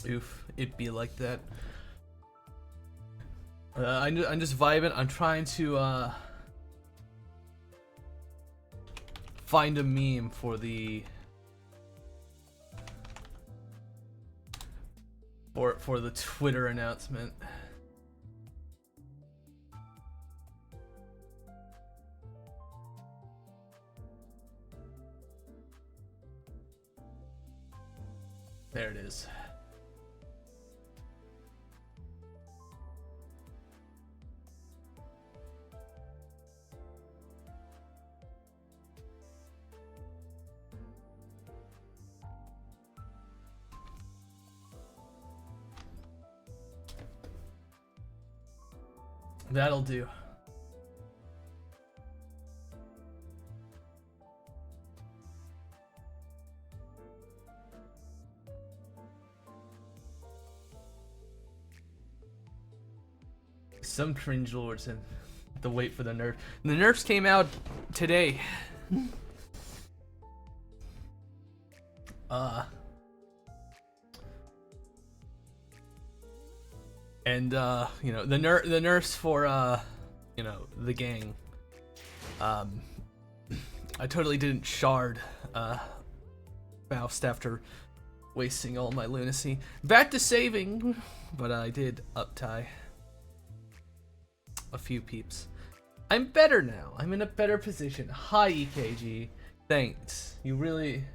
Oof, it be like that. I'm just vibing. I'm trying to find a meme for the for the Twitter announcement. There it is. That'll do. Some cringe lords and the wait for the nerf. The nerfs came out today. And you know, the nerfs for you know, the gang. I totally didn't shard Faust after wasting all my lunacy. Back to saving, but I did uptie a few peeps. I'm better now. I'm in a better position. Hi EKG. Thanks. You really.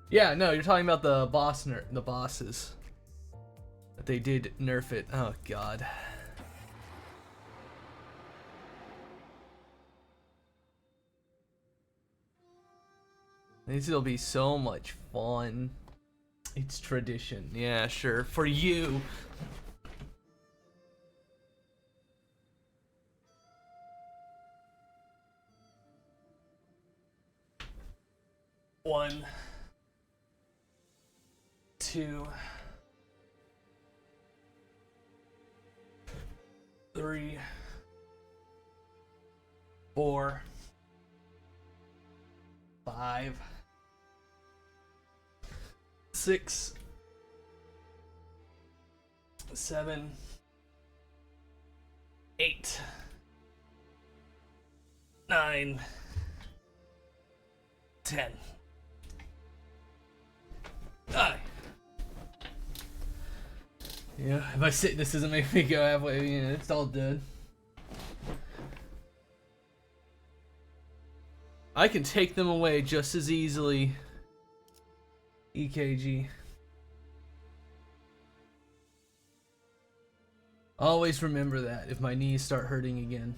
Yeah, no, you're talking about the the bosses. They did nerf it. Oh god. This will be so much fun. It's tradition. Yeah, sure. For you. One. Two. 3, 4, 5, 6, 7, 8, 9, 10. Die. Yeah, if I sit, this doesn't make me go halfway. You know, it's all dead. I can take them away just as easily. EKG. Always remember that if my knees start hurting again.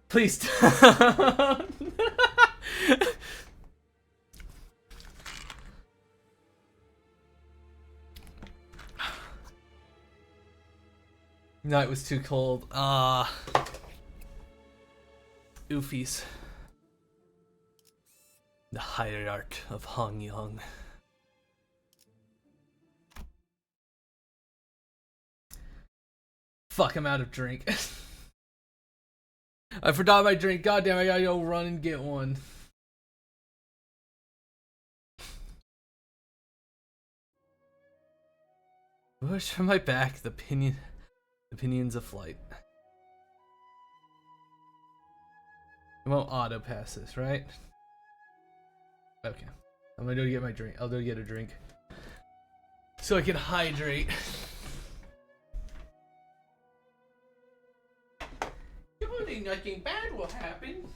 Please don't. No, it was too cold. Oofies. The hierarch of Hong Yong. Fuck, I'm out of drink. I forgot my drink. Goddamn, I gotta go run and get one. Push from my back, the pinions of flight. It won't auto pass this, right? Okay. I'm gonna go get my drink. I'll go get a drink. So I can hydrate. Surely nothing bad will happen.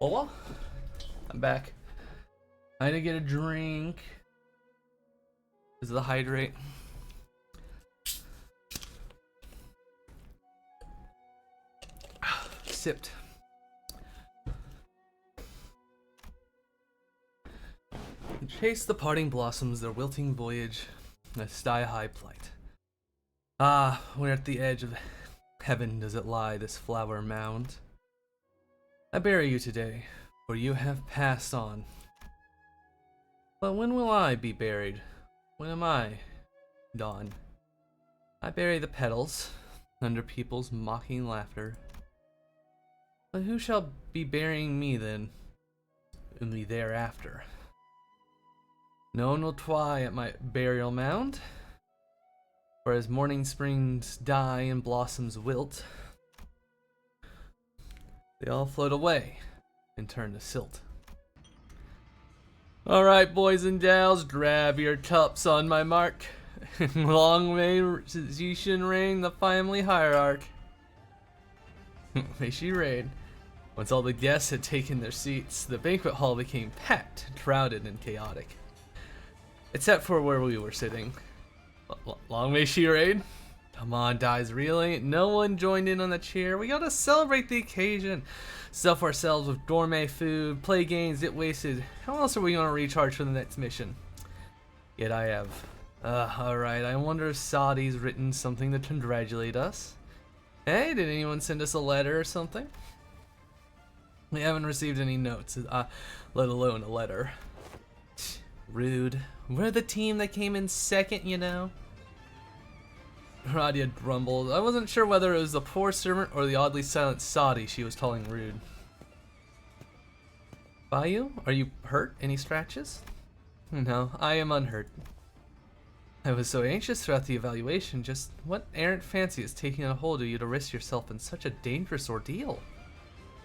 Hola? I'm back. I had to get a drink. Is the hydrate? Sipped. Chase the parting blossoms, their wilting voyage, a sky-high plight. Ah, where at the edge of heaven does it lie, this flower mound? I bury you today, for you have passed on. But when will I be buried? When am I gone? I bury the petals under people's mocking laughter. But who shall be burying me then, in the thereafter? No one will twine at my burial mound, for as morning springs die and blossoms wilt, they all float away and turn to silt. Alright, boys and gals, grab your cups on my mark. Long may Zishan reign the family hierarch. May she reign. Once all the guests had taken their seats, the banquet hall became packed, crowded, and chaotic. Except for where we were sitting. Long may she reign. Come on, guys, really? No one joined in on the cheer. We gotta celebrate the occasion. Stuff ourselves with gourmet food, play games, get wasted. How else are we gonna recharge for the next mission? Yet I have. Alright, I wonder if Sadi's written something to congratulate us. Hey, did anyone send us a letter or something? We haven't received any notes, let alone a letter. Rude. We're the team that came in second, you know. Radia grumbled. I wasn't sure whether it was the poor servant or the oddly silent Sadi she was calling rude. Bayou, are you hurt? Any scratches? No, I am unhurt. I was so anxious throughout the evaluation. Just what errant fancy is taking a hold of you to risk yourself in such a dangerous ordeal?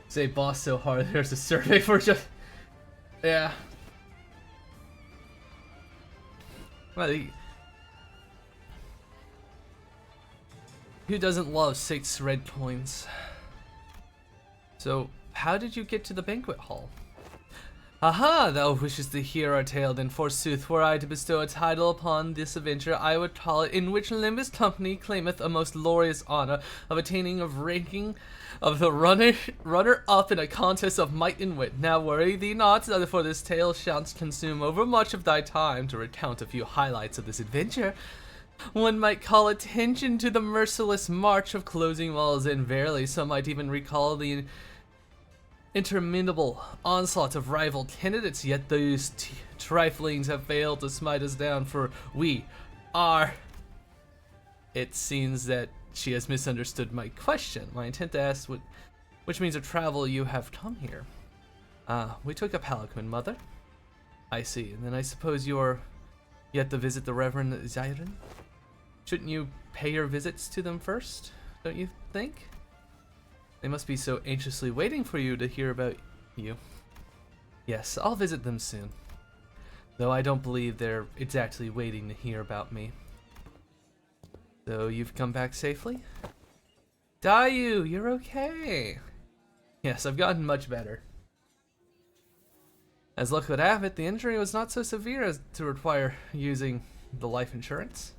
Say boss so hard there's a survey for just... Yeah. Well, who doesn't love 6 red coins? So, how did you get to the banquet hall? Aha! Thou wishest to hear our tale, then forsooth, were I to bestow a title upon this adventure, I would call it, in which Limbus Company claimeth a most glorious honor of attaining of ranking of the runner-up in a contest of might and wit. Now worry thee not, for this tale shalt consume over much of thy time to recount a few highlights of this adventure. One might call attention to the merciless march of closing walls, and verily some might even recall the interminable onslaught of rival candidates, yet those triflings have failed to smite us down, for we are... It seems that she has misunderstood my question. My intent to ask which means of travel you have come here. We took a palanquin, mother. I see, and then I suppose you're yet to visit the Reverend Zyron? Shouldn't you pay your visits to them first, don't you think? They must be so anxiously waiting for you to hear about you. Yes, I'll visit them soon. Though I don't believe they're exactly waiting to hear about me. So you've come back safely? Dayu, you're okay. Yes, I've gotten much better. As luck would have it, the injury was not so severe as to require using the life insurance.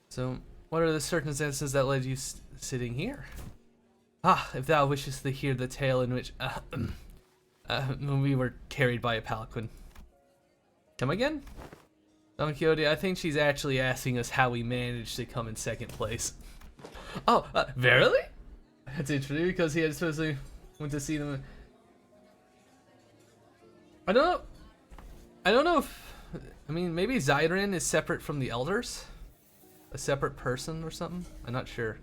So, what are the circumstances that led you sitting here? If thou wishest to hear the tale in which we were carried by a palanquin. Come again? Don Quixote, I think she's actually asking us how we managed to come in second place. Oh, verily? That's interesting because he had supposedly went to see them. I don't know if, I mean, maybe Zyron is separate from the elders? A separate person or something? I'm not sure.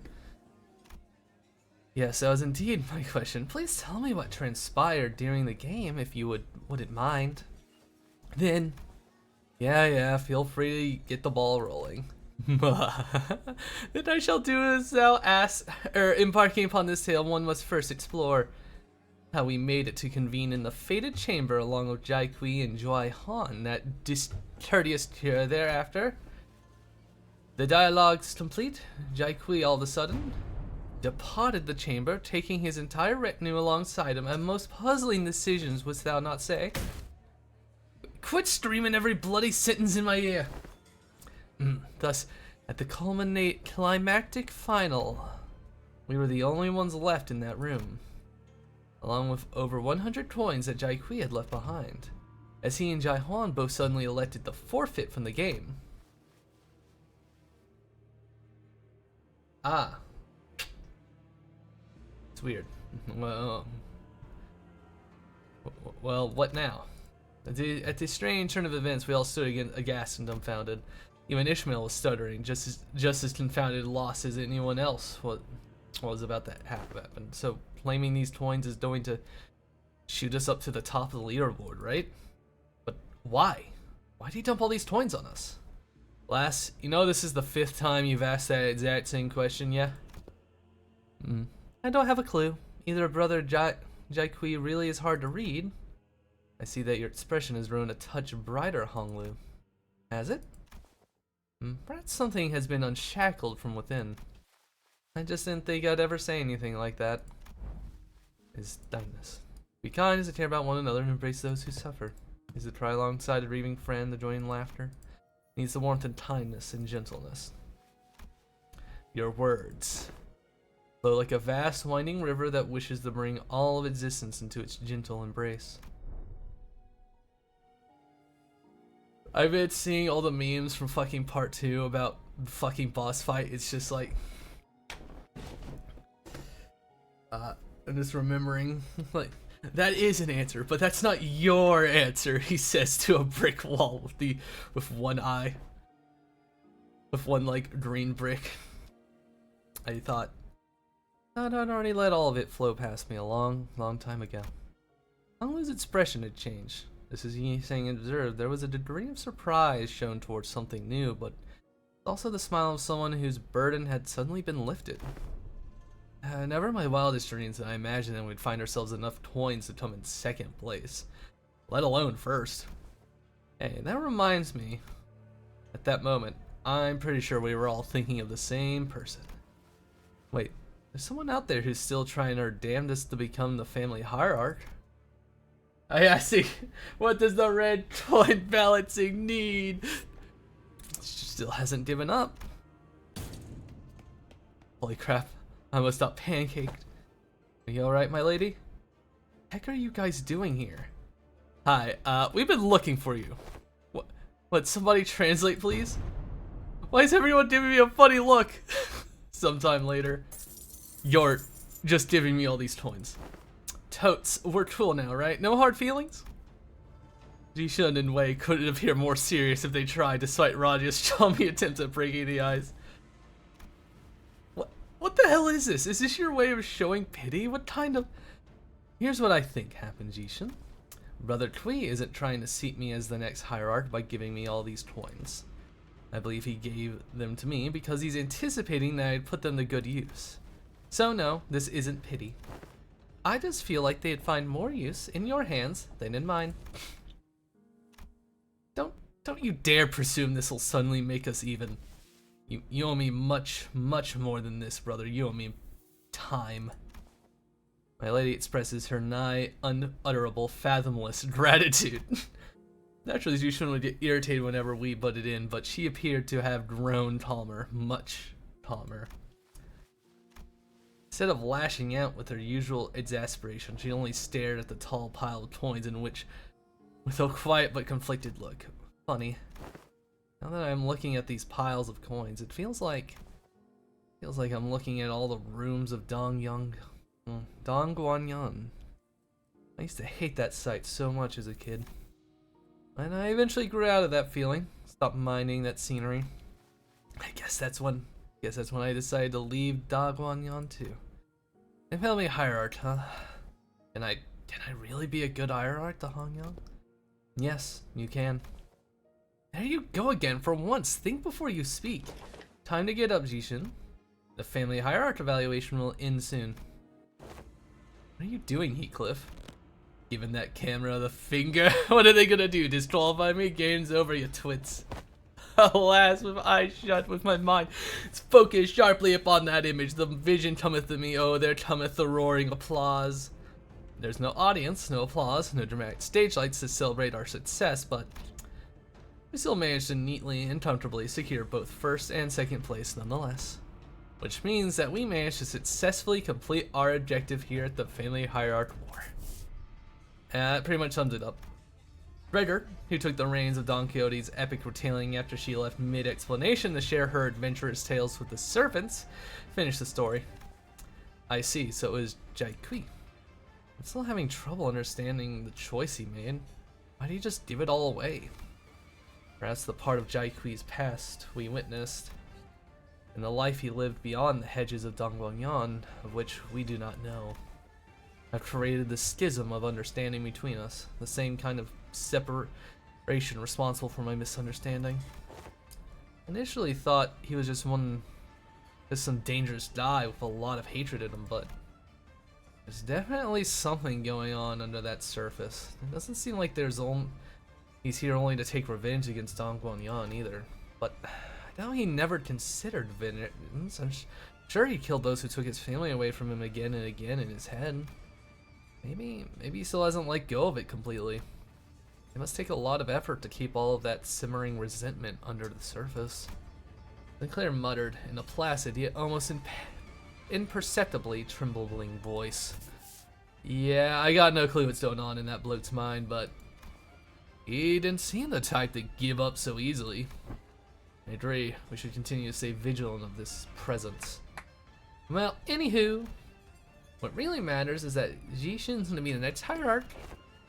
Yes, that was indeed my question. Please tell me what transpired during the game, if you wouldn't mind. Then, yeah, feel free to get the ball rolling. Then I shall do as thou ask. Embarking upon this tale, one must first explore how we made it to convene in the fated chamber along with Jai Kui and Joy Han, that discourteous cure thereafter. The dialogue's complete. Jai Kui all of a sudden departed the chamber, taking his entire retinue alongside him, and most puzzling decisions wouldst thou not say? Quit screaming every bloody sentence in my ear. Thus, at the climactic final, we were the only ones left in that room, along with over 100 coins that Jai Kui had left behind, as he and Jai Huan both suddenly elected to forfeit from the game. Ah. It's weird. Well, what now? At this strange turn of events, we all stood again, aghast and dumbfounded. Even Ishmael was stuttering, just as confounded and lost as anyone else what was about to happen. So, claiming these coins is going to shoot us up to the top of the leaderboard, right? But why? Why did he dump all these coins on us? Lass, you know this is the 5th time you've asked that exact same question, yeah? I don't have a clue. Either brother Jai Kui really is hard to read. I see that your expression has grown a touch brighter, Honglu. Has it? Perhaps something has been unshackled from within. I just didn't think I'd ever say anything like that. His kindness. Be kind is to care about one another and embrace those who suffer. Is to try alongside a grieving friend to join in laughter. Needs the warmth and kindness and gentleness. Your words flow like a vast winding river that wishes to bring all of existence into its gentle embrace. I've been seeing all the memes from fucking part 2 about the fucking boss fight. It's just like, I'm just remembering, like, that is an answer, but that's not your answer, he says to a brick wall with one eye. With one, like, green brick. I thought, I'd already let all of it flow past me a long time ago. Honglu's expression had changed. This is he saying observed. There was a degree of surprise shown towards something new, but also the smile of someone whose burden had suddenly been lifted. Never in my wildest dreams did I imagine that we'd find ourselves enough coins to come in 2nd place, let alone 1st. Hey, that reminds me, at that moment, I'm pretty sure we were all thinking of the same person. Wait, there's someone out there who's still trying her damnedest to become the family hierarch. I see. What does the red coin balancing need? She still hasn't given up. Holy crap. I almost got pancaked. Are you alright, my lady? Heck are you guys doing here? Hi, we've been looking for you. What, somebody translate please? Why is everyone giving me a funny look? Sometime later. You're just giving me all these coins. Totes, we're cool now, right? No hard feelings? Jishun and Wei couldn't appear more serious if they tried, despite Raja's chummy attempts at breaking the ice. What the hell is this? Is this your way of showing pity? What kind of... Here's what I think happened, Jishun. Brother Kui isn't trying to seat me as the next hierarch by giving me all these coins. I believe he gave them to me because he's anticipating that I'd put them to good use. So no, this isn't pity. I just feel like they'd find more use in your hands than in mine. Don't you dare presume this'll suddenly make us even. You owe me much more than this, brother. You owe me time. My lady expresses her nigh unutterable, fathomless gratitude. Naturally, Jushin would get irritated whenever we butted in, but she appeared to have grown calmer, much calmer. Instead of lashing out with her usual exasperation, she only stared at the tall pile of coins in which, with a quiet but conflicted look. Funny. Now that I'm looking at these piles of coins, it feels like I'm looking at all the rooms of Dongguanyun. I used to hate that site so much as a kid. And I eventually grew out of that feeling. Stopped minding that scenery. I guess that's when I decided to leave Dongguanyun too. And family hierarch, huh? Can I really be a good hierarch to Hongyang? Yes, you can. There you go again, for once. Think before you speak. Time to get up, Jishin. The family hierarch evaluation will end soon. What are you doing, Heathcliff? Giving that camera the finger? What are they gonna do? Disqualify me? Game's over, you twits. Alas, with eyes shut, with my mind focused sharply upon that image, the vision cometh to me, oh, there cometh the roaring applause. There's no audience, no applause, no dramatic stage lights to celebrate our success, but we still managed to neatly and comfortably secure both first and second place nonetheless. Which means that we managed to successfully complete our objective here at the Family Hierarch War. That pretty much sums it up. Gregor, who took the reins of Don Quixote's epic retelling after she left mid-explanation to share her adventurous tales with the servants, finished the story. I see, so it was Jaiqui. I'm still having trouble understanding the choice he made. Why did he just give it all away? Perhaps the part of Jaiqui's past we witnessed, and the life he lived beyond the hedges of Dongguangyan, of which we do not know, have created the schism of understanding between us, the same kind of separation responsible for my misunderstanding. Initially thought he was just some dangerous guy with a lot of hatred in him, but there's definitely something going on under that surface. It doesn't seem like he's here only to take revenge against Dongguangyan either, but I doubt he never considered vengeance. I'm sure he killed those who took his family away from him again and again in his head. Maybe he still hasn't let go of it completely. It must take a lot of effort to keep all of that simmering resentment under the surface. Sinclair muttered in a placid yet almost imperceptibly trembling voice. Yeah, I got no clue what's going on in that bloke's mind, but he didn't seem the type to give up so easily. I agree, we should continue to stay vigilant of this presence. Well, anywho, what really matters is that Jishin's gonna be the next hierarch,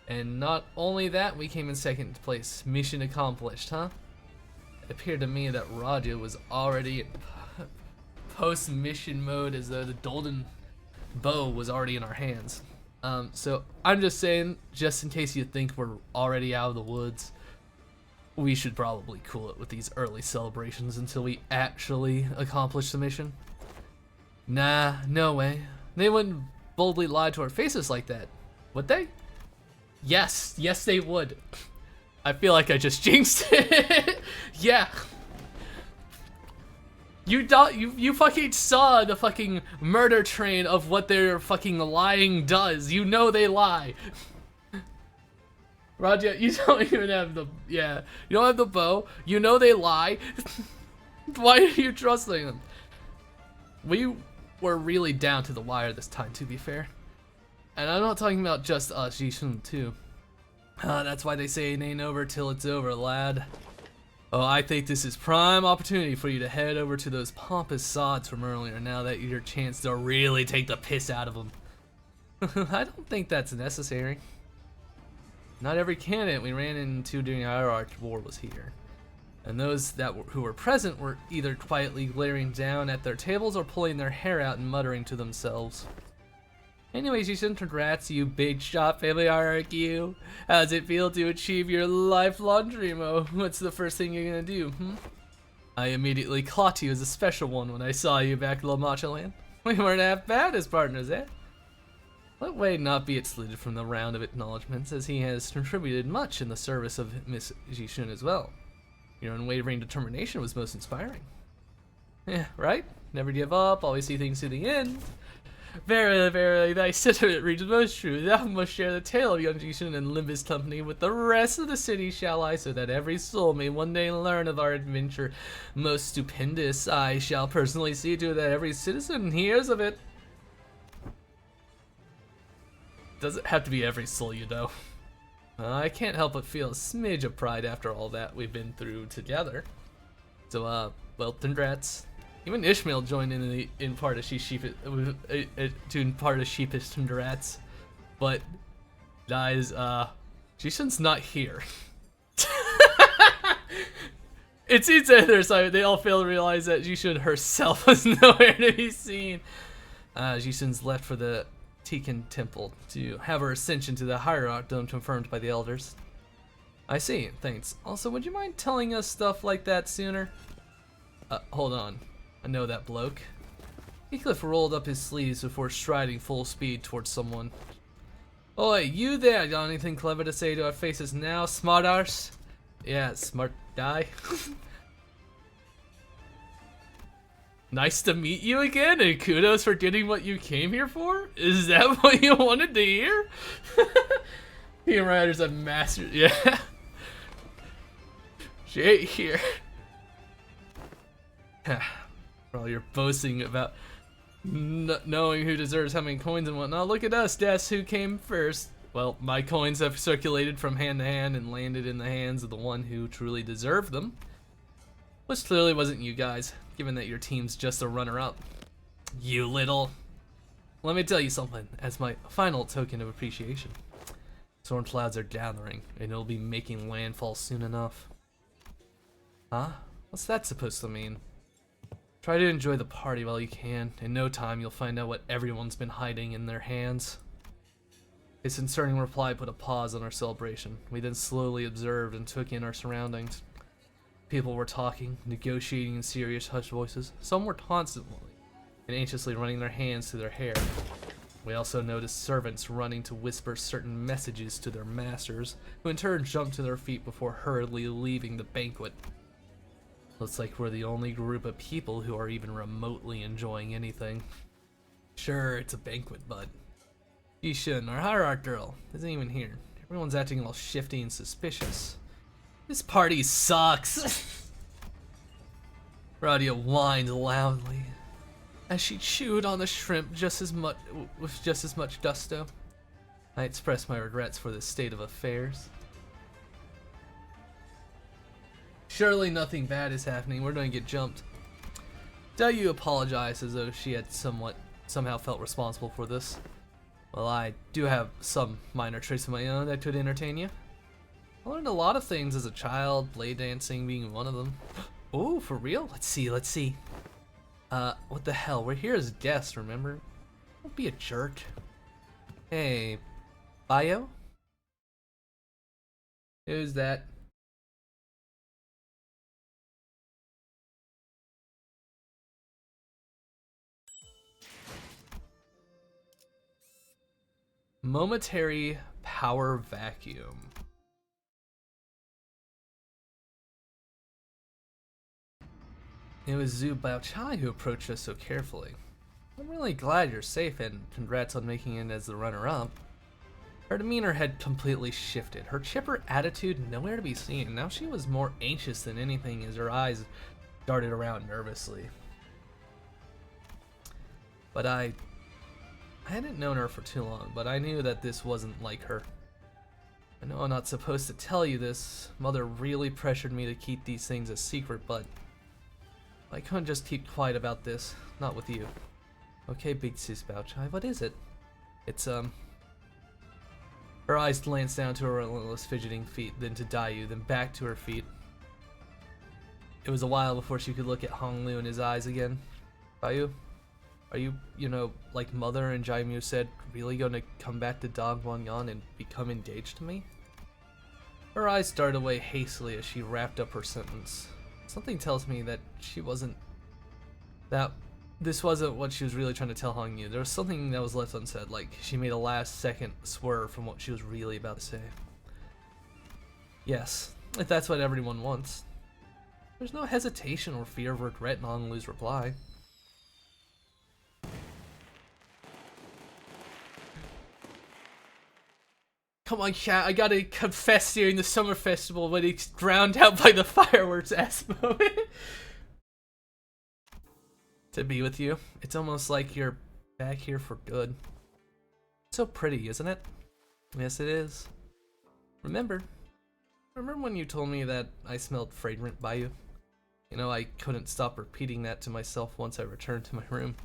and not only that, we came in second place. Mission accomplished, huh? It appeared to me that Raja was already in post-mission mode, as though the golden bow was already in our hands. So I'm just saying, just in case you think we're already out of the woods, we should probably cool it with these early celebrations until we actually accomplish the mission. Nah, no way. They wouldn't boldly lie to our faces like that, would they? Yes, they would. I feel like I just jinxed it. Yeah. You fucking saw the fucking murder train of what their fucking lying does. You know they lie. Raja, you don't even have you don't have the bow. You know they lie. Why are you trusting them? We were really down to the wire this time, to be fair. And I'm not talking about just us, Jishun too. That's why they say it ain't over till it's over, lad. Oh, I think this is prime opportunity for you to head over to those pompous sods from earlier now that your chance to really take the piss out of them. I don't think that's necessary. Not every candidate we ran into during our Hierarch War was here. And those who were present were either quietly glaring down at their tables or pulling their hair out and muttering to themselves. Anyways, you should congrats, you big shot family hierarchy, you. How's it feel to achieve your lifelong dream? Oh, what's the first thing you're gonna do, I immediately caught you as a special one when I saw you back in La Mancha Land. We weren't half bad as partners, eh? Let Wade not be excluded from the round of acknowledgments, as he has contributed much in the service of Miss Jishun as well. Your unwavering determination was most inspiring. Yeah, right? Never give up, always see things to the end. Verily, verily, thy sentiment reads most true. Thou must share the tale of young Jishun and Limbus Company with the rest of the city, shall I, so that every soul may one day learn of our adventure most stupendous. I shall personally see to it that every citizen hears of it. Doesn't have to be every soul, you know. I can't help but feel a smidge of pride after all that we've been through together. So, well, congrats. Even Ishmael joined in part of sheepish congrats. But guys, Jishin's not here. It seems that their side they all fail to realize that Jishin herself was nowhere to be seen. Jishin's left for the Tikan Temple to have her ascension to the Hierarch Dome confirmed by the elders. I see, thanks. Also, would you mind telling us stuff like that sooner? Hold on. I know that bloke. Heathcliff rolled up his sleeves before striding full speed towards someone. Oi, you there, got anything clever to say to our faces now, smart arse? Yeah, smart guy. Nice to meet you again, and kudos for getting what you came here for? Is that what you wanted to hear? Kamen Rider's a master. Yeah. She ain't here. While you're boasting about knowing who deserves how many coins and whatnot, look at us, guess who came first? Well, my coins have circulated from hand to hand and landed in the hands of the one who truly deserved them. Which clearly wasn't you guys, given that your team's just a runner-up. You little... Let me tell you something, as my final token of appreciation. Storm clouds are gathering, and it'll be making landfall soon enough. Huh? What's that supposed to mean? Try to enjoy the party while you can. In no time, you'll find out what everyone's been hiding in their hands. His concerning reply put a pause on our celebration. We then slowly observed and took in our surroundings. People were talking, negotiating in serious hushed voices. Some were constantly and anxiously running their hands through their hair. We also noticed servants running to whisper certain messages to their masters, who in turn jumped to their feet before hurriedly leaving the banquet. Looks like we're the only group of people who are even remotely enjoying anything. Sure, it's a banquet, but Yishun, our hierarch girl, isn't even here. Everyone's acting all shifty and suspicious. This party sucks! Radia whined loudly as she chewed on the shrimp with just as much gusto. I expressed my regrets for this state of affairs. Surely nothing bad is happening. We're going to get jumped. Dayu apologized as though she had somehow felt responsible for this. Well, I do have some minor traits of my own that could entertain you. I learned a lot of things as a child, blade dancing being one of them. Oh, for real? Let's see. What the hell? We're here as guests, remember? Don't be a jerk. Hey, Bio? Who's that? Momentary power vacuum. It was Zhu Baochai who approached us so carefully. I'm really glad you're safe, and congrats on making it as the runner-up. Her demeanor had completely shifted. Her chipper attitude nowhere to be seen. Now she was more anxious than anything as her eyes darted around nervously. But I hadn't known her for too long, but I knew that this wasn't like her. I know I'm not supposed to tell you this. Mother really pressured me to keep these things a secret, but I couldn't just keep quiet about this. Not with you. Okay, big sis Baochai, what is it? It's, Her eyes glanced down to her relentless fidgeting feet, then to Dayu, then back to her feet. It was a while before she could look at Honglu in his eyes again. Dayu? Are you, like Mother and Jaimyu said, really gonna come back to Dongwon and become engaged to me? Her eyes darted away hastily as she wrapped up her sentence. Something tells me that this wasn't what she was really trying to tell Hongyu. There was something that was left unsaid, like she made a last-second swerve from what she was really about to say. Yes, if that's what everyone wants. There's no hesitation or fear of regret in Honglu's reply. Come on, chat, I gotta confess during the summer festival when it's drowned out by the fireworks ass moment. To be with you, it's almost like you're back here for good. So pretty, isn't it? Yes, it is. Remember when you told me that I smelled fragrant by you? I couldn't stop repeating that to myself once I returned to my room.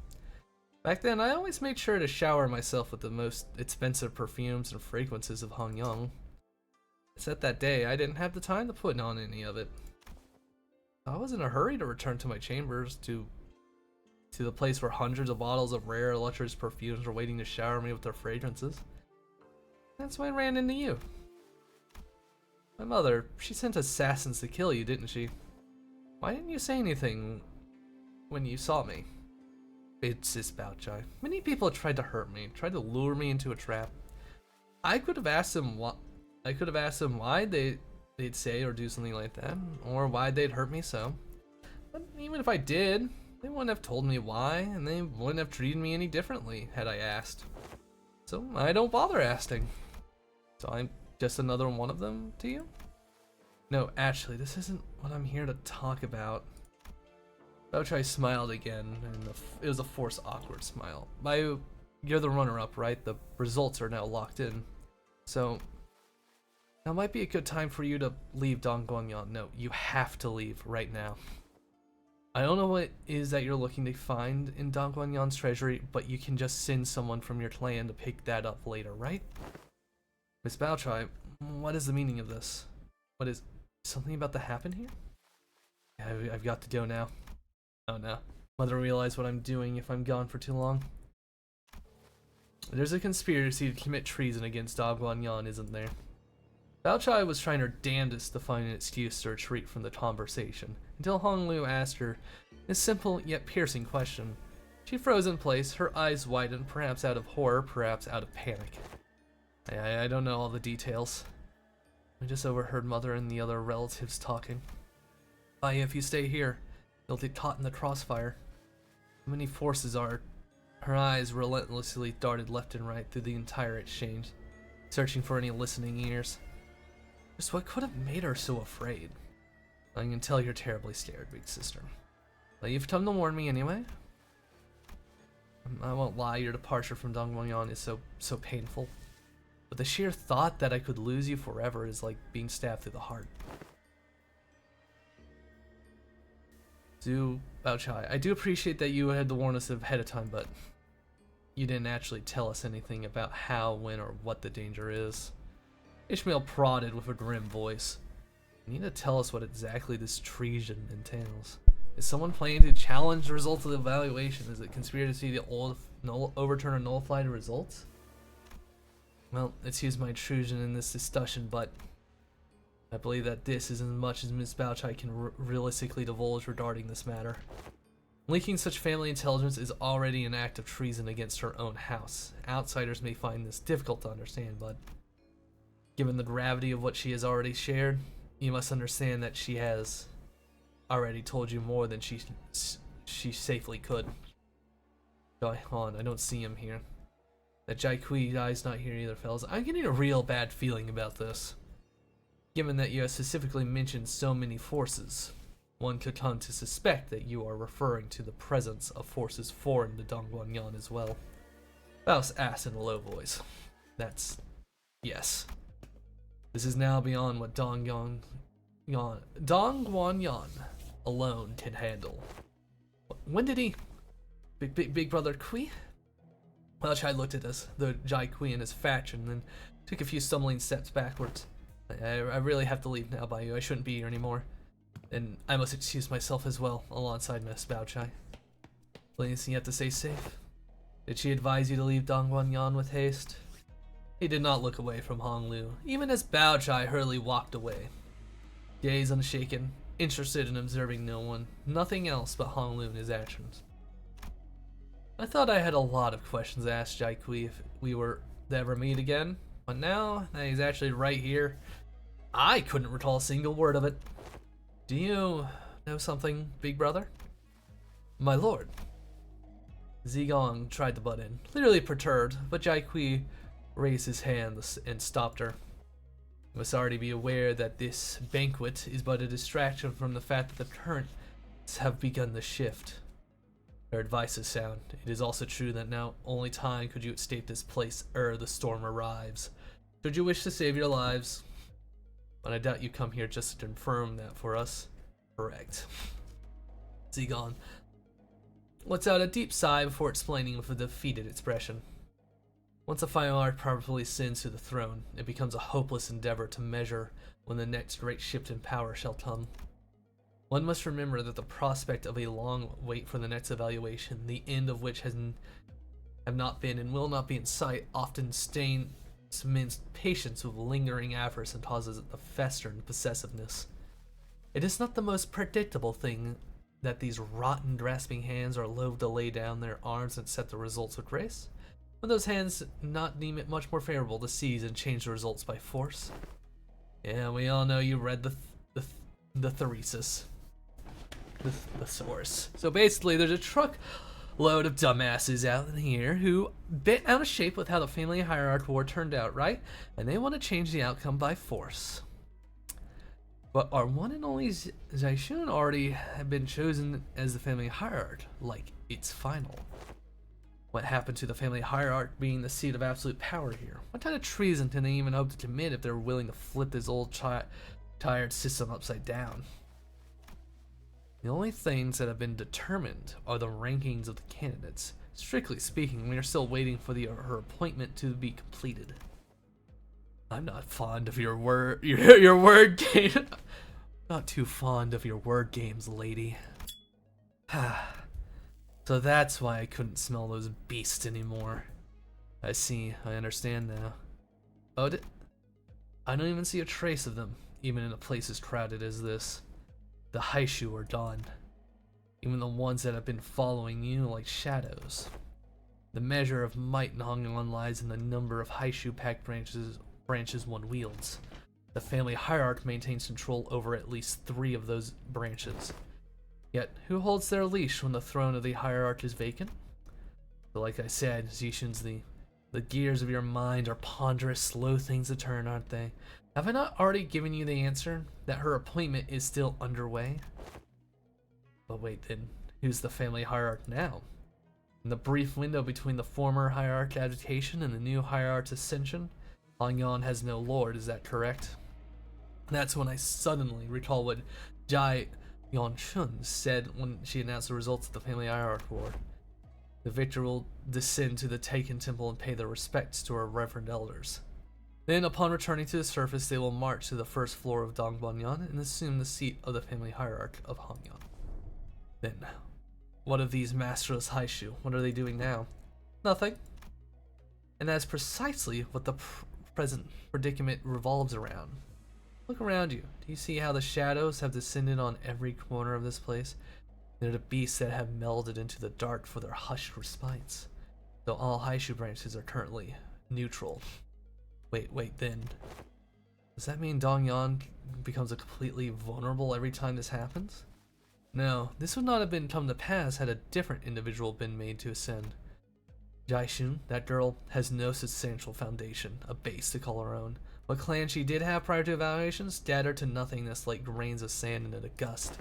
Back then, I always made sure to shower myself with the most expensive perfumes and fragrances of Hongyang. Except that day, I didn't have the time to put on any of it. I was in a hurry to return to my chambers, to the place where hundreds of bottles of rare, luxurious perfumes were waiting to shower me with their fragrances. That's when I ran into you. My mother, she sent assassins to kill you, didn't she? Why didn't you say anything when you saw me? It's this Baochai. Many people tried to hurt me, tried to lure me into a trap. I could have asked them why they'd say or do something like that, or why they'd hurt me so. But even if I did, They wouldn't have told me why, and they wouldn't have treated me any differently had I asked. So I don't bother asking. So I'm just another one of them to you? No, actually, this isn't what I'm here to talk about. Bouchai smiled again, and it was a forced, awkward smile. Bayu, you're the runner-up, right? The results are now locked in. So, now might be a good time for you to leave Dongguanyan. No, you have to leave right now. I don't know what it is that you're looking to find in Dongguanyan's treasury, but you can just send someone from your clan to pick that up later, right? Miss Bouchai, what is the meaning of this? What is... something about to happen here? Yeah, I've got to go now. Oh no. Mother realize what I'm doing if I'm gone for too long. There's a conspiracy to commit treason against Dongguanyan, isn't there? Bouchai was trying her damnedest to find an excuse to retreat from the conversation, until Honglu asked her a simple yet piercing question. She froze in place, her eyes widened, perhaps out of horror, perhaps out of panic. I don't know all the details. I just overheard Mother and the other relatives talking. If you stay here, you'll get caught in the crossfire. How many forces are... Her eyes relentlessly darted left and right through the entire exchange, searching for any listening ears. Just what could have made her so afraid? I can tell you're terribly scared, big sister. But you've come to warn me anyway. I won't lie, your departure from Dongguanyan is so painful. But the sheer thought that I could lose you forever is like being stabbed through the heart. Bouchai, I do appreciate that you had to warn us ahead of time, but you didn't actually tell us anything about how, when, or what the danger is. Ishmael prodded with a grim voice. You need to tell us what exactly this treason entails. Is someone planning to challenge the results of the evaluation? Is it conspiracy to overturn or nullify the results? Well, excuse my intrusion in this discussion, but I believe that this is as much as Ms. Bouchai can realistically divulge regarding this matter. Leaking such family intelligence is already an act of treason against her own house. Outsiders may find this difficult to understand, but given the gravity of what she has already shared, you must understand that she has already told you more than she safely could. Jai Han, I don't see him here. That Jai Kui guy's not here either, fellas. I'm getting a real bad feeling about this. Given that you have specifically mentioned so many forces, one could come to suspect that you are referring to the presence of forces foreign to Dongguanyan as well. Faust asked in a low voice. Yes. This is now beyond what Dongguanyan alone can handle. When did he... Big brother Kui? Bouchai looked at the Jai Kui and his faction, and then took a few stumbling steps backwards. I really have to leave now, Bayu. I shouldn't be here anymore. And I must excuse myself as well, alongside Miss Bouchai. Please, you have to stay safe. Did she advise you to leave Dongguanyan with haste? He did not look away from Honglu, even as Bouchai hurriedly walked away. Gaze unshaken, interested in observing no one, nothing else but Honglu and his actions. I thought I had a lot of questions to ask Jai Kui if we were to ever meet again, but now that he's actually right here, I couldn't recall a single word of it. Do you know something, big brother? My lord. Zigong tried to butt in, clearly perturbed, but Jai Kui raised his hand and stopped her. You must already be aware that this banquet is but a distraction from the fact that the currents have begun to shift. Their advice is sound. It is also true that now only time could you escape this place ere the storm arrives. Should you wish to save your lives, but I doubt you come here just to confirm that for us. Correct. Zigong lets out a deep sigh before explaining with a defeated expression. Once a final arc properly ascends to the throne, it becomes a hopeless endeavor to measure when the next great shift in power shall come. One must remember that the prospect of a long wait for the next evaluation, the end of which have not been and will not be in sight, often stains men's patience with lingering avarice and causes it to fester in possessiveness. It is not the most predictable thing that these rotten grasping hands are loath to lay down their arms and set the results with grace, but those hands not deem it much more favorable to seize and change the results by force. Yeah, we all know you read the thesis. the source. So basically, there's a truckload of dumbasses out in here who bit out of shape with how the family hierarchy war turned out, right? And they want to change the outcome by force. But our one and only Zaishun already had been chosen as the family hierarch, like it's final. What happened to the family hierarch being the seat of absolute power here? What kind of treason can they even hope to commit if they're willing to flip this old tired system upside down? The only things that have been determined are the rankings of the candidates. Strictly speaking, we are still waiting for her appointment to be completed. I'm not fond of your word game. Not too fond of your word games, lady. So that's why I couldn't smell those beasts anymore. I see, I understand now. Oh, I don't even see a trace of them, even in a place as crowded as this. The Haishu are gone. Even the ones that have been following you like shadows. The measure of might in Hongyan lies in the number of Haishu pack branches one wields. The family hierarch maintains control over at least 3 of those branches. Yet, who holds their leash when the throne of the hierarch is vacant? But like I said, Zishun's the gears of your mind are ponderous, slow things to turn, aren't they? Have I not already given you the answer? That her appointment is still underway? But wait then, who's the family hierarch now? In the brief window between the former hierarch abdication and the new hierarch ascension, Hongyan has no lord, is that correct? That's when I suddenly recall what Jai Yonchun said when she announced the results of the family hierarch war. The victor will descend to the Taken Temple and pay their respects to our reverend elders. Then, upon returning to the surface, they will march to the first floor of Dongbanyan and assume the seat of the family hierarch of Hongyan. Then, what of these masterless Haishu? What are they doing now? Nothing. And that's precisely what the present predicament revolves around. Look around you. Do you see how the shadows have descended on every corner of this place? They're the beasts that have melded into the dark for their hushed respites. Though all Haishu branches are currently neutral. Wait, then. Does that mean Dongyan becomes completely vulnerable every time this happens? No, this would not have been come to pass had a different individual been made to ascend. Jaishun, that girl, has no substantial foundation, a base to call her own. What clan she did have prior to evaluation scattered to nothingness like grains of sand in a gust.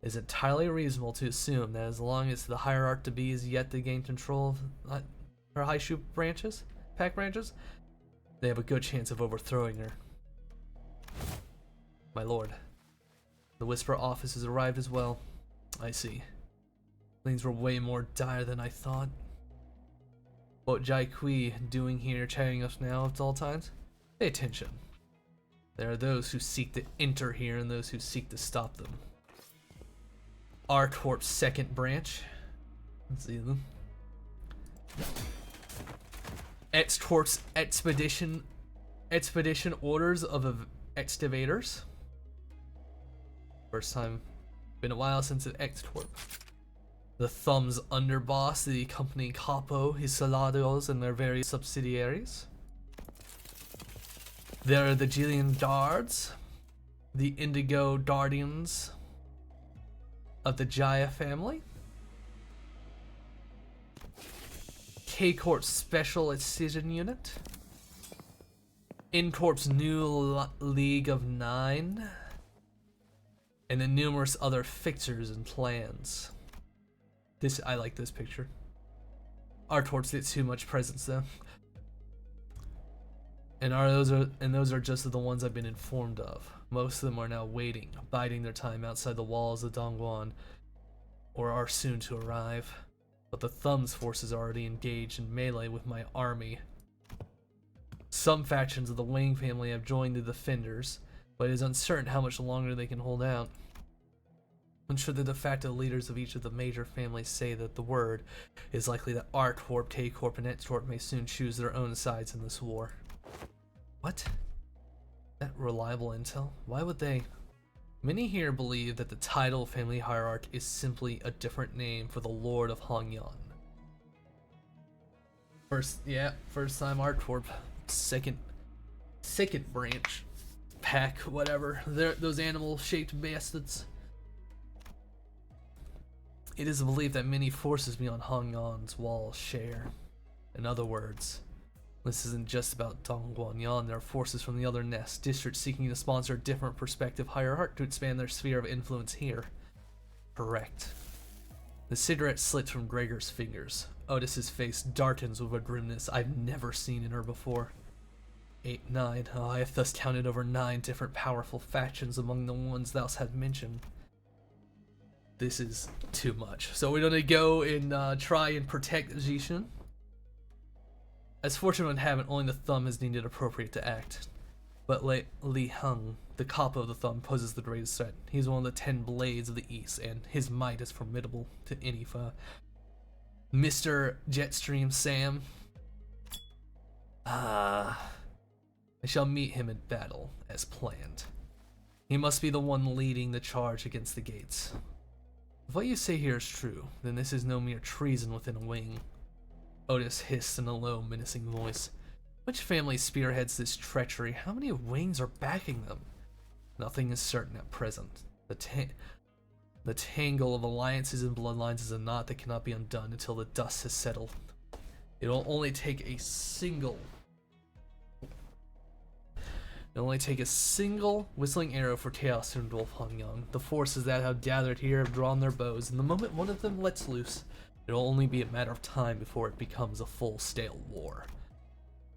It is entirely reasonable to assume that as long as the hierarch to be is yet to gain control of her Haishu branches, pack branches, they have a good chance of overthrowing her. My lord, the Whisper office has arrived as well. I see. Things were way more dire than I thought. What Jai Kui doing here, chatting us now at all times? Pay attention. There are those who seek to enter here and those who seek to stop them. Our Corp's second branch. Let's see them. X-Corp's expedition orders of excavators. First time. Been a while since an X-Corp. The Thumb's underboss, the company Capo, his Salados, and their various subsidiaries. There are the Jillian Guards, the Indigo Guardians of the Jaya family, K-Corp's Special Excision Unit, N-Corp's new League of 9, and the numerous other fixers and plans. I like this picture. Our Corp's get too much presence though. And those are just the ones I've been informed of. Most of them are now waiting, biding their time outside the walls of Dongguan, or are soon to arrive. But the Thumb's forces are already engaged in melee with my army. Some factions of the Wang family have joined the defenders, but it is uncertain how much longer they can hold out. Unsure the de facto leaders of each of the major families say that the word is likely that R Corp, K Corp, and X Corp may soon choose their own sides in this war. What? That reliable intel? Why would they? Many here believe that the title family hierarch is simply a different name for the Lord of Hongyan. First time R Corp, second branch, pack, whatever. Those animal-shaped bastards. It is believed that many forces beyond Hangyang's walls share. In other words, this isn't just about Dongguanyan. There are forces from the other Nest districts seeking to sponsor a different perspective higher heart to expand their sphere of influence here. Correct. The cigarette slits from Gregor's fingers. Otis's face darkens with a grimness I've never seen in her before. 8, 9. Oh, I have thus counted over 9 different powerful factions among the ones thou hast mentioned. This is too much. So we're gonna go and try and protect Zishan. As fortune would have it, only the thumb is deemed appropriate to act. But Li Heng, the Kappa of the thumb, poses the greatest threat. He's one of the 10 blades of the East, and his might is formidable to any foe. Mr. Jetstream Sam. I shall meet him in battle, as planned. He must be the one leading the charge against the gates. If what you say here is true, then this is no mere treason within a wing. Otis hissed in a low, menacing voice. Which family spearheads this treachery? How many wings are backing them? Nothing is certain at present. The tangle of alliances and bloodlines is a knot that cannot be undone until the dust has settled. It will only take a single whistling arrow for chaos to engulf Hangyang. The forces that have gathered here have drawn their bows, and the moment one of them lets loose, it will only be a matter of time before it becomes a full-scale war.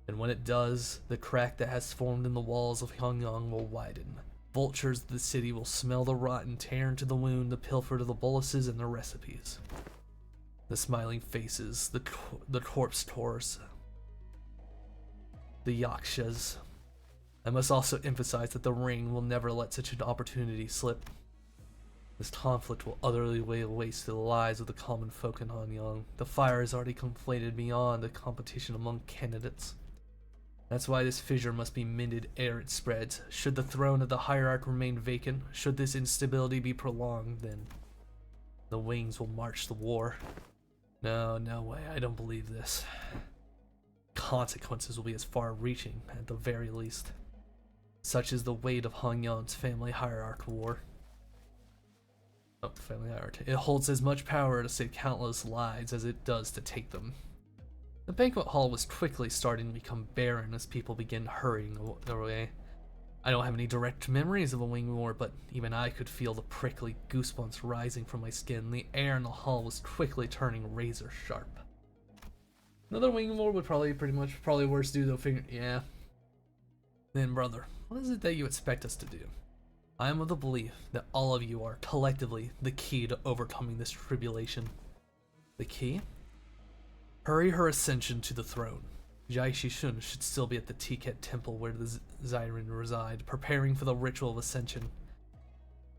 And when it does, the crack that has formed in the walls of Hangyang will widen. Vultures of the city will smell the rot and tear into the wound, the pilfer to the boluses and the recipes. The smiling faces, the corpse tours, the yakshas. I must also emphasize that the ring will never let such an opportunity slip. This conflict will utterly lay waste to the lives of the common folk in Hangyang. The fire is already conflated beyond the competition among candidates. That's why this fissure must be mended ere it spreads. Should the throne of the hierarch remain vacant, should this instability be prolonged, then the wings will march the war. No way, I don't believe this. Consequences will be as far-reaching, at the very least. Such is the weight of Hangyang's family hierarch war. Family hierarchy. It holds as much power to save countless lives as it does to take them. The banquet hall was quickly starting to become barren as people began hurrying away. I don't have any direct memories of a wing war, but even I could feel the prickly goosebumps rising from my skin. The air in the hall was quickly turning razor sharp. Another wing war would probably worse do though. Yeah. Then brother, what is it that you expect us to do? I am of the belief that all of you are collectively the key to overcoming this tribulation. The key? Hurry her ascension to the throne. Jai Shishun should still be at the Tiket temple where the Zyrin reside, preparing for the ritual of ascension.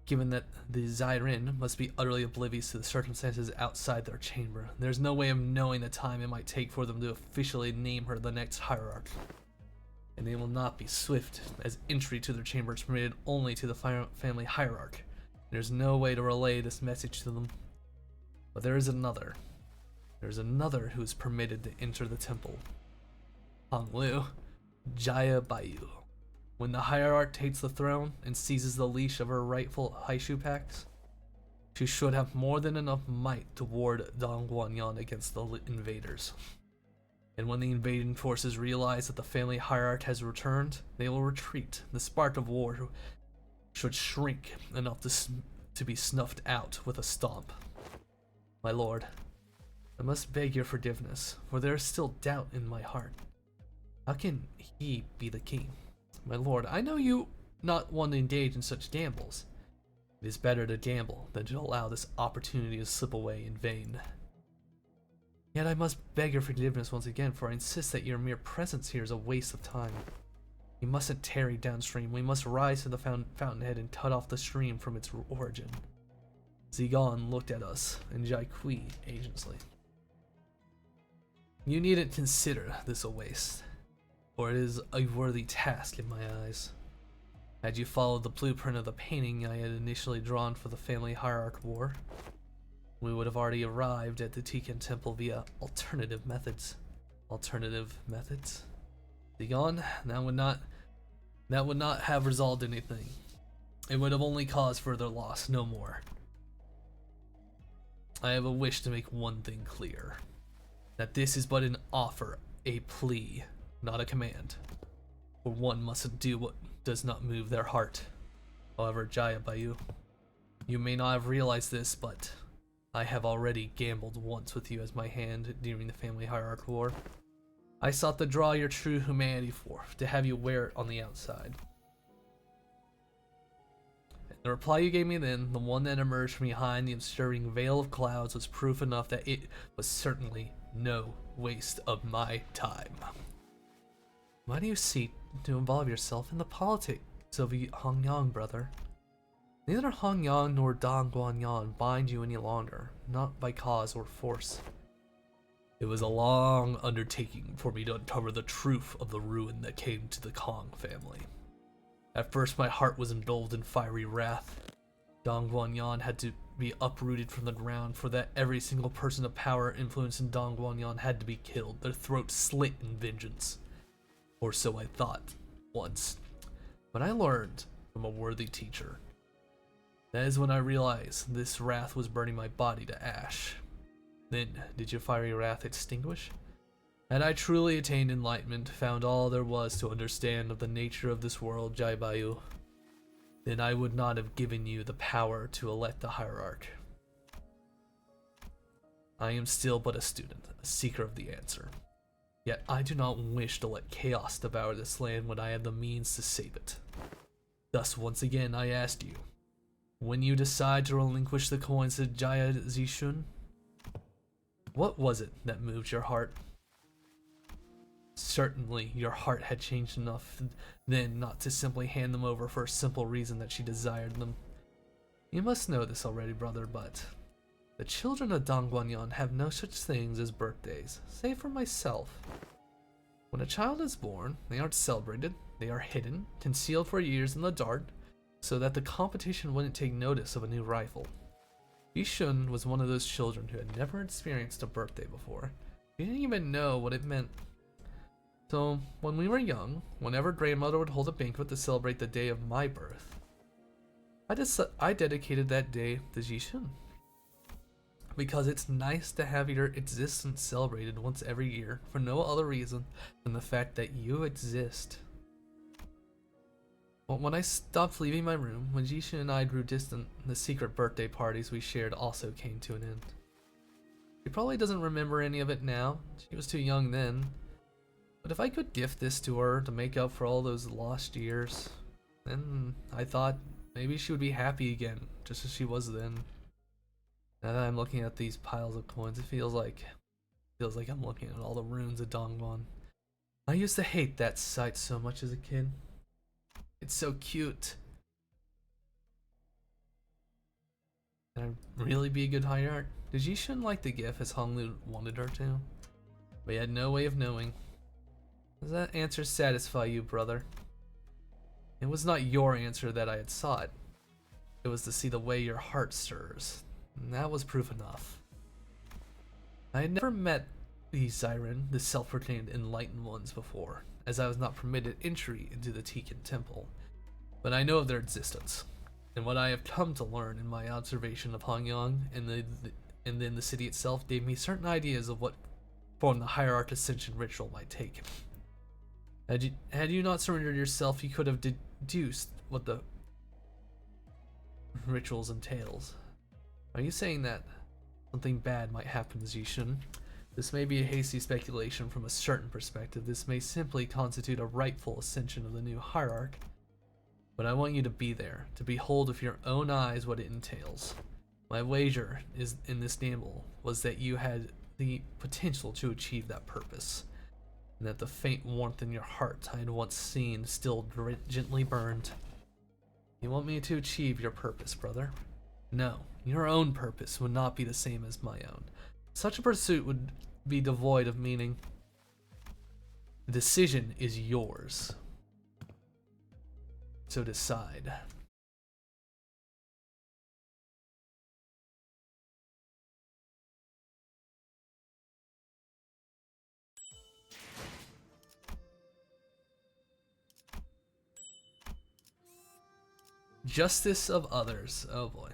Given that the Zyrin must be utterly oblivious to the circumstances outside their chamber, there's no way of knowing the time it might take for them to officially name her the next hierarch. And they will not be swift, as entry to their chamber is permitted only to the family hierarch. There's no way to relay this message to them. But there is another. There's another who is permitted to enter the temple. Honglu, Jaya Bayu. When the hierarch takes the throne and seizes the leash of her rightful Haishu packs, she should have more than enough might to ward Dongguanyan against the invaders. And when the invading forces realize that the family hierarch has returned, they will retreat. The spark of war should shrink enough to be snuffed out with a stomp. My lord, I must beg your forgiveness, for there is still doubt in my heart. How can he be the king? My lord, I know you not one to engage in such gambles. It is better to gamble than to allow this opportunity to slip away in vain. Yet I must beg your forgiveness once again, for I insist that your mere presence here is a waste of time. We mustn't tarry downstream. We must rise to the fountainhead and cut off the stream from its origin. Zigon looked at us, and Jai Kui agency. You needn't consider this a waste, for it is a worthy task in my eyes. Had you followed the blueprint of the painting I had initially drawn for the family hierarch war, we would have already arrived at the Tiken Temple via alternative methods. Alternative methods? Zigon, that would not have resolved anything. It would have only caused further loss, no more. I have a wish to make one thing clear. That this is but an offer, a plea, not a command. For one mustn't do what does not move their heart. However, Jaya Bayu, you may not have realized this, but I have already gambled once with you as my hand during the family hierarch war. I sought to draw your true humanity forth, to have you wear it on the outside. And the reply you gave me then, the one that emerged from behind the obscuring veil of clouds, was proof enough that it was certainly no waste of my time. Why do you seek to involve yourself in the politics of Hongyang, brother? Neither Hongyang nor Dong Guanyan bind you any longer, not by cause or force. It was a long undertaking for me to uncover the truth of the ruin that came to the Kong family. At first my heart was indulged in fiery wrath. Dong Guanyan had to be uprooted from the ground, for that every single person of power influence in Dong Guanyan had to be killed, their throats slit in vengeance. Or so I thought, once. But I learned from a worthy teacher. That is when I realized this wrath was burning my body to ash. Then, did your fiery wrath extinguish? Had I truly attained enlightenment, found all there was to understand of the nature of this world, Jai Bayu, then I would not have given you the power to elect the hierarch. I am still but a student, a seeker of the answer. Yet I do not wish to let chaos devour this land when I have the means to save it. Thus, once again, I asked you, when you decide to relinquish the coins to Jaya Zishun, what was it that moved your heart? Certainly, your heart had changed enough then not to simply hand them over for a simple reason that she desired them. You must know this already, brother, but the children of Dongguanyan have no such things as birthdays, save for myself. When a child is born, they aren't celebrated, they are hidden, concealed for years in the dark, so that the competition wouldn't take notice of a new rival. Yishun was one of those children who had never experienced a birthday before. He didn't even know what it meant. So, when we were young, whenever grandmother would hold a banquet to celebrate the day of my birth, I dedicated that day to Yishun. Because it's nice to have your existence celebrated once every year for no other reason than the fact that you exist. But when I stopped leaving my room, when Jishin and I grew distant, the secret birthday parties we shared also came to an end. She probably doesn't remember any of it now, she was too young then. But if I could gift this to her to make up for all those lost years, then I thought maybe she would be happy again, just as she was then. Now that I'm looking at these piles of coins, it feels like I'm looking at all the ruins of Dongwon. I used to hate that sight so much as a kid. It's so cute. Can I really be a good hierarch? Did Yishun like the gift as Honglu wanted her to? We had no way of knowing. Does that answer satisfy you, brother? It was not your answer that I had sought. It was to see the way your heart stirs. And that was proof enough. I had never met the Zyren, the self-proclaimed enlightened ones, before, as I was not permitted entry into the Tikan temple. But I know of their existence, and what I have come to learn in my observation of Hongyang and then the city itself gave me certain ideas of what form the hierarch ascension ritual might take. Had you not surrendered yourself, you could have deduced what the rituals entails. Are you saying that something bad might happen to Zishin? This may be a hasty speculation from a certain perspective. This may simply constitute a rightful ascension of the new hierarch. But I want you to be there, to behold with your own eyes what it entails. My wager is in this gamble was that you had the potential to achieve that purpose, and that the faint warmth in your heart I had once seen still gently burned. You want me to achieve your purpose, brother? No, your own purpose would not be the same as my own. Such a pursuit would be devoid of meaning. The decision is yours. So decide. Justice of others. Oh boy.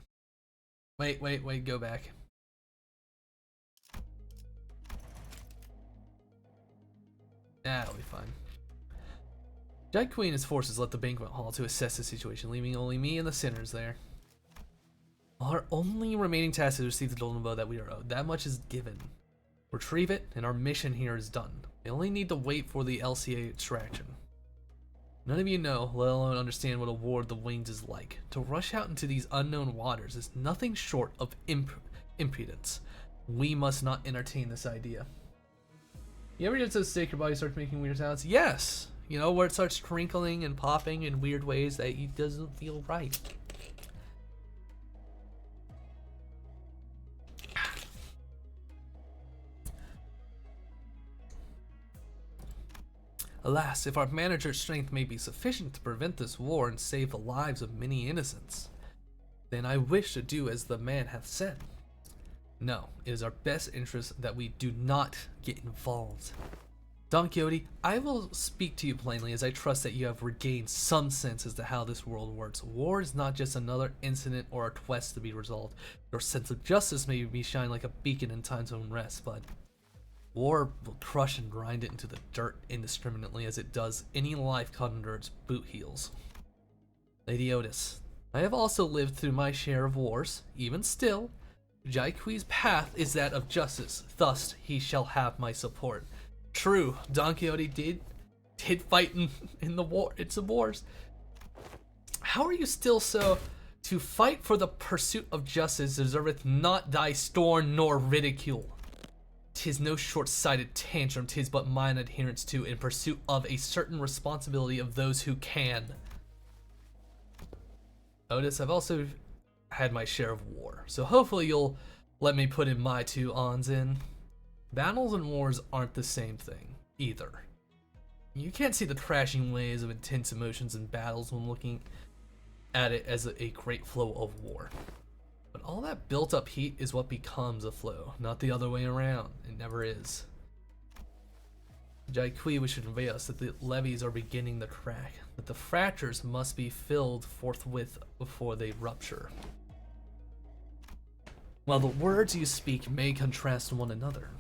Wait, go back. That'll be fine. Jai Kui and his forces left the banquet hall to assess the situation, leaving only me and the sinners there. Our only remaining task is to receive the golden bow that we are owed. That much is given. Retrieve it, and our mission here is done. We only need to wait for the LCA extraction. None of you know, let alone understand what a war of the wings is like. To rush out into these unknown waters is nothing short of impudence. We must not entertain this idea. You ever get so sick your body starts making weird sounds? Yes! You know, where it starts crinkling and popping in weird ways that it doesn't feel right. Alas, if our manager's strength may be sufficient to prevent this war and save the lives of many innocents, then I wish to do as the man hath said. No, it is our best interest that we do not get involved. Don Quixote, I will speak to you plainly, as I trust that you have regained some sense as to how this world works. War is not just another incident or a quest to be resolved. Your sense of justice may be shine like a beacon in times of unrest, but war will crush and grind it into the dirt indiscriminately as it does any life caught under its boot heels. Lady Otis, I have also lived through my share of wars. Even still, Jai Kui's path is that of justice, thus he shall have my support. True, Don Quixote did fight in the war, in some wars. How are you still so? To fight for the pursuit of justice deserveth not thy scorn nor ridicule. 'Tis no short-sighted tantrum, 'tis but mine adherence to in pursuit of a certain responsibility of those who can. Otis, I've also had my share of war, so hopefully you'll let me put in my 2 ons in. Battles and wars aren't the same thing, either. You can't see the crashing waves of intense emotions in battles when looking at it as a great flow of war. But all that built-up heat is what becomes a flow, not the other way around. It never is. Jai Kui wished to convey us that the levees are beginning to crack, that the fractures must be filled forthwith before they rupture. While the words you speak may contrast one another,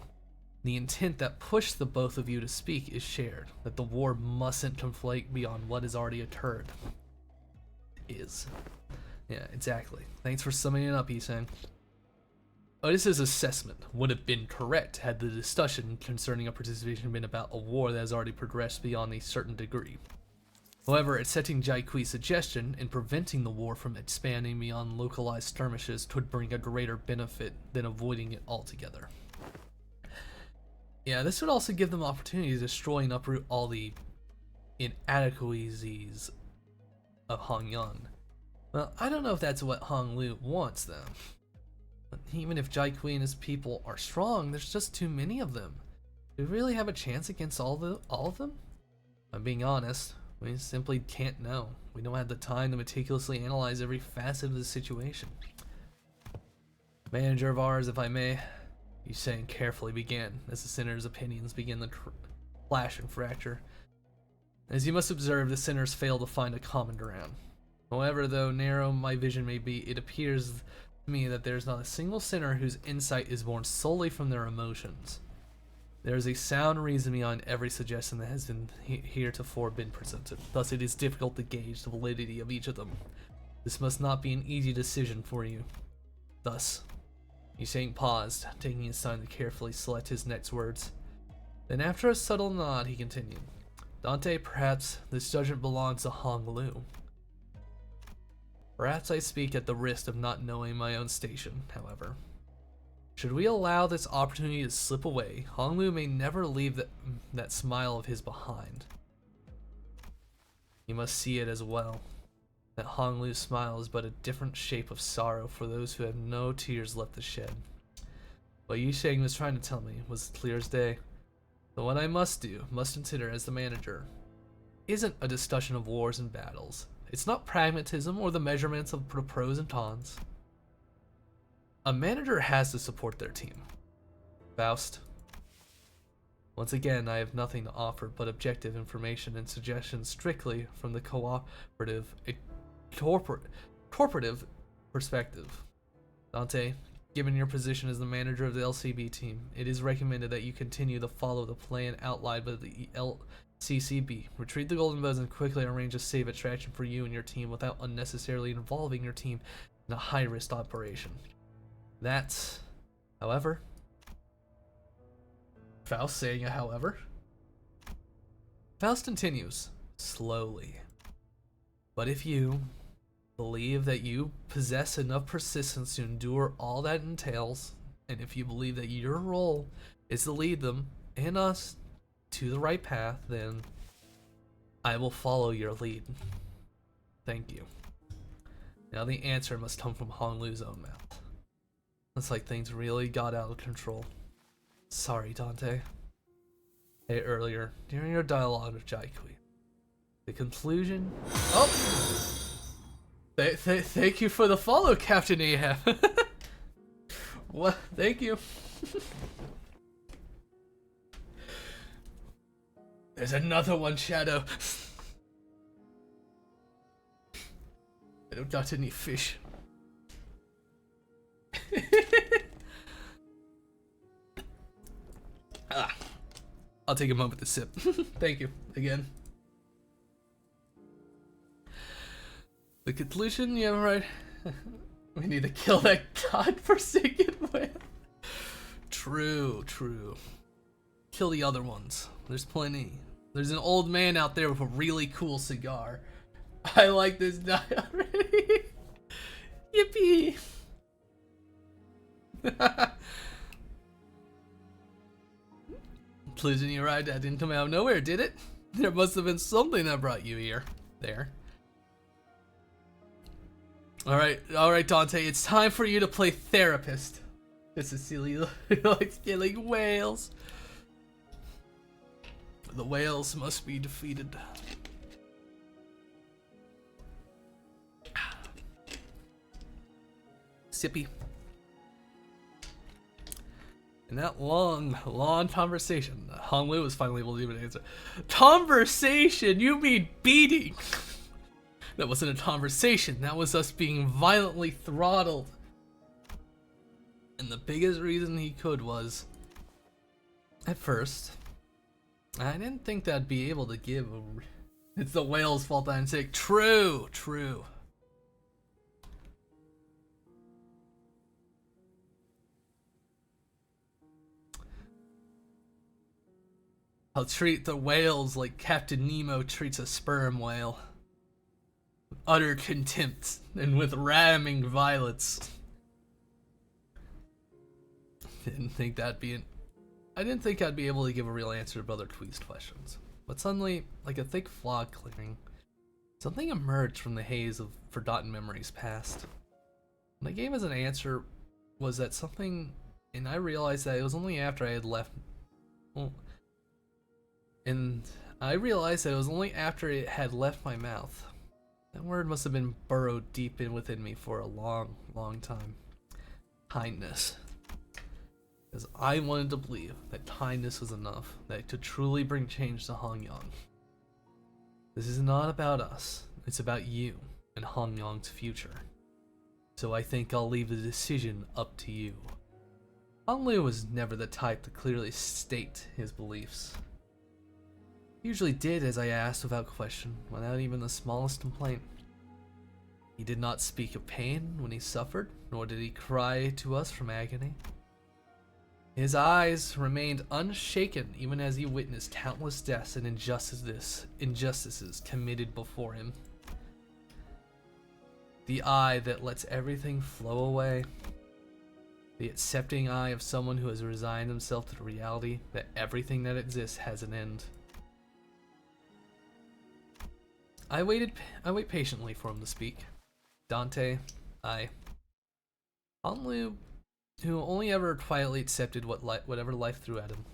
the intent that pushed the both of you to speak is shared, that the war mustn't conflate beyond what has already occurred. Yeah, exactly. Thanks for summing it up, Isang. Otis's assessment would have been correct had the discussion concerning our participation been about a war that has already progressed beyond a certain degree. However, accepting Jai Kui's suggestion and preventing the war from expanding beyond localized skirmishes could bring a greater benefit than avoiding it altogether. Yeah, this would also give them opportunity to destroy and uproot all the inadequacies of Hong Yan. Well, I don't know if that's what Hong Lu wants, though. But even if Jai Kui and his people are strong, there's just too many of them. Do we really have a chance against all of them? I'm being honest, we simply can't know. We don't have the time to meticulously analyze every facet of the situation. Manager of ours, if I may, Yusang carefully began, as the senator's opinions began to clash and fracture. As you must observe, the sinners fail to find a common ground. However, though narrow my vision may be, it appears to me that there is not a single sinner whose insight is born solely from their emotions. There is a sound reason behind every suggestion that has been heretofore been presented. Thus, it is difficult to gauge the validity of each of them. This must not be an easy decision for you. Thus, Yusang paused, taking his time to carefully select his next words. Then, after a subtle nod, he continued. Dante, perhaps this judgment belongs to Hong Lu. Perhaps I speak at the risk of not knowing my own station, however. Should we allow this opportunity to slip away, Hong Lu may never leave that smile of his behind. You must see it as well, that Hong Lu's smile is but a different shape of sorrow for those who have no tears left to shed. What Yisheng was trying to tell me was clear as day. But what I must consider as the manager, isn't a discussion of wars and battles. It's not pragmatism or the measurements of the pros and cons. A manager has to support their team. Faust. Once again, I have nothing to offer but objective information and suggestions strictly from the corporative perspective. Dante, Given your position as the manager of the LCB team, it is recommended that you continue to follow the plan outlined by the LCCB. Retrieve the golden bows and quickly arrange a safe attraction for you and your team without unnecessarily involving your team in a high-risk operation. That's, however, Faust saying a however. Faust continues, slowly. But if you believe that you possess enough persistence to endure all that entails, and if you believe that your role is to lead them and us to the right path, then I will follow your lead. Thank you. Now the answer must come from Honglu's own mouth. Looks like things really got out of control. Sorry, Dante. Hey, earlier, during your dialogue with Jai Kui, the conclusion... Oh! Thank you for the follow, Captain Ahab. What? Thank you. There's another one, Shadow. I don't got any fish. I'll take a moment to sip. Thank you again. The conclusion, yeah, right. We need to kill that godforsaken whale. True, true. Kill the other ones. There's plenty. There's an old man out there with a really cool cigar. I like this guy already. Yippee. Conclusion, you're right. That didn't come out of nowhere, did it? There must have been something that brought you here. There. Alright, Dante, it's time for you to play therapist. This is silly, like killing whales. The whales must be defeated. Sippy. In that long conversation, Honglu was finally able to give an answer. Conversation? You mean beating? That wasn't a conversation, that was us being violently throttled. And the biggest reason he could was, at first, I didn't think that I'd be able to give a... It's the whale's fault I'm sick. True, true. I'll treat the whales like Captain Nemo treats a sperm whale. Utter contempt and with ramming violence. I didn't think I'd be able to give a real answer to Brother Twee's questions. But suddenly, like a thick fog clearing, something emerged from the haze of forgotten memories past. What I gave as an answer was that something, and I realized that it was only after I had left. And I realized that it was only after it had left my mouth. That word must have been burrowed deep in within me for a long, long time. Kindness. Because I wanted to believe that kindness was enough, that it could truly bring change to Hongyang. This is not about us, it's about you and Hongyang's future. So I think I'll leave the decision up to you. Honglu was never the type to clearly state his beliefs. He usually did as I asked without question, without even the smallest complaint. He did not speak of pain when he suffered, nor did he cry to us from agony. His eyes remained unshaken even as he witnessed countless deaths and injustices committed before him. The eye that lets everything flow away. The accepting eye of someone who has resigned himself to the reality that everything that exists has an end. I wait patiently for him to speak. Dante, Honglu, who only ever quietly accepted whatever life threw at him.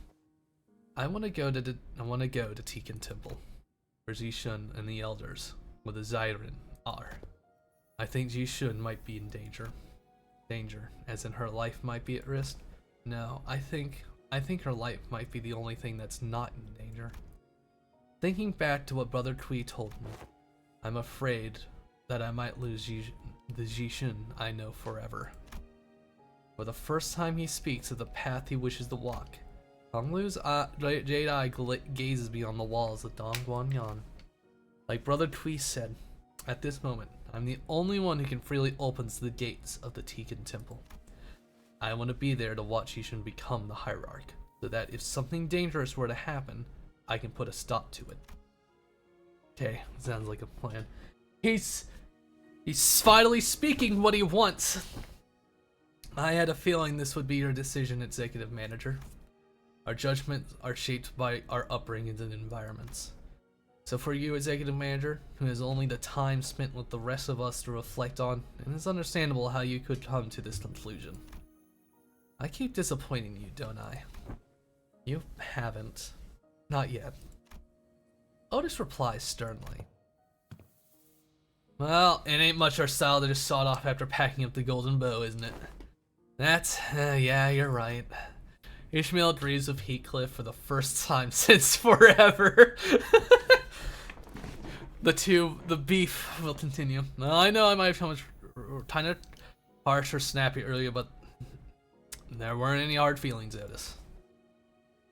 I want to go to Tikan Temple, where Jishun and the elders, with the Zyren, are. I think Jishun might be in danger. Danger, as in her life might be at risk. No, I think her life might be the only thing that's not in danger. Thinking back to what Brother Kui told me, I'm afraid that I might lose the Jishun I know forever. For the first time he speaks of the path he wishes to walk. Honglu's jade eye gazes beyond the walls of Dongguanyan. Like Brother Tui said, at this moment, I'm the only one who can freely open the gates of the Tikan Temple. I want to be there to watch Yishun become the hierarch, so that if something dangerous were to happen, I can put a stop to it. Okay, sounds like a plan. He's finally speaking what he wants. I had a feeling this would be your decision, Executive Manager. Our judgments are shaped by our upbringings and environments. So for you, Executive Manager, who has only the time spent with the rest of us to reflect on, it is understandable how you could come to this conclusion. I keep disappointing you, don't I? You haven't. Not yet. Otis replies sternly. Well, it ain't much our style to just sawed off after packing up the golden bow, isn't it? Yeah, you're right. Ishmael agrees with Heathcliff for the first time since forever. The beef will continue. Well, I know I might have come kind of harsh or snappy earlier, but there weren't any hard feelings, Otis.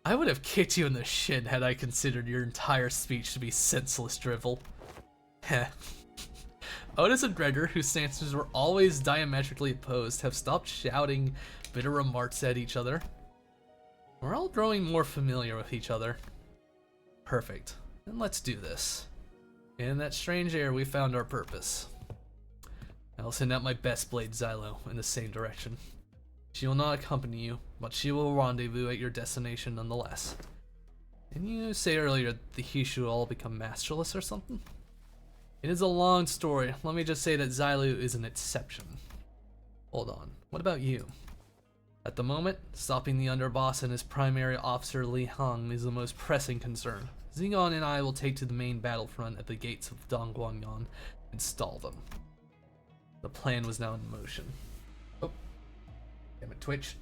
I would have kicked you in the shin had I considered your entire speech to be senseless drivel. Heh. Otis and Gregor, whose stances were always diametrically opposed, have stopped shouting bitter remarks at each other. We're all growing more familiar with each other. Perfect. Then let's do this. In that strange air, we found our purpose. I'll send out my best blade, Xylo, in the same direction. She will not accompany you, but she will rendezvous at your destination nonetheless. Didn't you say earlier that the Hishu all become masterless or something? It is a long story. Let me just say that Xylu is an exception. Hold on. What about you? At the moment, stopping the underboss and his primary officer Li Hong is the most pressing concern. Xingon and I will take to the main battlefront at the gates of Dongguanyan and stall them. The plan was now in motion. Oh. Damn it, Twitch.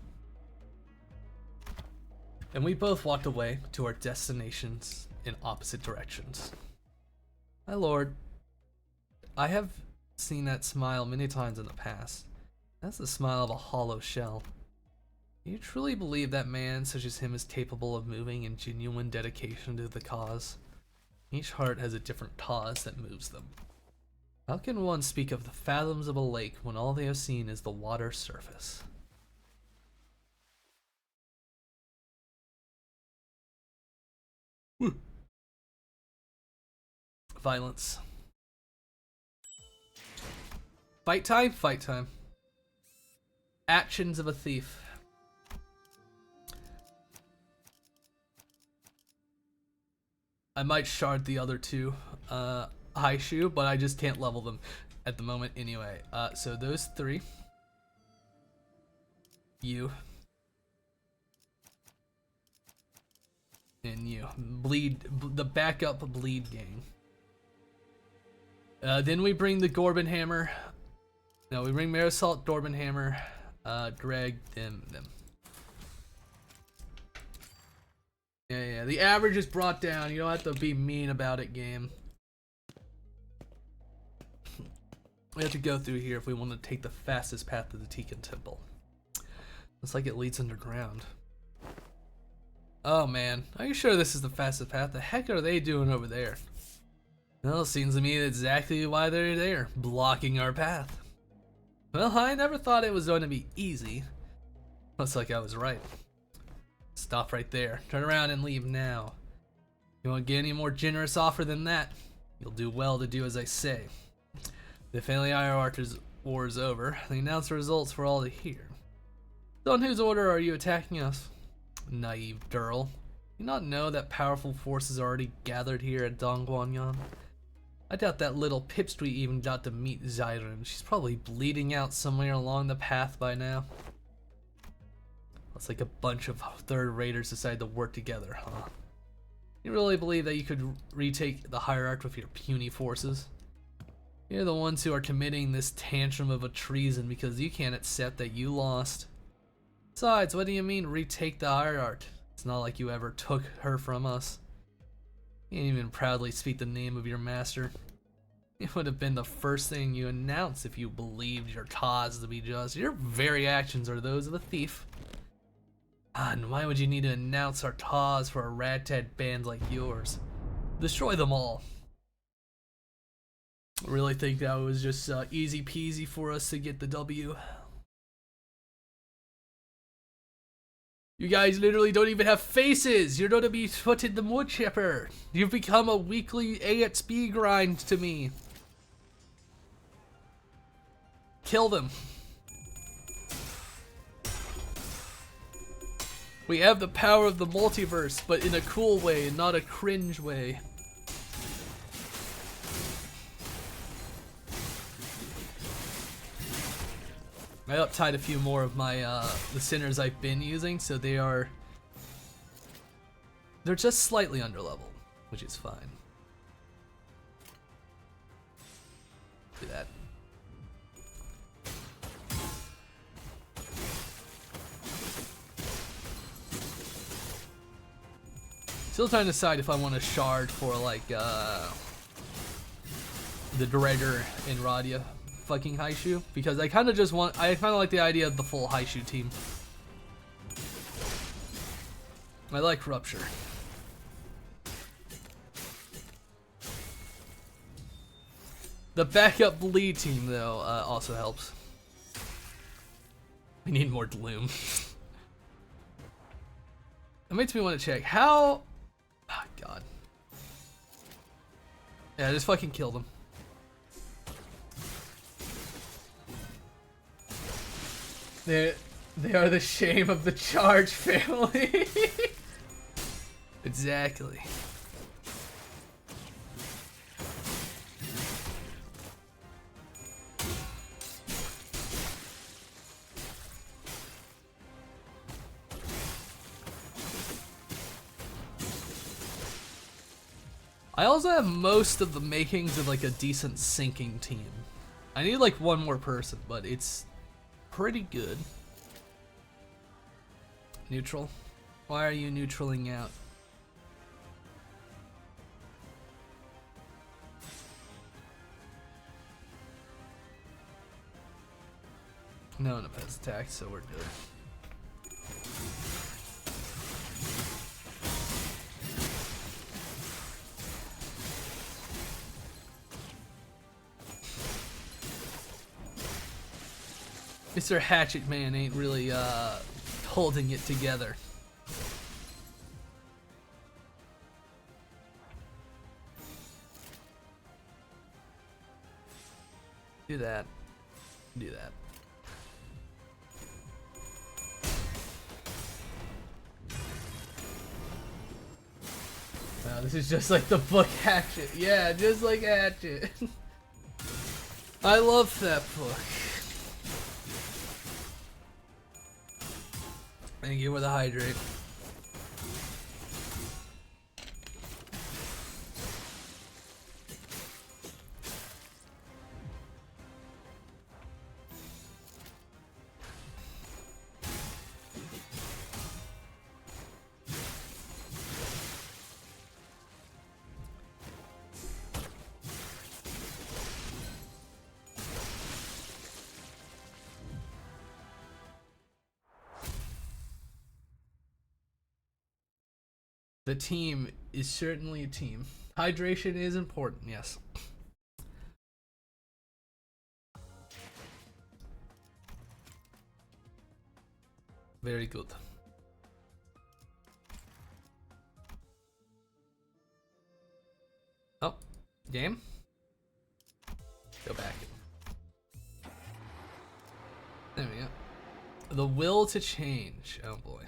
And we both walked away to our destinations in opposite directions. My lord, I have seen that smile many times in the past. That's the smile of a hollow shell. Do you truly believe that man such as him is capable of moving in genuine dedication to the cause? Each heart has a different cause that moves them. How can one speak of the fathoms of a lake when all they have seen is the water surface? Woo. Violence. Fight time? Fight time. Actions of a thief. I might shard the other two high shoe, but I just can't level them at the moment anyway. So those three. You. And you. The backup bleed gang. Then we bring the Gorbin Hammer. No, we bring Marisol, Gorbin Hammer, Greg, them. Yeah, the average is brought down. You don't have to be mean about it, game. We have to go through here if we want to take the fastest path to the Tikan Temple. Looks like it leads underground. Oh man, are you sure this is the fastest path? The heck are they doing over there? Well, it seems to me exactly why they're there, blocking our path. Well, I never thought it was going to be easy. Looks like I was right. Stop right there. Turn around and leave now. You won't get any more generous offer than that. You'll do well to do as I say. The family hierarch's war is over. They announce the results for all to hear. So on whose order are you attacking us? Naive girl. You not know that powerful forces are already gathered here at Dongguanyan? I doubt that little pipsqueak even got to meet Xyrem. She's probably bleeding out somewhere along the path by now. Looks like a bunch of third raiders decided to work together, huh? You really believe that you could retake the hierarch with your puny forces? You're the ones who are committing this tantrum of a treason because you can't accept that you lost. Besides, what do you mean retake the hierarch? It's not like you ever took her from us. You can't even proudly speak the name of your master. It would have been the first thing you announced if you believed your cause to be just. Your very actions are those of a thief. And why would you need to announce our cause for a ragtag band like yours? Destroy them all. I really think that was just easy peasy for us to get the W. You guys literally don't even have faces. You're gonna be put in the wood chipper. You've become a weekly AXP grind to me. Kill them. We have the power of the multiverse, but in a cool way, not a cringe way. I uptied a few more of my the sinners I've been using, so they're just slightly under level, which is fine. Do that. Still trying to decide if I want to shard for like the Dreader and Radia fucking Haishu, because I kind of just want, I kind of like the idea of the full Haishu team. I like Rupture. The backup bleed team though also helps. We need more Gloom. That makes me want to check how. Oh, God. Yeah, just fucking kill them. They are the shame of the Charge family. Exactly. I also have most of the makings of like a decent sinking team. I need like one more person, but it's pretty good. Neutral? Why are you neutraling out? No one has attacked, so we're good. Mr. Hatchet Man ain't really holding it together. Do that. Do that. Wow, this is just like the book Hatchet. Yeah, just like Hatchet. I love that book. Thank you for the hydrate. The team is certainly a team. Hydration is important, yes. Very good. Oh, game? Go back. There we go. The will to change. Oh boy.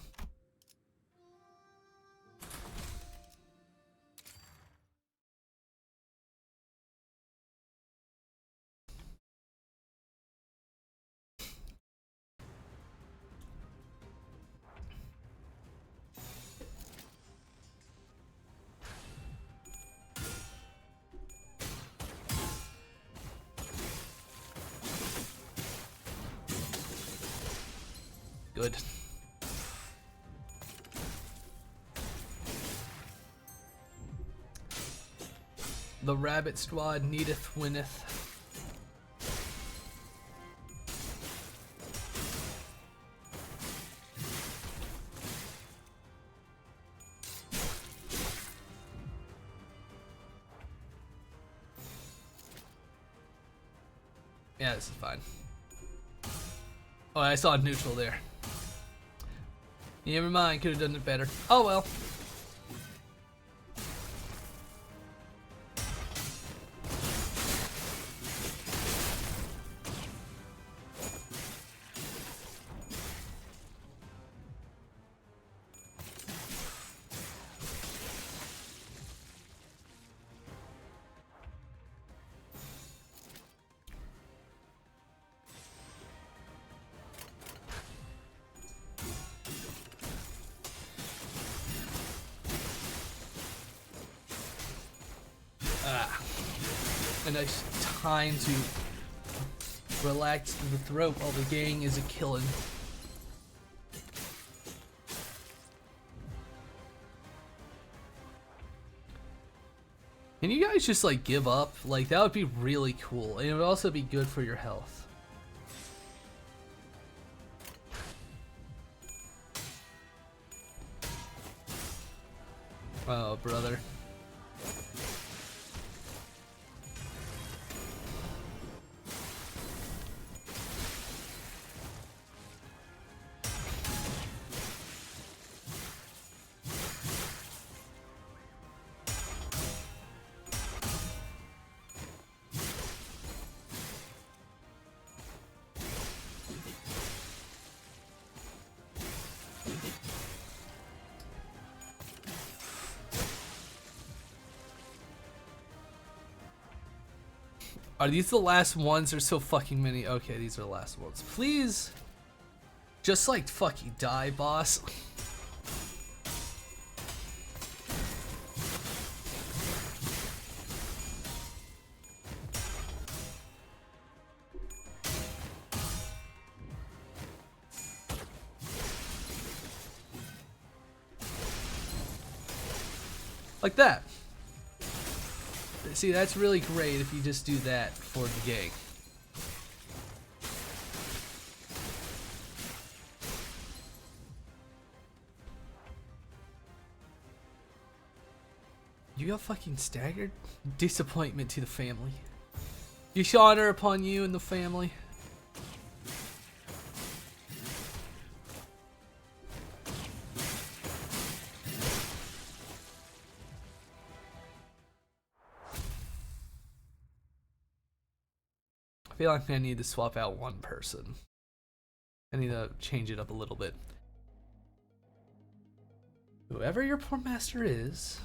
Good. The rabbit squad needeth winneth. Yeah, this is fine. Oh, I saw neutral there. Never mind, could have done it better. Oh well. A nice time to relax the throat while the gang is a killing. Can you guys just like give up? Like that would be really cool, and it would also be good for your health. Oh, brother. Are these the last ones? There's so fucking many. Okay, these are the last ones. Please, just like fucking die, boss. Like that. See, that's really great if you just do that for the gang. You got fucking staggered? Disappointment to the family. Dishonor upon you and the family. I feel like I need to swap out one person. I need to change it up a little bit. Whoever your poor master is,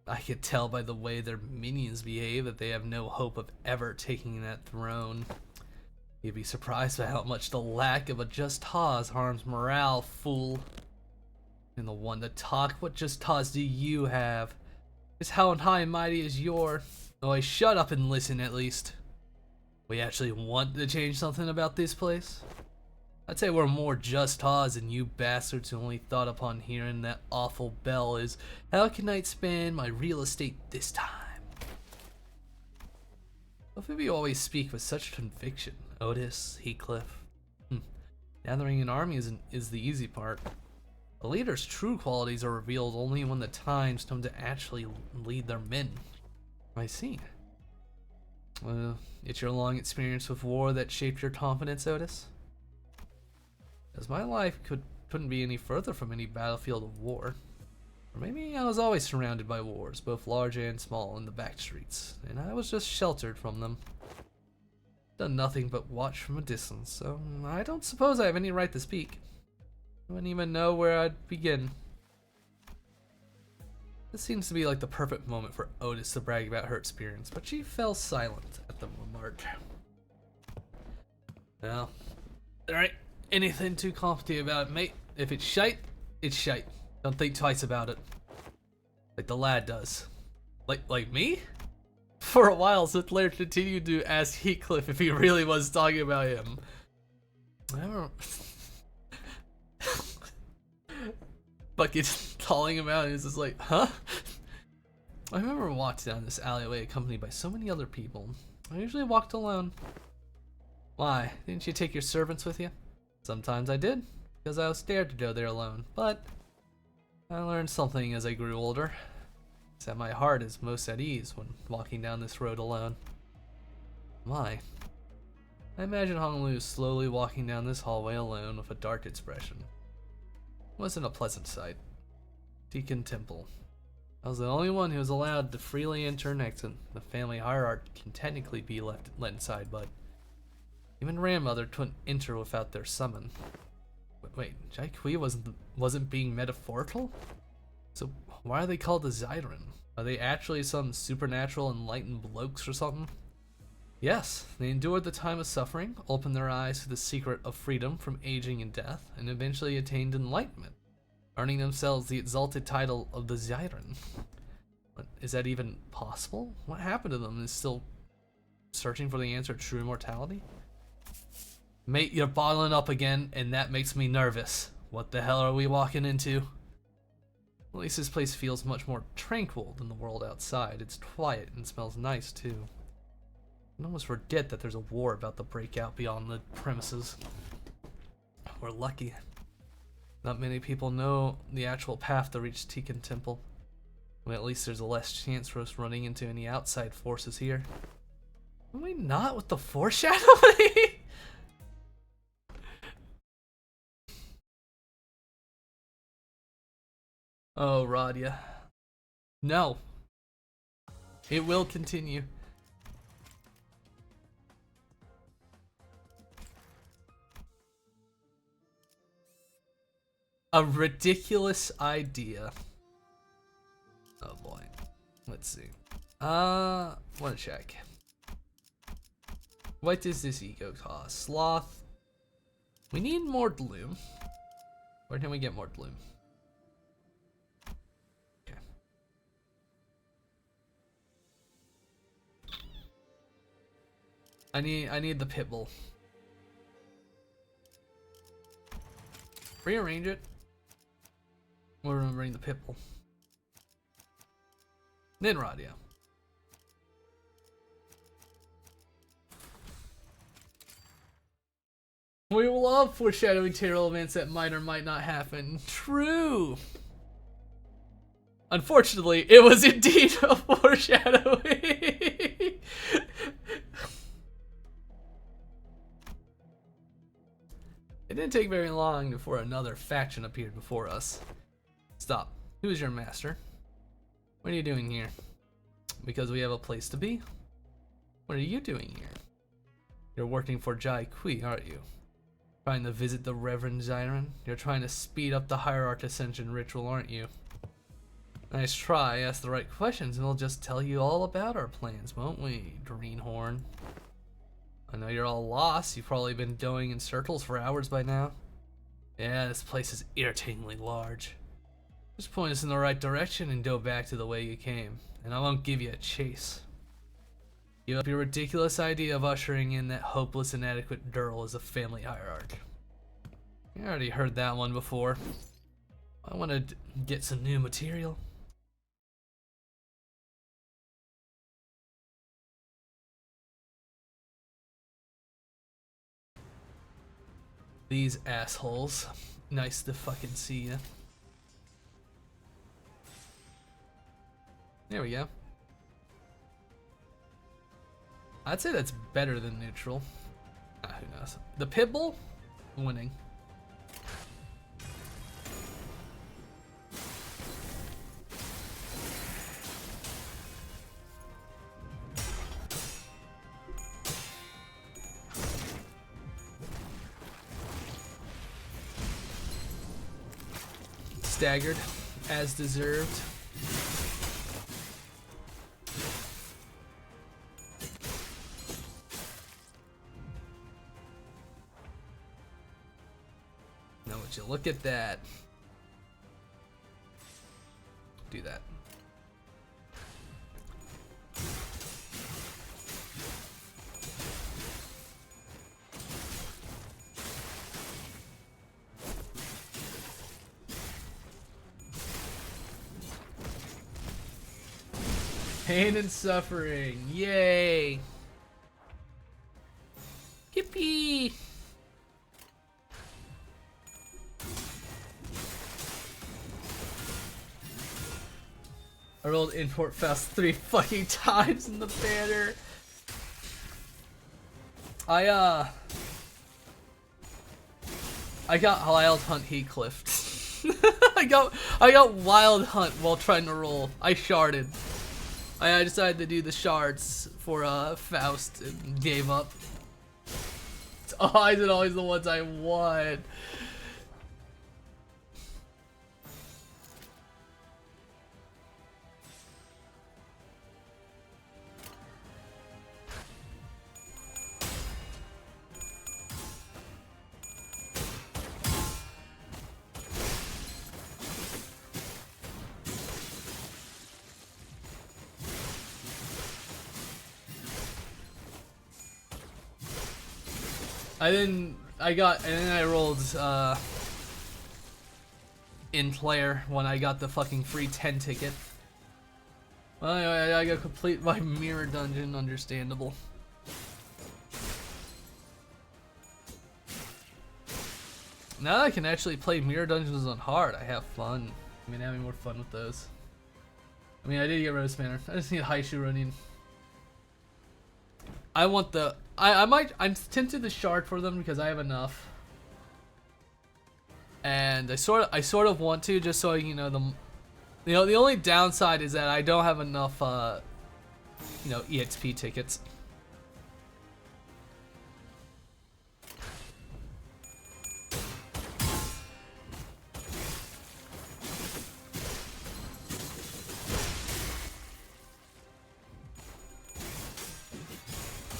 I could tell by the way their minions behave that they have no hope of ever taking that throne. You'd be surprised by how much the lack of a just cause harms morale, fool. And the one to talk, what just cause do you have? Just how high and mighty is your... Oh, shut up and listen at least. We actually want to change something about this place? I'd say we're more just cause than you bastards who only thought upon hearing that awful bell is, how can I spend my real estate this time? Both of you always speak with such conviction, Otis, Heathcliff. Gathering an army is the easy part. The leader's true qualities are revealed only when the times come to actually lead their men. I see. Well, it's your long experience with war that shaped your confidence, Otis? As my life couldn't be any further from any battlefield of war. Or maybe I was always surrounded by wars, both large and small, in the back streets, and I was just sheltered from them. Done nothing but watch from a distance, so I don't suppose I have any right to speak. I wouldn't even know where I'd begin. This seems to be like the perfect moment for Otis to brag about her experience, but she fell silent at the remark. Well, alright, anything too complicated about it, mate. If it's shite, it's shite. Don't think twice about it. Like the lad does. Like me? For a while, Sinclair continued to ask Heathcliff if he really was talking about him. I don't... Bucket calling him out and he's just like, huh? I remember walking down this alleyway accompanied by so many other people. I usually walked alone. Why? Didn't you take your servants with you? Sometimes I did, because I was scared to go there alone, but I learned something as I grew older. It's that my heart is most at ease when walking down this road alone. Why? I imagine Honolulu slowly walking down this hallway alone with a dark expression. It wasn't a pleasant sight. Deacon Temple. I was the only one who was allowed to freely enter next, and the family hierarchy can technically be let inside, but even grandmother couldn't enter without their summon. Wait, Jai Kui wasn't being metaphorical? So why are they called the Zyron? Are they actually some supernatural enlightened blokes or something? Yes, they endured the time of suffering, opened their eyes to the secret of freedom from aging and death, and eventually attained enlightenment, earning themselves the exalted title of the Zyron. But is that even possible? What happened to them? Is still searching for the answer to true immortality? Mate, you're bottling up again, and that makes me nervous. What the hell are we walking into? At least this place feels much more tranquil than the world outside. It's quiet and smells nice, too. I almost forget that there's a war about to break out beyond the premises. We're lucky. Not many people know the actual path to reach Deacon Temple. Well, at least there's a less chance for us running into any outside forces here. Are we not with the foreshadowing? Oh, Radia. No. It will continue. A ridiculous idea. Oh boy. Let's see. Wanna check. What does this ego cost? Sloth. We need more gloom. Where can we get more gloom? Okay. I need the pitbull. Rearrange it. We're remembering the pitbull. Then Radia. We love foreshadowing terrible events that might or might not happen. True. Unfortunately, it was indeed a foreshadowing. It didn't take very long before another faction appeared before us. Stop. Who is your master? What are you doing here? Because we have a place to be? What are you doing here? You're working for Jai Kui, aren't you? Trying to visit the Reverend Zyron? You're trying to speed up the Hierarch Ascension ritual, aren't you? Nice try. Ask the right questions and we'll just tell you all about our plans, won't we, Greenhorn? I know you're all lost. You've probably been going in circles for hours by now. Yeah, this place is irritatingly large. Just point us in the right direction and go back to the way you came, and I won't give you a chase. Give up your ridiculous idea of ushering in that hopeless, inadequate girl as a family hierarch. I already heard that one before. I want to get some new material. These assholes. Nice to fucking see ya. There we go. I'd say that's better than neutral. Who knows? The Pitbull? Winning. Staggered, as deserved. Now would you look at that? Do that. Pain and suffering. Yay. Yippee. I rolled import fast 3 fucking times in the banner. I got Wild Hunt Heathcliff. I got Wild Hunt while trying to roll. I sharded. I decided to do the shards for Faust and gave up. It's always the ones I want. And then I rolled in player when I got the fucking free 10 ticket. Well, anyway, I gotta complete my mirror dungeon, understandable. Now that I can actually play mirror dungeons on hard, I have fun. I mean, having more fun with those. I mean, I did get Rose Manor. I just need Haishu running. I want the... I'm tempted to shard for them because I have enough. And I sort of want to, just so you know, the only downside is that I don't have enough EXP tickets.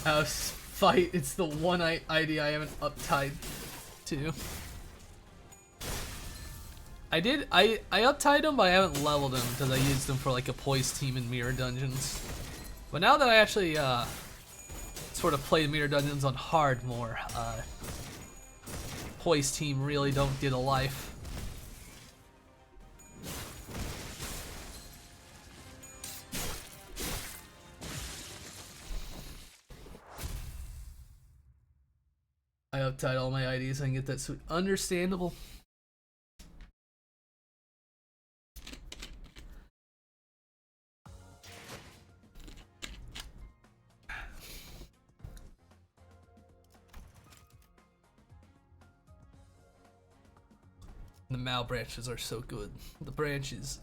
House fight, it's the one ID I haven't uptied to. I uptied him, but I haven't leveled him because I used him for like a poise team in mirror dungeons. But now that I actually sort of play mirror dungeons on hard more, poise team really don't get a life. I uptied all my IDs so I can get that sweet. Understandable. The Mal branches are so good. The branches.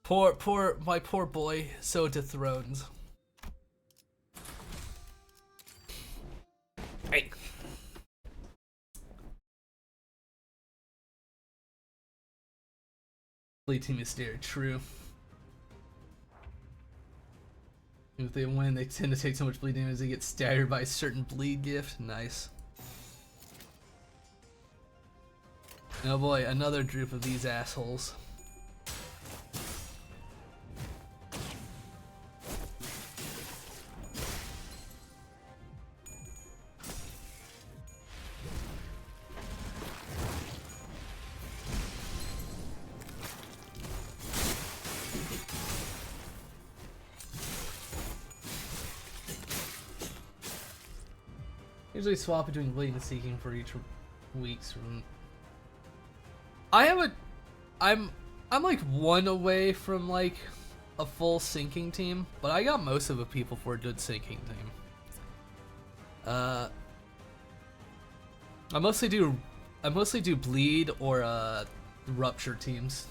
My poor boy, so dethroned. Hey. Bleed team is stare, true. If they win, they tend to take so much bleed damage they get staggered by a certain bleed gift. Nice. Oh boy, another group of these assholes. Usually swap between bleeding and seeking for each week's room. I'm like one away from like a full sinking team, but I got most of the people for a good sinking team. I mostly do bleed or rupture teams.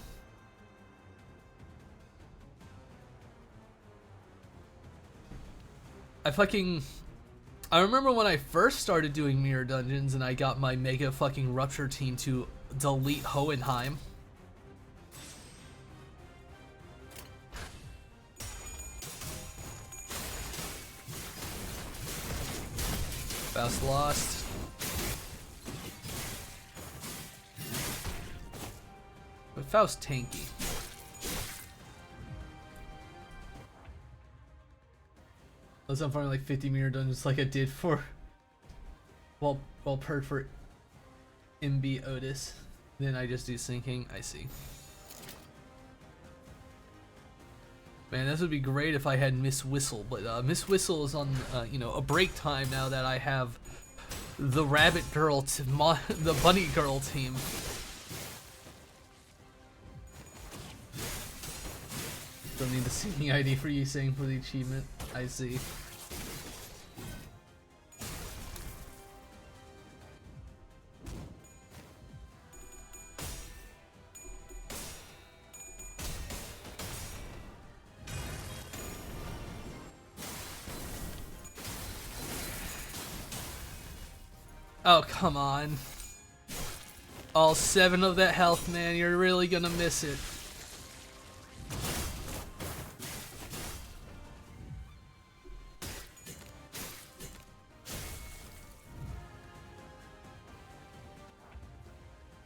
I remember when I first started doing mirror dungeons and I got my mega fucking rupture team to delete Hohenheim. Faust lost. But Faust tanky. Unless I'm farming like 50 mirror dungeons like I did for well perked for MB Otis. Then I just do sinking. I see. Man, this would be great if I had Miss Whistle, but Miss Whistle is on, you know, a break time now that I have the Rabbit Girl, the Bunny Girl team. Don't need the singing ID for you saying for the achievement. I see. Oh, come on. All 7 of that health, man. You're really gonna miss it.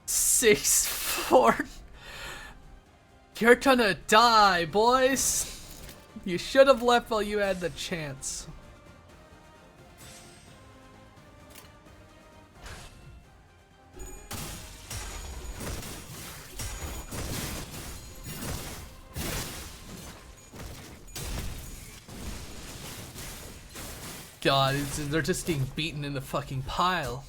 Six, 4. You're gonna die, boys. You should have left while you had the chance. God, they're just getting beaten in the fucking pile.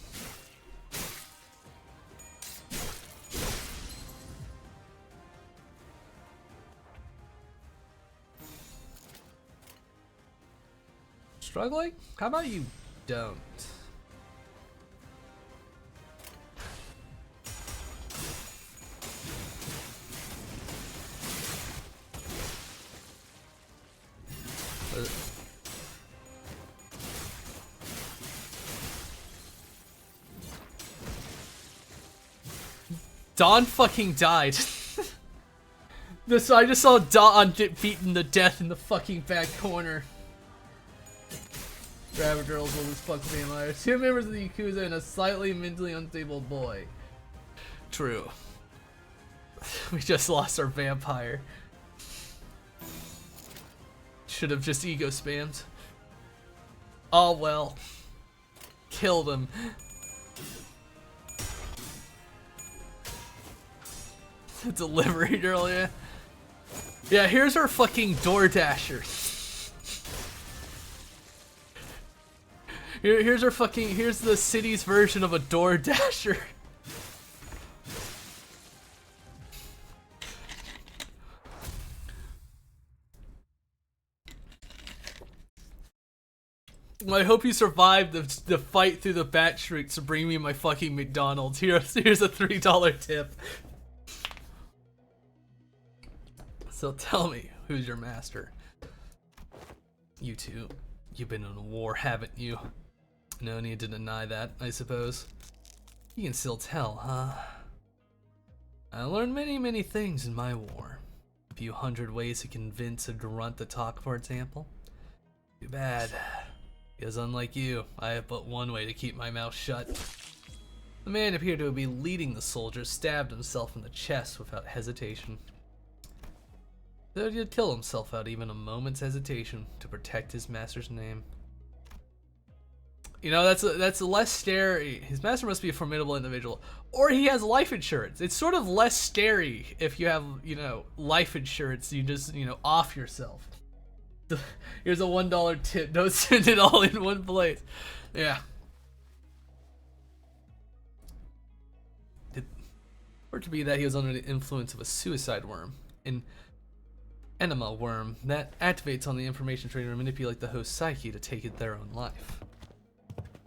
Struggling? How about you don't? Dawn fucking died. I just saw Dawn get beaten to death in the fucking back corner. Rabbit Girls will lose fuck vampires. 2 members of the Yakuza and a slightly mentally unstable boy. True. We just lost our vampire. Should have just ego spammed. Oh well. Killed him. Delivery girl, yeah. Yeah, here's our fucking DoorDasher. Here's our fucking, here's the city's version of a DoorDasher. Well, I hope you survived the fight through the bat shrieks to bring me my fucking McDonald's. Here's a $3 tip. So tell me, who's your master? You two. You've been in a war, haven't you? No need to deny that, I suppose. You can still tell, huh? I learned many things in my war. A few hundred ways to convince a grunt to talk, for example. Too bad. Because unlike you, I have but one way to keep my mouth shut. The man appeared to be leading the soldiers stabbed himself in the chest without hesitation. Though he'd kill himself without even a moment's hesitation to protect his master's name. You know, that's less scary. His master must be a formidable individual. Or he has life insurance. It's sort of less scary if you have, you know, life insurance. You just, you know, off yourself. Here's a $1 tip. Don't send it all in one place. Yeah. Or to be that he was under the influence of a suicide worm. An enema worm that activates on the information trainer to manipulate the host's psyche to take it their own life.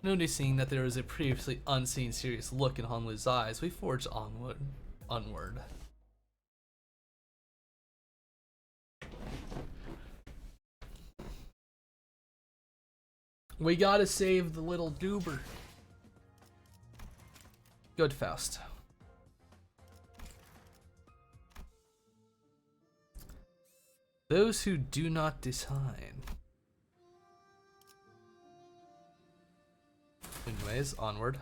Noticing that there was a previously unseen serious look in Honlu's eyes, we forged onward. We gotta save the little goober. Good, Faust. Those who do not decide. Anyways, onward.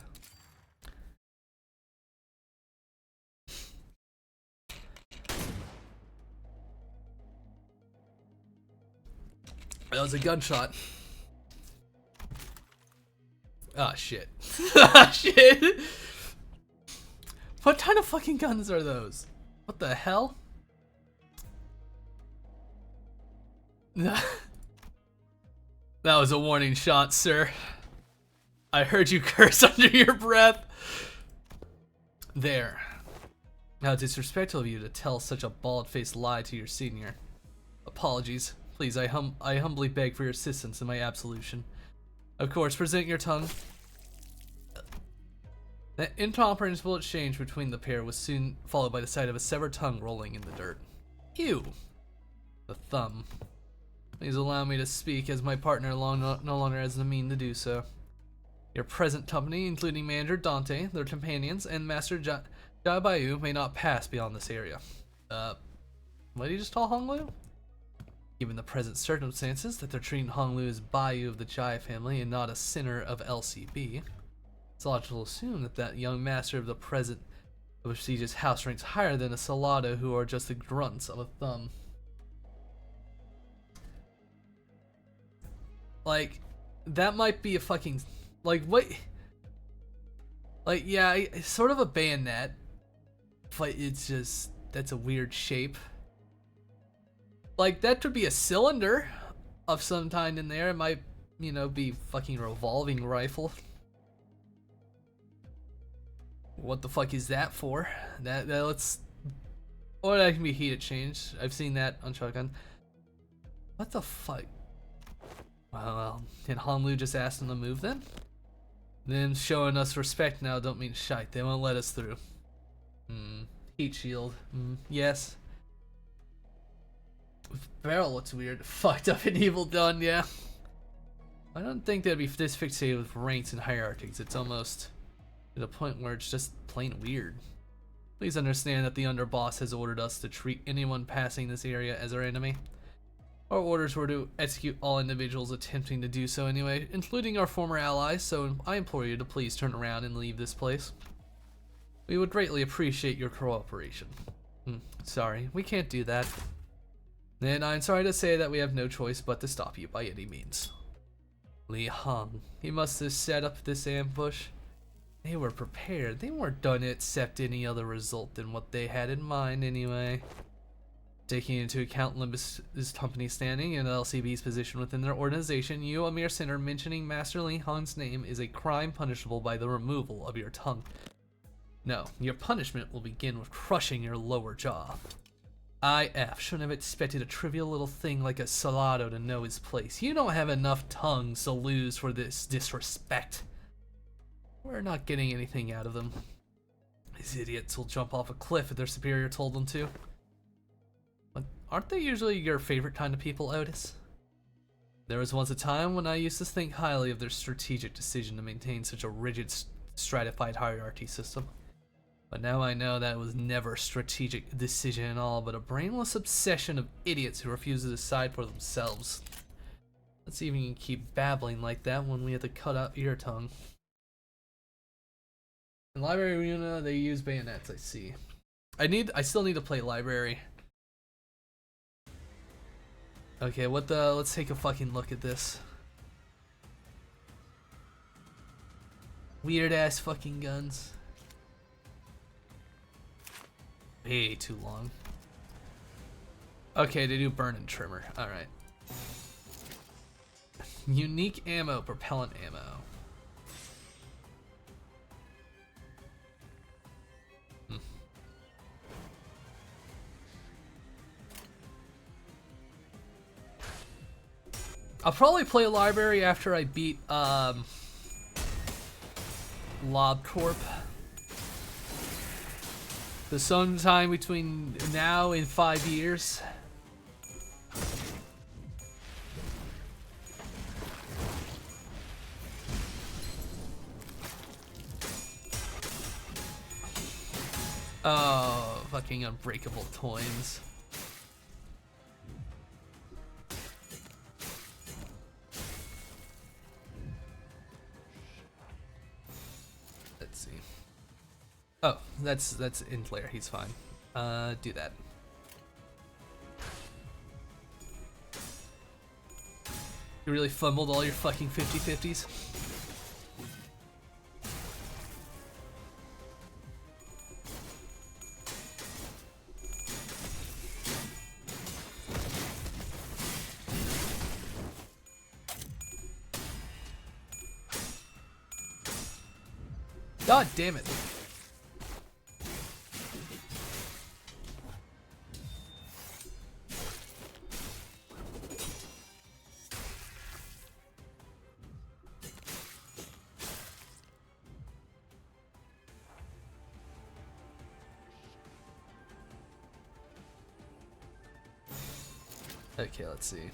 That was a gunshot. Ah, oh, shit. Ah, shit. What kind of fucking guns are those? What the hell? That was a warning shot, sir. I heard you curse under your breath. There. How disrespectful of you to tell such a bald-faced lie to your senior. Apologies. Please, I humbly beg for your assistance in my absolution. Of course, present your tongue. The incomprehensible exchange between the pair was soon followed by the sight of a severed tongue rolling in the dirt. Ew. The thumb. Please allow me to speak, as my partner no longer has the means to do so. Your present company, including manager Dante, their companions, and master Bayou, may not pass beyond this area. What did you just call Honglu? Given the present circumstances that they're treating Honglu as Bayou of the Jai family and not a sinner of LCB, it's logical to assume that that young master of the present prestigious house ranks higher than a Salado, who are just the grunts of a thumb. Like, that might be a fucking... Like, what? Like, yeah, it's sort of a bayonet, but it's just... That's a weird shape. Like, that could be a cylinder of some kind in there. It might, you know, be fucking revolving rifle. What the fuck is that for? That let's... Or that can be heat exchange. I've seen that on shotgun. What the fuck? Well, can Honlu just ask them to move then? Them showing us respect now don't mean shite. They won't let us through. Heat shield. Yes. Barrel looks weird. Fucked up and evil done, yeah. I don't think they'd be this fixated with ranks and hierarchies. It's almost to the point where it's just plain weird. Please understand that the underboss has ordered us to treat anyone passing this area as our enemy. Our orders were to execute all individuals attempting to do so anyway, including our former allies, so I implore you to please turn around and leave this place. We would greatly appreciate your cooperation. Sorry, we can't do that. Then I'm sorry to say that we have no choice but to stop you by any means. Li Hong, he must have set up this ambush. They were prepared. They weren't done to accept any other result than what they had in mind anyway. Taking into account Limbus Company standing and LCB's position within their organization, you, a mere sinner, mentioning Master Li Hong's name is a crime punishable by the removal of your tongue. No, your punishment will begin with crushing your lower jaw. IF shouldn't have expected a trivial little thing like a Salado to know his place. You don't have enough tongues to lose for this disrespect. We're not getting anything out of them. These idiots will jump off a cliff if their superior told them to. But aren't they usually your favorite kind of people, Otis? There was once a time when I used to think highly of their strategic decision to maintain such a rigid, stratified hierarchy system. But now I know that it was never a strategic decision at all, but a brainless obsession of idiots who refuse to decide for themselves. Let's see if we can keep babbling like that when we have to cut out your tongue. In Library Arena, they use bayonets, I see. I still need to play Library. Okay, let's take a fucking look at this. Weird ass fucking guns. Way too long. Okay, they do burn and trimmer. Alright. Unique ammo, propellant ammo. I'll probably play Library after I beat LobCorp. So sometime between now and 5 years. Oh, fucking unbreakable toys. Let's see. Oh, that's in player. He's fine. Do that. You really fumbled all your fucking 50-50s? God damn it. Okay, let's see.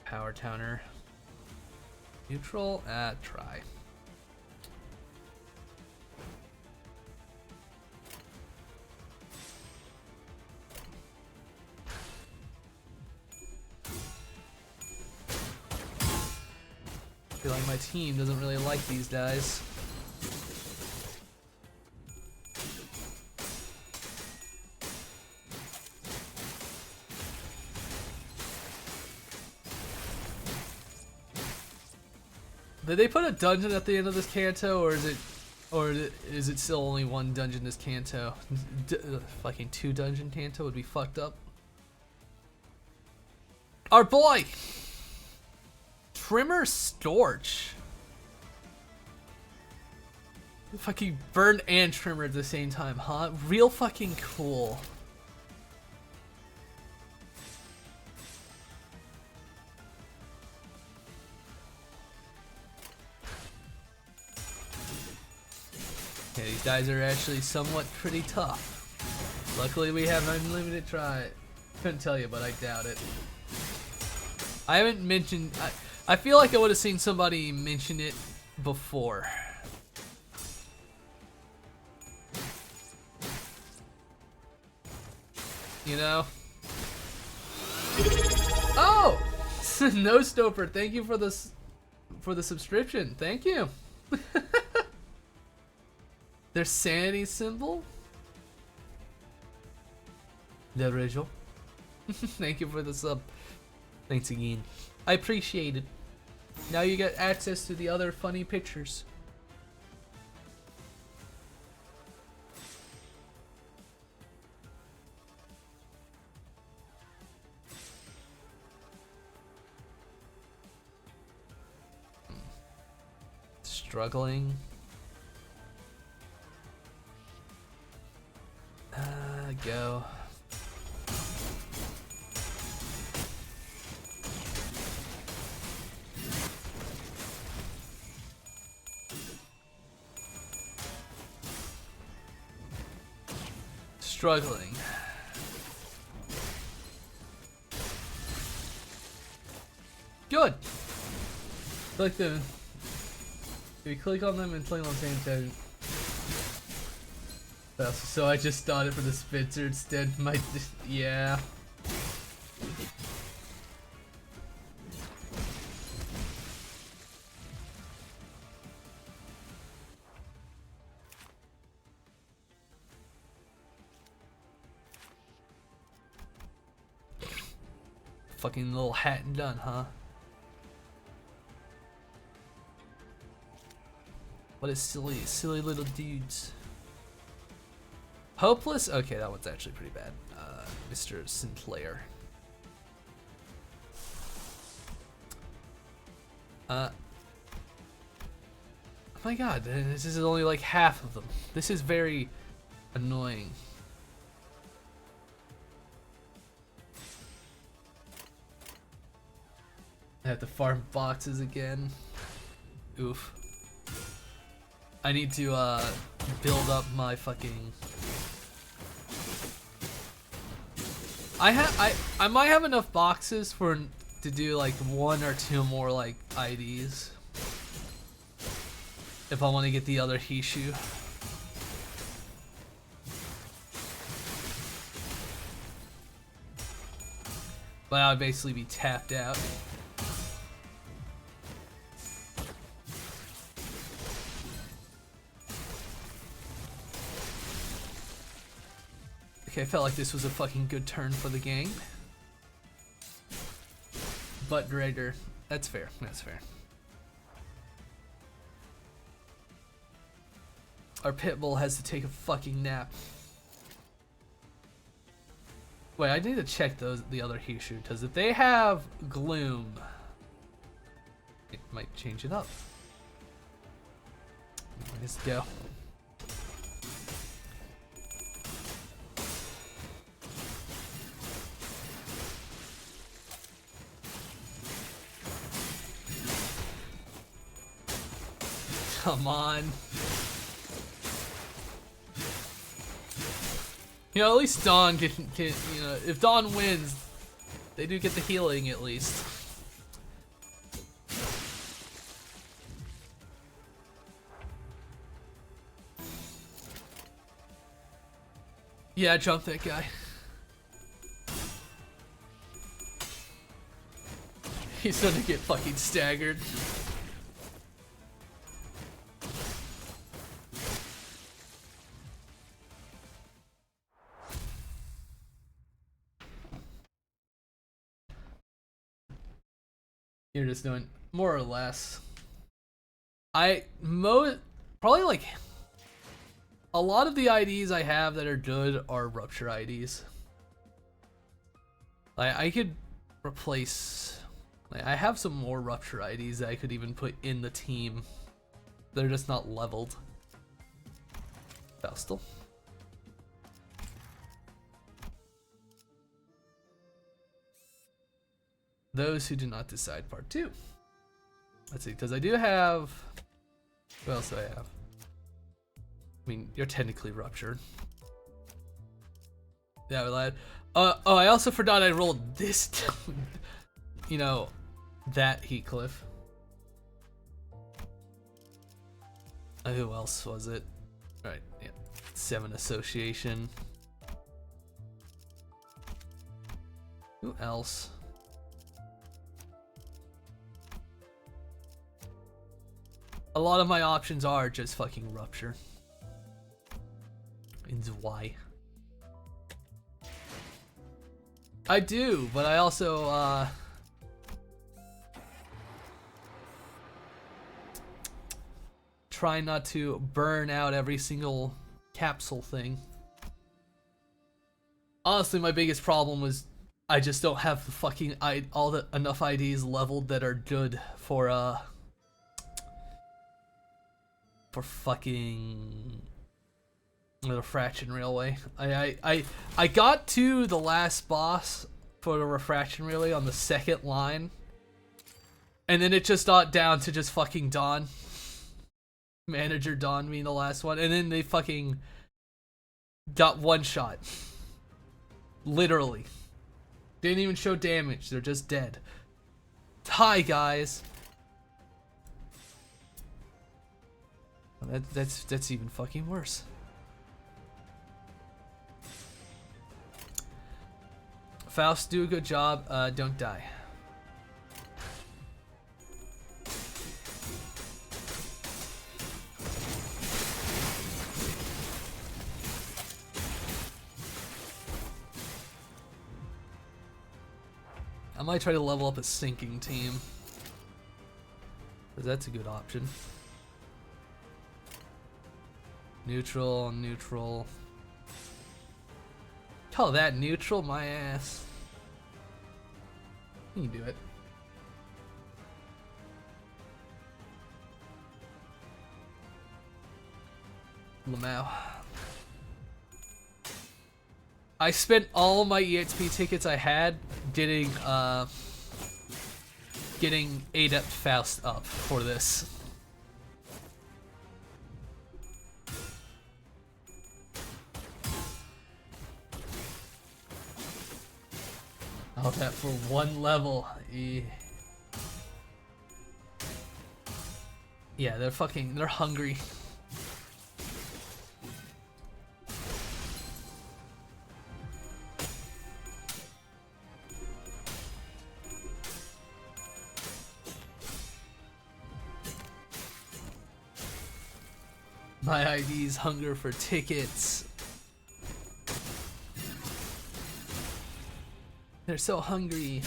Power counter. Neutral, try. I feel like my team doesn't really like these guys. Did they put a dungeon at the end of this Canto, or is it still only one dungeon this Canto? Fucking 2 dungeon Canto would be fucked up. Our boy! Trimmer Storch. Fucking burn and trimmer at the same time, huh? Real fucking cool. Okay, these guys are actually somewhat pretty tough. Luckily we have unlimited try. Couldn't tell you, but I doubt it. I haven't mentioned... I feel like I would have seen somebody mention it before. You know? Oh! No Stoper, thank you for the subscription. Thank you. Their sanity symbol? The Rachel. Thank you for the sub. Thanks again. I appreciate it. Now you get access to the other funny pictures. Struggling. Go. Struggling. Good. Like the. If you click on them and click on the same time. So I just started for the Spitzer instead. Yeah. Fucking little hat and done, huh? What a silly little dudes. Hopeless? Okay, that one's actually pretty bad. Mr. Sinclair. Oh my god, this is only like half of them. This is very annoying. I have to farm boxes again. Oof. I need to build up my fucking... I might have enough boxes to do like 1 or 2 more like IDs if I want to get the other Hishu. But I would basically be tapped out. Okay, I felt like this was a fucking good turn for the gang. Butt dragger. That's fair. That's fair. Our pitbull has to take a fucking nap. Wait, I need to check the other Hishu, because if they have Gloom It might change it up. Let's go. Come on. You know, at least Dawn can, you know, if Dawn wins, they do get the healing at least. Yeah, jump that guy. He's starting to get fucking staggered. You're just doing more or less. Probably like a lot of the IDs I have that are good are rupture IDs. Like I could replace. Like, I have some more rupture IDs that I could even put in the team. They're just not leveled. Faustal. Those who do not decide, part 2. Let's see, because I do have. What else do I have? I mean, you're technically ruptured. Yeah, lad. Oh, I also forgot I rolled this. You know, that Heathcliff. Who else was it? Right, yeah. 7 Association. Who else? A lot of my options are just fucking rupture. And why? I do, but I also try not to burn out every single capsule thing. Honestly, my biggest problem was I just don't have the fucking enough IDs leveled that are good for fucking the Refraction Railway. I got to the last boss for the Refraction Railway on the second line, and then it just got down to just fucking Dawn. Manager Dawn being the last one, and then they fucking got one shot. Literally. Didn't even show damage, they're just dead. Hi guys. That's even fucking worse. Faust, do a good job. Don't die. I might try to level up a sinking team, 'cause that's a good option. Neutral, neutral. Call that neutral, my ass. You can do it. Lamau. I spent all my EXP tickets I had getting Adept Faust up for this. All that for one level. Yeah, they're hungry. My ID's hunger for tickets. They're so hungry.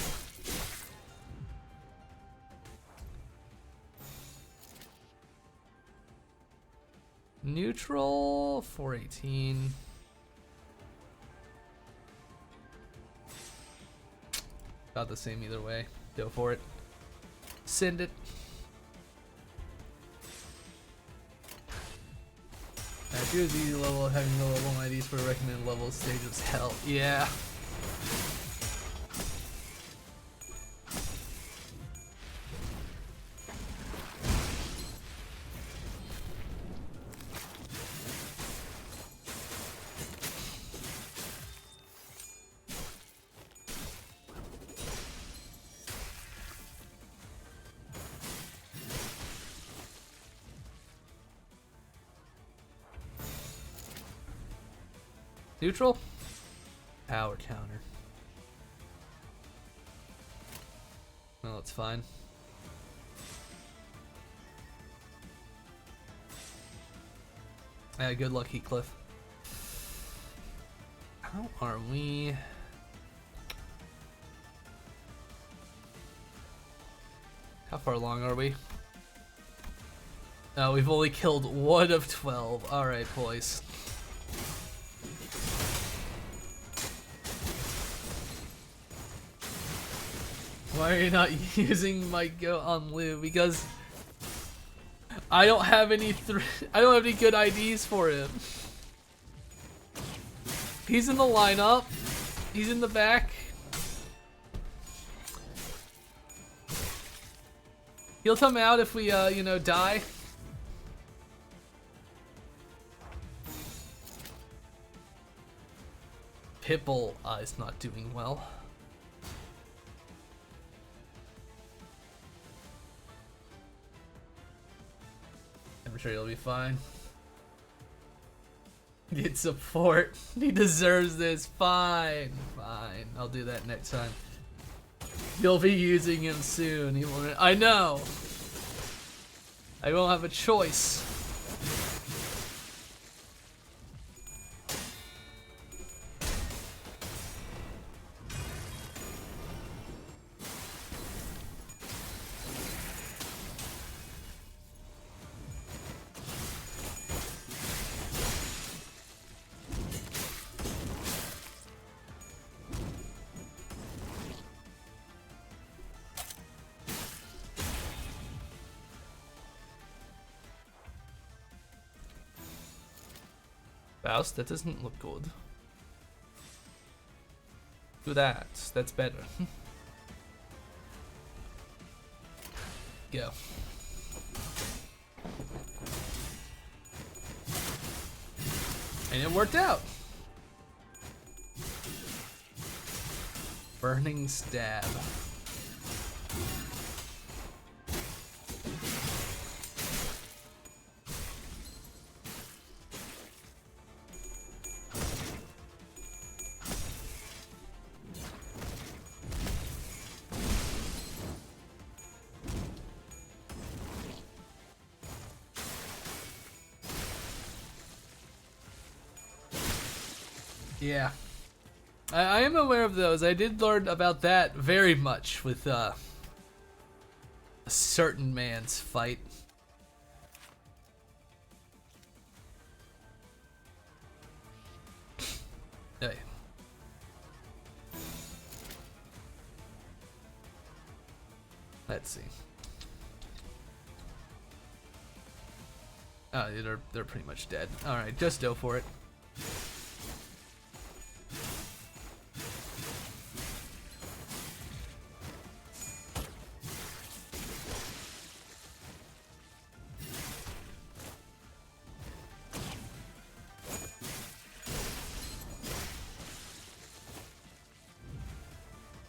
Neutral 418. About the same either way. Go for it. Send it. She was easy level, having no level IDs for a recommended level stage was hell. Yeah. Neutral? Power counter. Well, it's fine. Yeah, good luck, Heathcliff. How are we? How far along are we? Oh, we've only killed 1 of 12. Alright, boys. Why are you not using my go on Lou? Because I don't have any good IDs for him. He's in the lineup. He's in the back. He'll come out if we you know, die. Pipple is not doing well. I'm sure he'll be fine. Need support. He deserves this. Fine. Fine. I'll do that next time. You'll be using him soon. He won't. I know. I won't have a choice. Faust, that doesn't look good. Do that. That's better. Go. And it worked out. Burning stab. Yeah, I am aware of those. I did learn about that very much with a certain man's fight. Hey. Let's see. Oh, they're pretty much dead. All right, just go for it.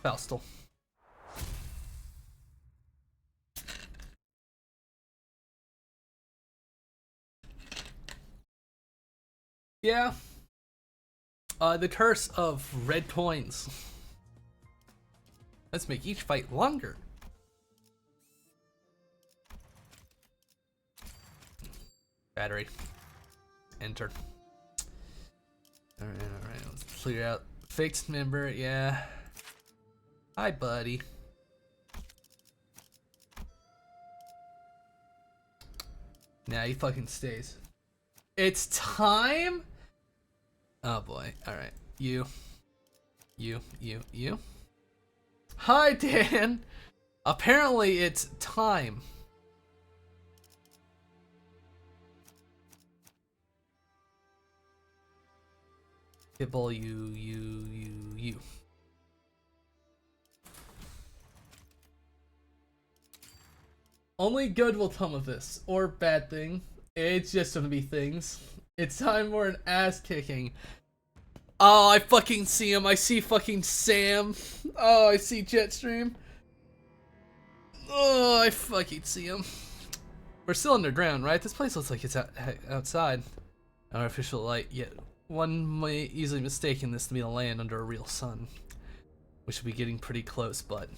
Faustal. Yeah. The curse of red coins. Let's make each fight longer. Battery. Enter. Alright, let's clear out. Fixed member, yeah. Hi, buddy. Nah, he fucking stays. It's time? Oh boy. Alright. You. Hi, Dan! Apparently it's time. Pitbull, you. Only good will come of this, or bad thing. It's just gonna be things. It's time for an ass kicking. Oh, I fucking see him. I see fucking Sam. Oh, I see Jetstream. Oh, I fucking see him. We're still underground, right? This place looks like it's outside. Artificial light, yet one may easily mistaken this to be the land under a real sun. We should be getting pretty close, but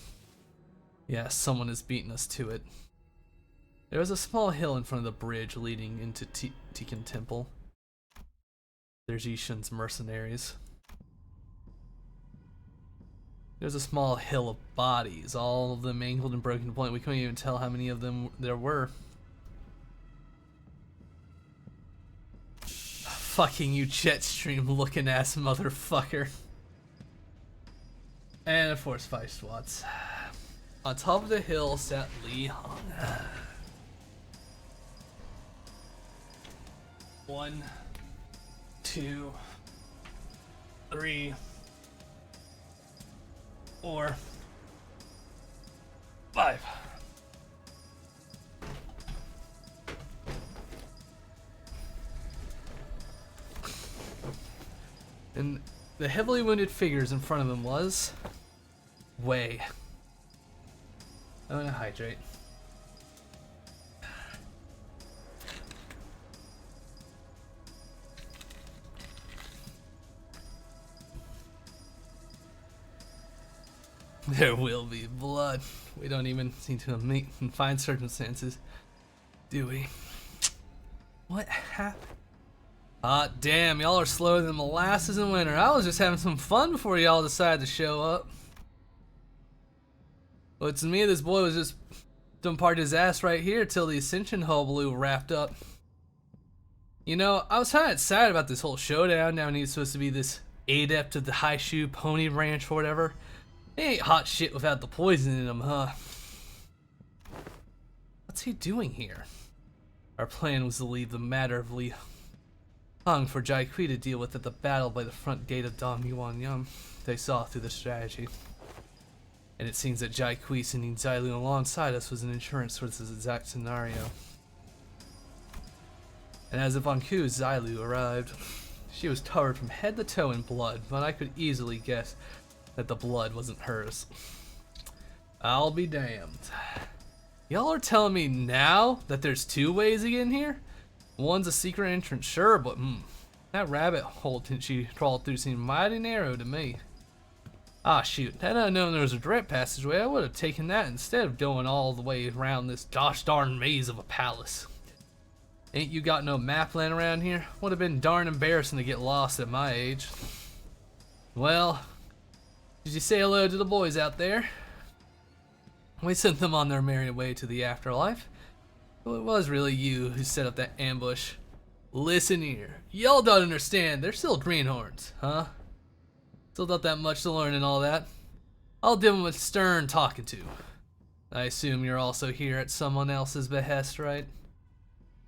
yeah, someone is beating us to it. There is a small hill in front of the bridge leading into Tikan Temple. There's Yishun's mercenaries. There's a small hill of bodies, all of them mangled and broken to the point we couldn't even tell how many of them there were. Fucking you Jetstream looking ass motherfucker. And of course 5 SWATs. On top of the hill sat Li Hong. 1, 2, 3, 4, 5. And the heavily wounded figures in front of him was Wei. I'm gonna hydrate. There will be blood. We don't even seem to meet in fine circumstances, do we? What happened? Ah, damn, y'all are slower than molasses in winter. I was just having some fun before y'all decided to show up. Well, to me, this boy was just done part his ass right here till the Ascension hullabaloo wrapped up. You know, I was kind of excited about this whole showdown. Now he's supposed to be this adept of the High Shoe Pony Ranch or whatever. He ain't hot shit without the poison in him, huh? What's he doing here? Our plan was to leave the matter of Li Hong for Jai Kui to deal with at the battle by the front gate of Dong Yuan Yum. They saw through the strategy. And it seems that Jai Kui sending Zailu alongside us was an insurance towards this exact scenario. And as of on cue, Zailu arrived. She was covered from head to toe in blood, but I could easily guess that the blood wasn't hers. I'll be damned. Y'all are telling me now that there's 2 ways to get in here? One's a secret entrance, sure, but that rabbit hole she crawled through seemed mighty narrow to me. Ah shoot, had I known there was a direct passageway, I would have taken that instead of going all the way around this gosh darn maze of a palace. Ain't you got no map laying around here? Would have been darn embarrassing to get lost at my age. Well, did you say hello to the boys out there? We sent them on their merry way to the afterlife. Well, it was really you who set up that ambush. Listen here, y'all don't understand, they're still greenhorns, huh? Still not that much to learn and all that. I'll give them a stern talking to. I assume you're also here at someone else's behest, right?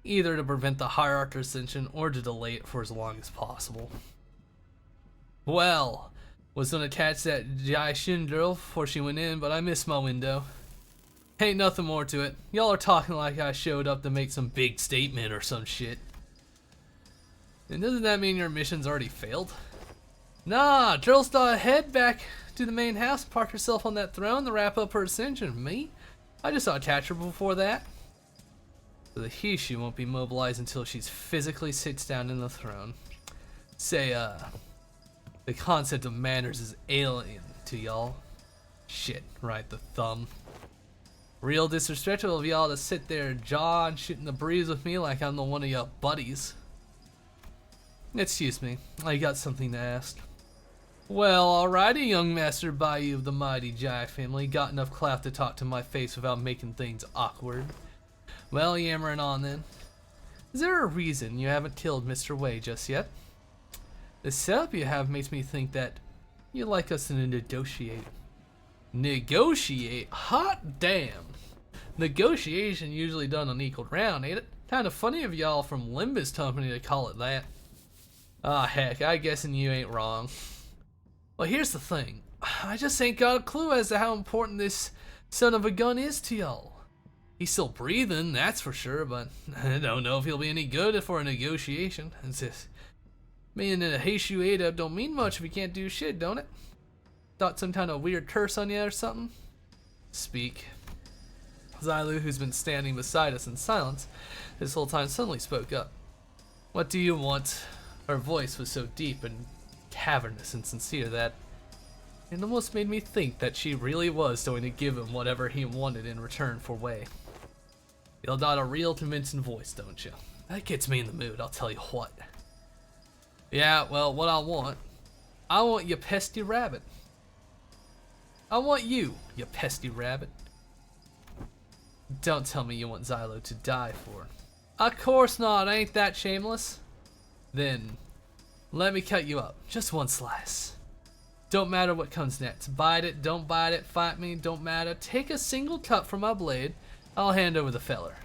Either to prevent the hierarchy ascension or to delay it for as long as possible. Well, was gonna catch that Jai Shin girl before she went in, but I missed my window. Ain't nothing more to it. Y'all are talking like I showed up to make some big statement or some shit. And doesn't that mean your mission's already failed? Nah, girl's got to head back to the main house, park herself on that throne to wrap up her ascension. Me? I just saw catch her before that. So the Hishu won't be mobilized until she physically sits down in the throne. Say, the concept of manners is alien to y'all. Shit, right, the thumb. Real disrespectful of y'all to sit there jawing, shooting the breeze with me like I'm the one of y'all buddies. Excuse me, I got something to ask. Well, alrighty, young Master Bayou of the mighty Jai family. Got enough clout to talk to my face without making things awkward. Well, yammering on then. Is there a reason you haven't killed Mr. Wei just yet? The setup you have makes me think that you'd like us to negotiate. Negotiate? Hot damn! Negotiation usually done on equal ground, ain't it? Kinda funny of y'all from Limbus Company to call it that. Ah, heck, I guessing you ain't wrong. Well, here's the thing. I just ain't got a clue as to how important this son of a gun is to y'all. He's still breathing, that's for sure, but I don't know if he'll be any good for a negotiation. It's just, being in a Heishu Ada don't mean much if you can't do shit, don't it? Thought some kind of weird curse on you or something? Speak. Zylu, who's been standing beside us in silence this whole time, suddenly spoke up. What do you want? Her voice was so deep and cavernous and sincere that it almost made me think that she really was going to give him whatever he wanted in return for Wei. You'll got a real convincing voice, don't you? That gets me in the mood, I'll tell you what. Yeah, well, what I want you pesty rabbit. I want you pesty rabbit. Don't tell me you want Zylo to die for. Of course not, I ain't that shameless. Then, let me cut you up, just one slice. Don't matter what comes next. Bite it, don't bite it, fight me, don't matter. Take a single cut from my blade, I'll hand over the feller.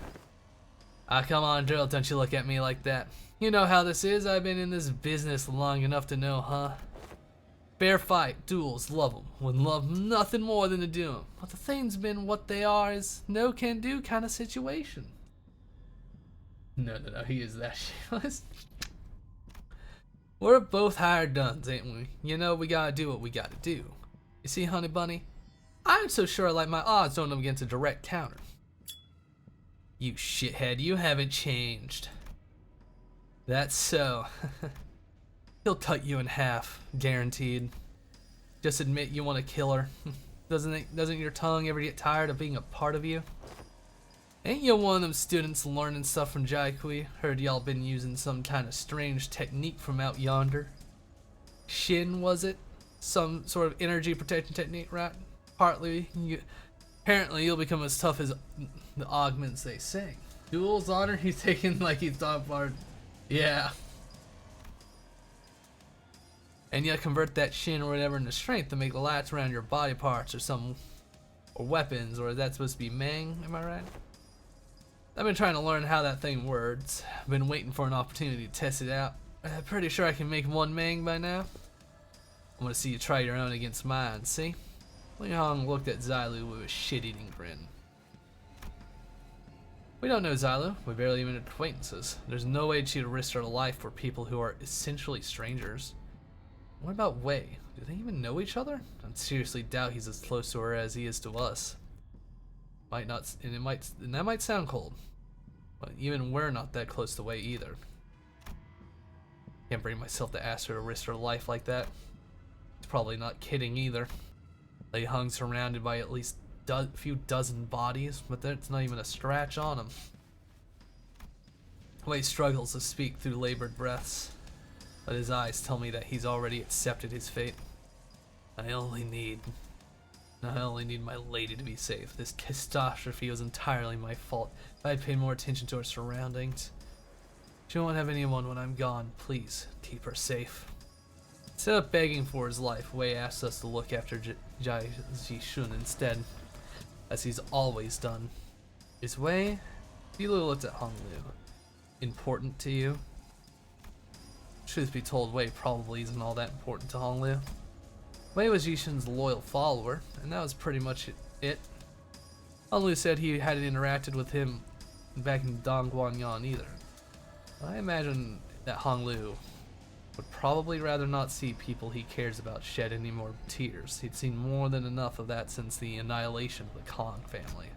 Ah, come on, girl, don't you look at me like that. You know how this is, I've been in this business long enough to know, huh? Fair fight, duels, love 'em. Wouldn't love nothing more than to do 'em. But the thing's been what they are is no can do kind of situation. No, he is that shameless. We're both hired guns, ain't we? You know we gotta do what we gotta do. You see, honey bunny? I'm so sure I like my odds on them against a direct counter. You shithead, you haven't changed. That's so. He'll cut you in half, guaranteed. Just admit you want to kill her. Doesn't your tongue ever get tired of being a part of you? Ain't you one of them students learning stuff from Jaikui? Heard y'all been using some kind of strange technique from out yonder. Shin, was it? Some sort of energy protection technique, right? Apparently you'll become as tough as the augments they sing. Duel's honor, he's taking like he's dog part. Yeah. And you convert that shin or whatever into strength to make the lights around your body parts or some, or weapons, or is that supposed to be Mang? Am I right? I've been trying to learn how that thing works. I've been waiting for an opportunity to test it out. I'm pretty sure I can make one Mang by now. I want to see you try your own against mine, see? Li Hong looked at Zylu with a shit-eating grin. We don't know Zylu. We're barely even acquaintances. There's no way she'd risk her life for people who are essentially strangers. What about Wei? Do they even know each other? I seriously doubt he's as close to her as he is to us. Might not, and that might sound cold, but even we're not that close to Wei either. Can't bring myself to ask her to risk her life like that. It's probably not kidding either. They hung surrounded by at least a few dozen bodies, but there's not even a scratch on them. Wei struggles to speak through labored breaths, but his eyes tell me that he's already accepted his fate. I only need my lady to be safe. This catastrophe was entirely my fault. If I had paid more attention to her surroundings. She won't have anyone when I'm gone. Please, keep her safe. Instead of begging for his life, Wei asked us to look after Jai Jishun instead, as he's always done. Is Wei? Bilu looked at Hong Liu. Important to you? Truth be told, Wei probably isn't all that important to Hong Liu. Wei was Yishun's loyal follower, and that was pretty much it. Hong Liu said he hadn't interacted with him back in Dongguanyan either. I imagine that Hong Liu would probably rather not see people he cares about shed any more tears. He'd seen more than enough of that since the annihilation of the Kong family.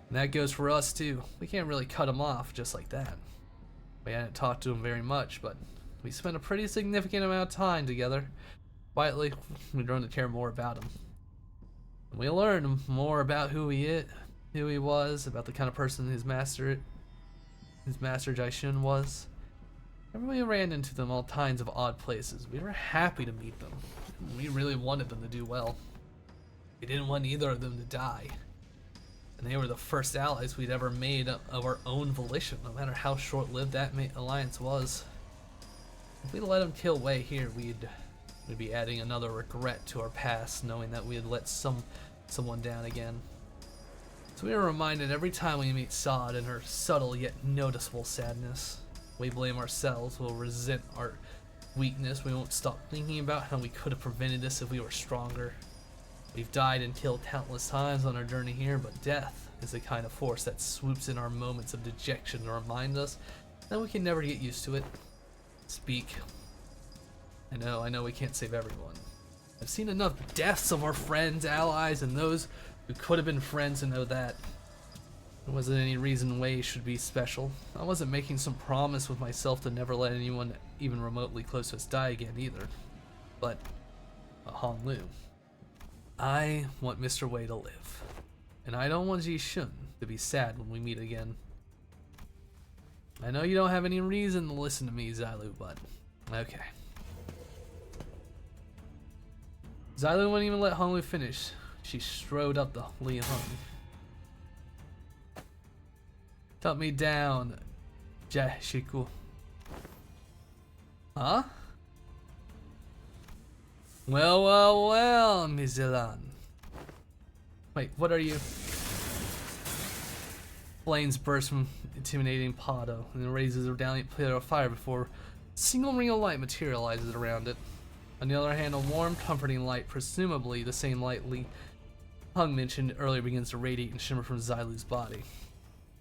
And that goes for us too. We can't really cut him off just like that. We hadn't talked to him very much, but we spent a pretty significant amount of time together. Quietly, we've grown to care more about him. And we learned more about who he was, about the kind of person his master Jaishun was. And we ran into them all kinds of odd places. We were happy to meet them. We really wanted them to do well. We didn't want either of them to die. And they were the first allies we'd ever made of our own volition, no matter how short-lived that alliance was. If we'd let them kill Wei here, we'd be adding another regret to our past, knowing that we had let someone down again. So we are reminded every time we meet Sod and her subtle yet noticeable sadness. We blame ourselves, we'll resent our weakness. We won't stop thinking about how we could have prevented this if we were stronger. We've died and killed countless times on our journey here, but death is the kind of force that swoops in our moments of dejection to remind us that we can never get used to it. Speak. I know we can't save everyone. I've seen enough deaths of our friends, allies, and those who could have been friends to know that. There wasn't any reason Wei should be special. I wasn't making some promise with myself to never let anyone even remotely close to us die again either. But, Hong Lu, I want Mr. Wei to live. And I don't want Ji Shun to be sad when we meet again. I know you don't have any reason to listen to me, Xiaolu, but okay. Xiaolu wouldn't even let Hong Lu finish. She strode up to Li Hung. Cut me down, Jashiku. Huh? Well, Mizelan. Wait, what are you? Flames burst from intimidating Pado and raises a valiant pillar of fire before a single ring of light materializes around it. On the other hand, a warm, comforting light, presumably the same light Li Hung mentioned earlier, begins to radiate and shimmer from Xiaolu's body.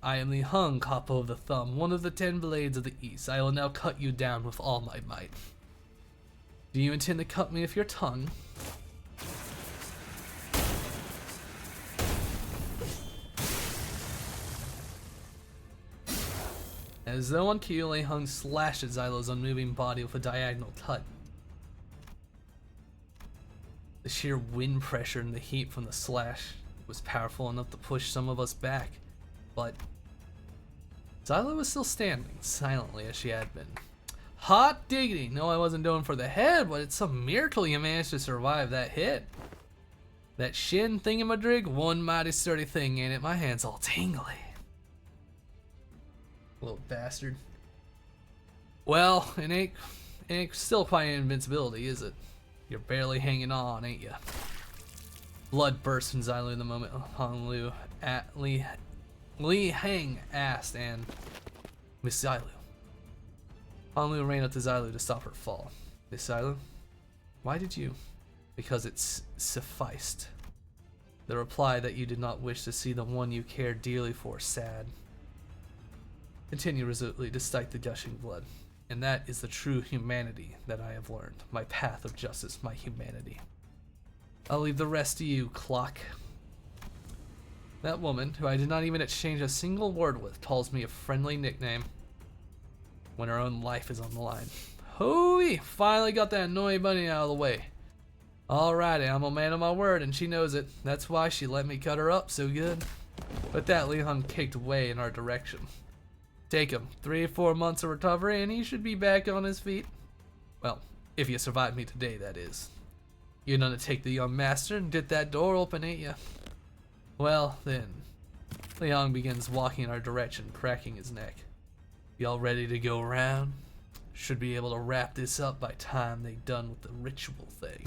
I am Li Hung, Capo of the Thumb, one of the 10 blades of the East. I will now cut you down with all my might. Do you intend to cut me with your tongue? As though on cue, Li Hung slashed at Xiaolu's unmoving body with a diagonal cut. The sheer wind pressure and the heat from the slash was powerful enough to push some of us back, but Xiaolu was still standing, silently as she had been. Hot diggity! No, I wasn't going for the head, but it's some miracle you managed to survive that hit. That shin thingamadrig, one mighty sturdy thing, ain't it? My hand's all tingly. Little bastard. Well, it ain't still quite an invincibility, is it? You're barely hanging on, ain't ya? Blood burst from Xiaolu in the moment Hong Lu at Li Hang asked, and Miss Xiaolu. Hong Lu ran up to Xiaolu to stop her fall. Miss Xiaolu, why did you? Because it's sufficed. The reply that you did not wish to see the one you cared dearly for sad. Continue resolutely despite the gushing blood. And that is the true humanity that I have learned. My path of justice, my humanity. I'll leave the rest to you, Clock. That woman, who I did not even exchange a single word with, calls me a friendly nickname when her own life is on the line. Hooey! Finally got that annoying bunny out of the way. Alrighty, I'm a man of my word, and she knows it. That's why she let me cut her up so good. With that, Li Hung kicked away in our direction. Take him 3 or 4 months of recovery, and he should be back on his feet. Well, if you survive me today, that is. You're gonna take the young master and get that door open, ain't ya? Well, then. Li Hung begins walking in our direction, cracking his neck. Y'all ready to go around? Should be able to wrap this up by time they done with the ritual thing.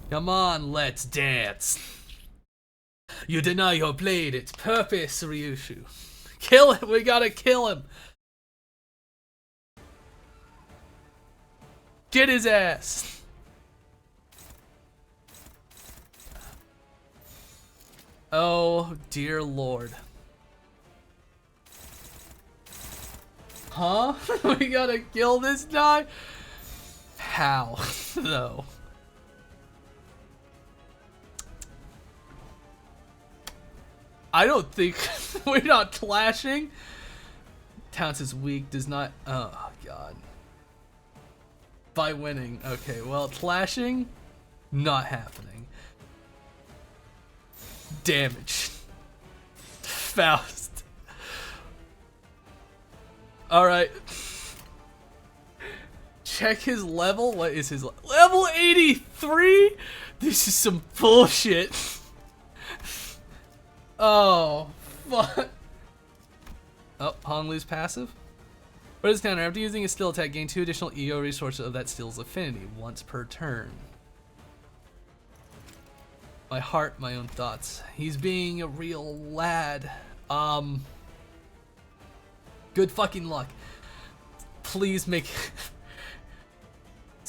Come on, let's dance. You deny your blade its purpose, Ryushu. Kill him, we gotta kill him. Get his ass. Oh, dear Lord. Huh? We gotta kill this guy? How? No. I don't think we're not clashing. Counts as weak, does not. Oh god. By winning. Okay, well, clashing, not happening. Damage. Faust. Alright. Check his level. What is his level? 83? This is some bullshit. Oh, fuck. Oh, Hong Lu's passive. For his counter, after using his skill attack, gain 2 additional EO resources of that skill's affinity, once per turn. My heart, my own thoughts. He's being a real lad. Good fucking luck. Please make...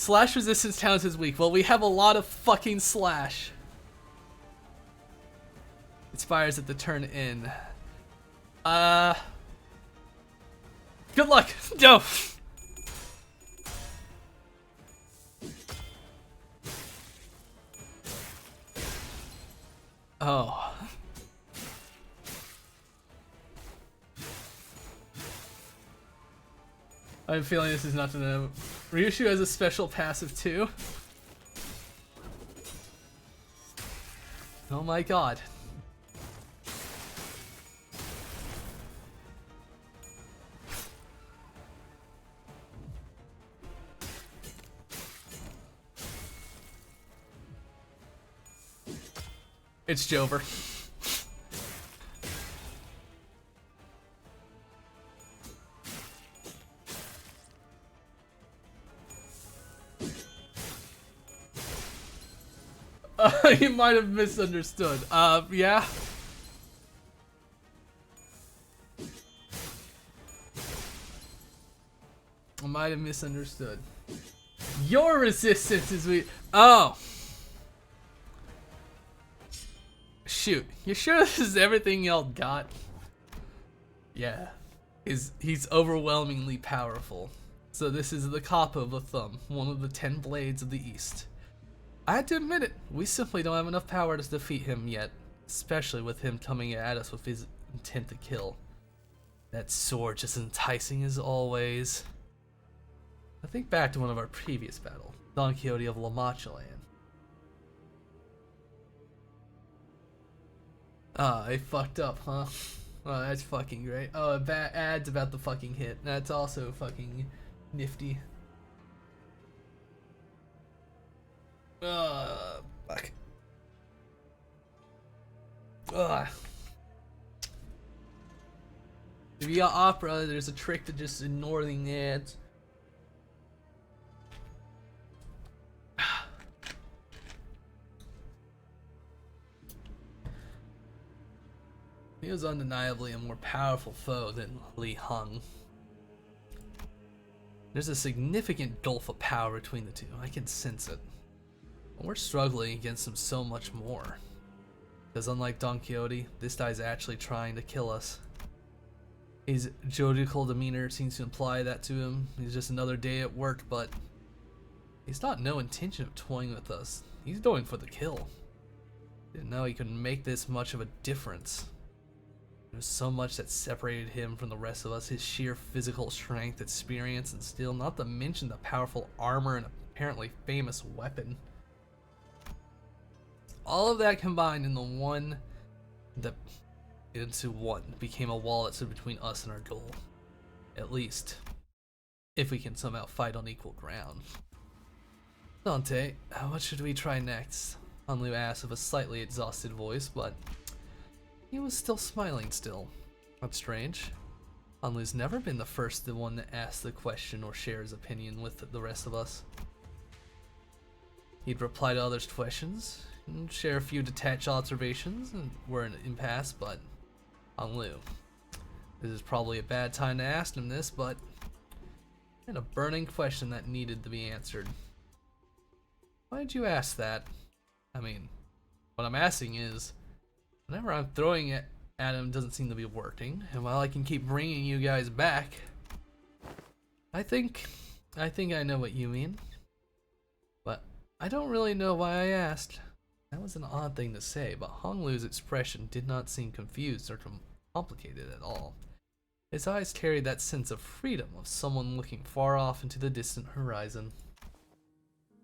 Slash resistance talent is weak. Well, we have a lot of fucking slash. Expires at the turn in. Good luck. Go. Oh. I have a feeling this is not gonna. Ryushu has a special passive too. Oh my god. It's Jover. You might have misunderstood. Yeah. I might have misunderstood. Your resistance is weak. Oh. Shoot. You sure this is everything y'all got? Yeah. He's overwhelmingly powerful. So this is the Kappa of the Thumb, one of the 10 blades of the East. I had to admit it, we simply don't have enough power to defeat him yet, especially with him coming at us with his intent to kill. That sword just enticing as always. I think back to one of our previous battles, Don Quixote of La Mancha Land. Ah, I fucked up, huh? Oh, that's fucking great. Oh, ads about the fucking hit. That's also fucking nifty. Fuck. Ugh. If you got opera, there's a trick to just ignoring the ads. He was undeniably a more powerful foe than Li Hung. There's a significant gulf of power between the two. I can sense it. We're struggling against him so much more. Because unlike Don Quixote, this guy's actually trying to kill us. His jovial demeanor seems to imply that to him. He's just another day at work, but he's not no intention of toying with us. He's going for the kill. Didn't know he could make this much of a difference. There was so much that separated him from the rest of us. His sheer physical strength, experience, and skill, not to mention the powerful armor and apparently famous weapon. All of that combined into one became a wall that stood between us and our goal. At least, if we can somehow fight on equal ground. Dante, what should we try next? Hanlu asked with a slightly exhausted voice, but he was still smiling still. That's strange. Hanlu's never been the first one to ask the question or share his opinion with the rest of us. He'd reply to others' questions, and share a few detached observations, and we're in an impasse, but Hanlu. This is probably a bad time to ask him this, but I had a burning question that needed to be answered. Why did you ask that? I mean, what I'm asking is, whenever I'm throwing it at him, it doesn't seem to be working, and while I can keep bringing you guys back, I think I know what you mean, but I don't really know why I asked. That was an odd thing to say, but Honglu's expression did not seem confused or complicated at all. His eyes carried that sense of freedom of someone looking far off into the distant horizon.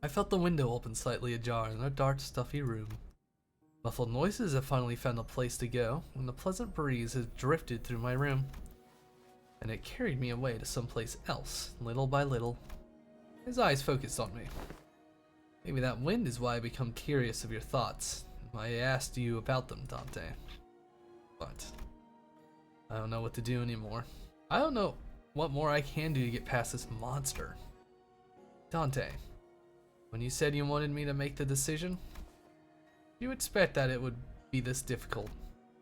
I felt the window open slightly ajar in a dark, stuffy room. Muffled noises have finally found a place to go, and the pleasant breeze has drifted through my room. And it carried me away to someplace else, little by little. His eyes focused on me. Maybe that wind is why I become curious of your thoughts. I asked you about them, Dante. But I don't know what to do anymore. I don't know what more I can do to get past this monster. Dante, when you said you wanted me to make the decision, did you expect that it would be this difficult?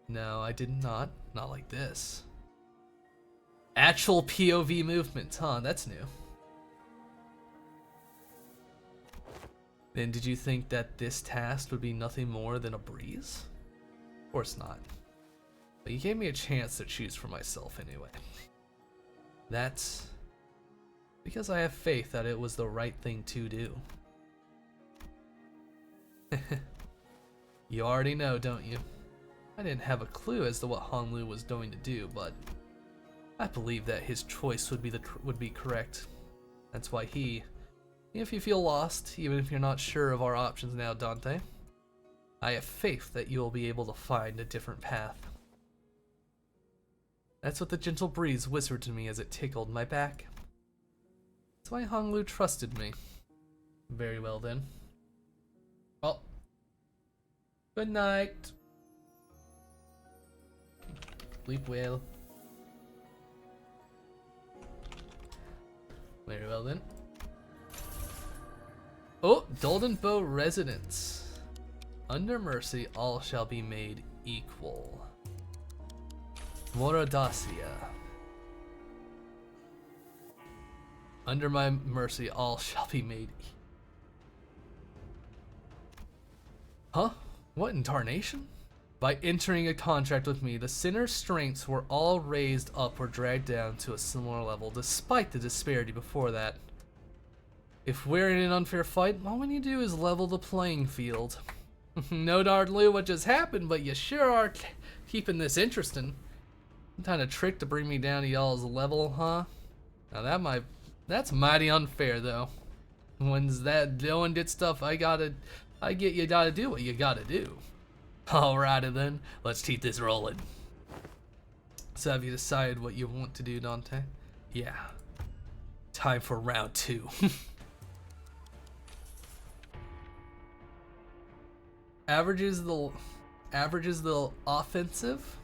No, I did not. Not like this. Actual POV movement, huh? That's new. Then did you think that this task would be nothing more than a breeze? Of course not. But you gave me a chance to choose for myself anyway. That's because I have faith that it was the right thing to do. You already know, don't you? I didn't have a clue as to what Honglu was going to do, but I believe that his choice would be correct. That's why if you feel lost, even if you're not sure of our options now, Dante, I have faith that you'll be able to find a different path. That's what the gentle breeze whispered to me as it tickled my back. That's why Honglu trusted me. Very well then. Well, good night. Sleep well. Very well then. Oh, Doldenbow Residence. Under mercy, all shall be made equal. Moradacia. Under my mercy, all shall be made equal. Huh? What in tarnation? By entering a contract with me, the sinner's strengths were all raised up or dragged down to a similar level, despite the disparity before that. If we're in an unfair fight, all we need to do is level the playing field. No darn clue what just happened, but you sure are keeping this interesting. Some kind of trick to bring me down to y'all's level, huh? Now that's mighty unfair, though. When's that doing did stuff I get you gotta do what you gotta do. Alrighty then, let's keep this rolling. So have you decided what you want to do, Dante? Yeah. Time for round 2. Averages the offensive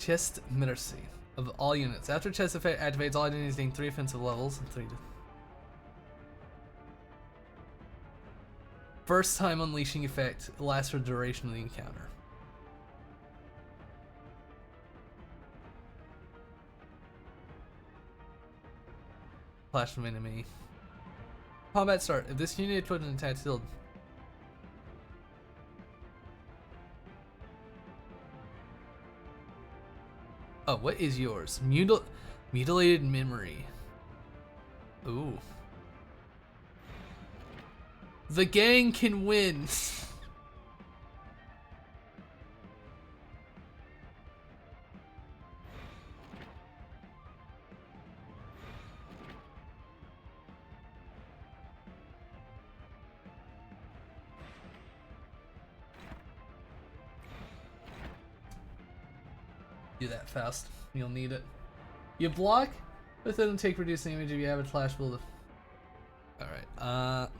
chest mercy of all units. After chest effect activates, all identities gain 3 offensive levels and 3. First time unleashing effect lasts for the duration of the encounter. Flash from enemy. Combat start. If this unit put an attack field. Oh, what is yours? Mutilated memory. Ooh. The gang can win. Do that fast. You'll need it. You block, but it doesn't take reduced damage if you have a flash build. Alright,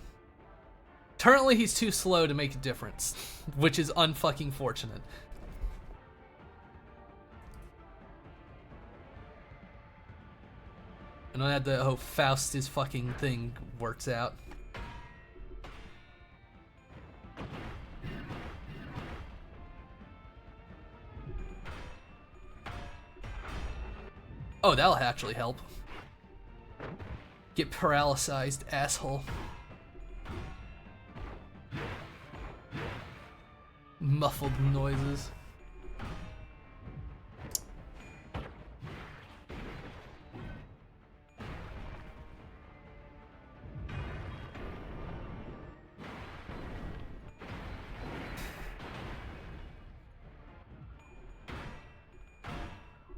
currently he's too slow to make a difference, which is unfucking fortunate. I don't have to hope Faust's fucking thing works out. Oh, that'll actually help. Get paralyzed, asshole. Muffled noises.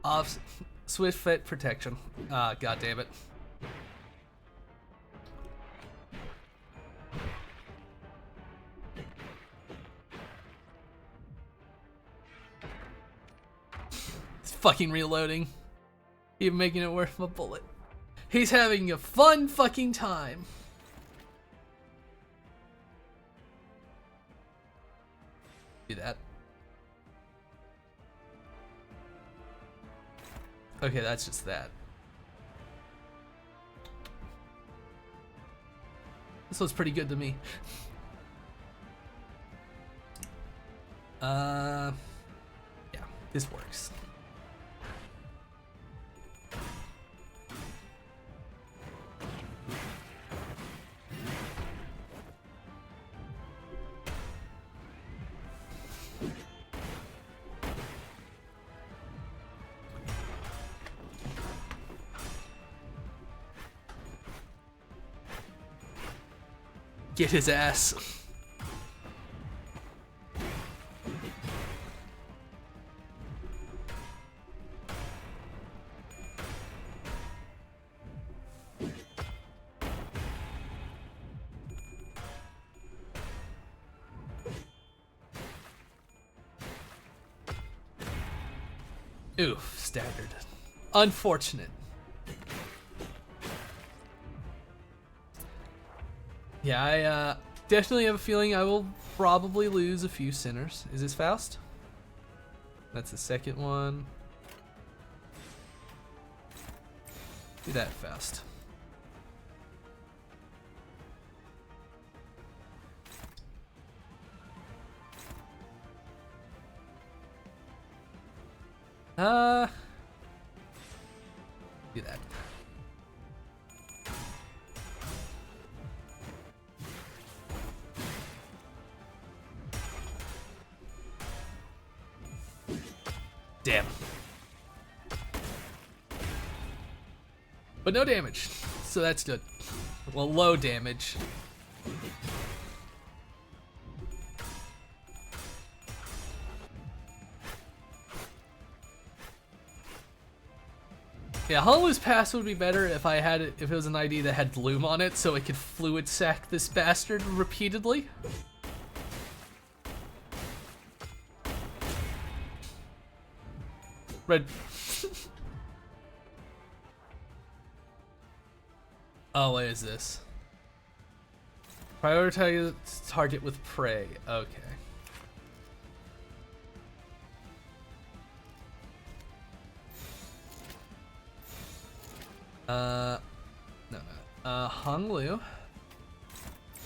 Off swift fit protection. Ah, god damn it. It's fucking reloading. Even making it worth a bullet. He's having a fun fucking time. Do that. Okay, that's just that. This was pretty good to me. Yeah, this works. Get his ass. Oof, staggered. Unfortunate. Yeah, I definitely have a feeling I will probably lose a few sinners. Is this Faust? That's the second one. Do that, Faust. Do that. Damn. But no damage, so that's good. Well, low damage. Yeah, Holow's Pass would be better if I had it, if it was an ID that had Bloom on it, so it could fluid sack this bastard repeatedly. Red. Oh, what is this? Prioritize target with prey. Okay. No. Hong Lu.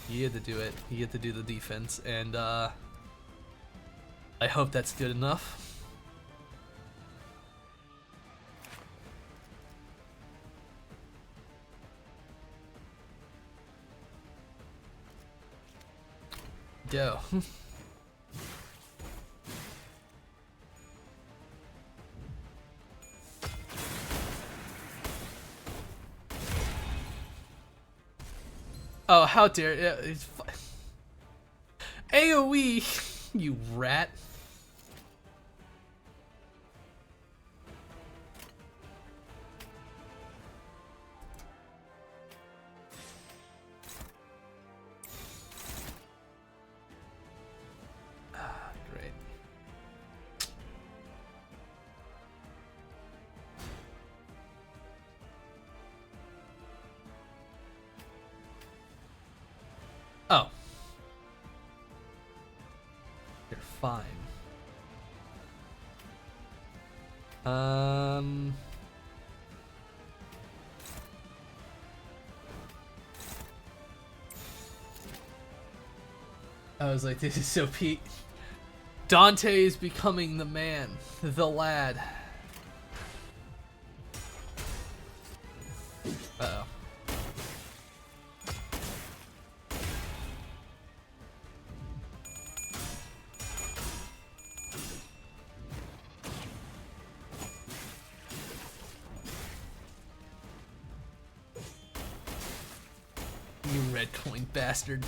He had to do it. He had to do the defense, and I hope that's good enough. Go. Oh, how dare it's AoE, you rat. Great. Oh. You're fine. I was like, this is so peak. Dante is becoming the man, the lad. Uh-oh. You red coin bastard.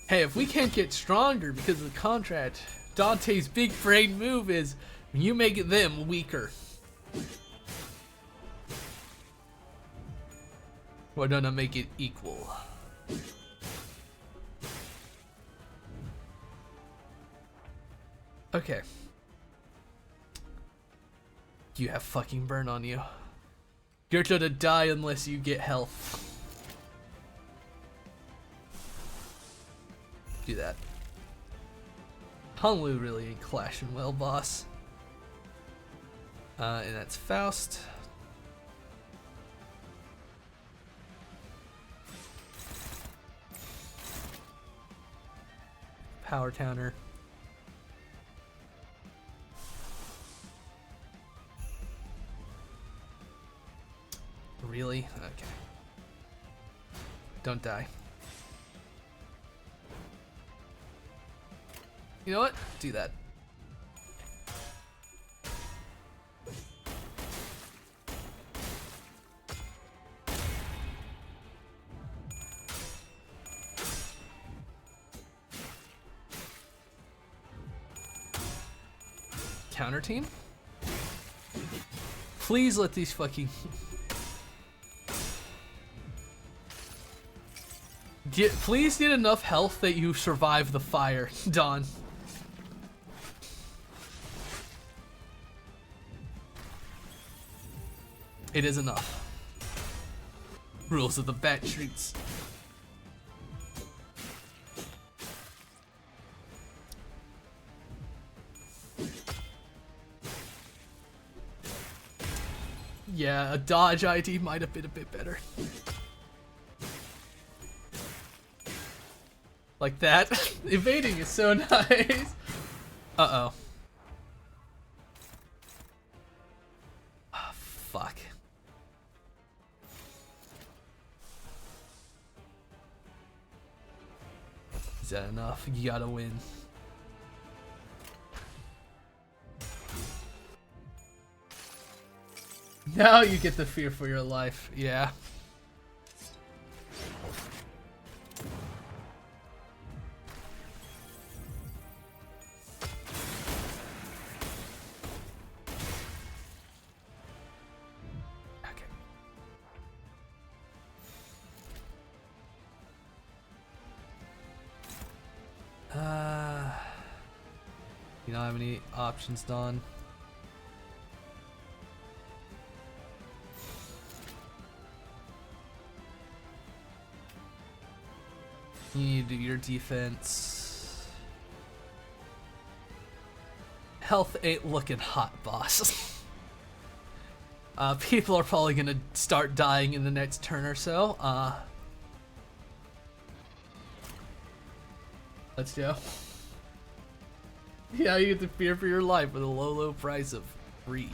Hey, if we can't get stronger because of the contract, Dante's big brain move is you make them weaker. We're gonna make it equal. Okay. You have fucking burn on you. You're gonna die unless you get health. Do that. Honglu really ain't clashing well, boss. And that's Faust. Power counter. Really? Okay. Don't die. You know what? Do that. counter team. Please let these fucking... Please get enough health that you survive the fire, Dawn. It is enough. Rules of the bat streets. Yeah, a dodge ID might have been a bit better. Like that. Evading is so nice. Uh-oh. Oh, fuck. Is that enough? You gotta win. Now you get the fear for your life. Yeah. Okay. You don't have any options, Dawn? You need to do your defense. Health ain't looking hot, boss. People are probably gonna start dying in the next turn or so. Let's go. Yeah, you get to fear for your life with a low price of 3.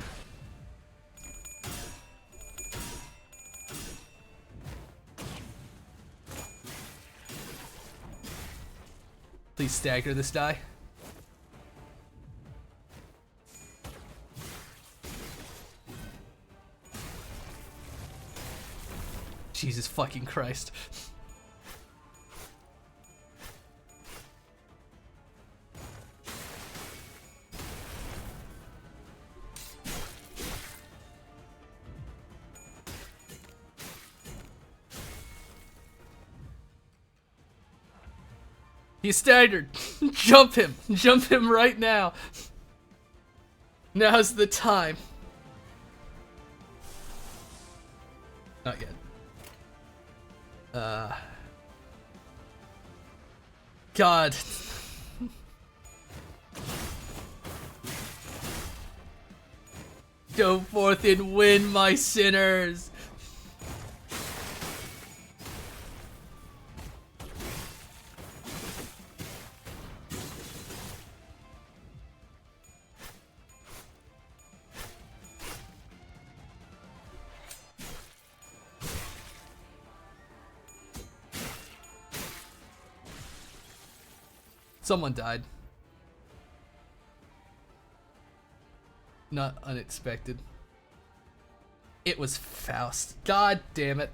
Please stagger this die. Jesus fucking Christ. He's staggered. Jump him. Jump him right now. Now's the time. Not yet. God. Go forth and win, my sinners. Someone died. Not unexpected. It was Faust. God damn it.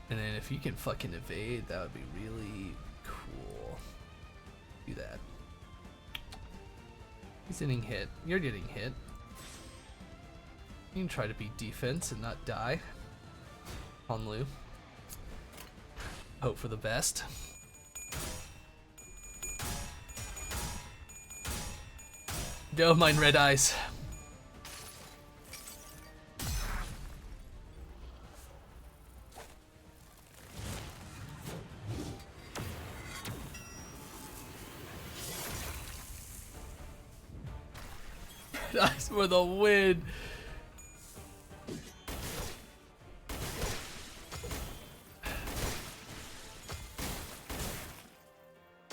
And then if you can fucking evade, that would be really cool. Do that. He's getting hit. You're getting hit. You can try to be defense and not die. Honlu. Hope for the best. Don't mind red eyes. Red eyes for the win.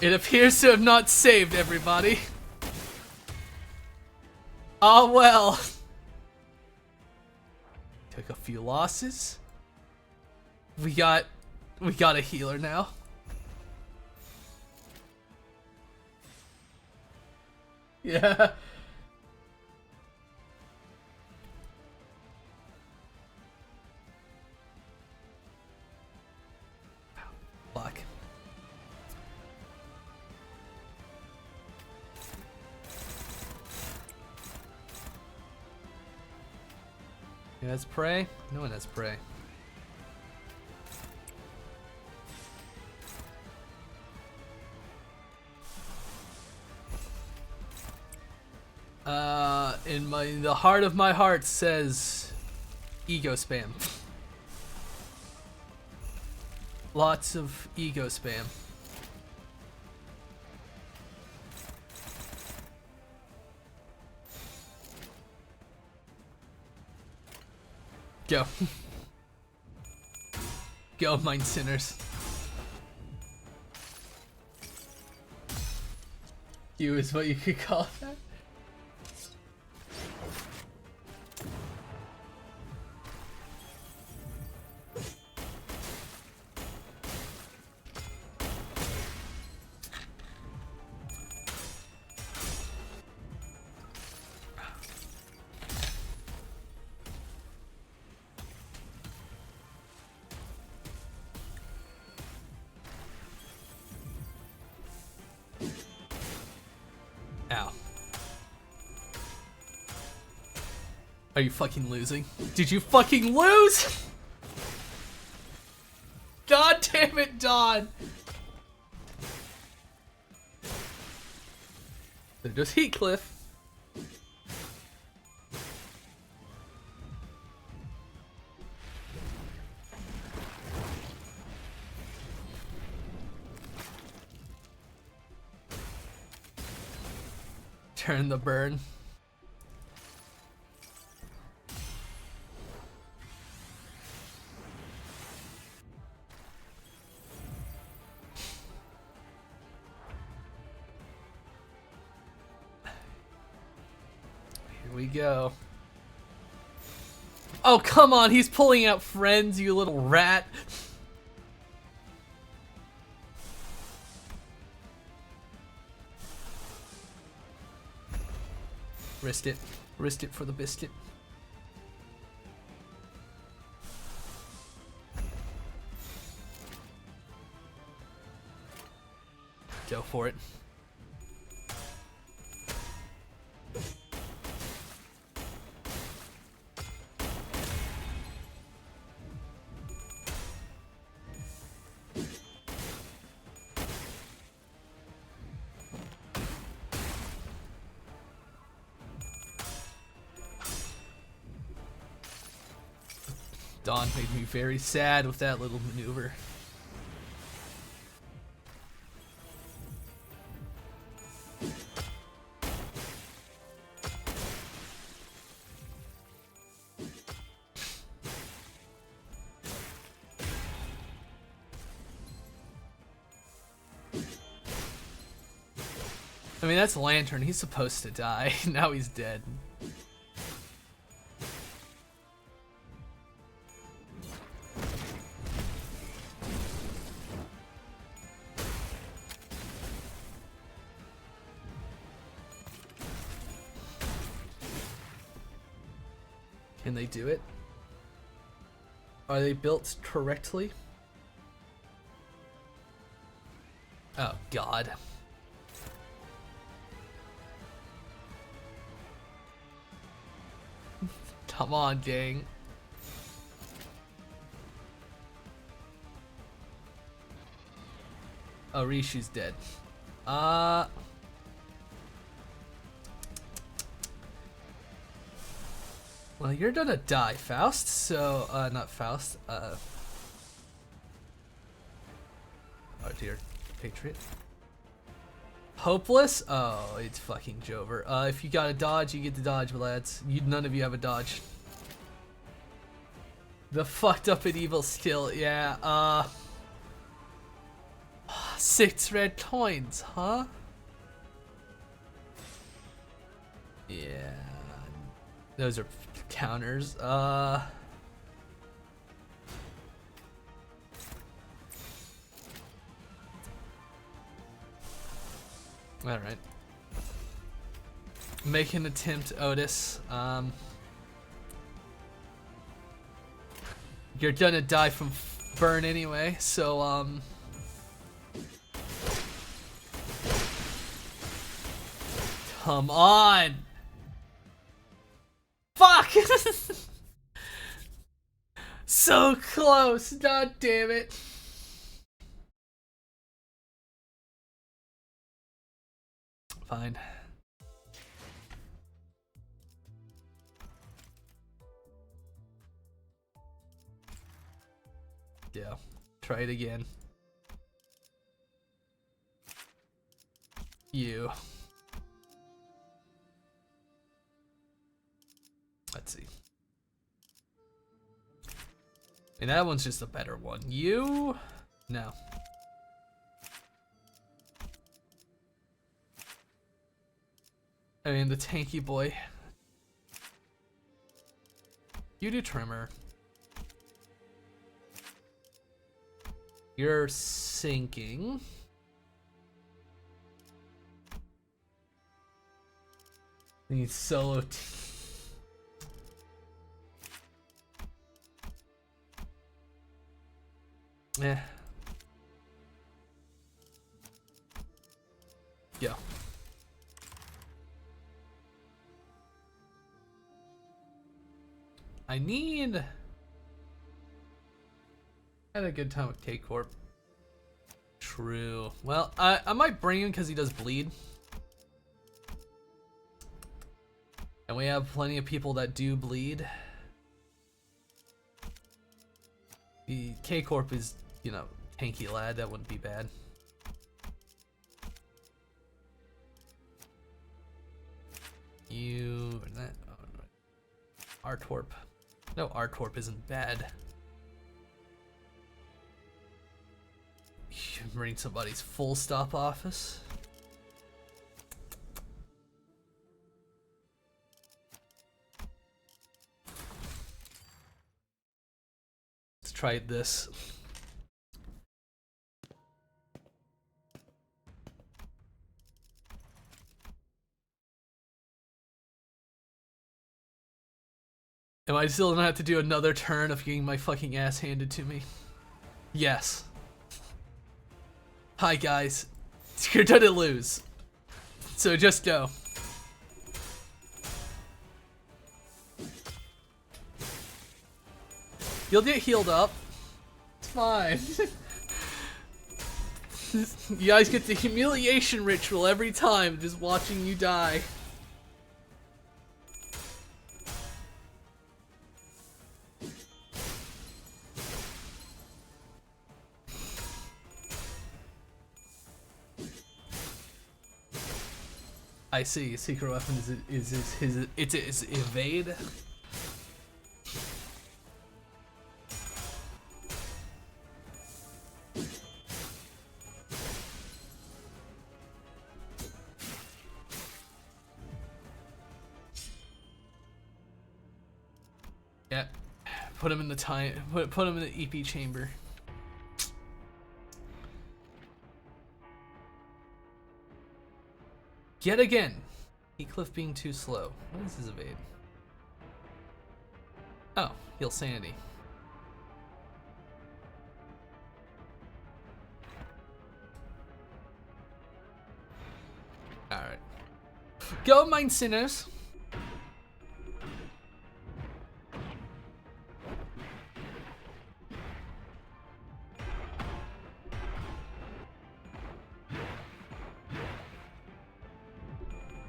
It appears to have not saved everybody. Oh well. Took a few losses. We got a healer now. Yeah. Who has prey? No one has prey. In the heart of my heart says ego spam. Lots of ego spam. Go. Go, mind sinners. You is what you could call that. Ow. Are you fucking losing? Did you fucking lose? God damn it, Don! There goes Heathcliff. Turn the burn. Here we go. Oh, come on, he's pulling out friends, you little rat. Risked it. Risked it for the biscuit. Go for it. Dawn made me very sad with that little maneuver. I mean, that's Lantern. He's supposed to die. Now he's dead. Can they do it? Are they built correctly? Oh, God. Come on, gang. Oh, Rishu's dead. Well, you're gonna die, Faust, so, not Faust, oh dear, Patriot. Hopeless? Oh, it's fucking Jover. If you got a dodge, you get the dodge, lads. None of you have a dodge. The fucked up and evil skill, yeah, 6 red coins, huh? Yeah. Those are counters. Alright. Make an attempt, Otis. You're gonna die from burn anyway, so, come on! Fuck! So close. God damn it. Fine. Yeah. Try it again. You. Let's see. And that one's just a better one. You? No. I mean, the tanky boy. You do trimmer. You're sinking. Need solo. Yeah. Yeah. I need. I had a good time with K-Corp. True. Well, I might bring him because he does bleed. And we have plenty of people that do bleed. The K-Corp is, you know, tanky lad. That wouldn't be bad. You... Oh, Artorp. No, Artorp isn't bad. You bring somebody's full stop office. Let's try this. Am I still gonna have to do another turn of getting my fucking ass handed to me? Yes. Hi guys. You're gonna lose. So just go. You'll get healed up. It's fine. You guys get the humiliation ritual every time, just watching you die. I see. Secret weapon is evade. Yeah. Put him in the time. Put him in the EP chamber. Yet again. Heathcliff being too slow. What is his evade? Oh, heal sanity. Alright. Go, mine sinners!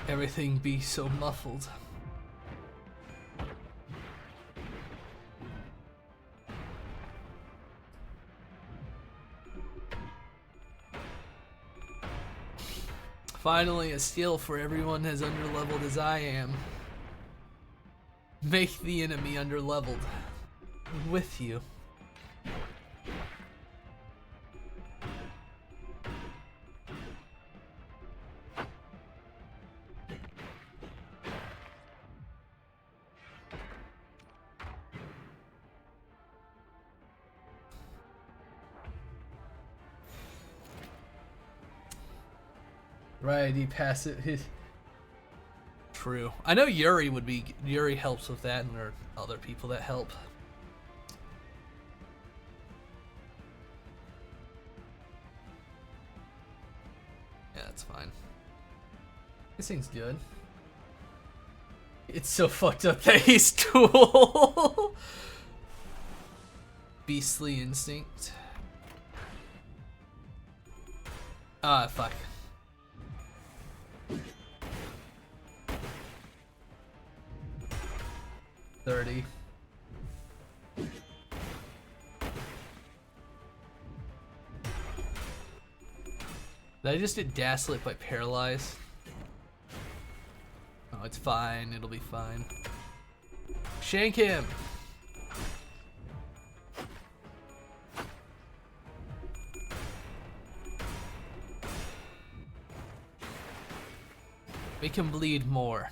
Everything be so muffled. Finally, a skill for everyone as underleveled as I am. Make the enemy underleveled. With you. Right, he passed it. True. I know Yuri would be. Yuri helps with that, and there are other people that help. Yeah, that's fine. This thing's good. It's so fucked up that he's cool. Beastly instinct. Ah, fuck. $30. Did I just get gaslit by paralyzed? Oh, it's fine. It'll be fine. Shank him! Make him bleed more.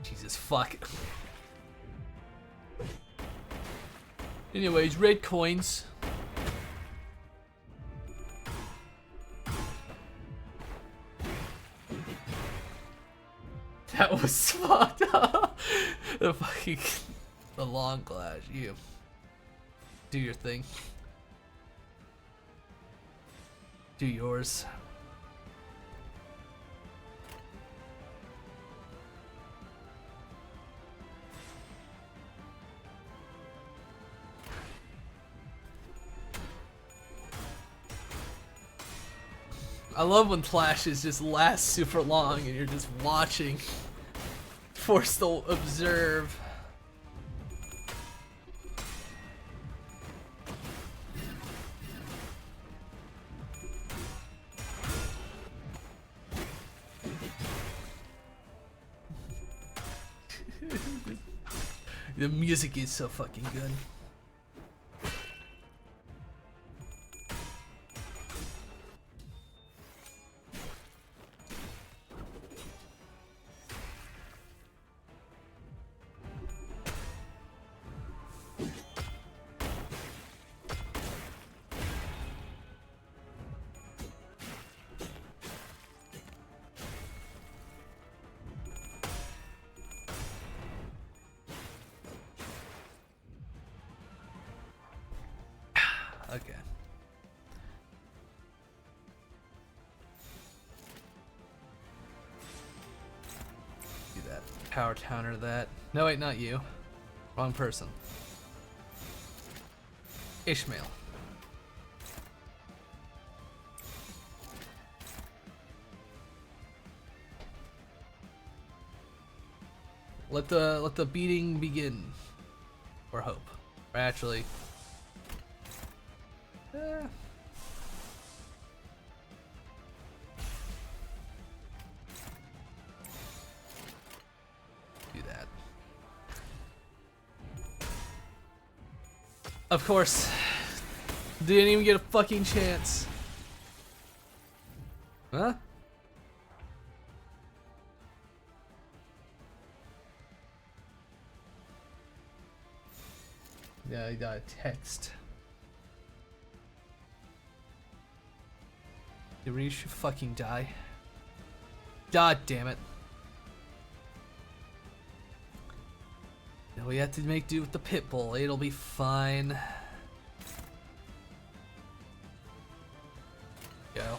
Jesus fuck. Anyways, red coins. That was fucked up. The fucking the long glass. You do your thing. Do yours. I love when flashes just last super long and you're just watching, forced to observe. The music is so fucking good. Okay. Do that. Power counter that. No, wait, not you. Wrong person. Ishmael. Let the beating begin. Or hope. Or actually. Do that. Of course. Didn't even get a fucking chance. Huh? Yeah, I got a text. Did we should fucking die? God damn it. Now we have to make do with the pit bull. It'll be fine. Go.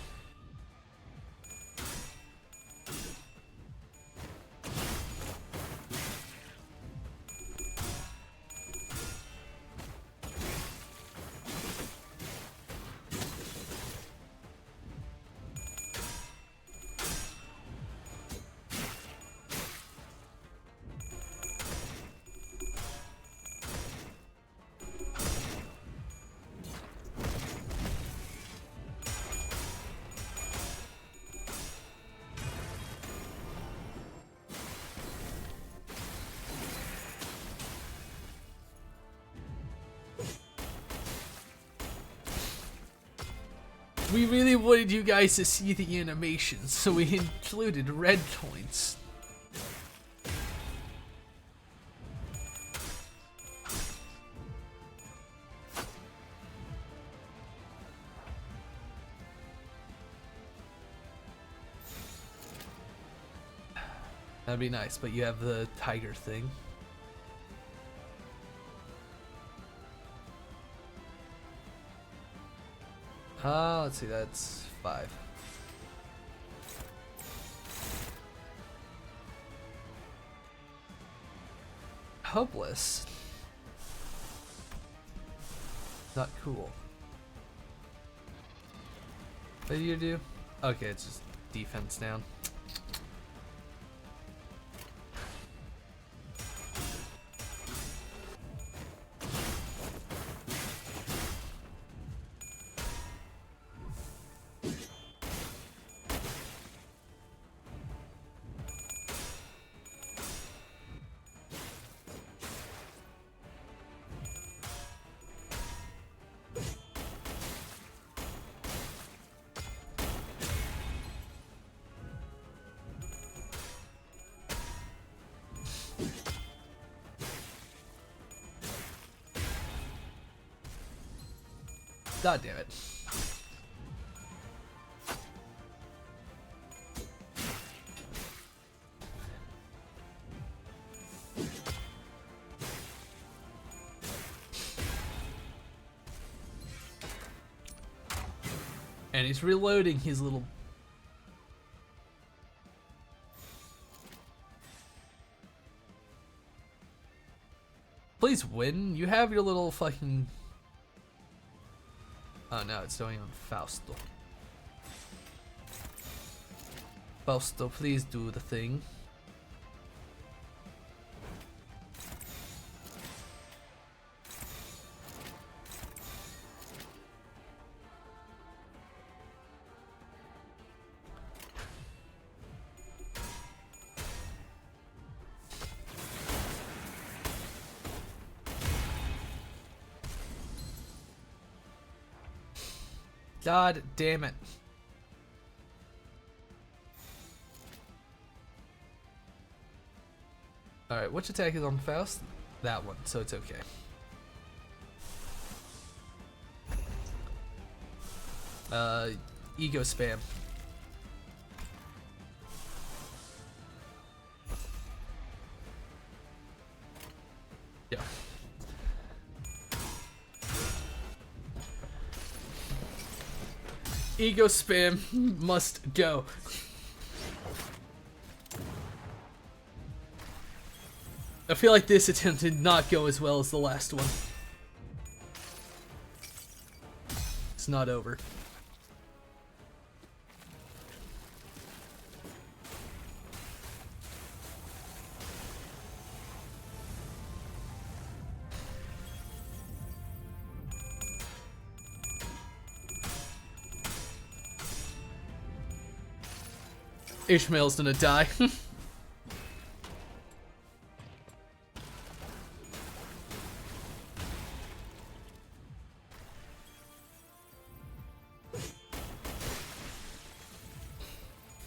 We really wanted you guys to see the animations, so we included red coins. That'd be nice, but you have the tiger thing. Let's see, that's 5. hopeless. Not cool. What do you do? Okay, it's just defense down. God damn it. And he's reloading his little... Please win. You have your little fucking... Oh no, it's going on Fausto. Fausto, please do the thing. God damn it. Alright, which attack is on Faust? That one, so it's okay. Ego spam. Yeah. Ego spam must go. I feel like this attempt did not go as well as the last one. It's not over. Ishmael's gonna die.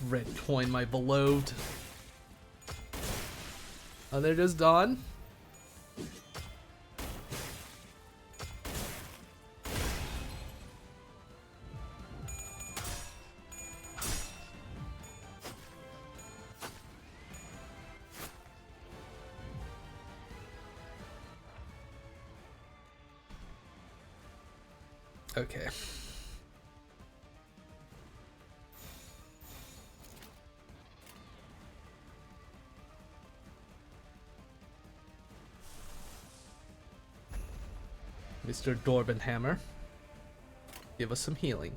Red coin, my beloved. Oh, there goes Dawn. Okay. Mr. Dorbenhammer, give us some healing.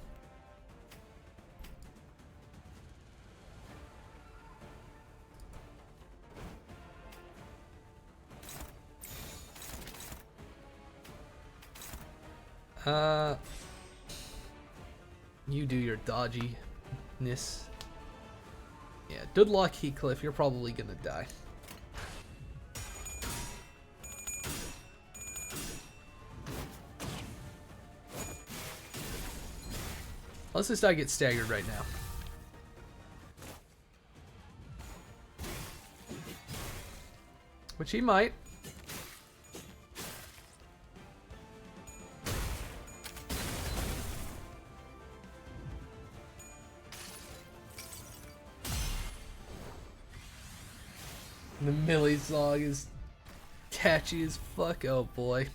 You do your dodginess. Yeah, good luck, Heathcliff. You're probably gonna die. Let's just not get staggered right now. Which he might. The Millie song is catchy as fuck. Oh boy.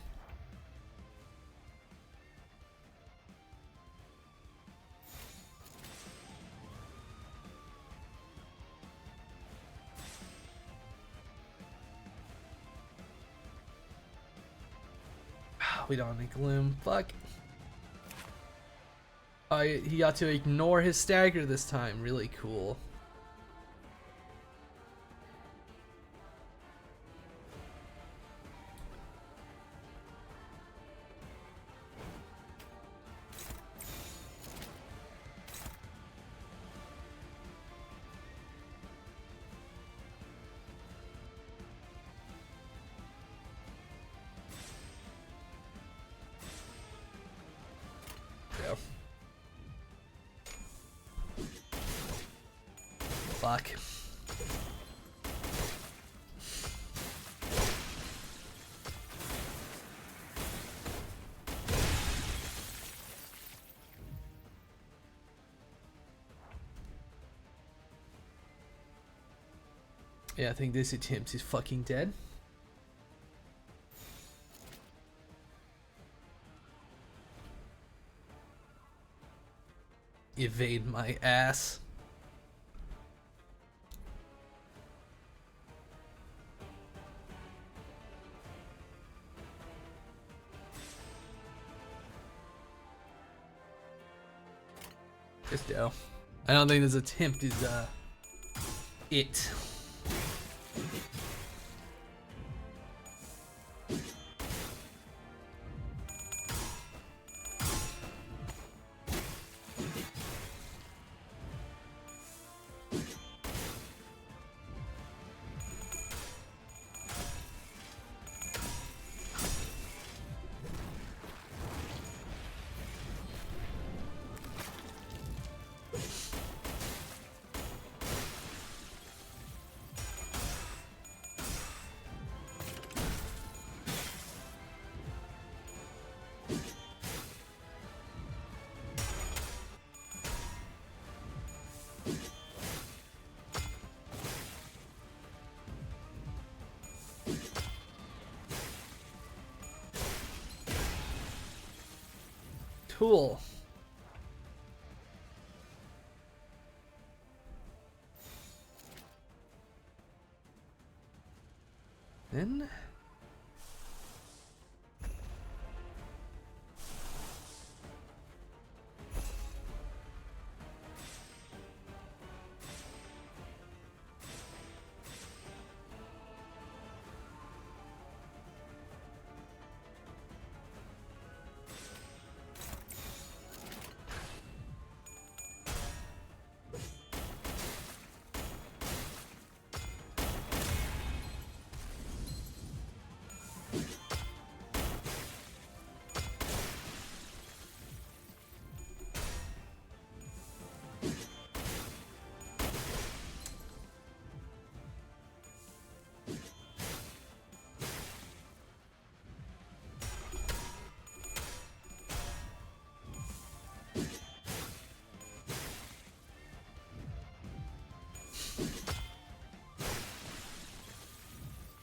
we don't need Gloom. Fuck. He got to ignore his stagger this time. Really cool. Fuck. Yeah, I think this attempt is fucking dead. Evade my ass. Just go. I don't think this attempt is it. Cool. Then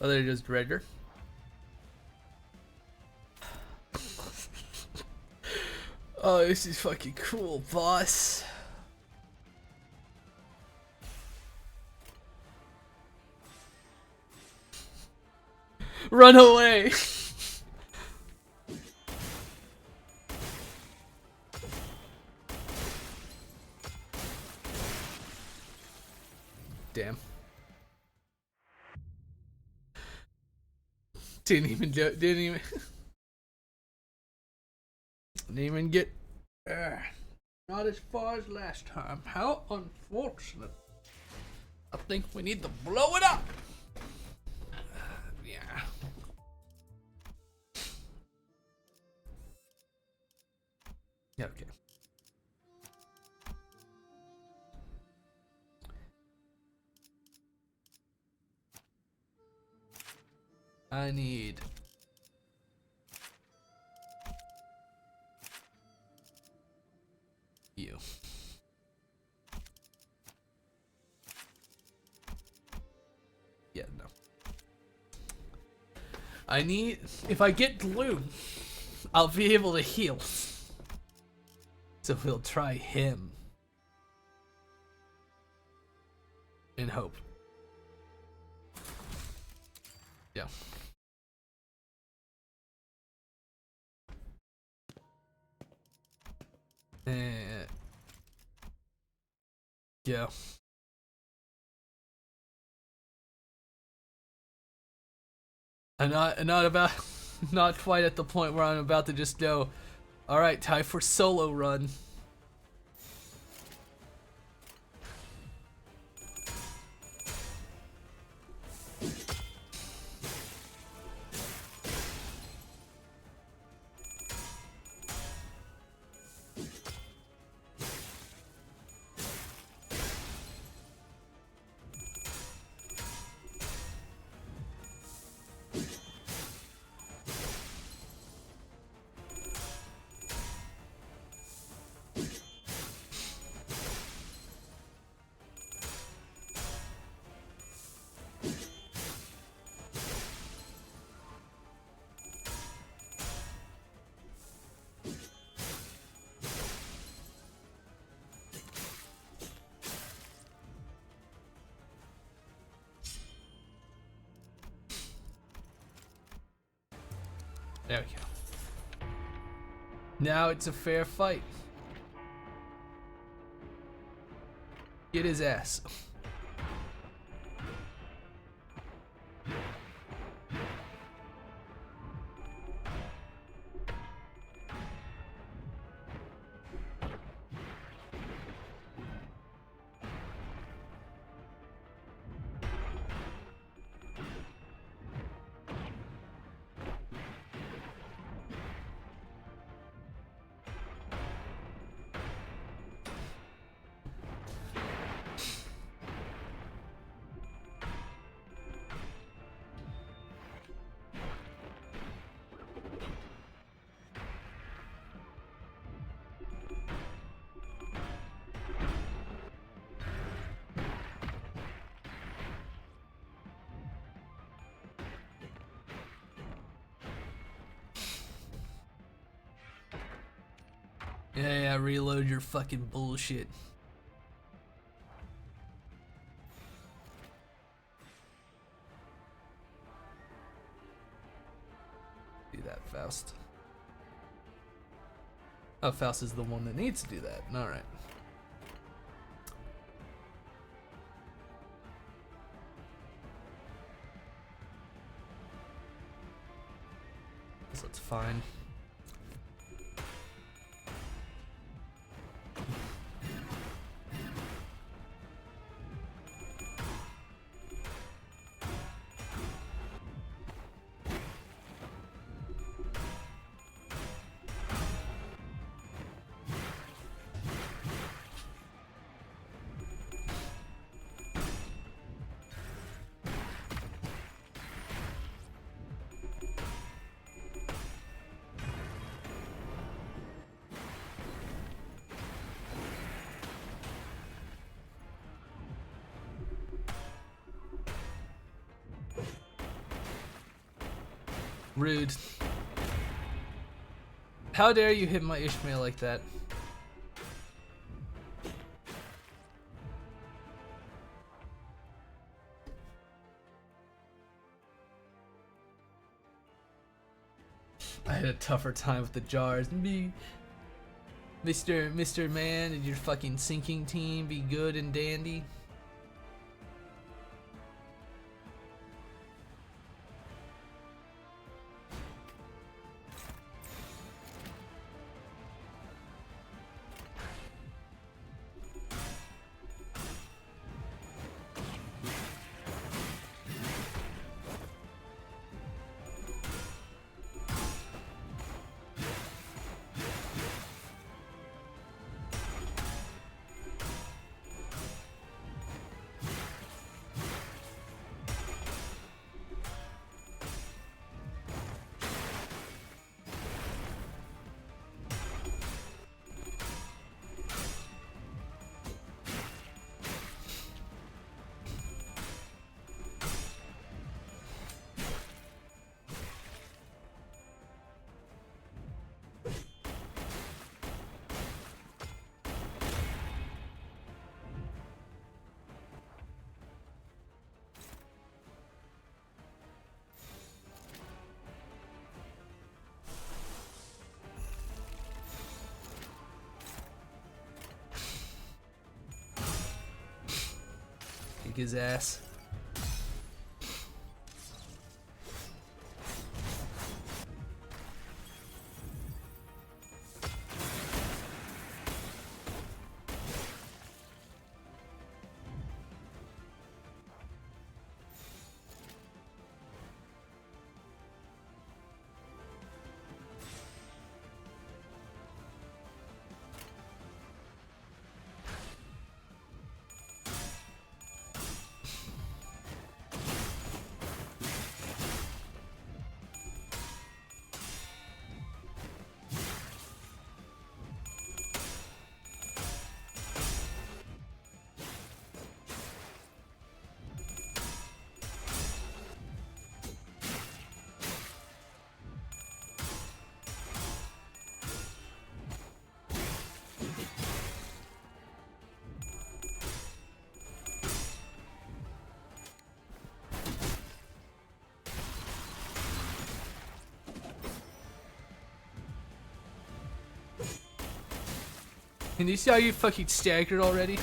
oh, they're just regular. Oh, this is fucking cool, boss. Run away. Damn. Didn't even get not as far as last time. How unfortunate. I think we need to blow it up. Yeah. Yeah, okay. I need you. Yeah, no. I need, if I get glue, I'll be able to heal. So we'll try him. In hope. Yeah. And yeah. I'm not about not quite at the point where I'm about to just go, alright, time for solo run. There we go. Now it's a fair fight. Get his ass. Yeah, reload your fucking bullshit. Do that, Faust. Oh, Faust is the one that needs to do that. Alright. So it's fine. Rude. How dare you hit my Ishmael like that? I had a tougher time with the jars. Mr. Man and your fucking sinking team be good and dandy. kick his ass. Can you see how you fucking staggered already?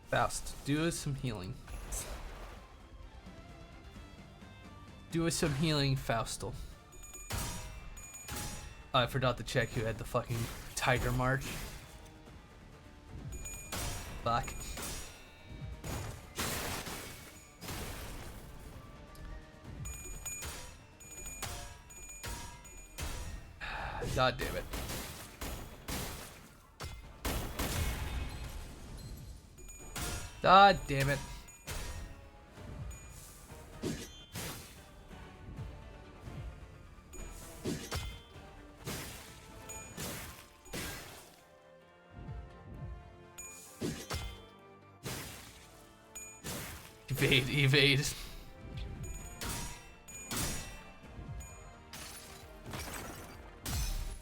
Faust, do us some healing. Do us some healing, Faustal. Oh, I forgot to check who had the fucking Tiger March. Fuck. God damn it. God damn it. Evade, evade.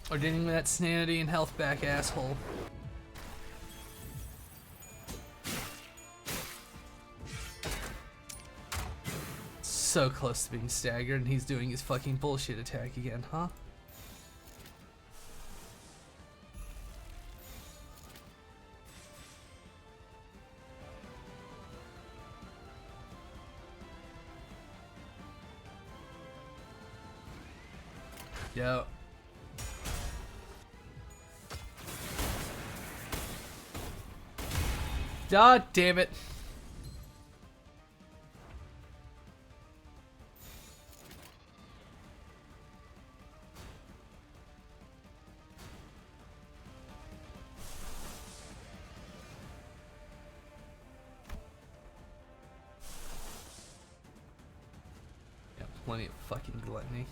Or getting that sanity and health back, asshole. So close to being staggered, and he's doing his fucking bullshit attack again, huh? Yo. God damn it. Yeah, plenty of fucking gluttony.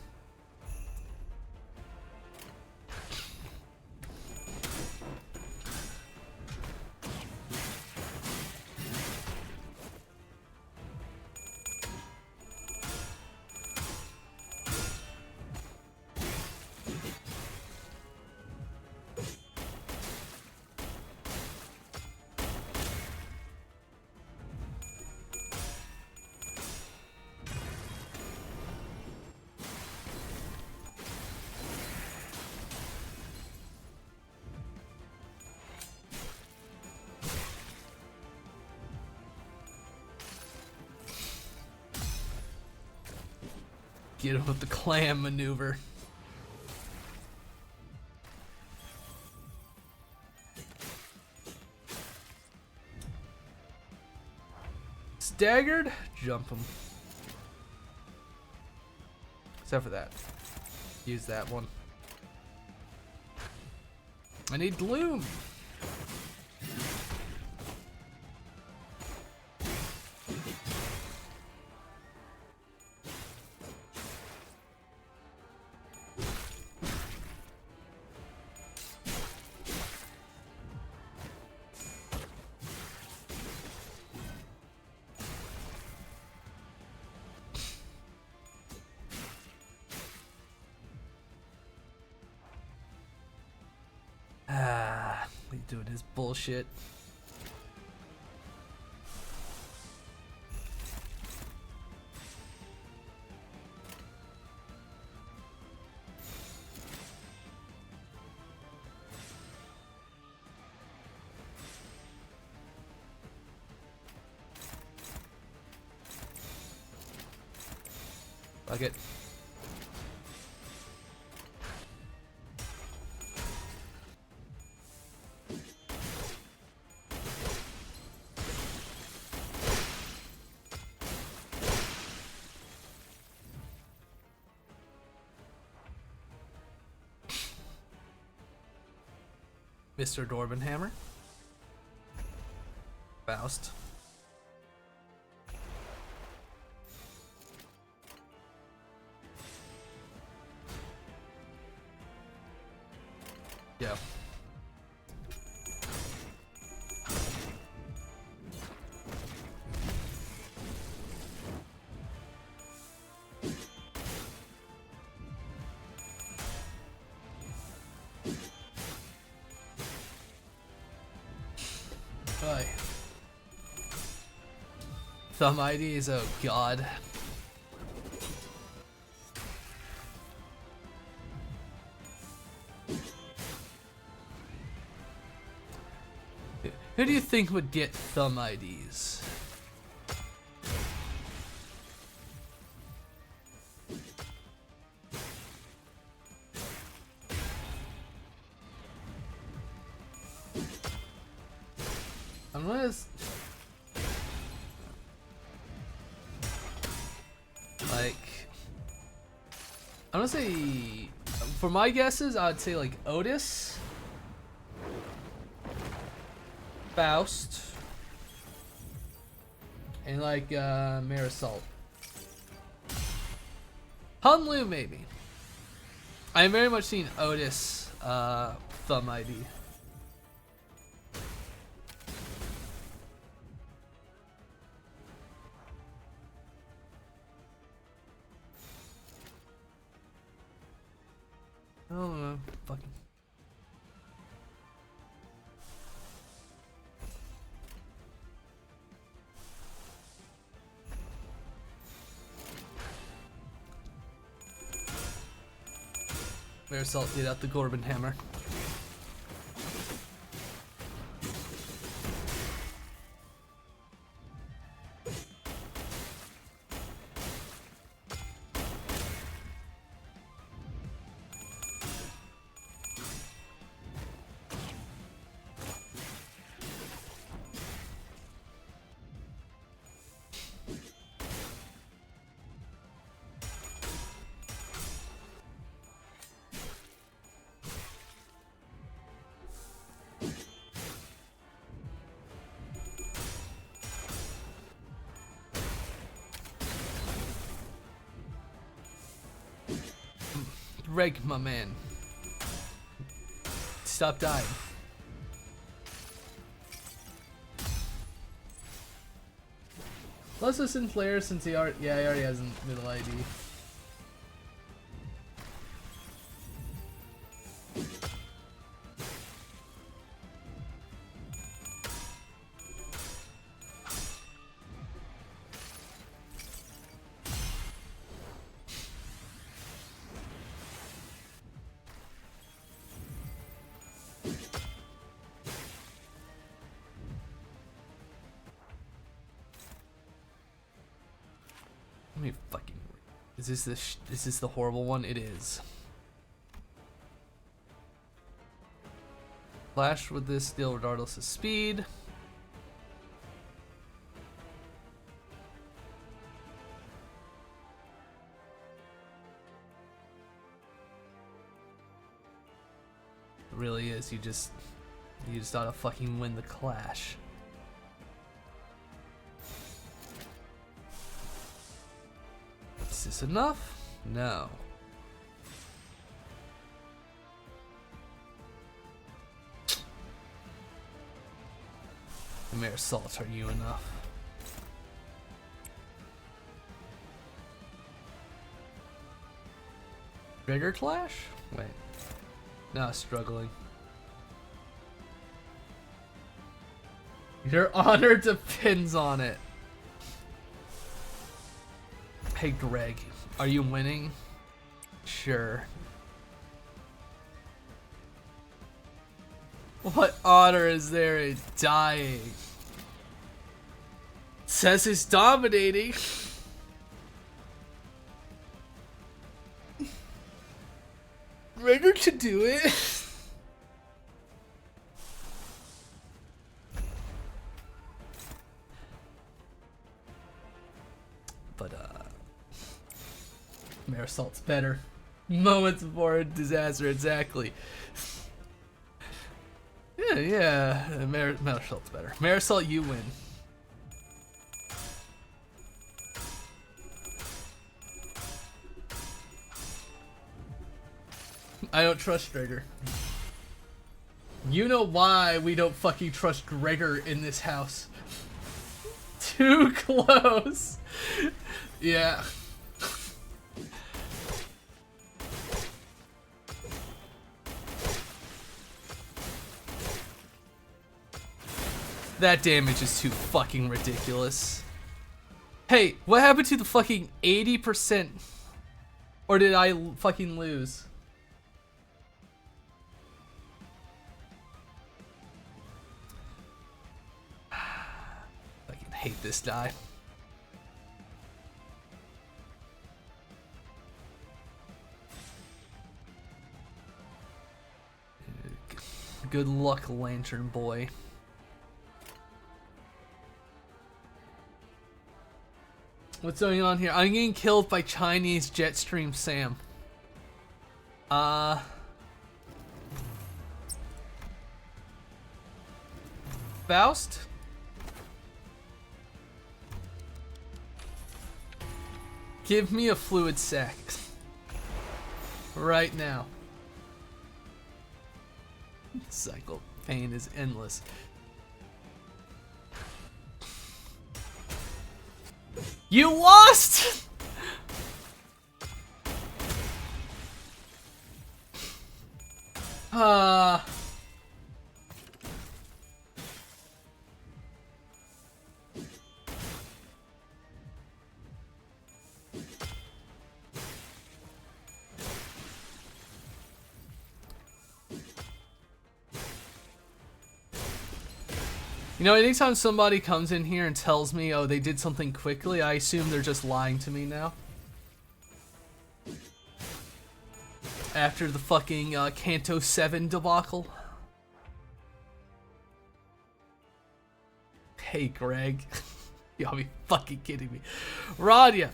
Get him with the clam maneuver. Staggered? Jump him. Except for that. Use that one. I need gloom. He's doing his bullshit. Fuck it. Mr. Dorbenhammer. Faust. Yeah. Hi. Thumb IDs, oh god. Who do you think would get thumb IDs? Unless, like, I'm gonna say, for my guesses, I'd say like Otis, Faust, and like Marisol. Hunlu maybe. I'm very much seen Otis thumb ID. Oh, fucking. Marisol did out the Gorban hammer. Reg, my man. Stop dying. Let's listen Flare since he already, he already has a middle ID. Let me fucking. Is this the horrible one? It is. Flash with this deal regardless of speed. It really is. You just ought to fucking win the clash. Is this enough? No. Marisol, are you enough? Bigger clash? Wait. No, struggling. Your honor depends on it. Hey Greg, are you winning? Sure. What honor is there in dying? Says he's dominating. do it. But Marisol's better. Moments before a disaster, exactly. Yeah. Marisol's better. Marisol, you win. I don't trust Gregor. You know why we don't fucking trust Gregor in this house. Too close. Yeah. That damage is too fucking ridiculous. Hey, what happened to the fucking 80%? Or did I fucking lose? Fucking hate this die. Good luck, Lantern Boy. What's going on here? I'm getting killed by Chinese Jetstream Sam. Faust? Give me a fluid sac. Right now. Cycle pain is endless. You lost! You know, anytime somebody comes in here and tells me, oh, they did something quickly, I assume they're just lying to me now. After the fucking Canto 7 debacle. Hey, Greg. You gotta be fucking kidding me. Radia.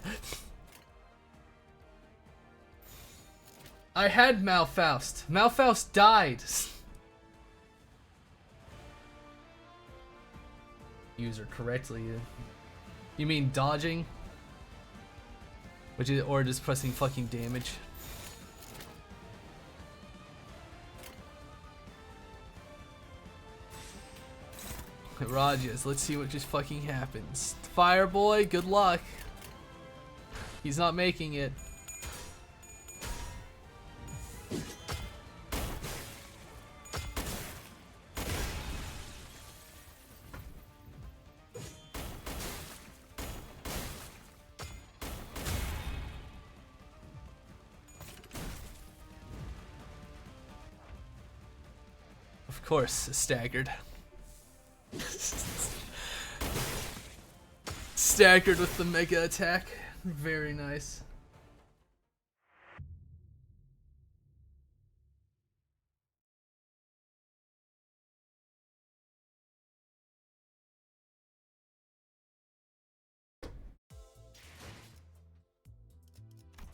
I had Malfaust. Malfaust died. User correctly. You mean dodging? Which is, or just pressing fucking damage? Rajas, let's see what just fucking happens. Fireboy, good luck. He's not making it. Of course, staggered. Staggered with the mega attack. Very nice.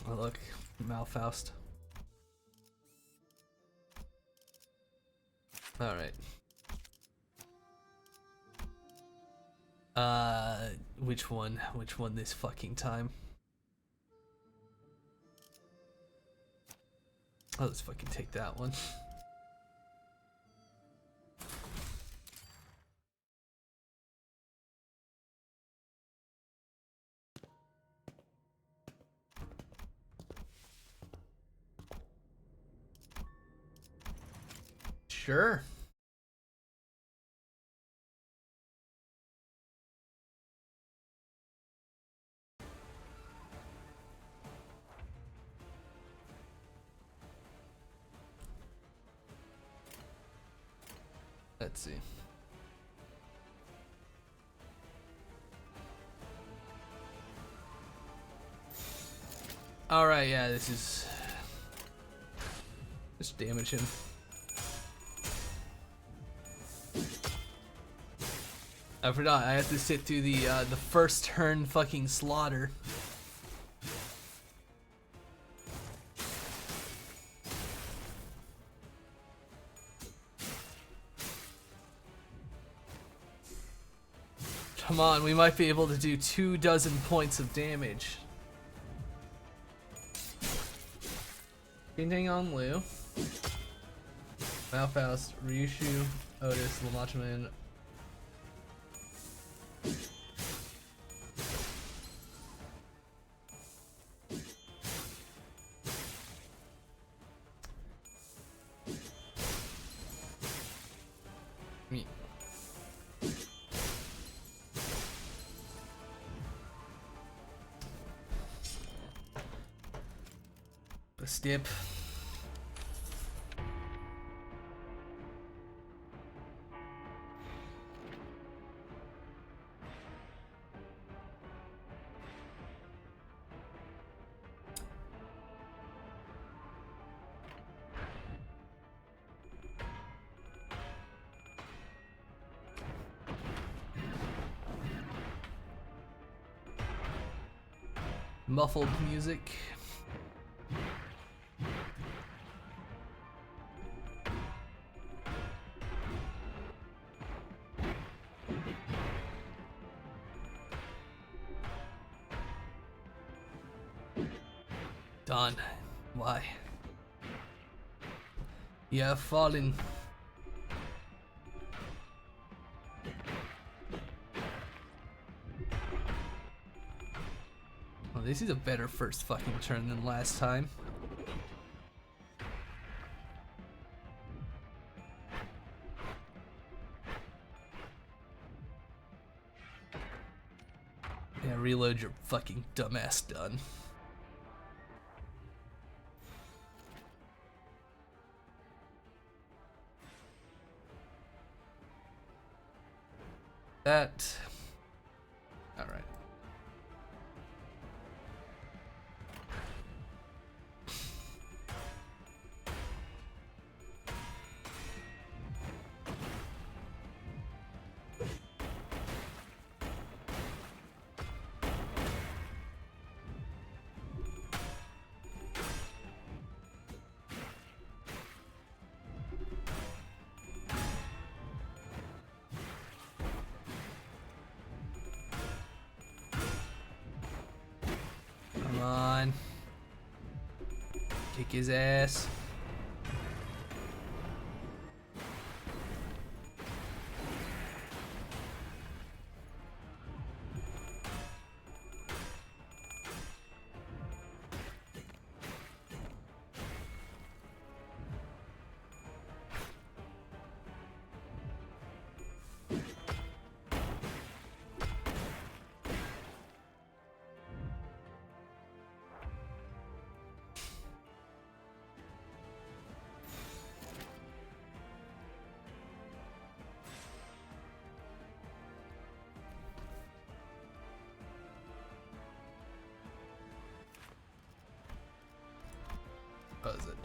Oh look, Malfaust. Alright. Which one? Which one this fucking time? Oh, let's fucking take that one. Sure. Let's see. All right, yeah, this Just damage him. I forgot, I have to sit through the first turn fucking slaughter. Come on, we might be able to do 24 points of damage. Ding on Lu. Malfaust, Ryushu, Otis, Lamachaman. Me. The step. Muffled music. Done. Why? You have fallen. Well, this is a better first fucking turn than last time. Yeah, reload your fucking dumbass done. That. All right. Come on. Kick his ass. What is it?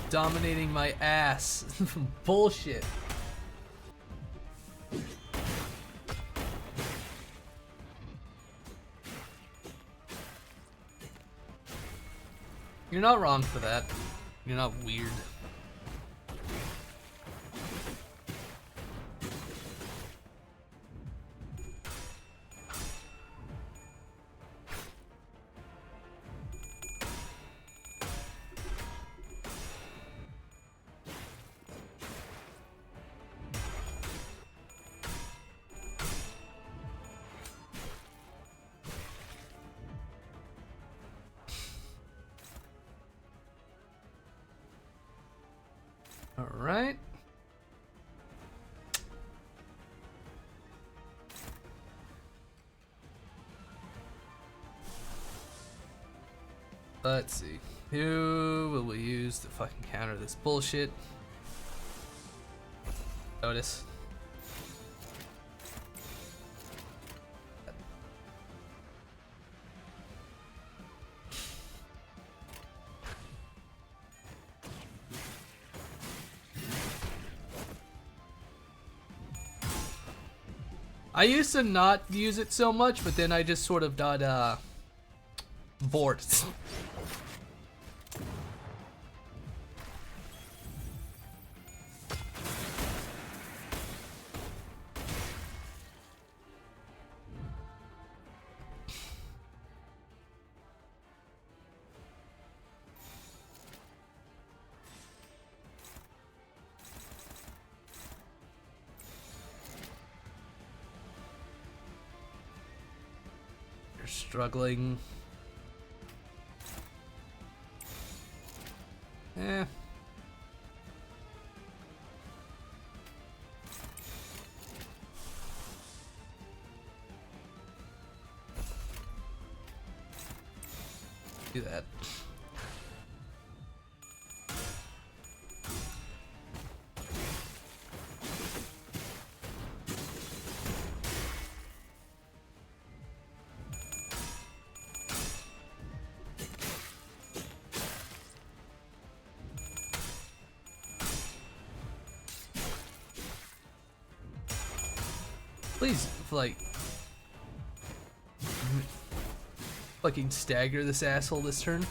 Dominating my ass. Bullshit. You're not wrong for that. You're not weird. All right. Let's see. Who will we use to fucking counter this bullshit? Notice. I used to not use it so much, but then I just sort of got bored. You're struggling. Eh. Do that. Please, like, fucking stagger this asshole this turn.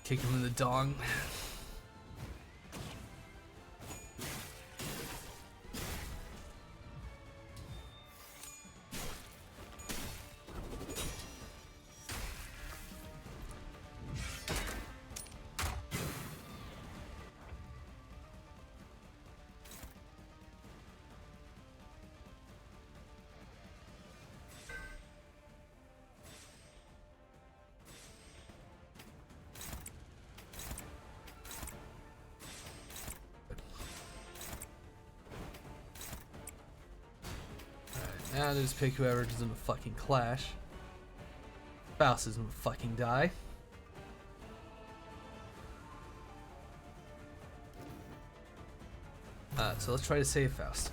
Kick him in the dong. Now just pick whoever doesn't fucking clash. Faust doesn't fucking die. So let's try to save Faust.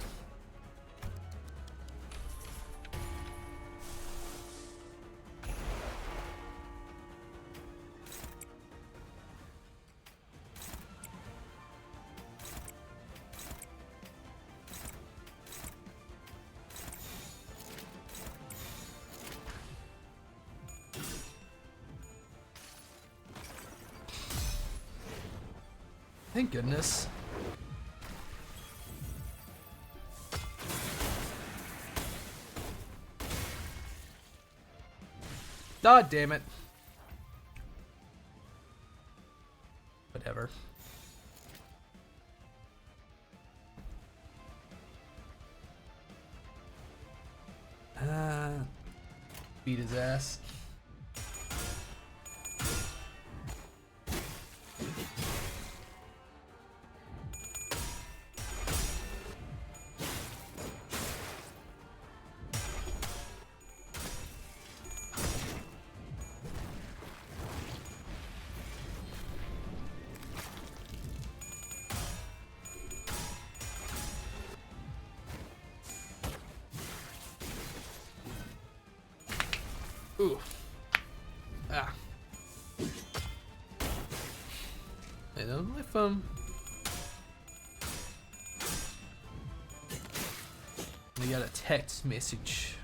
Thank goodness. God damn it. Whatever. Beat his ass. Ooh. Ah. Hey, that was my phone. We got a text message.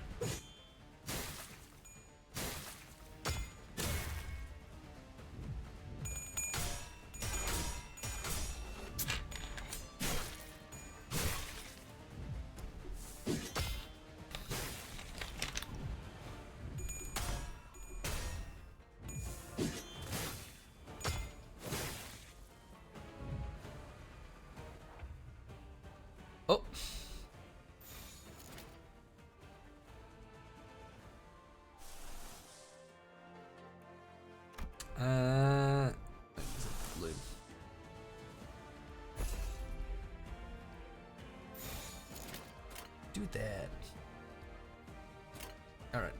Blue. Do that. All right.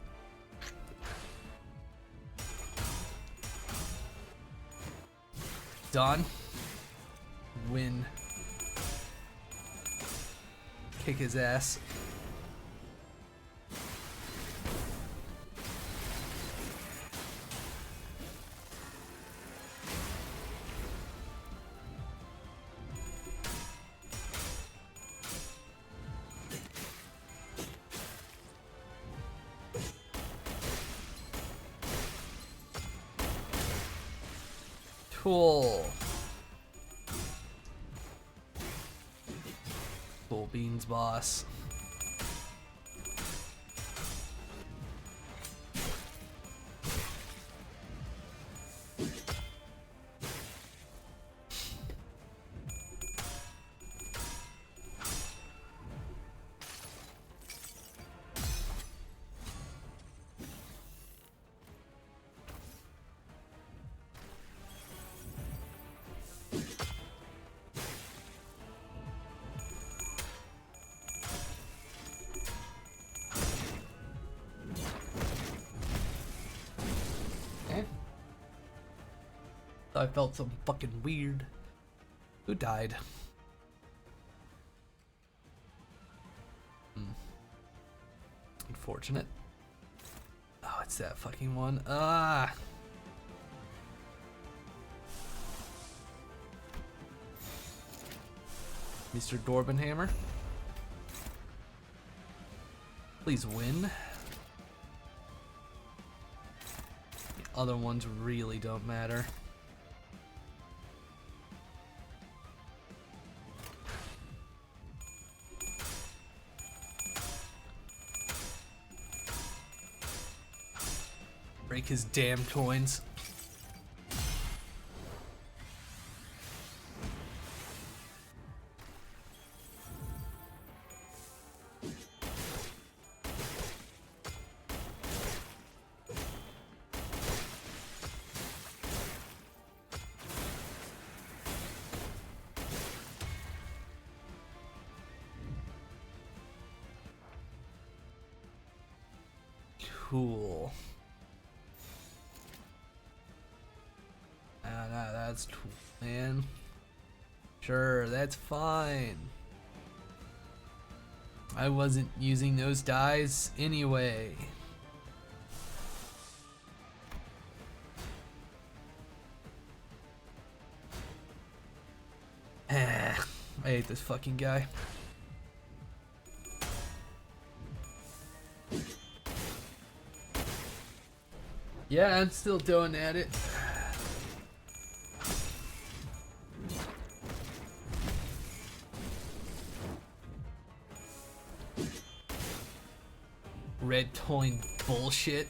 Done. Win. Kick his ass. Cool. Cool beans, boss. I felt some fucking weird. Who died? Unfortunate. Oh, it's that fucking one. Ah. Mr. Dorbenhammer. Please win. The other ones really don't matter. Break his damn coins. Cool. That's cool, man. Sure, that's fine. I wasn't using those dies anyway. I hate this fucking guy. Yeah, I'm still doing at it. Red coin bullshit.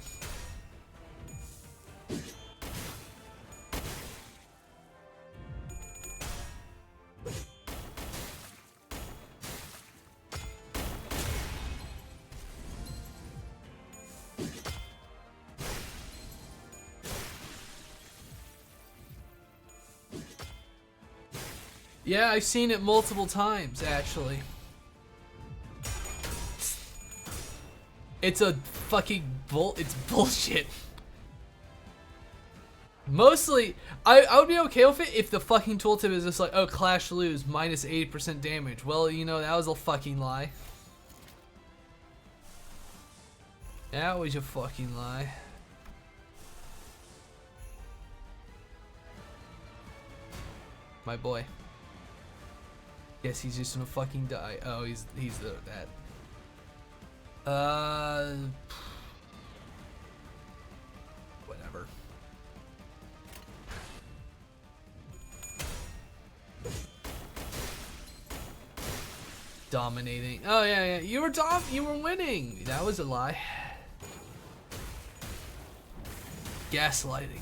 Yeah, I've seen it multiple times, actually. It's a fucking it's bullshit. Mostly, I would be okay with it if the fucking tooltip is just like, oh, clash lose, minus 80% damage. Well, you know, that was a fucking lie. That was a fucking lie. My boy. Guess he's just gonna fucking die. Oh, he's that. Whatever. Dominating. Oh yeah, you were winning. That was a lie. Gaslighting.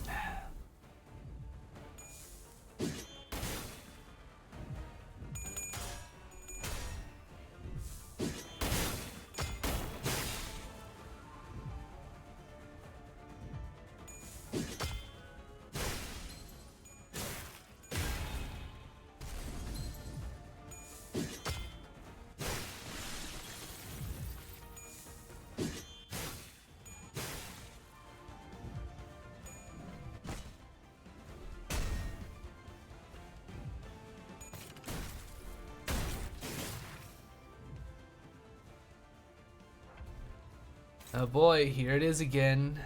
Oh boy, here it is again.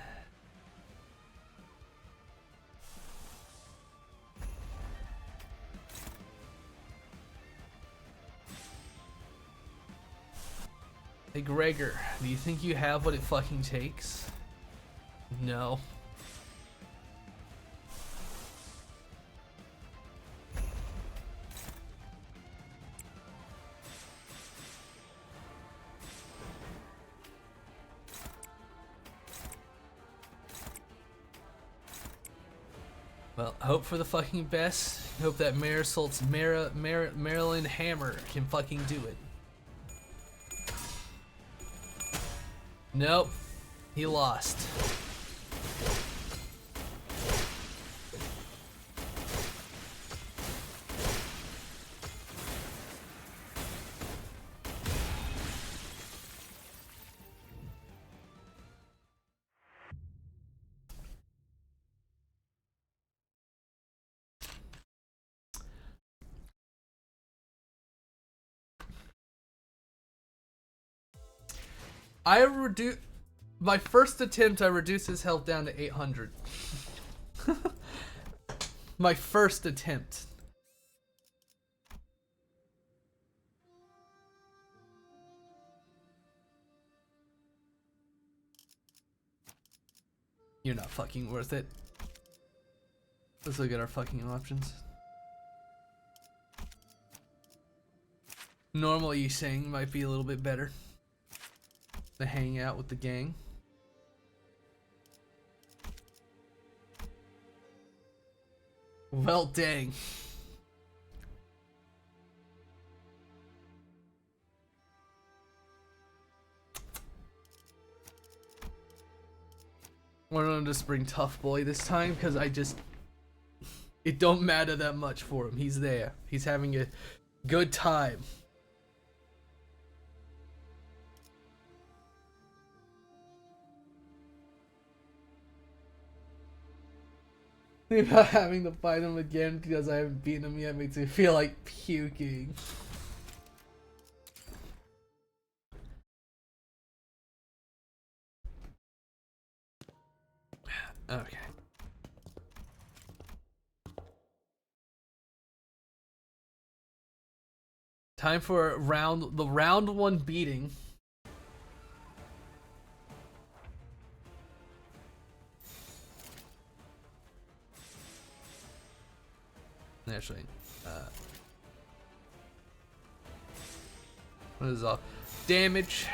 Hey Gregor, do you think you have what it fucking takes? No. Well, hope for the fucking best. Hope that Marisolt's Maryland Hammer can fucking do it. Nope. He lost. My first attempt, I reduced his health down to 800. My first attempt. You're not fucking worth it. Let's look at our fucking options. Normal Yisheng might be a little bit better to hang out with the gang. Well, dang. Why don't I just bring Tough Boy this time? Because it don't matter that much for him. He's there. He's having a good time. Think about having to fight him again because I haven't beaten him yet makes me feel like puking. Okay. Time for the round one beating. Actually, what is all damage?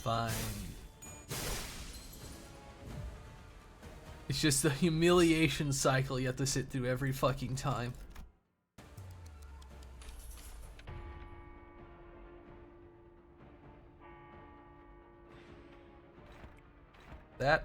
Fine. It's just the humiliation cycle you have to sit through every fucking time. That.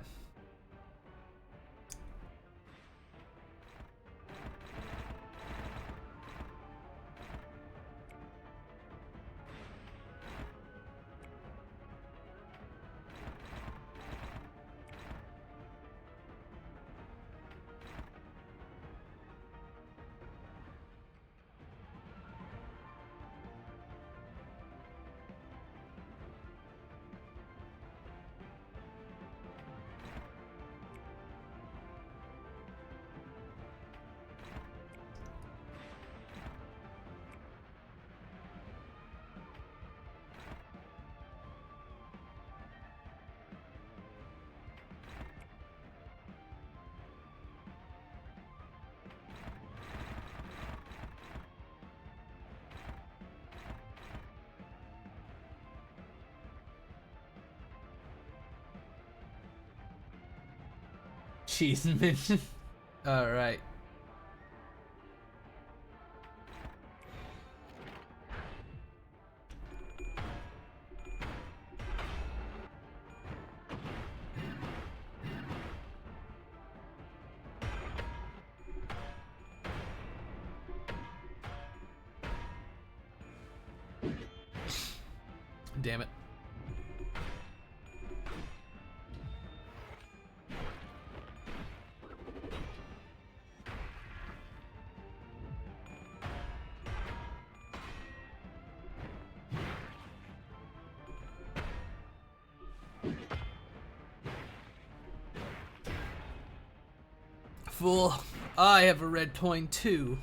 cheese minion. All right. Damn it. Fool, I have a red point too.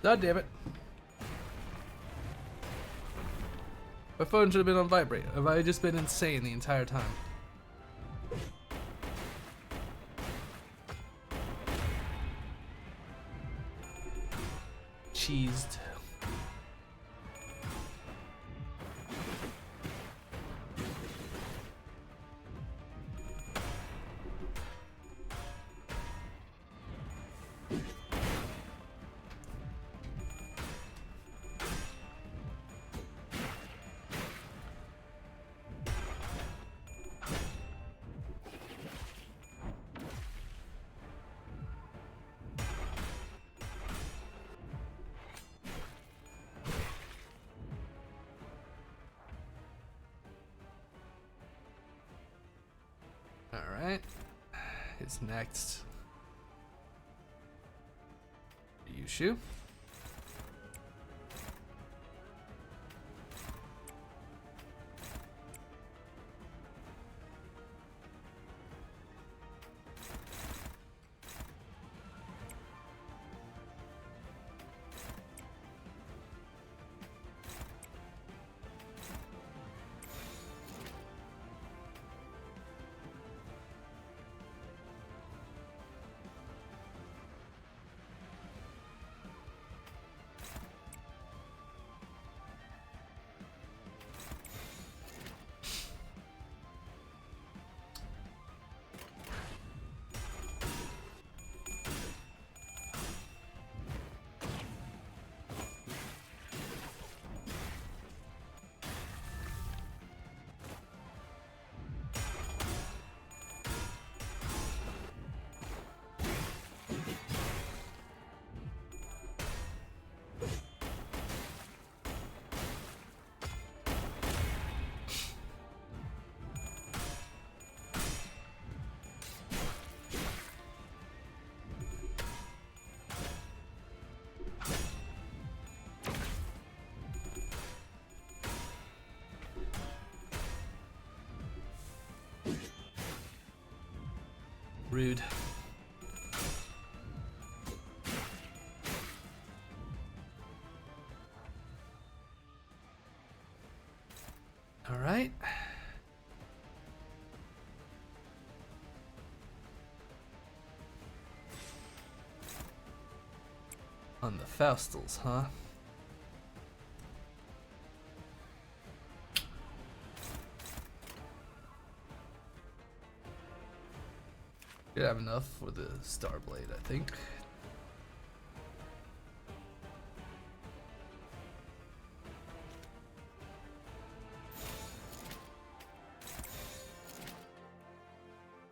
God damn it. My phone should have been on vibrate. Have I just been insane the entire time? Cheesed. Alright. It's next. Yushu. Rude. All right. On the Faustals, huh? Should have enough for the Starblade, I think.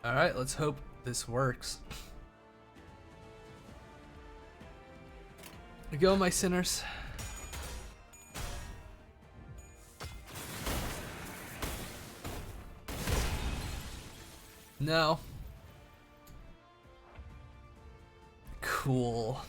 Alright, let's hope this works. Go, my sinners. No. Cool.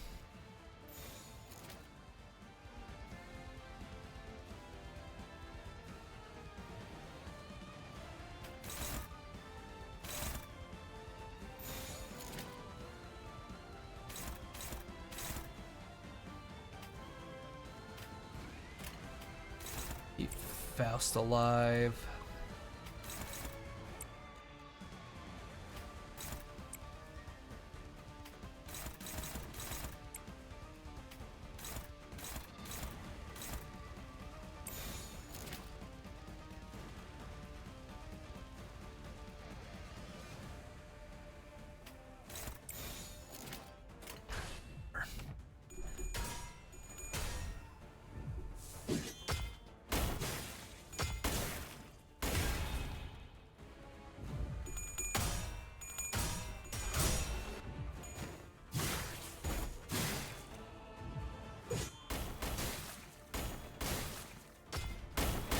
Keep Faust alive.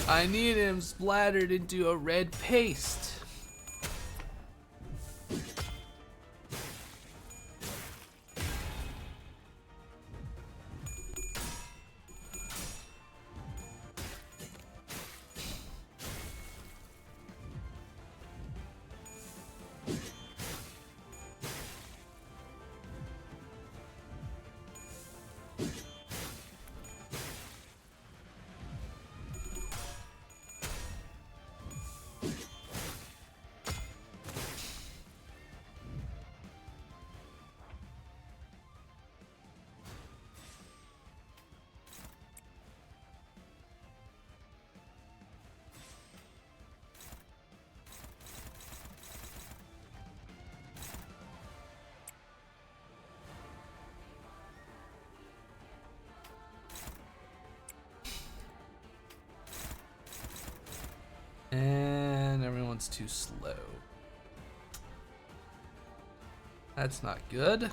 I need him splattered into a red paste. And everyone's too slow. That's not good.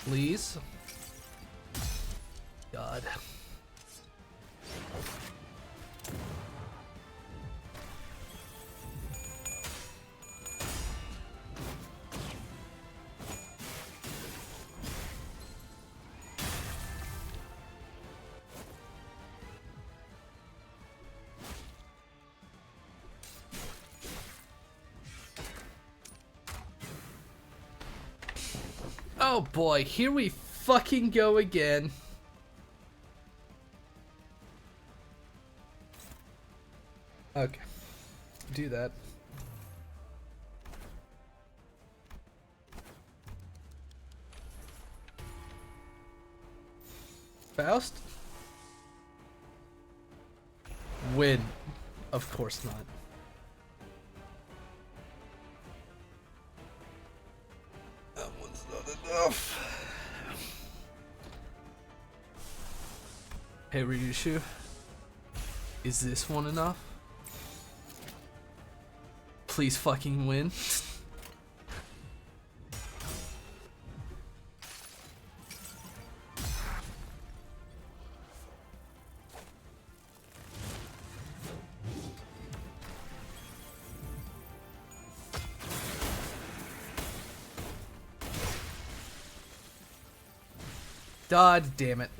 Please. God. Oh boy, here we fucking go again. Okay, do that. Faust? Win. Of course not. That one's not enough. Hey Ryushu, is this one enough? Please fucking win. God damn it.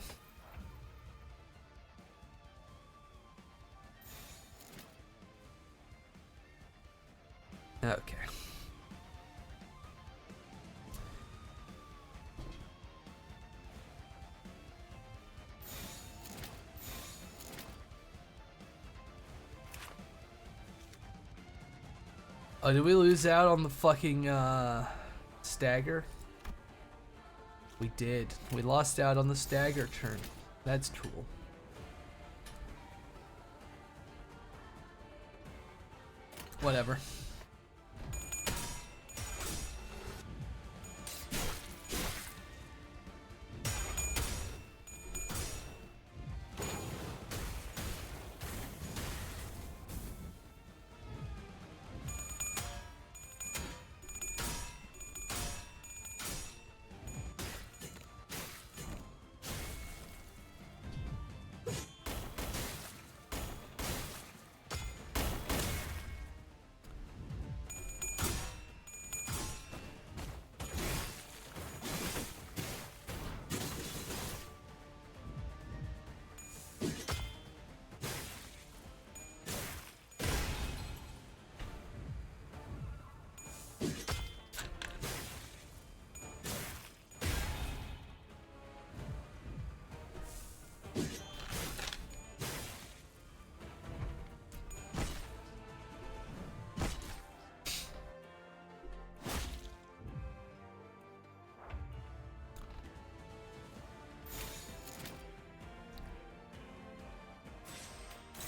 Okay. Oh, did we lose out on the fucking stagger? We did. We lost out on the stagger turn. That's cool. Whatever.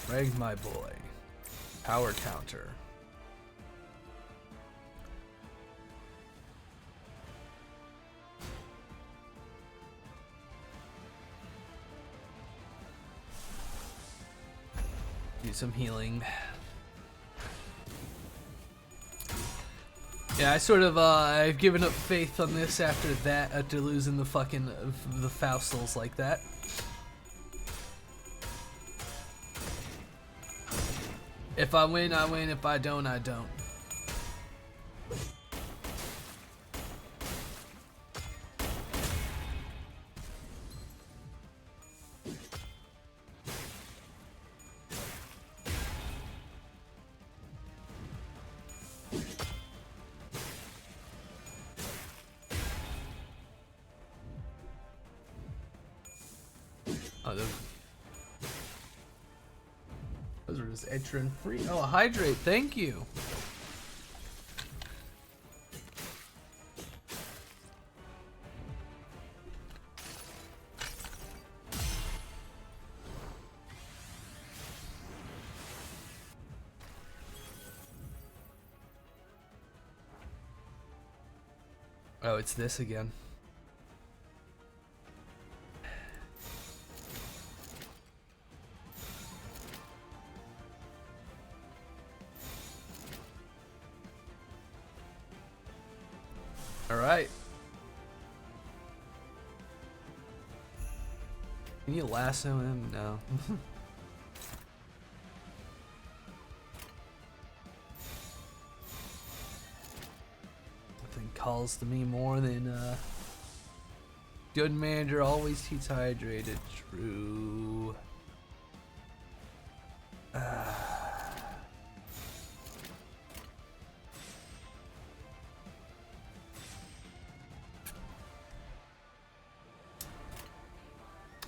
Greg, my boy. Power counter. Do some healing. Yeah, I sort of I've given up faith on this after that, after losing the fucking the Faustals like that. If I win, I win. If I don't, I don't. Oh, those are just entrant free. Oh, a hydrate. Thank you. Oh, it's this again. All right. Can you lasso him? No. Nothing calls to me more than good manager always keeps hydrated. True.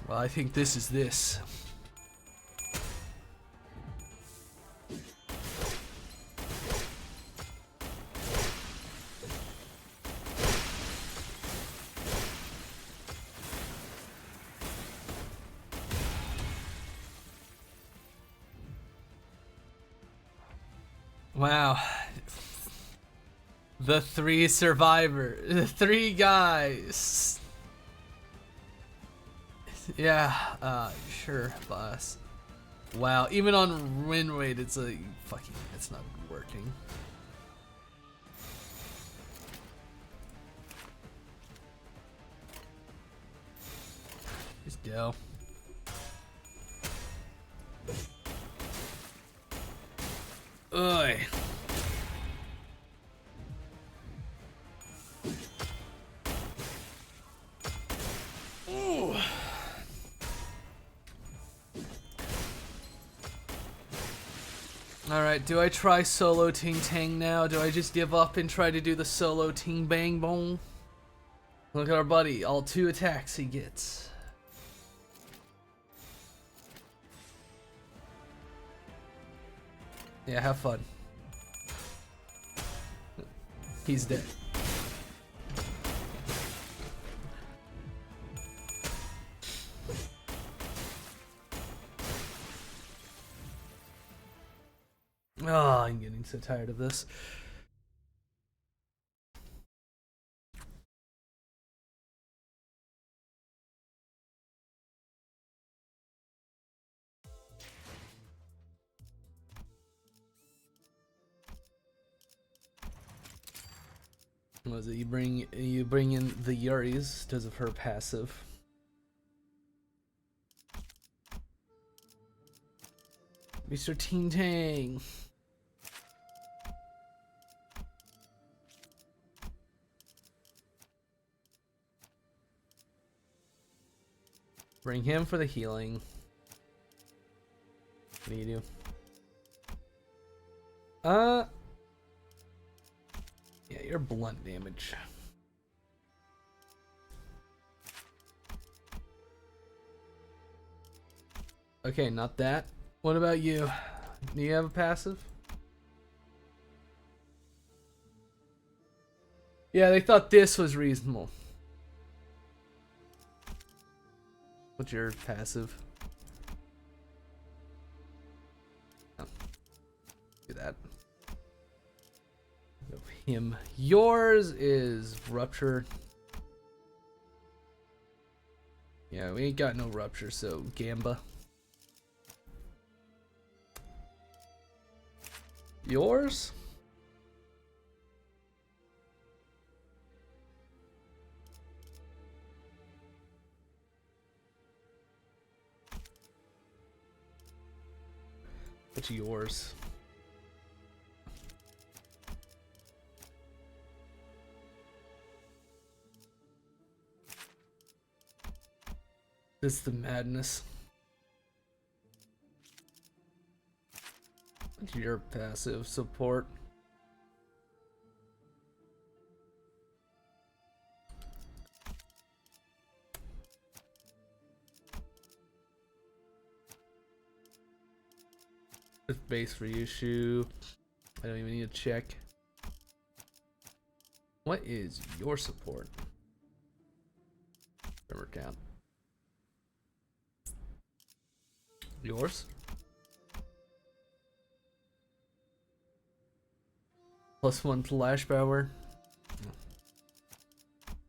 Well, I think this is this. Wow. The three survivors. The three guys. Yeah, sure, boss. Wow, even on win rate, it's like, fucking, it's not working. Just go. Oi. Ooh. Alright, do I try solo Ting Tang now? Do I just give up and try to do the solo Ting Bang Bong? Look at our buddy, all 2 attacks he gets. Yeah, have fun. He's dead. Oh, I'm getting so tired of this. What was it? You bring in the Yuris because of her passive. Mr. Ting Tang. Bring him for the healing. What do you do? Yeah, you're blunt damage. Okay, not that. What about you? Do you have a passive? Yeah, they thought this was reasonable. What's your passive? Oh. Do that. Of him. Yours is rupture. Yeah, we ain't got no rupture, so Gamba. Yours? What's yours? This is the madness. What's your passive support? With base for Yushu. I don't even need to check. What is your support? Remember count. Yours? +1 to Lash Power.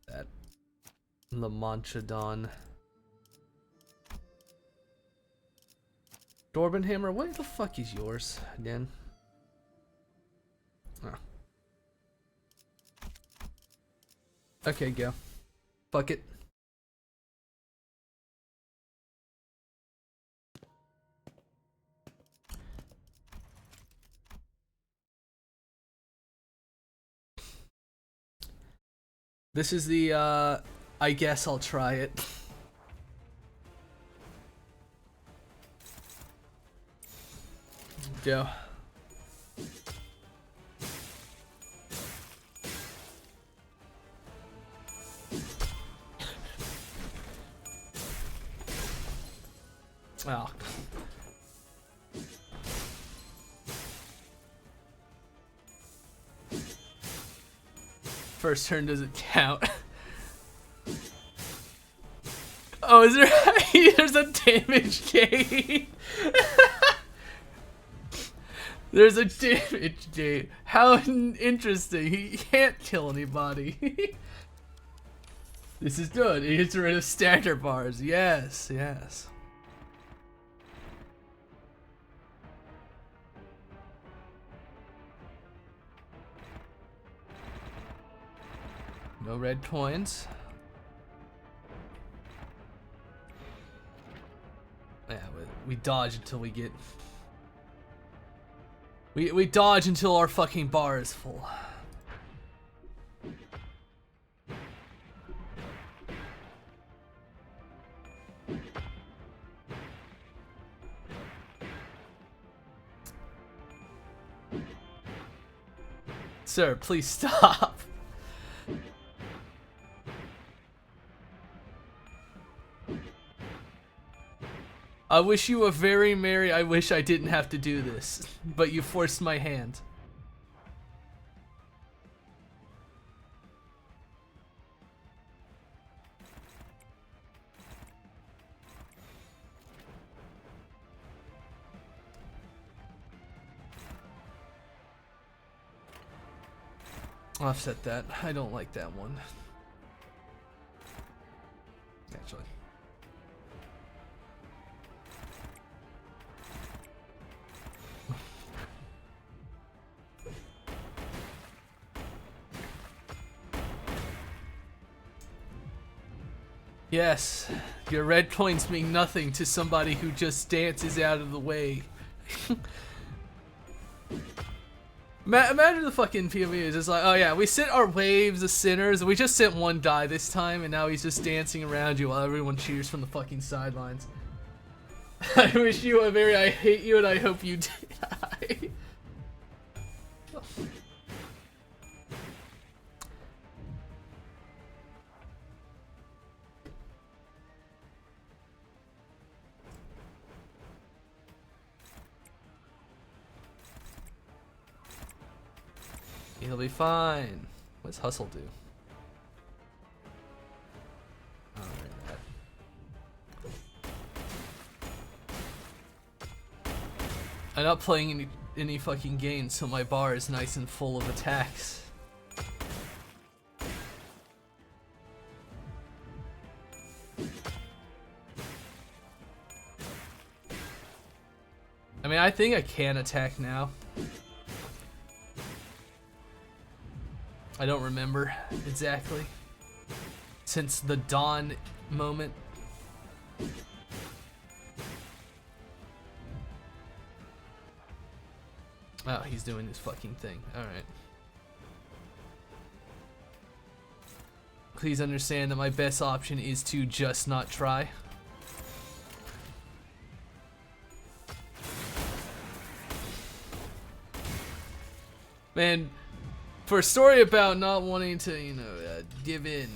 That. The Manchadon. Dorban Hammer, what the fuck is yours again? Oh. Okay, go. Fuck it. This is the, I guess I'll try it. Go. Oh. First turn doesn't count. Oh, is there? There's a damage gate. There's a damage gate. How interesting. He can't kill anybody. This is good. He gets rid of stagger bars. Yes, yes. No red coins. Yeah, we dodge until we get... We dodge until our fucking bar is full. Sir, please stop. I wish you a very merry. I wish I didn't have to do this, but you forced my hand. Offset that. I don't like that one. Actually. Yes, your red coins mean nothing to somebody who just dances out of the way. Imagine the fucking POV is just like, oh yeah, we sent our waves of sinners, we just sent one die this time, and now he's just dancing around you while everyone cheers from the fucking sidelines. I wish you a very, I hate you and I hope you die. He'll be fine. What's Hustle do? Alright. I'm not playing any fucking games, so my bar is nice and full of attacks. I mean, I think I can attack now. I don't remember exactly. Since the dawn moment. Oh, he's doing his fucking thing. Alright. Please understand that my best option is to just not try. Man, for a story about not wanting to, you know, give in.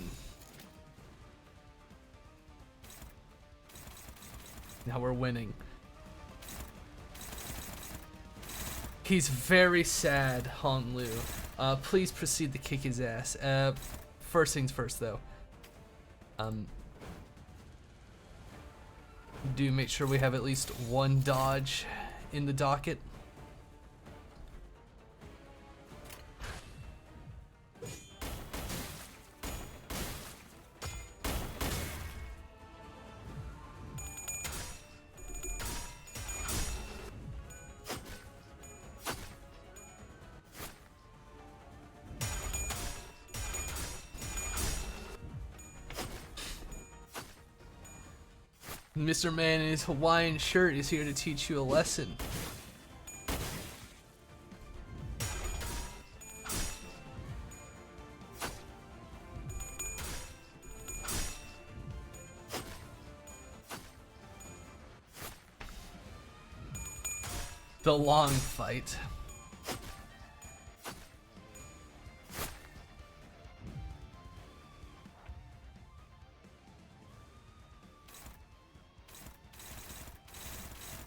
Now we're winning. He's very sad, Han Lu. Please proceed to kick his ass. First things first, though. Do make sure we have at least one dodge in the docket. Mr. Man in his Hawaiian shirt is here to teach you a lesson. The long fight.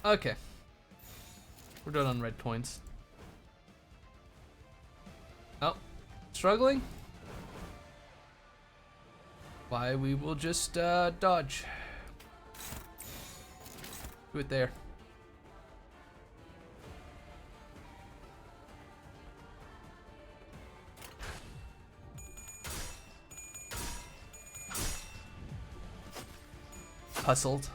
Okay. We're done on red coins. Oh. Struggling? Why, we will just dodge. Do it there. Hustled.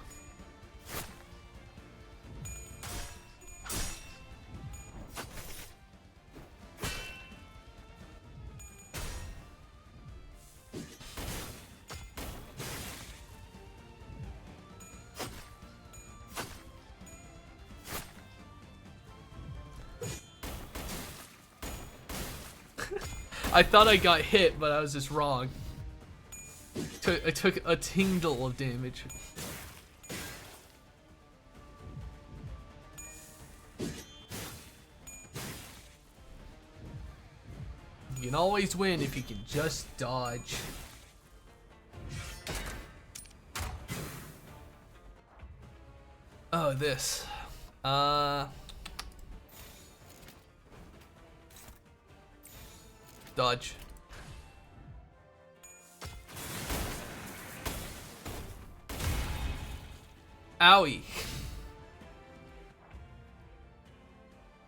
I thought I got hit, but I was just wrong. I took a tingle of damage. can always win if you can just dodge. Oh, this. Dodge. Owie.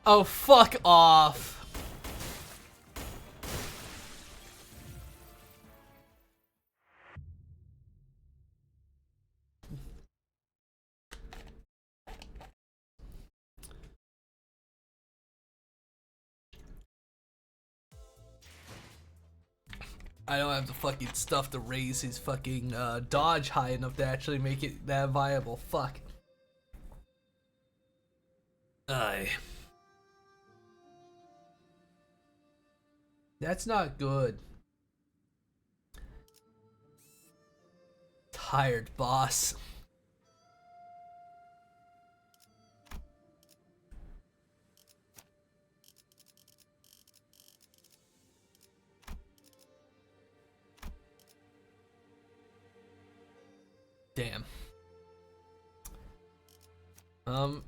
Oh, fuck off. I don't have the fucking stuff to raise his fucking dodge high enough to actually make it that viable. Fuck. Aye. That's not good. Tired boss. Damn.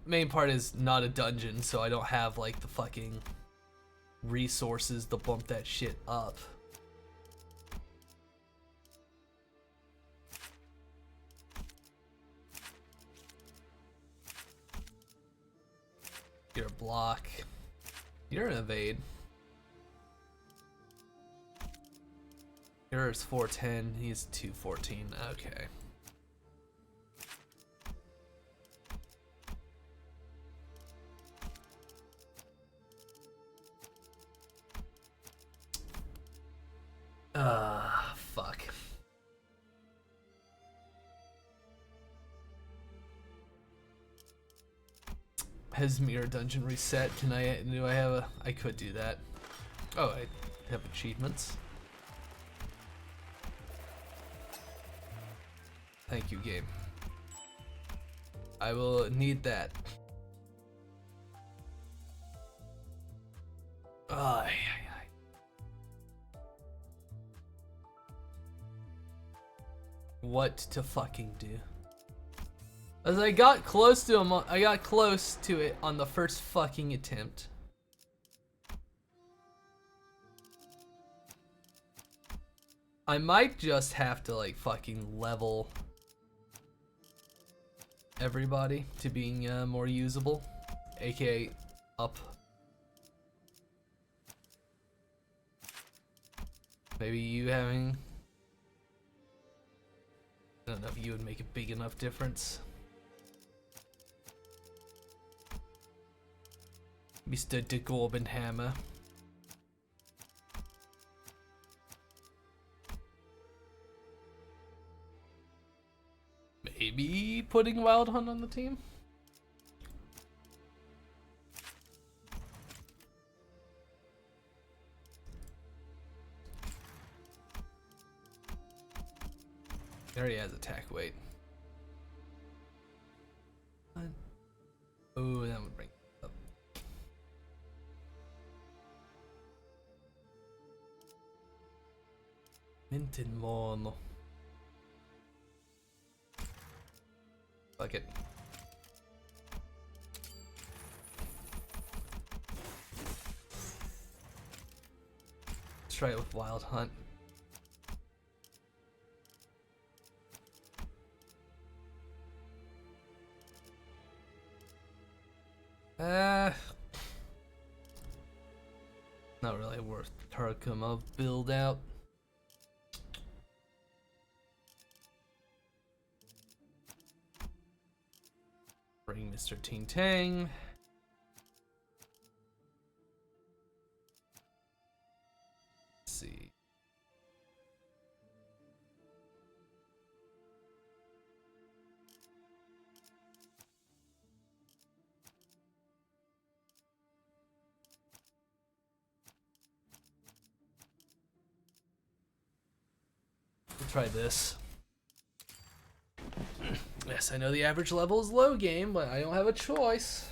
Main part is not a dungeon, so I don't have like the fucking resources to bump that shit up. You're a block. You're an evade. Yours 410, he's 214. Okay. Fuck. Has mirror dungeon reset? Do I have a, I could do that. Oh, I have achievements. Thank you, game. I will need that. Ay. What to fucking do? As I got close to him, I got close to it on the first fucking attempt. I might just have to like fucking level everybody to being more usable, aka up. Maybe you having, I don't know if you would make a big enough difference. Mr. De Gorbenhammer. Maybe putting Wild Hunt on the team? He already has attack weight. Oh, that would bring it up. Minted Mono. Fuck it. Let's try it with Wild Hunt. Not really worth Tarkuma build out. Bring Mr. Ting Tang. Let's see. We'll try this. Yes, I know the average level is low game, but I don't have a choice.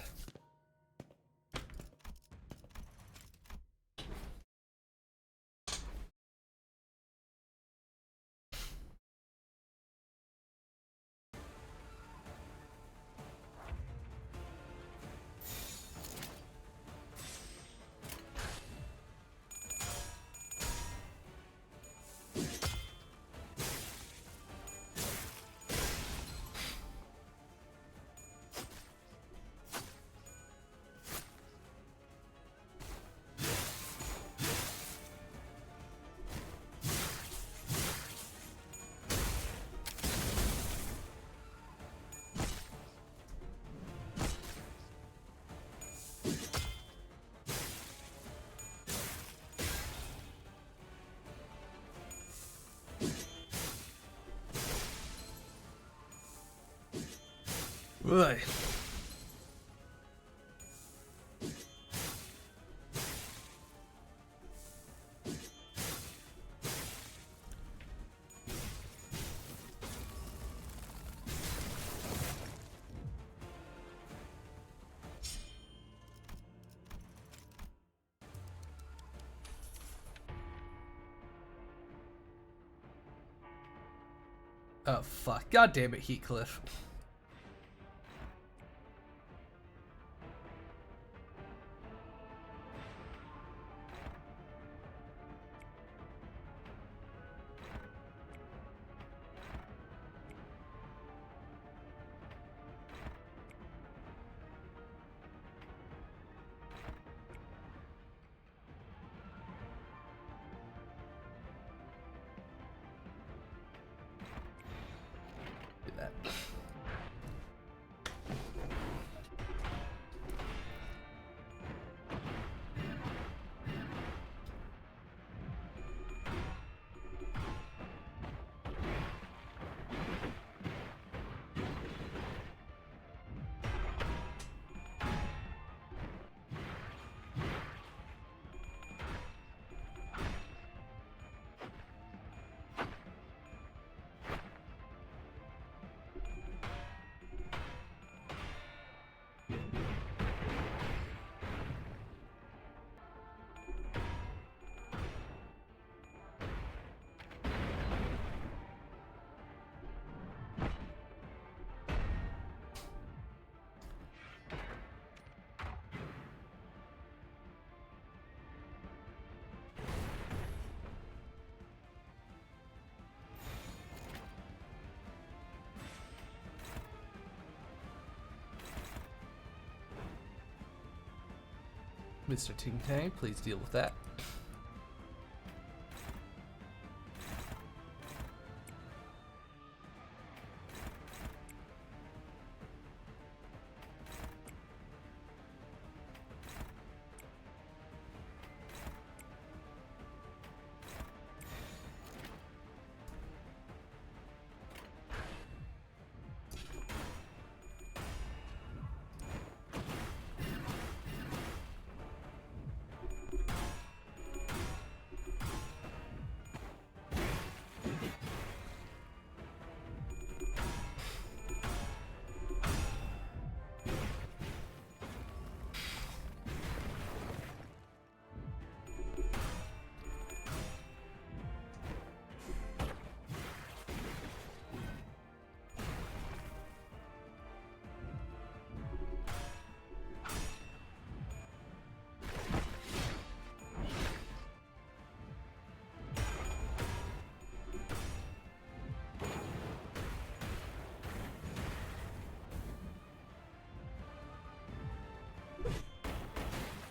Ugh. Oh fuck. God damn it, Heathcliff. Do that. Mr. Ting Tang, please deal with that.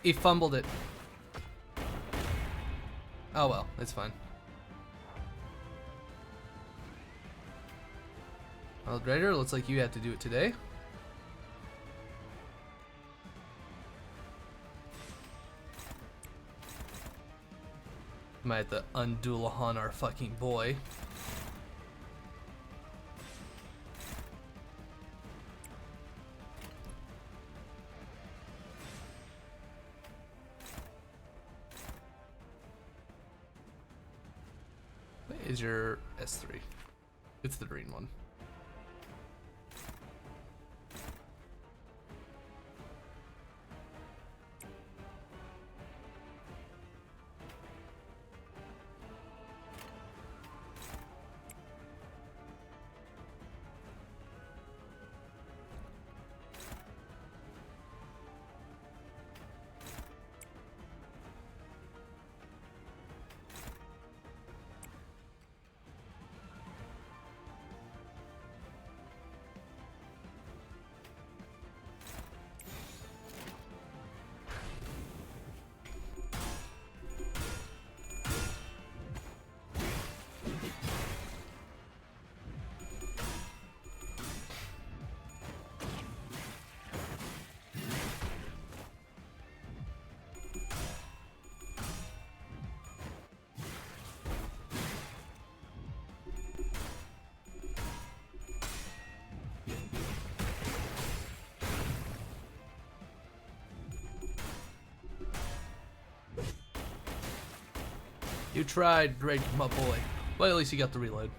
He fumbled it. Oh well, it's fine. Well, Raider, looks like you had to do it today. Might have to Undulahan our fucking boy. What is your S3? It's the green one. You tried, Drake, my boy. Well, at least you got the reload.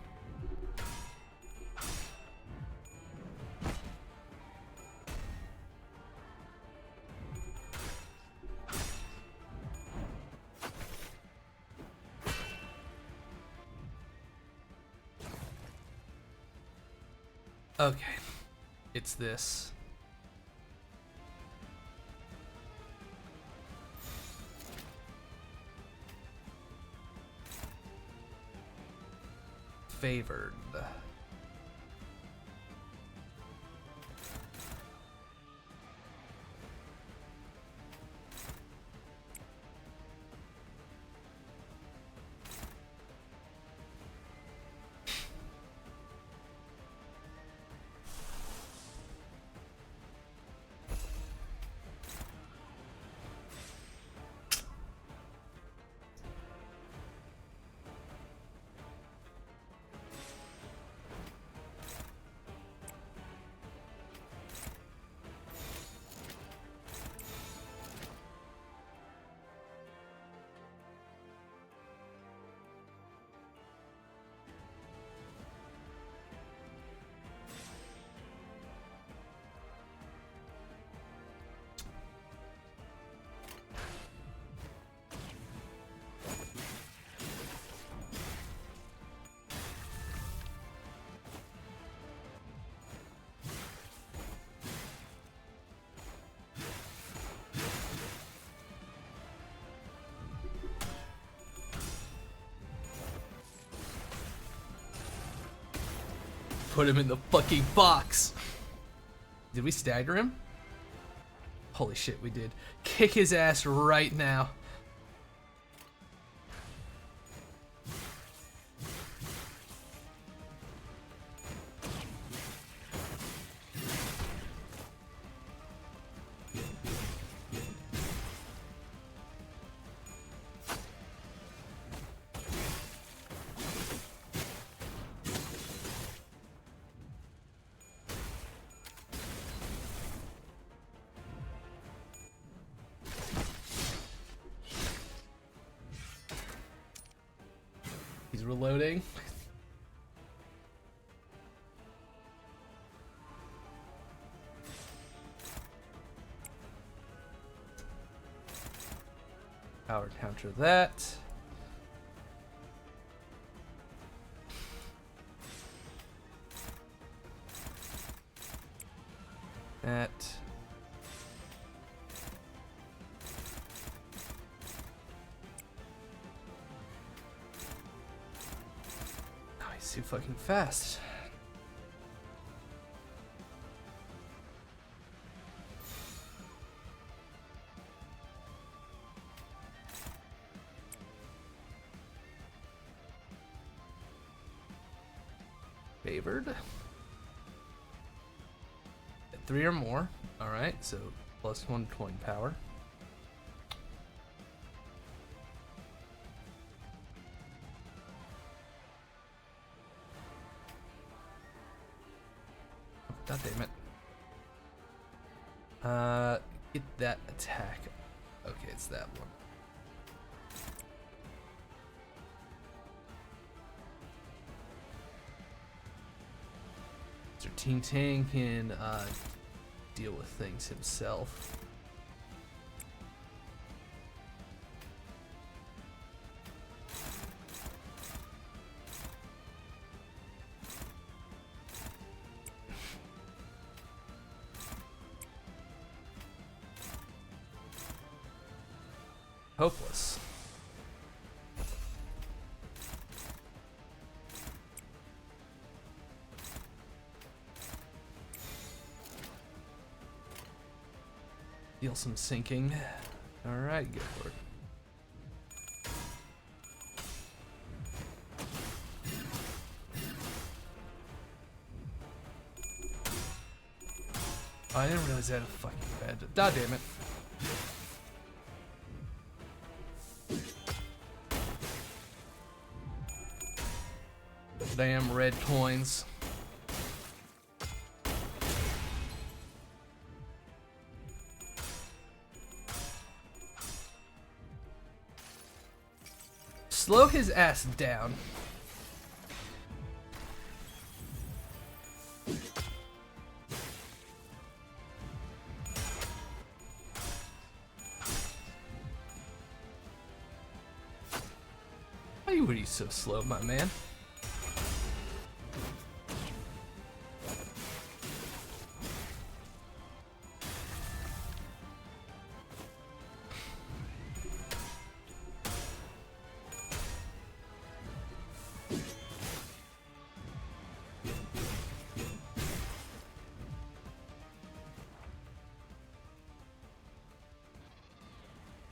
Okay, it's this. Favored. Put him in the fucking box. Did we stagger him? Holy shit, we did. Kick his ass right now. He's reloading. Power counter that. That. Oh, he's too fucking fast. Favored. At 3 or more. Alright, so plus 1 coin power. God damn it. Get that attack. Okay, it's that one. 13 Tang can deal with things himself. Hopeless. Deal some sinking. Alright, go for it. Oh, I didn't realize I had a fucking bed. God damn it. Damn red coins. Slow his ass down. Why were you so slow, my man?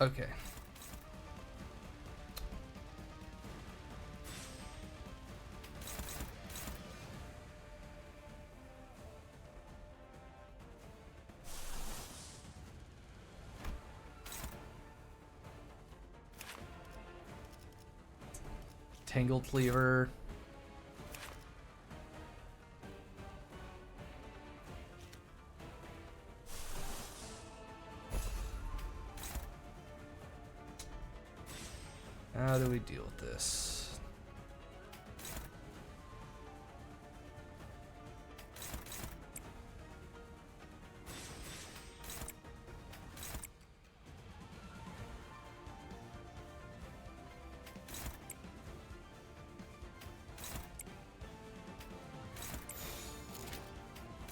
Okay. Tangled cleaver. How do we deal with this?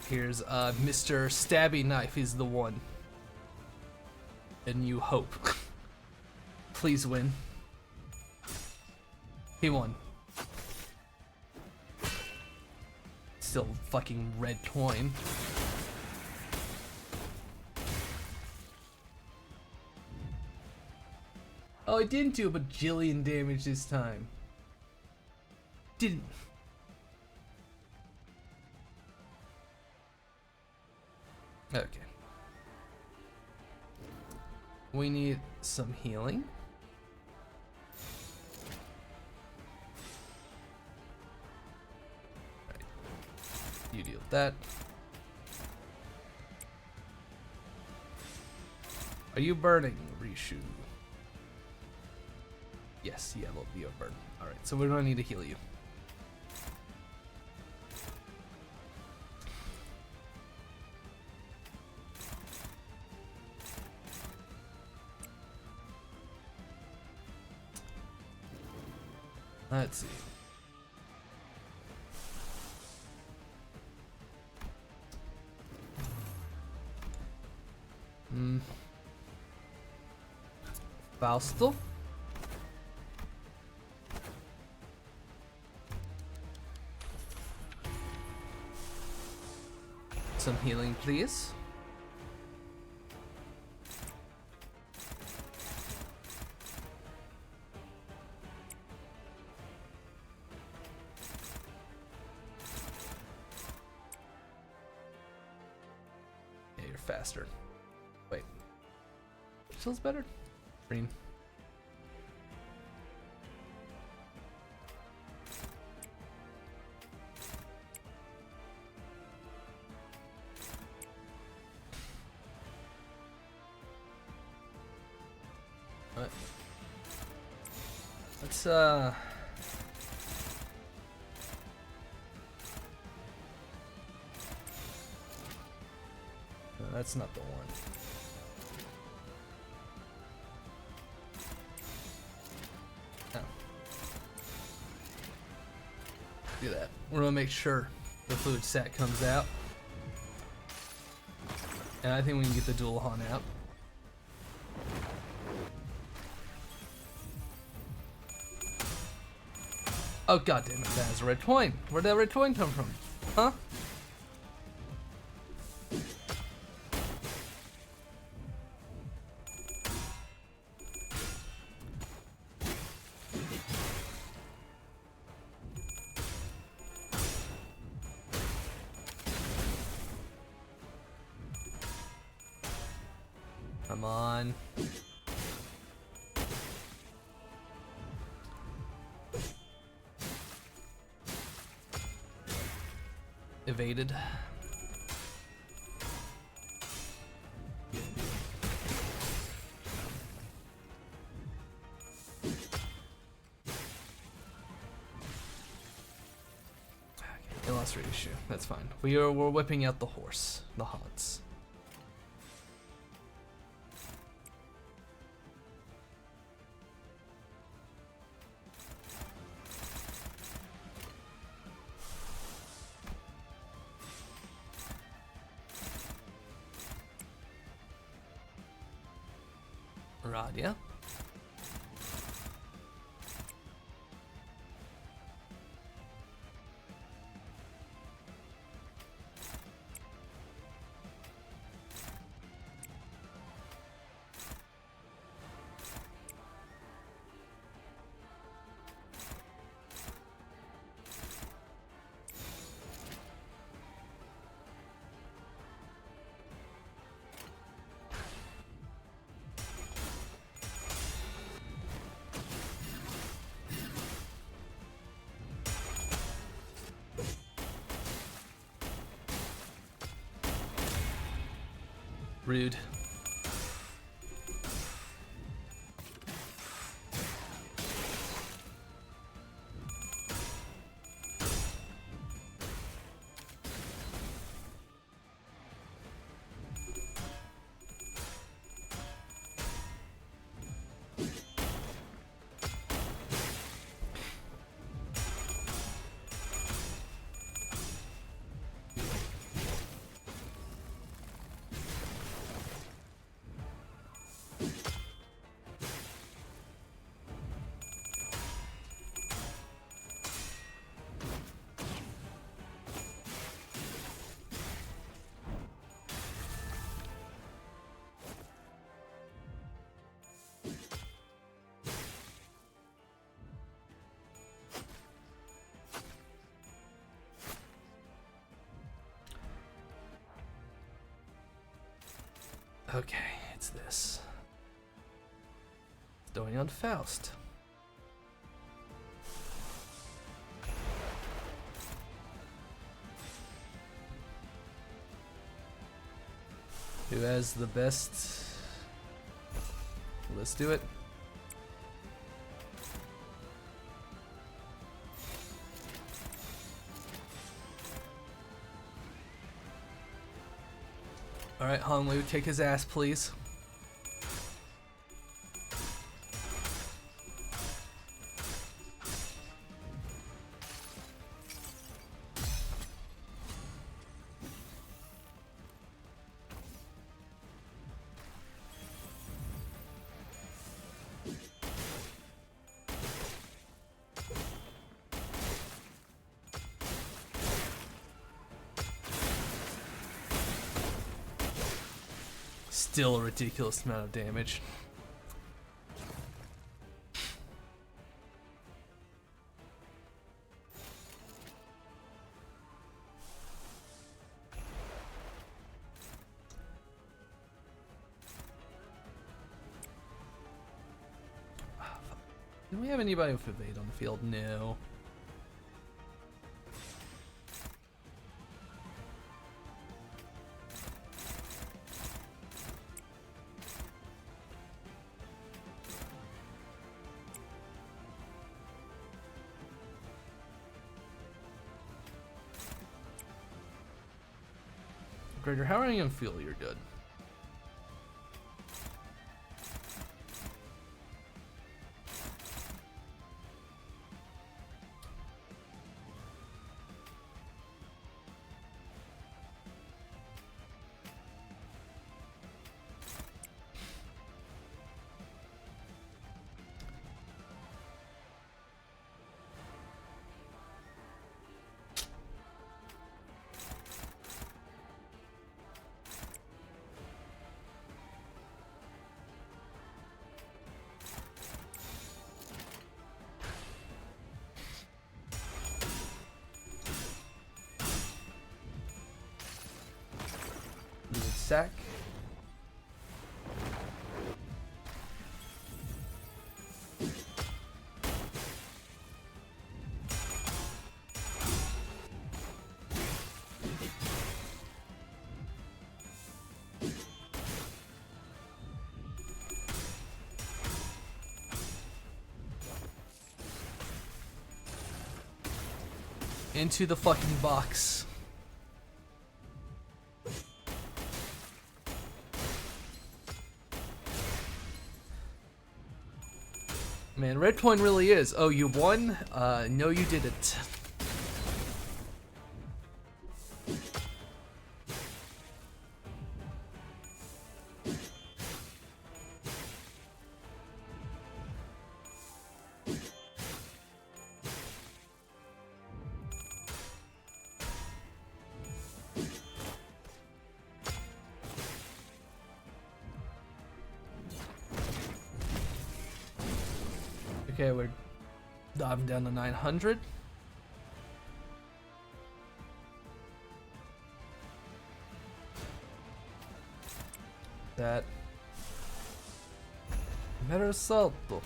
Here's Mr. Stabby Knife. He's the one. And you hope. Please win. He won. Still fucking red coin. Oh, it didn't do a bajillion damage this time. Didn't. Okay. We need some healing. You deal with that. Are you burning, Rishu? Yes, yeah, well, you have burn. Alright, so we don't need to heal you. Let's see. Fausto? Some healing, please. Yeah, you're faster. Wait. Feels better? Green. What? Let's no, that's not the one. No. Do that. We're gonna make sure the fluid sac comes out. And I think we can get the dual hunt out. Oh god damn it, that has a red coin. Where'd that red coin come from? Huh? Come on. Evaded. boss reissue. That's fine. We're whipping out the horse, the Hans. Radia. Rude. Okay, it's this. It's going on Faust. Who has the best? Let's do it. Alright, Hanlu, kick his ass, please. Still a ridiculous amount of damage. Do we have anybody with evade on the field? No. Gregor, how are you gonna feel you're good? Sack. Into the fucking box. Man, red coin really is. Oh, you won? No you didn't. Okay, we're diving down to 900. That. Mero salto.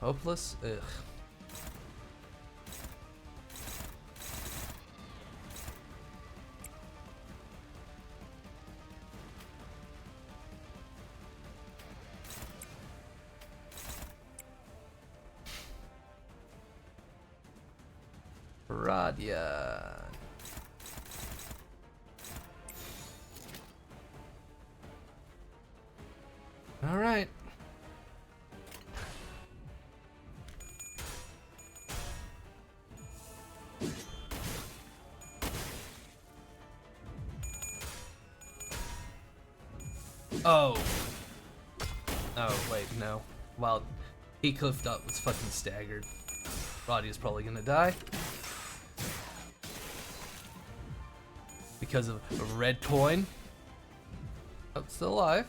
Hopeless? Ugh. Radia. All right. Oh. Oh, wait, no. Well, he cliffed up, was fucking staggered. Roddy is probably gonna die. Because of a red coin. Oh, still alive.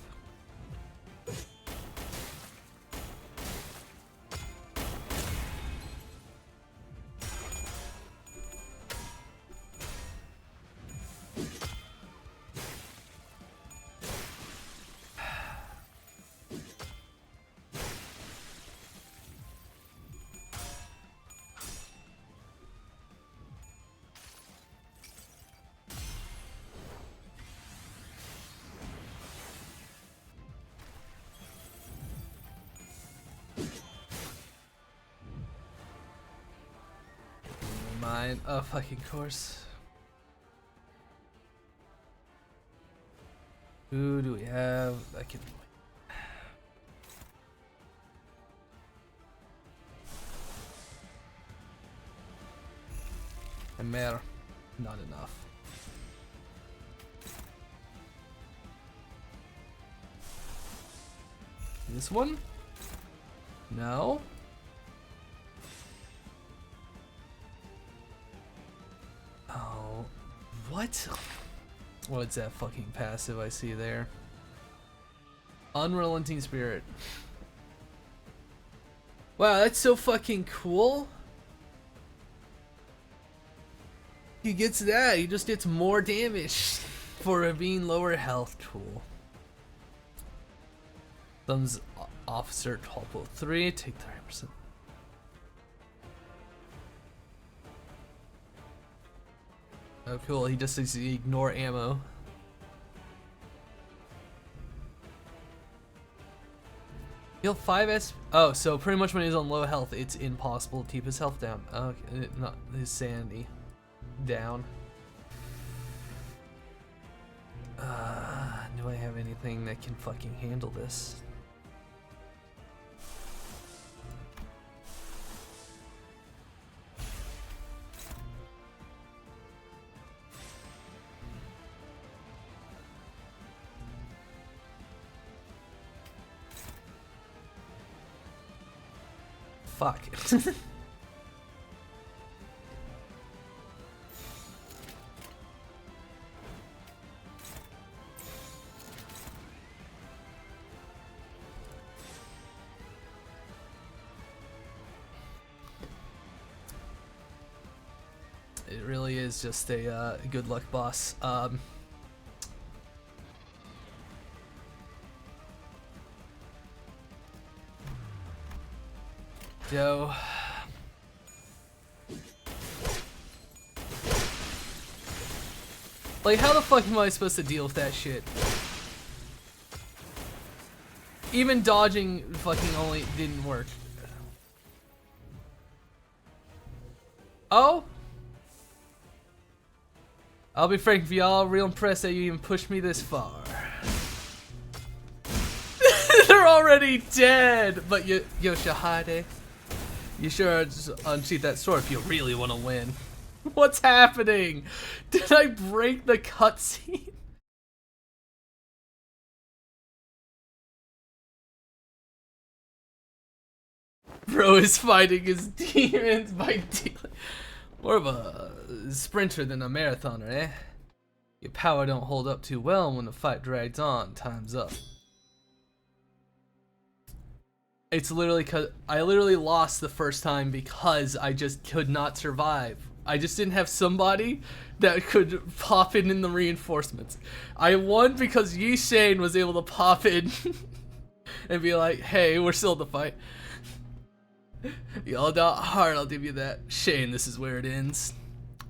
Mine. Oh, fucking course. Who do we have? I can. And mer. Not enough. This one? No. Oh, what? What's that fucking passive I see there? Unrelenting Spirit. Wow, that's so fucking cool. He gets that, he just gets more damage for being lower health. Cool. Thumbs Officer Topo 3, take 30%. Oh cool, he just says ignore ammo. Heal 5 S. Oh, so pretty much when he's on low health, it's impossible to keep his health down. Okay, not his sanity down. Do I have anything that can fucking handle this? Fuck. It really is just a good luck boss. Yo. Like, how the fuck am I supposed to deal with that shit? Even dodging fucking only didn't work. Oh? I'll be frank with y'all, real impressed that you even pushed me this far. They're already dead! But Yoshihide, you sure just unsheath that sword if you really want to win. What's happening? Did I break the cutscene? Bro is fighting his demons by dealing. More of a sprinter than a marathoner, eh? Your power don't hold up too well when the fight drags on. Time's up. It's literally cause I literally lost the first time because I just could not survive. I just didn't have somebody that could pop in the reinforcements. I won because Yi Shane was able to pop in and be like, hey, we're still in the fight. Y'all not hard, I'll give you that. Shane, this is where it ends.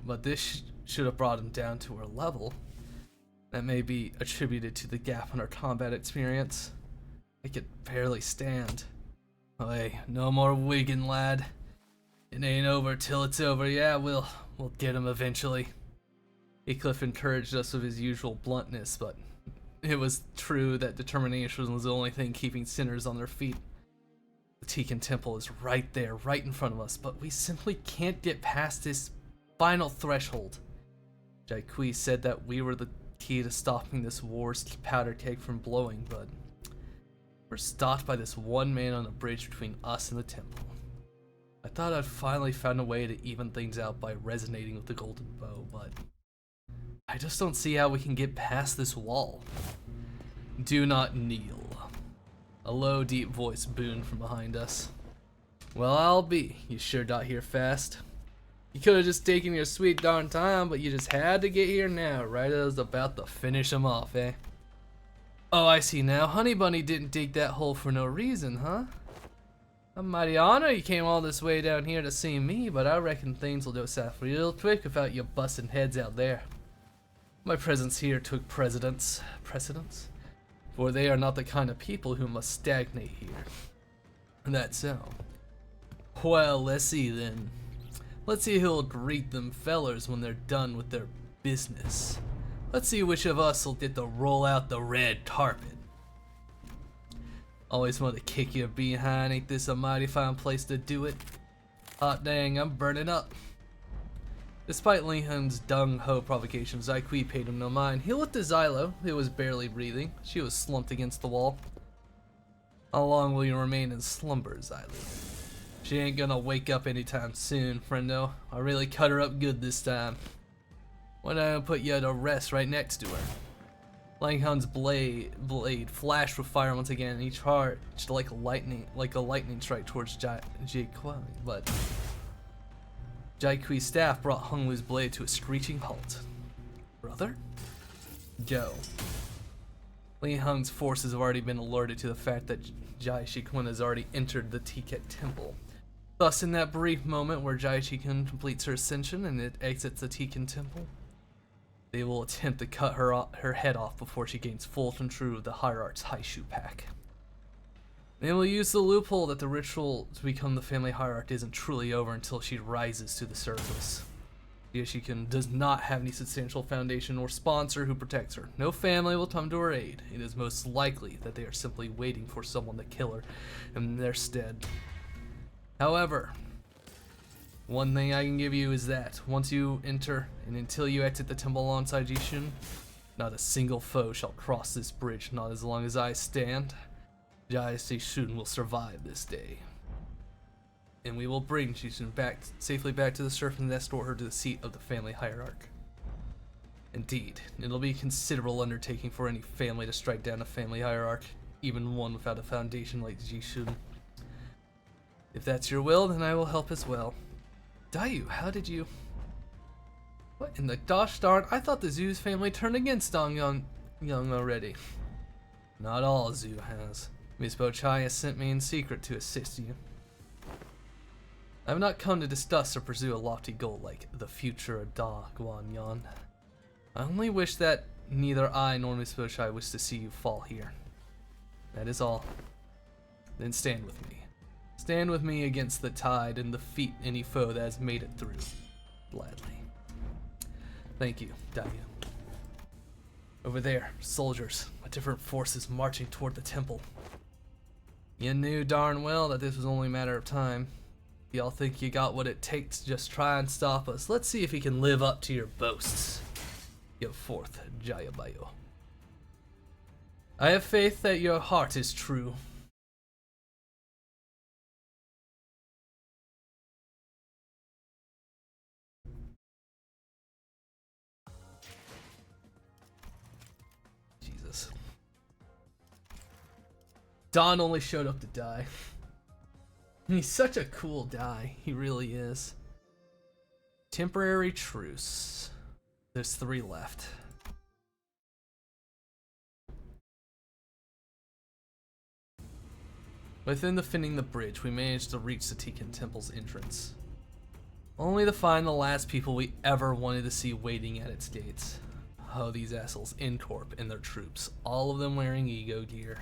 But this should have brought him down to our level. That may be attributed to the gap in our combat experience. I could barely stand. Oh, hey, no more wigging, lad. It ain't over till it's over. Yeah, we'll get him eventually. Heathcliff encouraged us with his usual bluntness, but it was true that determination was the only thing keeping sinners on their feet. The Tikkun Temple is right there, right in front of us, but we simply can't get past this final threshold. Jaikui said that we were the key to stopping this war's powder keg from blowing, but we're stopped by this one man on a bridge between us and the temple. I thought I'd finally found a way to even things out by resonating with the golden bow, but I just don't see how we can get past this wall. Do not kneel. A low, deep voice boomed from behind us. Well, I'll be. You sure got here fast. You could have just taken your sweet darn time, but you just had to get here now, right as I was about to finish him off, eh? Oh, I see now. Honey Bunny didn't dig that hole for no reason, huh? I'm mighty honored you came all this way down here to see me, but I reckon things will go south real quick without you busting heads out there. My presence here took precedence, for they are not the kind of people who must stagnate here. That's so. Well, let's see then. Let's see who'll greet them fellers when they're done with their business. Let's see which of us will get to roll out the red carpet. Always want to kick your behind, ain't this a mighty fine place to do it? Hot dang, I'm burning up. Despite Li Hun's dung-ho provocations, Jaikui paid him no mind. He looked at Xylo, who was barely breathing. She was slumped against the wall. How long will you remain in slumber, Xylo? She ain't gonna wake up anytime soon, friendo. I really cut her up good this time. Why don't I put you to rest right next to her? Li Hun's blade flashed with fire once again, and he charged like a lightning strike towards Jaikui, but Jaikui's staff brought Hung Lu's blade to a screeching halt. Brother? Go. Li Hung's forces have already been alerted to the fact that Jai Shikun has already entered the Tikkun Temple. Thus, in that brief moment where Jai Shikun completes her ascension and it exits the Tikkun Temple, they will attempt to cut her head off before she gains full control of the Hierarch's Haishu pack. They will use the loophole that the ritual to become the family hierarch isn't truly over until she rises to the surface. Yashikin does not have any substantial foundation or sponsor who protects her. No family will come to her aid. It is most likely that they are simply waiting for someone to kill her in their stead. However, one thing I can give you is that once you enter and until you exit the temple alongside Jishun, not a single foe shall cross this bridge, not as long as I stand. Jai Jishun will survive this day. And we will bring Jishun safely back to the surface and escort her to the seat of the family hierarch. Indeed, it'll be a considerable undertaking for any family to strike down a family hierarch, even one without a foundation like Jishun. If that's your will, then I will help as well. Dayu, how did you... What in the gosh darn? I thought the Zoo's family turned against Dong Young already. Not all Zoo has. Miss Bochai has sent me in secret to assist you. I have not come to discuss or pursue a lofty goal like the future of Da Guanyan. I only wish that neither I nor Miss Boshai wish to see you fall here. That is all. Then stand with me. Stand with me against the tide and defeat any foe that has made it through. Gladly. Thank you, Daiyu. Over there, soldiers, with different forces marching toward the temple. You knew darn well that this was only a matter of time. Y'all think you got what it takes to just try and stop us. Let's see if you can live up to your boasts. Go forth, Jayabayo. I have faith that your heart is true. Jesus. Don only showed up to die. He's such a cool guy. He really is. Temporary truce. There's 3 left. Within defending the bridge, we managed to reach the Tikan Temple's entrance. Only to find the last people we ever wanted to see waiting at its gates. Oh, these assholes, Incorp and their troops. All of them wearing ego gear.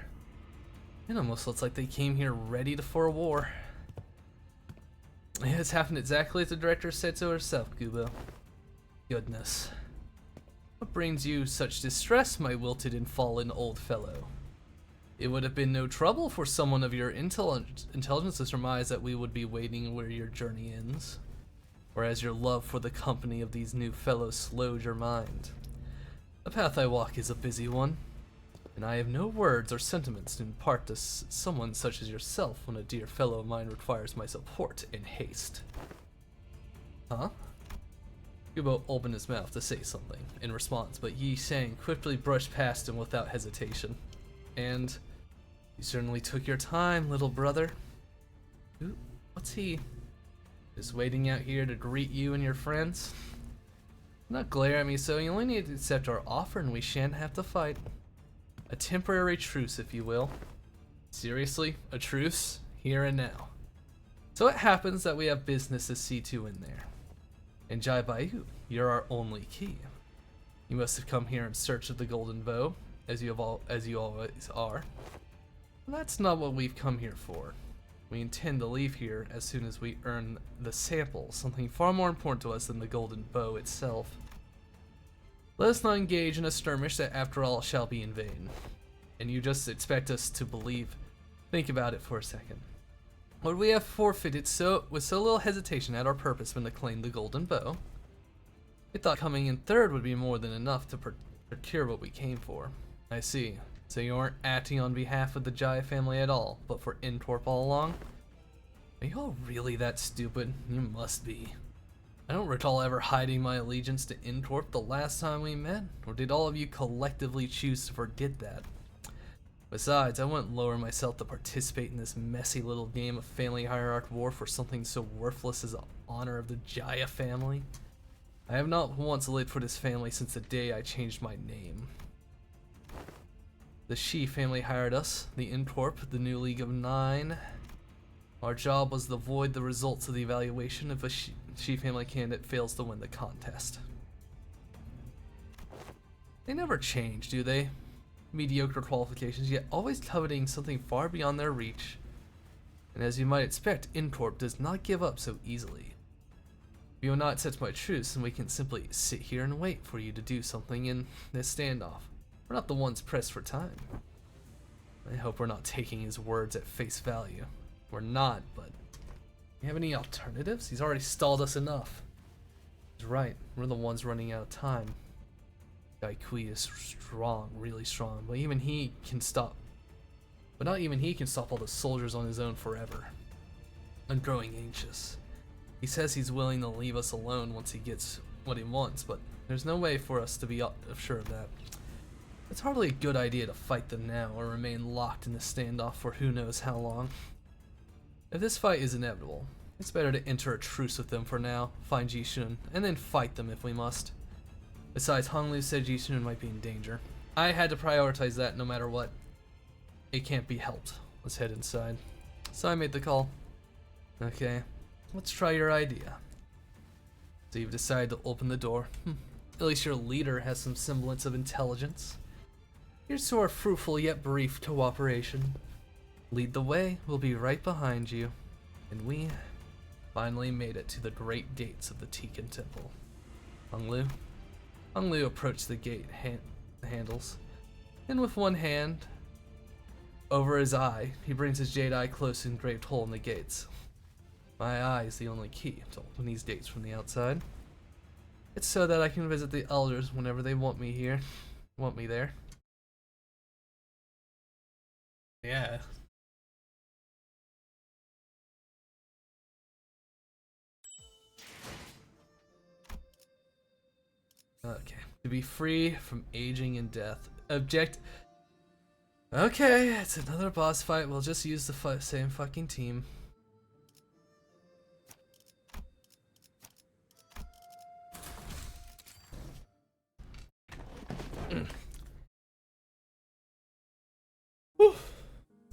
It almost looks like they came here ready for a war. It's happened exactly as the director said so herself, Kubo. Goodness. What brings you such distress, my wilted and fallen old fellow? It would have been no trouble for someone of your intelligence to surmise that we would be waiting where your journey ends. Whereas your love for the company of these new fellows slowed your mind. The path I walk is a busy one, and I have no words or sentiments to impart to someone such as yourself when a dear fellow of mine requires my support in haste. Huh? Kubo opened his mouth to say something in response, but Yi Sang quickly brushed past him without hesitation. And you certainly took your time, little brother. Ooh, what's he? Just waiting out here to greet you and your friends? Not glare at me so, you only need to accept our offer and we shan't have to fight. A temporary truce, if you will. Seriously, a truce? Here and now. So it happens that we have business to see to in there. And Jai Bayu, you're our only key. You must have come here in search of the golden bow, as you always are. Well, that's not what we've come here for. We intend to leave here as soon as we earn the sample, something far more important to us than the golden bow itself. Let us not engage in a skirmish that after all shall be in vain. And you just expect us to believe. Think about it for a second. Would we have forfeited with so little hesitation at our purpose been to claim the golden bow? We thought coming in third would be more than enough to procure what we came for. I see. So you aren't acting on behalf of the Jaya family at all, but for Incorp all along? Are you all really that stupid? You must be. I don't recall ever hiding my allegiance to Incorp the last time we met, or did all of you collectively choose to forget that? Besides, I wouldn't lower myself to participate in this messy little game of family hierarch war for something so worthless as the honor of the Jaya family. I have not once lived for this family since the day I changed my name. The Shi family hired us, the Incorp, the new League of Nine. Our job was to void the results of the evaluation if a Shi family candidate fails to win the contest. They never change, do they? Mediocre qualifications, yet always coveting something far beyond their reach. And as you might expect, Incorp does not give up so easily. If you will not accept my truce, then we can simply sit here and wait for you to do something in this standoff. We're not the ones pressed for time. I hope we're not taking his words at face value. We're not, but... You have any alternatives? He's already stalled us enough. He's right, we're the ones running out of time. Guy Kui is strong, really strong, but even he can stop. But not even he can stop all the soldiers on his own forever. I'm growing anxious. He says he's willing to leave us alone once he gets what he wants, but there's no way for us to be sure of that. It's hardly a good idea to fight them now or remain locked in the standoff for who knows how long. If this fight is inevitable, it's better to enter a truce with them for now, find Jishun, and then fight them if we must. Besides, Honglu said Jishun might be in danger. I had to prioritize that no matter what. It can't be helped. Let's head inside. So I made the call. Okay. let's try your idea. So you've decided to open the door. At least your leader has some semblance of intelligence. Here's to our fruitful yet brief cooperation. Lead the way, we'll be right behind you. And we finally made it to the great gates of the Tikan Temple. Honglu approached the gate handles, and with one hand over his eye, he brings his jade eye close to the engraved hole in the gates. My eye is the only key to open these gates from the outside. It's so that I can visit the elders whenever they want me here. Want me there. Yeah. Okay. To be free from aging and death. Okay, it's another boss fight. We'll just use the same fucking team.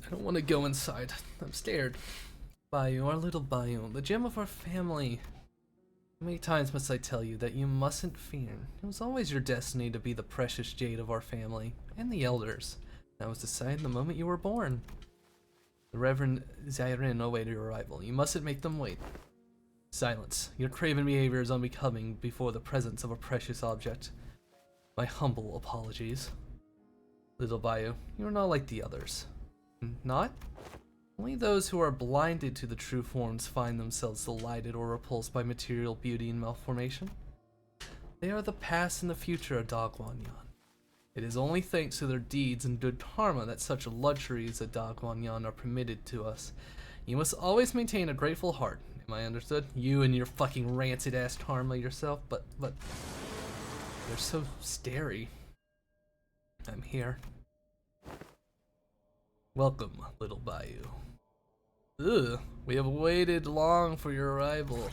I don't want to go inside. I'm scared. Bayou, our little Bayou, the gem of our family. How many times must I tell you that you mustn't fear? It was always your destiny to be the precious jade of our family, and the elders. That was decided the moment you were born. The Reverend Zyrin awaited your arrival. You mustn't make them wait. Silence. Your craven behavior is unbecoming before the presence of a precious object. My humble apologies. Little Bayou, you are not like the others. Not? Only those who are blinded to the true forms find themselves delighted or repulsed by material beauty and malformation. They are the past and the future of Dagwanyan. It is only thanks to their deeds and good karma that such luxuries at Dagwanyan are permitted to us. You must always maintain a grateful heart. Am I understood? You and your fucking rancid ass karma yourself, but they're so starey. I'm here. Welcome, little Bayou. Ugh, we have waited long for your arrival.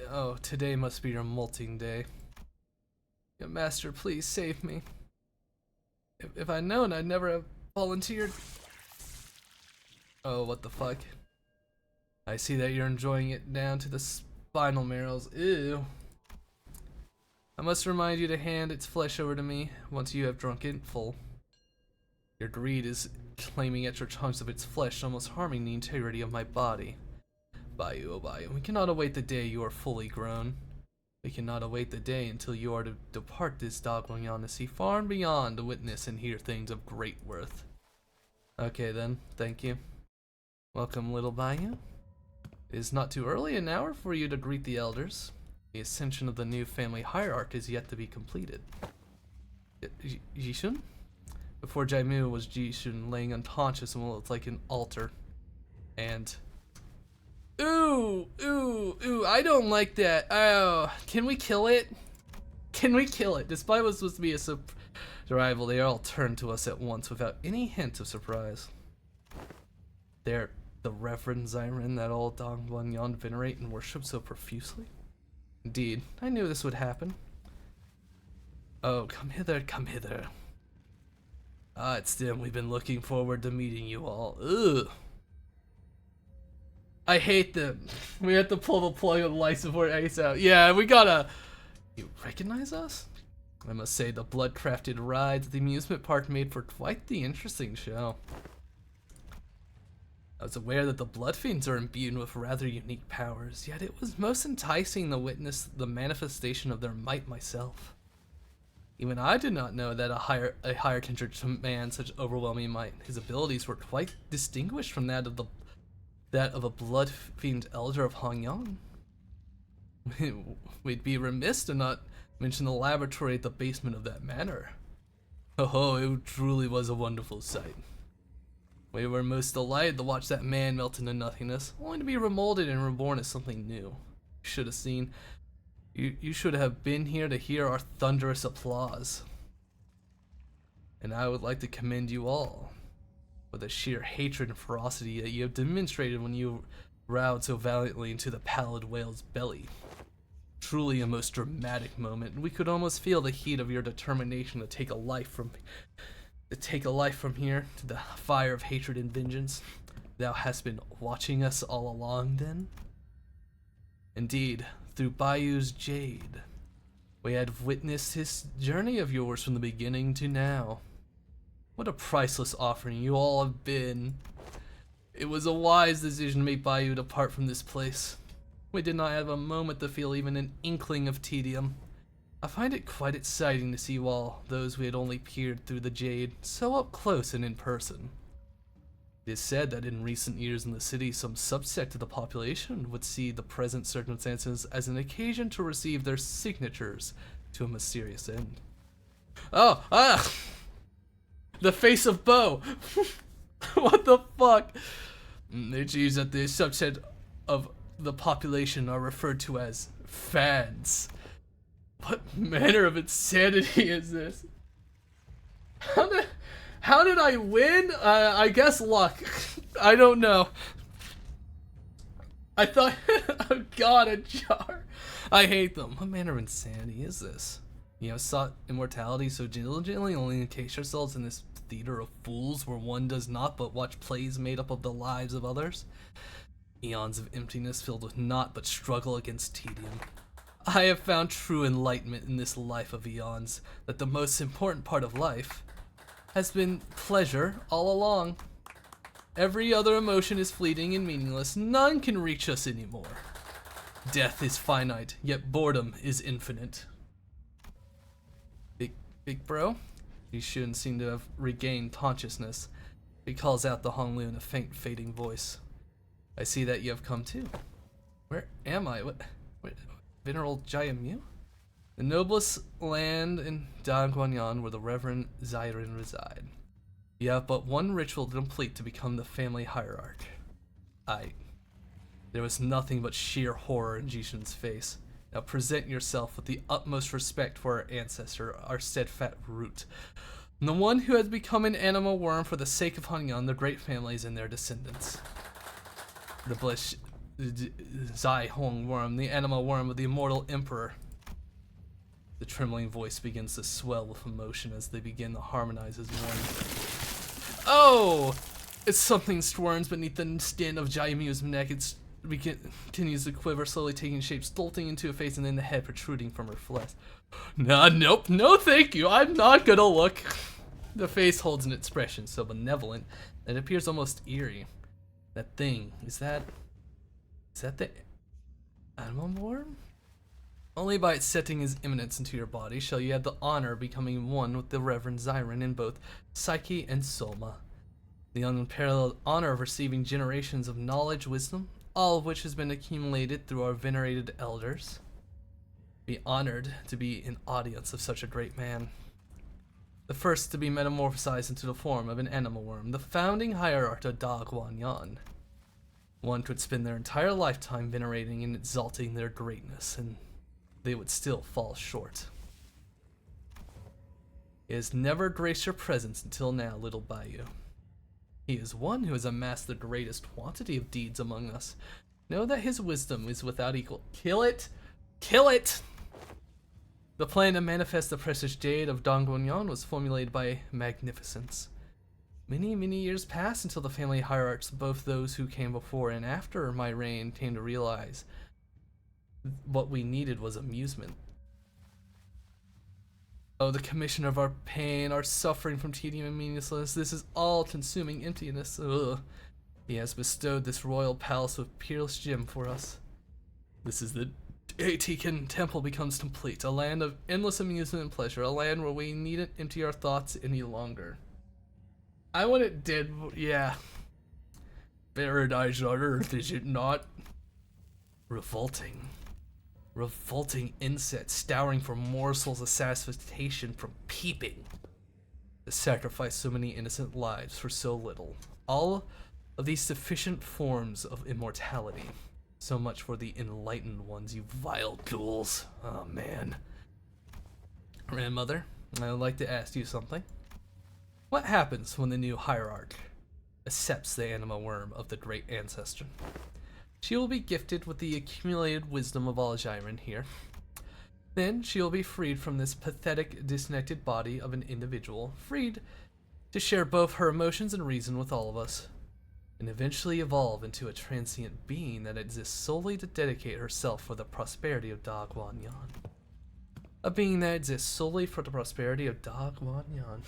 Oh, today must be your molting day. Your master, please save me. If I'd known, I'd never have fallen to your... Oh, what the fuck? I see that you're enjoying it down to the spinal marrows. Ew. I must remind you to hand its flesh over to me once you have drunk it full. Your greed is claiming extra chunks of its flesh, almost harming the integrity of my body. Bayou, oh Bayou, we cannot await the day you are fully grown. We cannot await the day until you are to depart this Dagwanyan to see far and beyond to witness and hear things of great worth. Okay then, thank you. Welcome, little Bayou. It is not too early an hour for you to greet the elders. The ascension of the new family hierarch is yet to be completed. Jishun? Before Jaimu was Jishun laying unconscious on what looked like an altar. And... Ooh, I don't like that. Oh, can we kill it? Can we kill it? Despite what was supposed to be a survival, they all turned to us at once without any hint of surprise. They're the Reverend Zyrin that all Dagwanyan venerate and worship so profusely. Indeed, I knew this would happen. Oh, come hither, come hither. Ah, it's them. We've been looking forward to meeting you all. Ugh. I hate them. We have to pull the plug on the light support Ace out. Yeah, we gotta... You recognize us? I must say, the blood-crafted rides at the amusement park made for quite the interesting show. I was aware that the Blood Fiends are imbued with rather unique powers, yet it was most enticing to witness the manifestation of their might myself. Even I did not know that a higher kindred command such overwhelming might. His abilities were quite distinguished from that of a Blood Fiend Elder of Hongyan. We'd be remiss to not mention the laboratory at the basement of that manor. Oh, it truly was a wonderful sight. We were most delighted to watch that man melt into nothingness, only to be remolded and reborn as something new. You should have seen. You should have been here to hear our thunderous applause. And I would like to commend you all for the sheer hatred and ferocity that you have demonstrated when you rowed so valiantly into the pallid whale's belly. Truly a most dramatic moment, and we could almost feel the heat of your determination to take a life from here to the fire of hatred and vengeance. Thou hast been watching us all along, then? Indeed, through Bayou's jade, we had witnessed this journey of yours from the beginning to now. What a priceless offering you all have been. It was a wise decision made by you to part from this place. We did not have a moment to feel even an inkling of tedium. I find it quite exciting to see you all, those we had only peered through the jade, so up close and in person. It is said that in recent years in the city, some subsect of the population would see the present circumstances as an occasion to receive their signatures to a mysterious end. Oh, the face of Bo. What the fuck? It seems that the subset of the population are referred to as fans. What manner of insanity is this? How did I win? I guess luck. I don't know. I thought, oh god, a jar. I hate them. What manner of insanity is this? You have sought immortality so diligently only to encase yourselves in this theater of fools where one does not but watch plays made up of the lives of others. Eons of emptiness filled with naught but struggle against tedium. I have found true enlightenment in this life of eons, that the most important part of life has been pleasure all along. Every other emotion is fleeting and meaningless. None can reach us anymore. Death is finite, yet boredom is infinite. Big bro? You shouldn't seem to have regained consciousness. He calls out the Honglu in a faint, fading voice. I see that you have come too. Where am I? What Venerable Jaimu? The noblest land in Dangguanyan where the Reverend Xiren reside. You have but one ritual to complete to become the family hierarch. There was nothing but sheer horror in Jishin's face. Now present yourself with the utmost respect for our ancestor, our steadfast root, and the one who has become an animal worm for the sake of Hanyan, the great families and their descendants. The blessed Zai Hong worm, the animal worm of the immortal emperor. The trembling voice begins to swell with emotion as they begin to harmonize as one. Oh! It's something squirms beneath the skin of Jaimu's neck. It continues to quiver, slowly taking shape, stolting into a face, and then the head protruding from her flesh. Nope, no thank you, I'm not gonna look. The face holds an expression so benevolent that it appears almost eerie. That thing, is that the animal worm? Only by its setting his imminence into your body shall you have the honor of becoming one with the Reverend Xiren in both psyche and soma. The unparalleled honor of receiving generations of knowledge, wisdom, all of which has been accumulated through our venerated elders. Be honored to be in audience of such a great man. The first to be metamorphosized into the form of an animal worm, the founding hierarch of Da Guanyan. One could spend their entire lifetime venerating and exalting their greatness, and they would still fall short. He has never graced your presence until now, little Bayou. He is one who has amassed the greatest quantity of deeds among us. Know that his wisdom is without equal. Kill it! Kill it! The plan to manifest the precious jade of Dongguanyan was formulated by Magnificence. Many, many years passed until the family hierarchs, both those who came before and after my reign, came to realize what we needed was amusement. Oh, the commission of our pain, our suffering from tedium and meaninglessness, this is all-consuming emptiness. Ugh. He has bestowed this royal palace with peerless gem for us. This is the day Tikan Temple becomes complete, a land of endless amusement and pleasure, a land where we needn't empty our thoughts any longer. I want it dead, yeah. Paradise on earth, is it not? Revolting. Revolting insects scouring for morsels of satisfaction from peeping. To sacrifice so many innocent lives for so little. All of these sufficient forms of immortality. So much for the enlightened ones, you vile ghouls. Oh man. Grandmother, I would like to ask you something. What happens when the new hierarch accepts the animal worm of the great ancestor? She will be gifted with the accumulated wisdom of all Xiren here. Then she will be freed from this pathetic, disconnected body of an individual, freed to share both her emotions and reason with all of us. and eventually evolve into a transient being that exists solely to dedicate herself for the prosperity of Da Guan Yan. A being that exists solely for the prosperity of Da Guan Yan.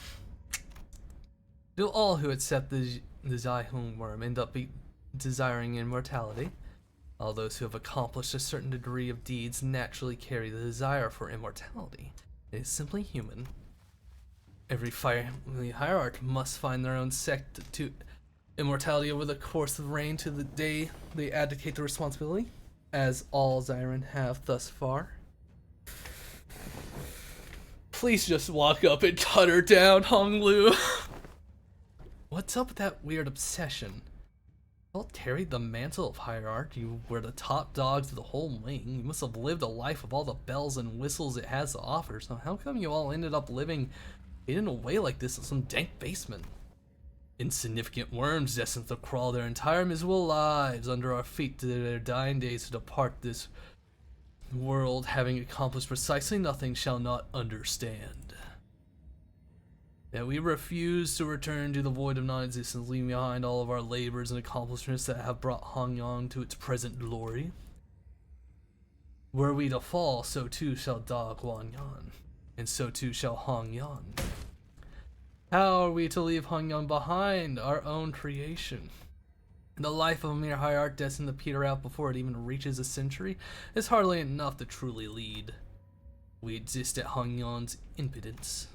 Do all who accept the Zai Hung worm end up desiring immortality? All those who have accomplished a certain degree of deeds naturally carry the desire for immortality. It is simply human. Every family hierarch must find their own sect to immortality over the course of reign to the day they abdicate the responsibility, as all Zyran have thus far. Please just walk up and cut her down, Hong Lu. What's up with that weird obsession? Well, carried the mantle of hierarch. You were the top dogs of the whole wing. You must have lived a life of all the bells and whistles it has to offer. So how come you all ended up living hidden away like this in some dank basement? Insignificant worms destined to crawl their entire miserable lives under our feet to their dying days to depart this world, having accomplished precisely nothing, shall not understand. That we refuse to return to the void of non-existence, leaving behind all of our labors and accomplishments that have brought Hongyang to its present glory. Were we to fall, so too shall Da Guanyan, and so too shall Hongyang. How are we to leave Hongyang behind, our own creation? The life of a mere hierarch destined to peter out before it even reaches a century is hardly enough to truly lead. We exist at Hongyang's impotence.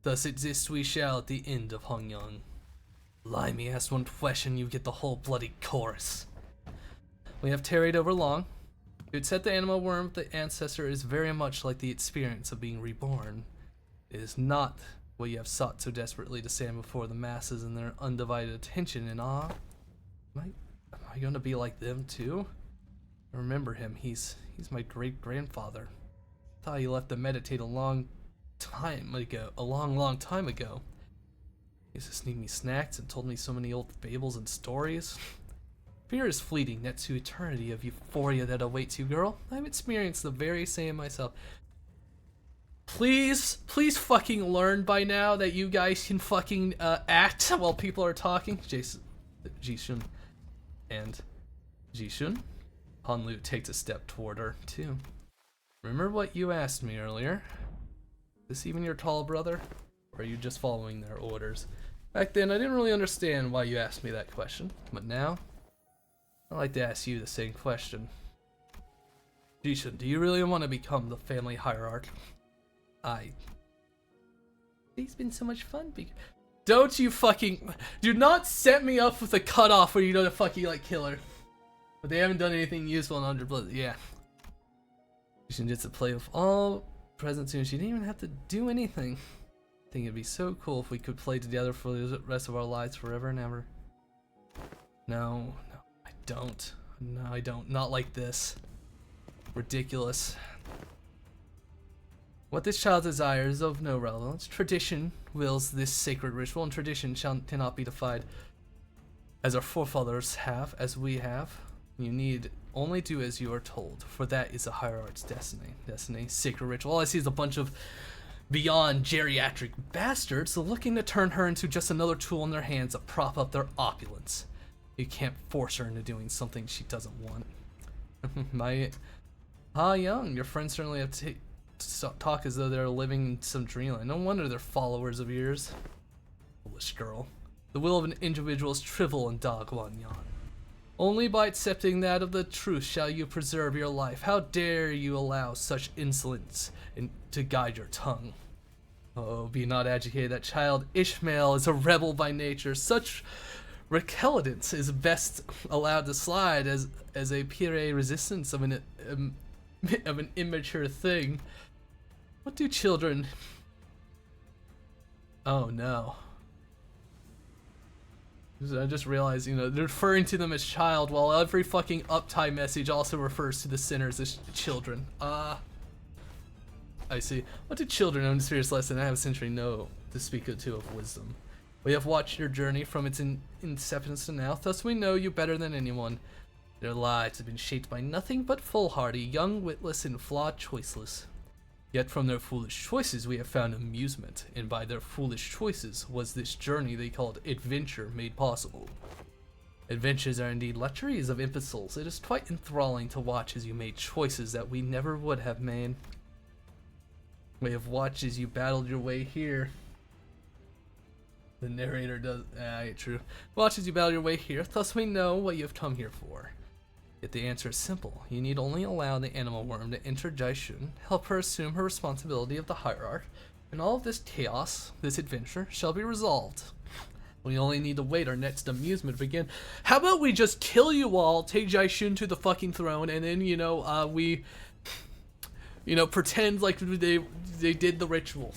Thus exist we shall at the end of Hongyang. Lie me ask one question, you get the whole bloody chorus. We have tarried over long. To accept the animal worm, the ancestor is very much like the experience of being reborn. It is not what you have sought so desperately to stand before the masses in their undivided attention and awe. Am I going to be like them too? I remember him. He's my great-grandfather. Thought he left to meditate a long time ago. He used to sneak me snacks and told me so many old fables and stories. Fear is fleeting, next to eternity of euphoria that awaits you, girl. I've experienced the very same myself. Please fucking learn by now that you guys can fucking act while people are talking. Jishun and Jishun. Hanlu takes a step toward her, too. Remember what you asked me earlier? Is this even your tall brother? Or are you just following their orders? Back then, I didn't really understand why you asked me that question. But now, I'd like to ask you the same question. Jishun, do you really want to become the family hierarch? It's been so much fun. Don't you fucking... Do not set me up with a cutoff where you know to fucking, like, kill her. But they haven't done anything useful in 100 Blood. Yeah. Jishun gets to play with all present soon. She didn't even have to do anything. I think it'd be so cool if we could play together for the rest of our lives forever and ever. No, I don't. No, I don't. Not like this. Ridiculous. What this child desires is of no relevance. Tradition wills this sacred ritual, and tradition cannot be defied. As our forefathers have, as we have, you need only do as you are told, for that is a hierarch's destiny. Sacred ritual. All I see is a bunch of beyond geriatric bastards looking to turn her into just another tool in their hands to prop up their opulence. You can't force her into doing something she doesn't want. Young, your friends certainly have talk as though they're living in some dreamland. No wonder they're followers of yours. Foolish girl. The will of an individual is trivial in Da Guanyan. Only by accepting that of the truth shall you preserve your life. How dare you allow such insolence to guide your tongue? Oh, be not agitated. That child Ishmael is a rebel by nature. Such recalcitrance is best allowed to slide as a pure resistance of an immature thing. What do children... Oh no. I just realized, they're referring to them as child, while every fucking uptime message also refers to the sinners as children. I see. What do children know in this serious lesson? I have a century know to speak of wisdom. We have watched your journey from its inception to now, thus we know you better than anyone. Their lives have been shaped by nothing but foolhardy, young, witless, and flawed choiceless. Yet from their foolish choices we have found amusement, and by their foolish choices was this journey they called adventure made possible. Adventures are indeed luxuries of imbeciles. It is quite enthralling to watch as you made choices that we never would have made. We have watched as you battled your way here. The narrator does. True. Watch as you battle your way here, thus we know what you have come here for. Yet the answer is simple. You need only allow the animal worm to enter Jaishun, help her assume her responsibility of the hierarch, and all of this chaos, this adventure, shall be resolved. We only need to wait our next amusement to begin. How about we just kill you all, take Jaishun to the fucking throne, and then, we, pretend like they did the ritual.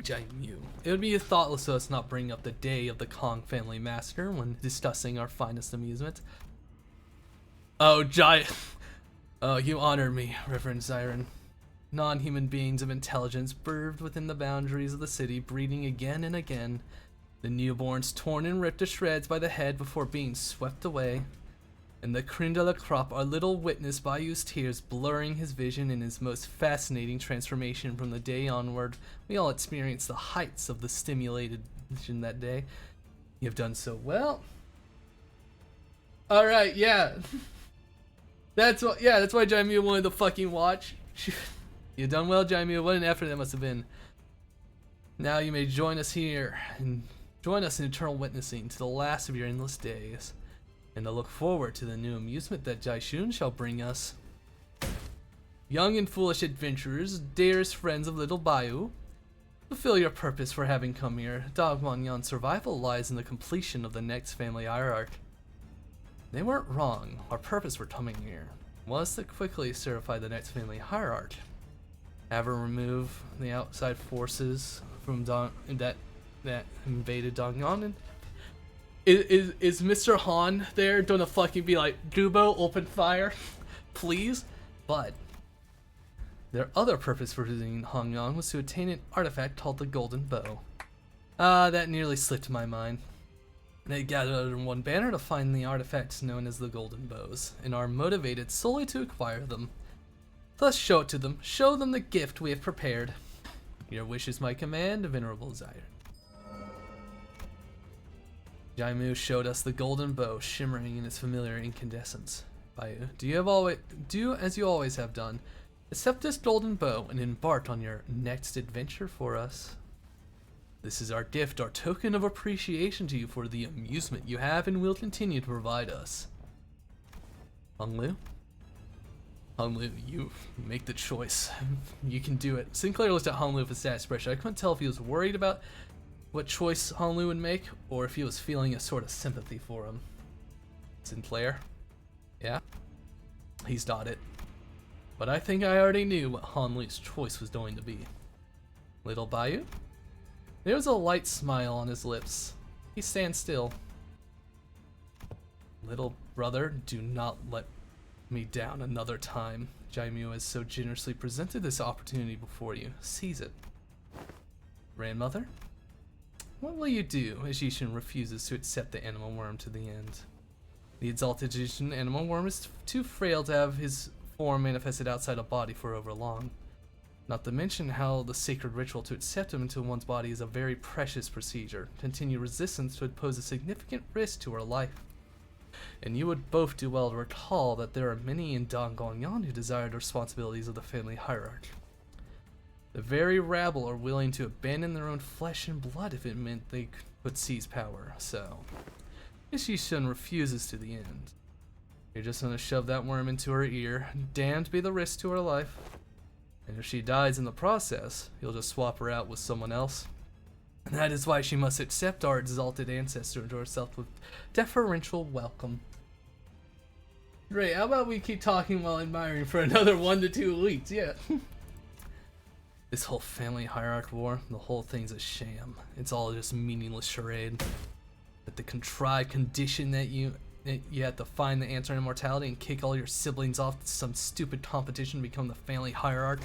Jaimu. It would be thoughtless of us not bring up the day of the Kong family massacre when discussing our finest amusement. Oh, you honor me, Reverend Zyron. Non-human beings of intelligence birthed within the boundaries of the city, breeding again and again. The newborns torn and ripped to shreds by the head before being swept away. And the creme de la crop, our little witness Bayou's tears blurring his vision in his most fascinating transformation from the day onward. We all experienced the heights of the stimulated vision that day. You have done so well. Alright, yeah. That's why Jaimu wanted to fucking watch. You've done well, Jaimu. What an effort that must have been. Now you may join us here and join us in eternal witnessing to the last of your endless days. And to look forward to the new amusement that Jaishun shall bring us. Young and foolish adventurers, dearest friends of little Bayou, fulfill your purpose for having come here. Dogmonyan's survival lies in the completion of the next family hierarch. They weren't wrong. Our purpose for coming here was to quickly certify the next family hierarch. Have her remove the outside forces from that invaded Dongyan. Is Mr. Han there gonna fucking be like, Gubo, open fire, please? But their other purpose for visiting Hongyang was to attain an artifact called the Golden Bow. That nearly slipped my mind. They gathered under one banner to find the artifacts known as the Golden Bows, and are motivated solely to acquire them. Thus show it to them, show them the gift we have prepared. Your wish is my command, venerable Zyre. Jaimu showed us the golden bow shimmering in its familiar incandescence. Bayou, do as you always have done. Accept this golden bow and embark on your next adventure for us. This is our gift, our token of appreciation to you for the amusement you have and will continue to provide us. Honglu? Honglu, you make the choice. You can do it. Sinclair looked at Honglu with a sad expression. I couldn't tell if he was worried about what choice Honglu would make, or if he was feeling a sort of sympathy for him. Sinclair? Yeah? He's nodded. But I think I already knew what Honglu's choice was going to be. Little Bayou? There was a light smile on his lips. He stands still. Little brother, do not let me down another time. Jaimu has so generously presented this opportunity before you. Seize it. Grandmother? What will you do as Yishin refuses to accept the animal worm to the end? The exalted Yishin animal worm is too frail to have his form manifested outside a body for over long. Not to mention how the sacred ritual to accept him into one's body is a very precious procedure. Continued resistance would pose a significant risk to her life. And you would both do well to recall that there are many in Dongyan who desire the responsibilities of the family hierarch. The very rabble are willing to abandon their own flesh and blood if it meant they could seize power, so if Yishin refuses to the end, you're just gonna shove that worm into her ear, damned be the risk to her life. And if she dies in the process, you'll just swap her out with someone else. And that is why she must accept our exalted ancestor into herself with deferential welcome. Great, how about we keep talking while admiring for another 1 to 2 weeks? Yeah. This whole family hierarch war, the whole thing's a sham. It's all just meaningless charade. But the contrived condition that you have to find the answer in immortality and kick all your siblings off to some stupid competition to become the family hierarch.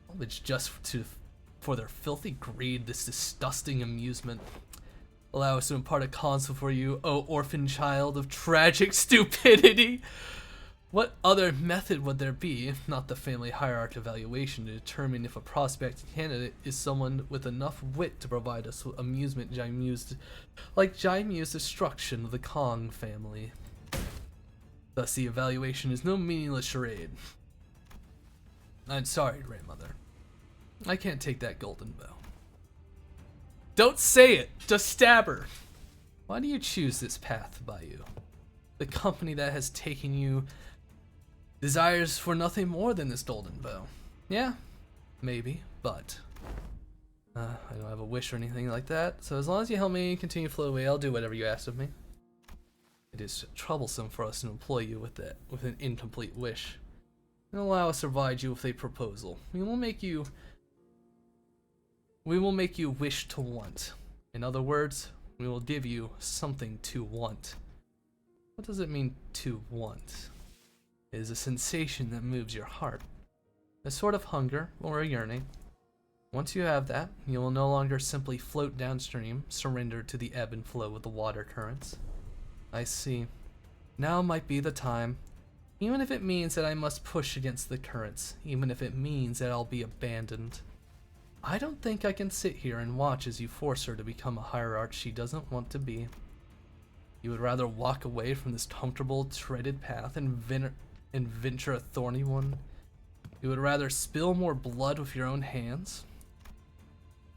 All it's just for their filthy greed, this disgusting amusement. Allow us to impart a console for you, O orphan child of tragic stupidity. What other method would there be, if not the family hierarchy evaluation, to determine if a prospect candidate is someone with enough wit to provide us with amusement like Jaimu's destruction of the Kong family? Thus, the evaluation is no meaningless charade. I'm sorry, grandmother. I can't take that golden bow. Don't say it! Just stab her! Why do you choose this path, Bayou? The company that has taken you desires for nothing more than this golden bow. Yeah, maybe, but I don't have a wish or anything like that, so as long as you help me continue to float away, I'll do whatever you ask of me. It is troublesome for us to employ you with an incomplete wish. And allow us to provide you with a proposal. We will make you wish to want. In other words, we will give you something to want. What does it mean to want? It is a sensation that moves your heart. A sort of hunger or a yearning. Once you have that, you will no longer simply float downstream, surrendered to the ebb and flow of the water currents. I see. Now might be the time. Even if it means that I must push against the currents, even if it means that I'll be abandoned. I don't think I can sit here and watch as you force her to become a hierarch she doesn't want to be. You would rather walk away from this comfortable, treaded path and venture a thorny one? You would rather spill more blood with your own hands?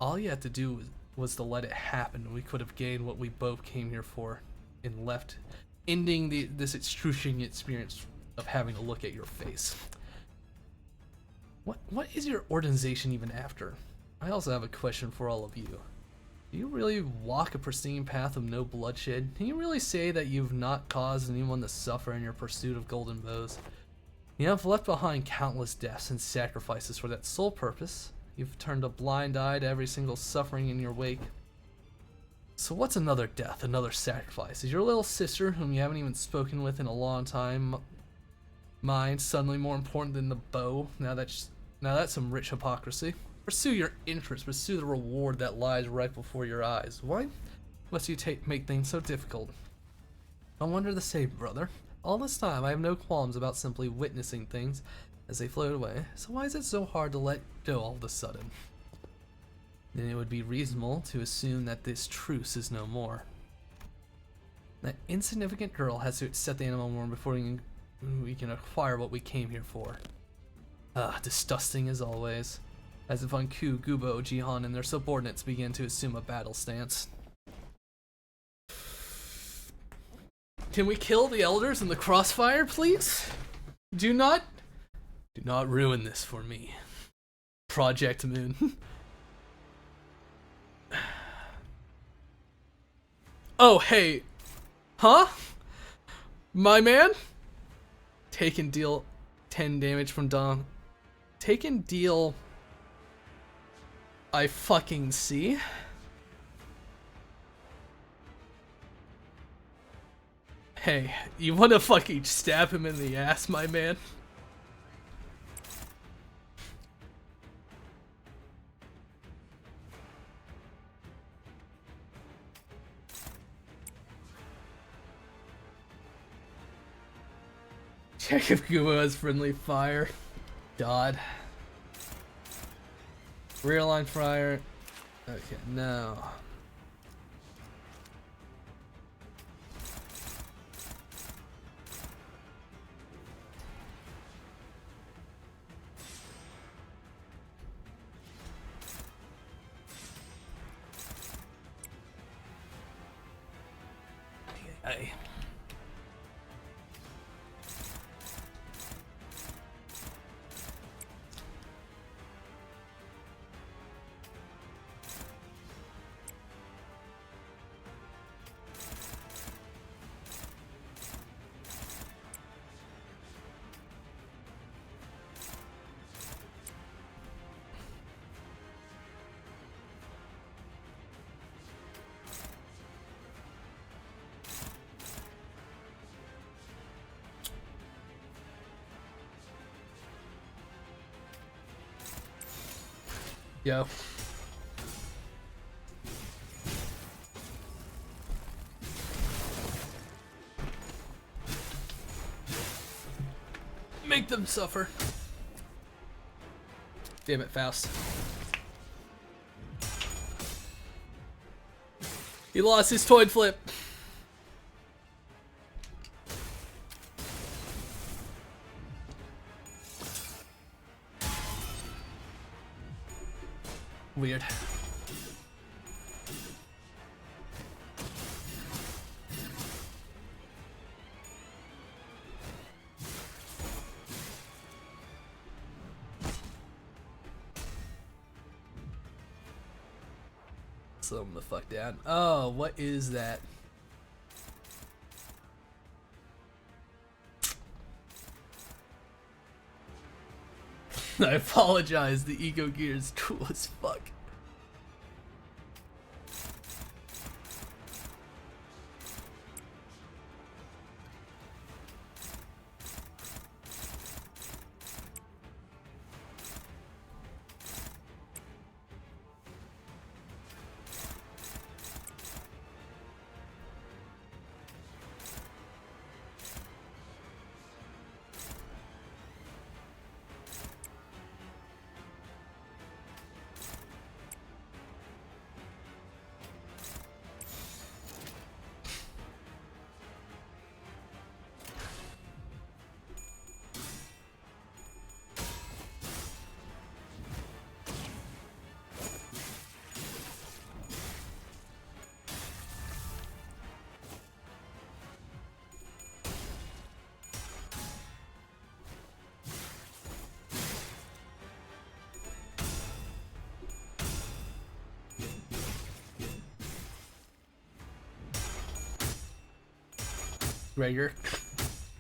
All you had to do was to let it happen. We could have gained what we both came here for and left, ending this excruciating experience of having a look at your face. What is your organization even after? I also have a question for all of you. Do you really walk a pristine path of no bloodshed? Can you really say that you've not caused anyone to suffer in your pursuit of golden bows? You have left behind countless deaths and sacrifices for that sole purpose. You've turned a blind eye to every single suffering in your wake. So what's another death, another sacrifice? Is your little sister, whom you haven't even spoken with in a long time, mind suddenly more important than the bow? Now that's some rich hypocrisy. Pursue your interests, pursue the reward that lies right before your eyes. Why must you make things so difficult? I wonder the same, brother. All this time, I have no qualms about simply witnessing things as they float away. So why is it so hard to let go all of a sudden? Then it would be reasonable to assume that this truce is no more. That insignificant girl has to accept the animal worm before we can acquire what we came here for. Disgusting as always. As if Anku, Gubo, Jihan, and their subordinates begin to assume a battle stance. Can we kill the elders in the crossfire, please? Do not ruin this for me. Project Moon. Oh, hey. Huh? My man? Take and deal 10 damage from Dom. Take and deal... I fucking see. Hey, you wanna fucking stab him in the ass, my man? Check if Gubo has friendly fire. God. Rear line fire. Okay, no. Hey. Yo. Make them suffer. Damn it, Faust. He lost his toy flip. Weird. Slow him the fuck down. Oh, what is that? I apologize, the Ego Gear is cool as fuck.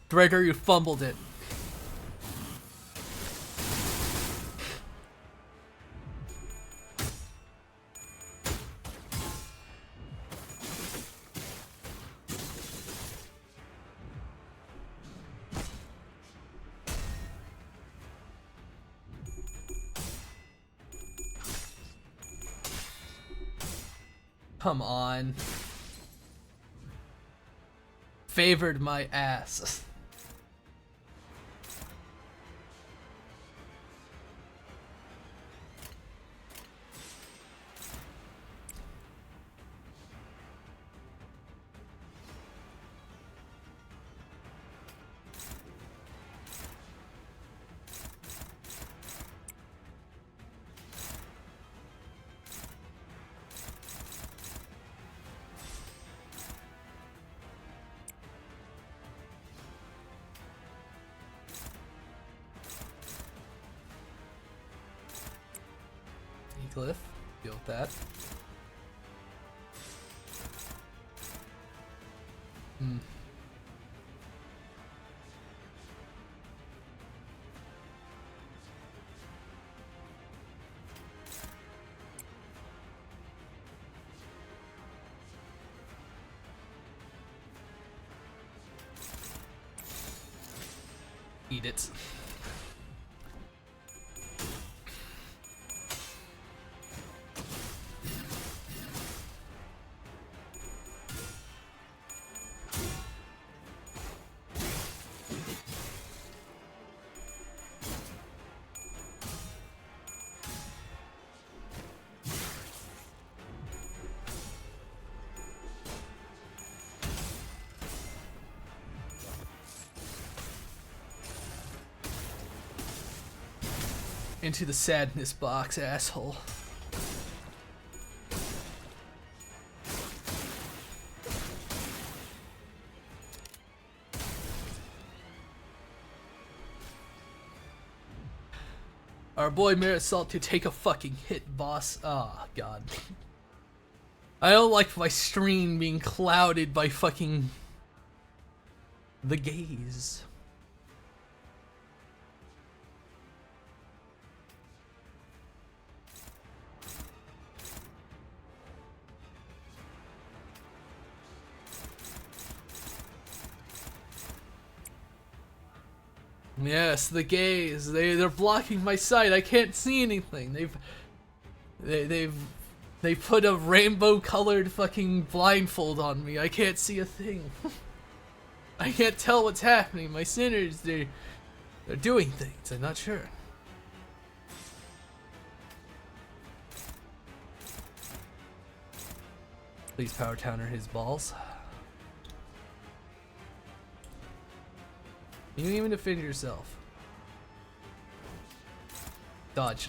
Gregor, you fumbled it. Come on. Favored my ass. Glyph, deal with that. Eat it. Into the sadness box, asshole. Our boy Marisol to take a fucking hit, boss. Oh, God. I don't like my stream being clouded by fucking the gaze. Yes, the gays. They're blocking my sight. I can't see anything. They put a rainbow-colored fucking blindfold on me. I can't see a thing. I can't tell what's happening. My sinners, They're doing things, I'm not sure. Please power counter his balls. You didn't even defend yourself. Dodge.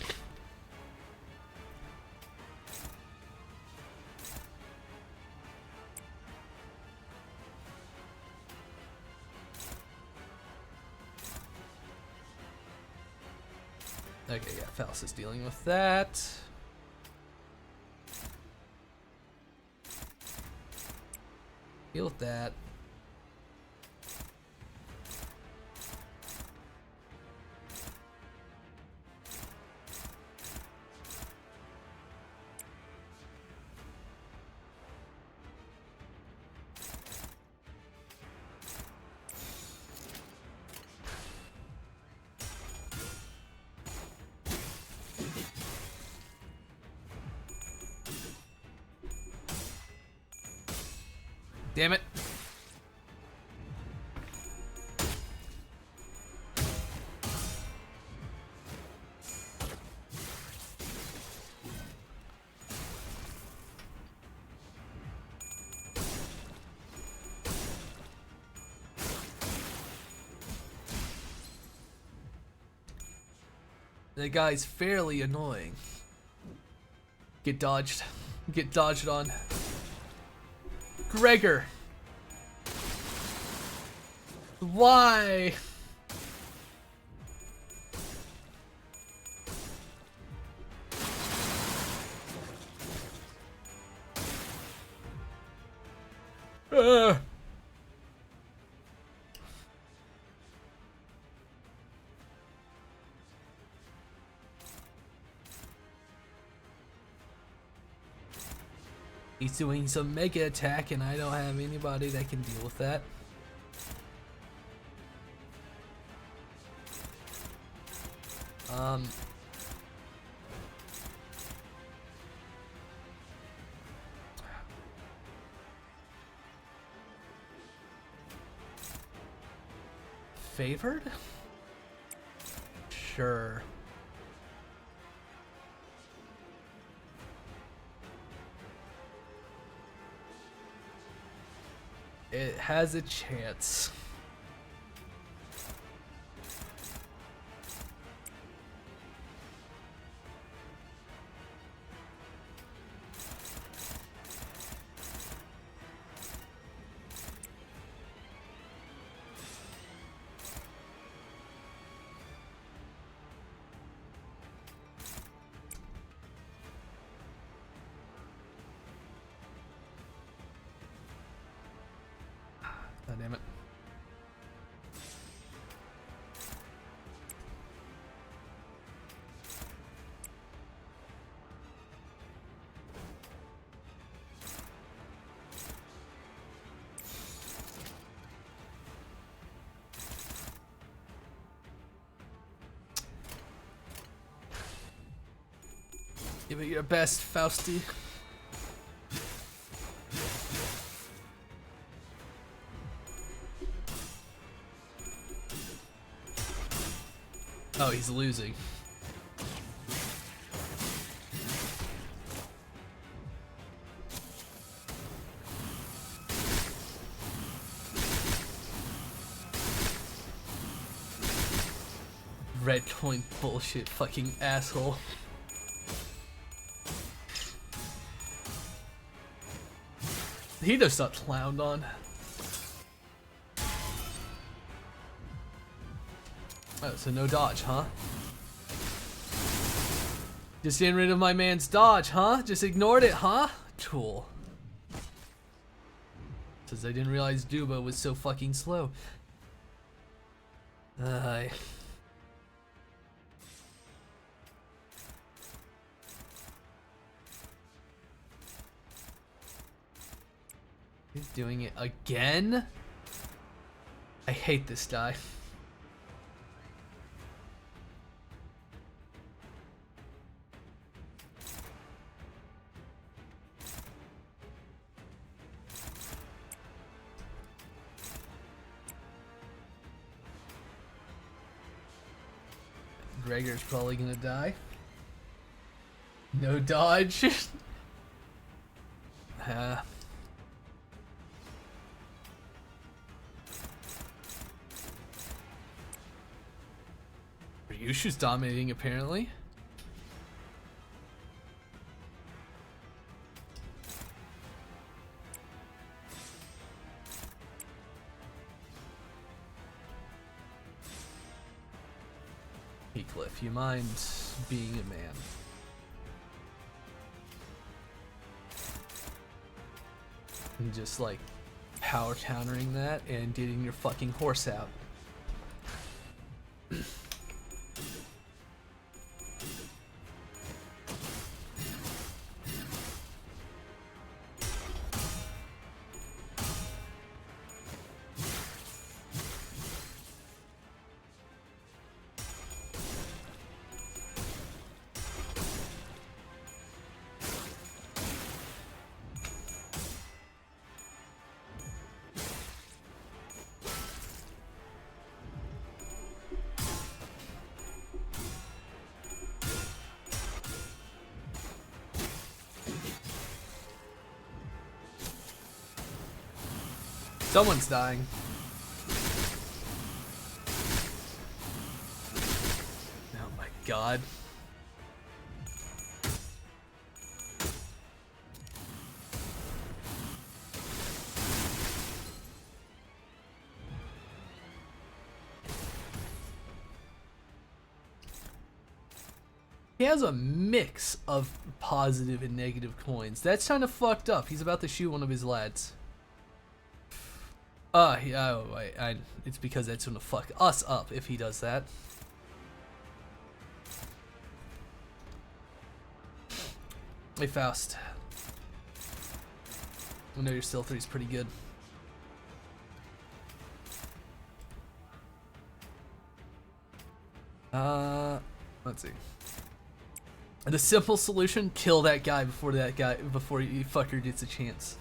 Okay, yeah, Faust is dealing with that. Deal with that. Damn it. That guy's fairly annoying. Get dodged. Get dodged on. Gregor! Why? Ugh. He's doing some mega attack and I don't have anybody that can deal with that. Favored? Sure. It has a chance. God damn it. Give it your best, Fausty. Oh, he's losing. Red coin bullshit, fucking asshole. He just got clowned on. Oh, so no dodge, huh? Just getting rid of my man's dodge, huh? Just ignored it, huh? Cool. Says I didn't realize Duba was so fucking slow. He's doing it again? I hate this guy. Gregor's probably gonna die. No dodge. Ryushu's dominating apparently. Heathcliff, you mind being a man? And just like power countering that and getting your fucking horse out. Someone's dying. Oh my god. He has a mix of positive and negative coins. That's kind of fucked up. He's about to shoot one of his lads. Yeah, it's because that's gonna fuck us up if he does that. Hey, Faust. I know your still 3 is pretty good. Let's see. The simple solution: kill that guy before you fucker gets a chance.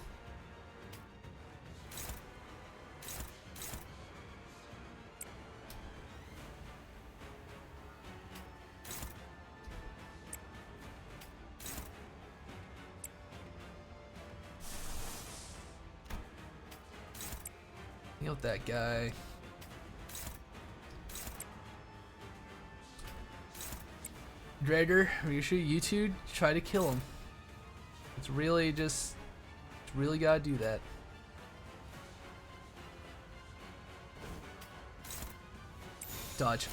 Heal that guy. Gregor, you two try to kill him. It's really gotta do that. Dodge.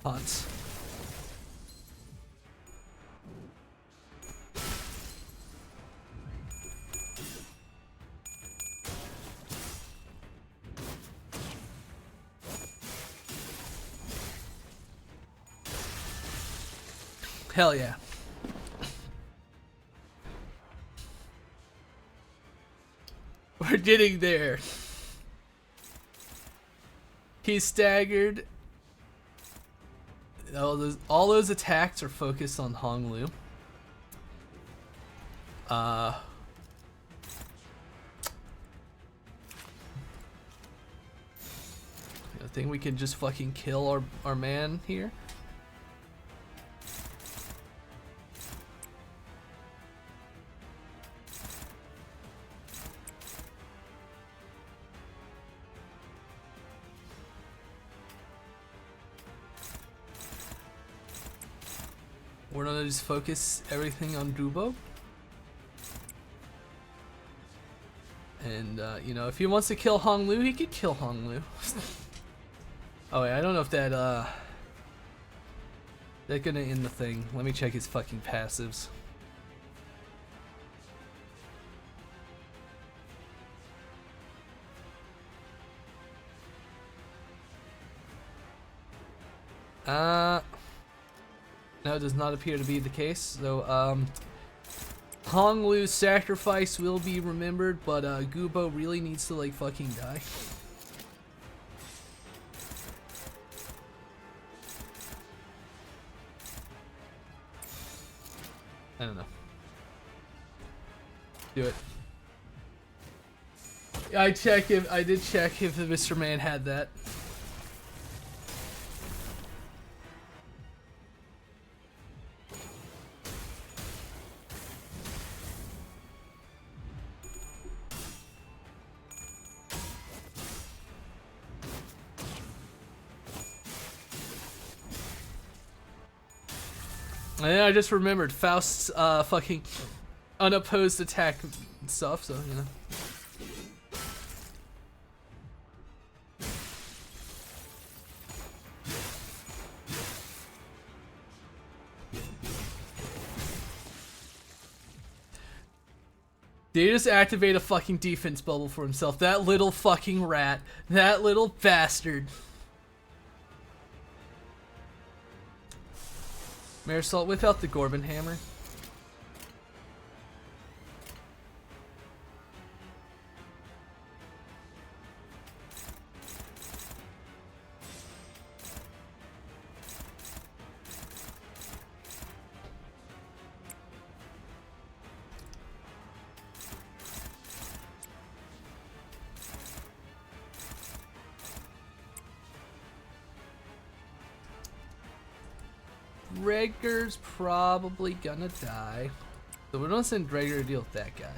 Haunts. Hell yeah. We're getting there. He's staggered. All those attacks are focused on Honglu. I think we can just fucking kill our man here. We're gonna just focus everything on Dubo. And, you know, if he wants to kill Honglu, he could kill Honglu. Oh, wait, I don't know if that, they're gonna end the thing. Let me check his fucking passives. No, it does not appear to be the case. So, Honglu's sacrifice will be remembered, but Gubo really needs to like fucking die. I don't know. Do it. I did check if the Mr. Man had that. And then I just remembered Faust's fucking unopposed attack and stuff, so you know. Did he just activate a fucking defense bubble for himself? That little fucking rat. That little bastard. Marisol, whip out the Gorban hammer. Gregor's probably gonna die. So we're gonna send Gregor to deal with that guy.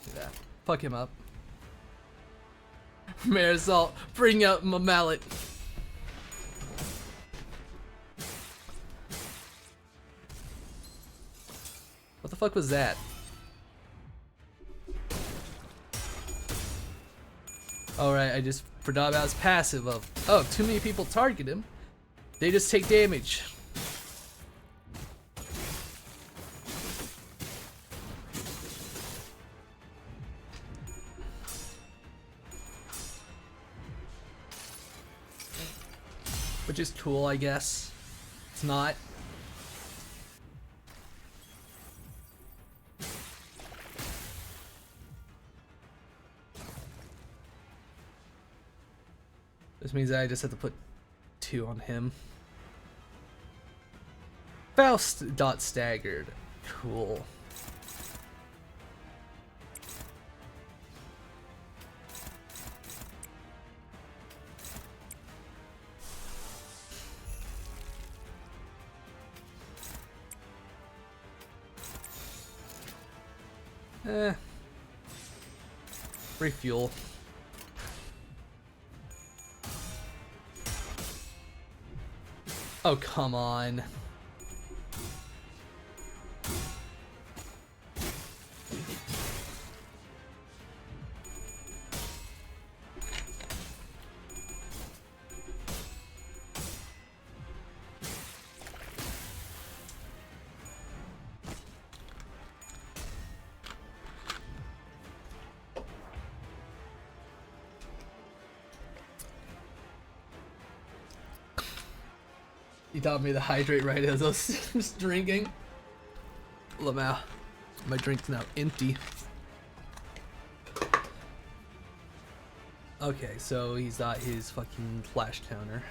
Do that. Fuck him up. Marisol, bring out my mallet. What the fuck was that? Alright, I just forgot about his passive of, oh, too many people target him. They just take damage. Which is cool, I guess. It's not. This means that I just have to put 2 on him. Faust dot staggered. Cool. Refuel. Oh, come on. You taught me to hydrate right as I was just drinking. Lamau. My drink's now empty. Okay, so he's got his fucking flash counter.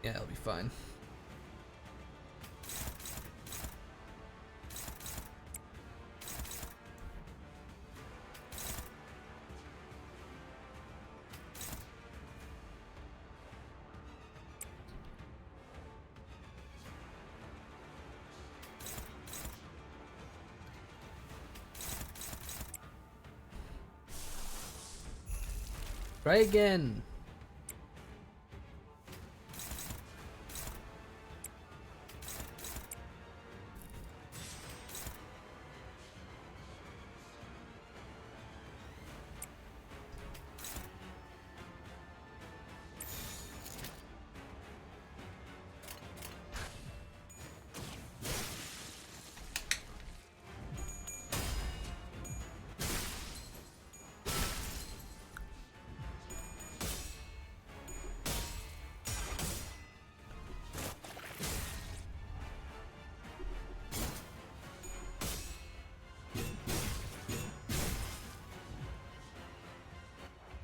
Yeah, it'll be fine. Try again.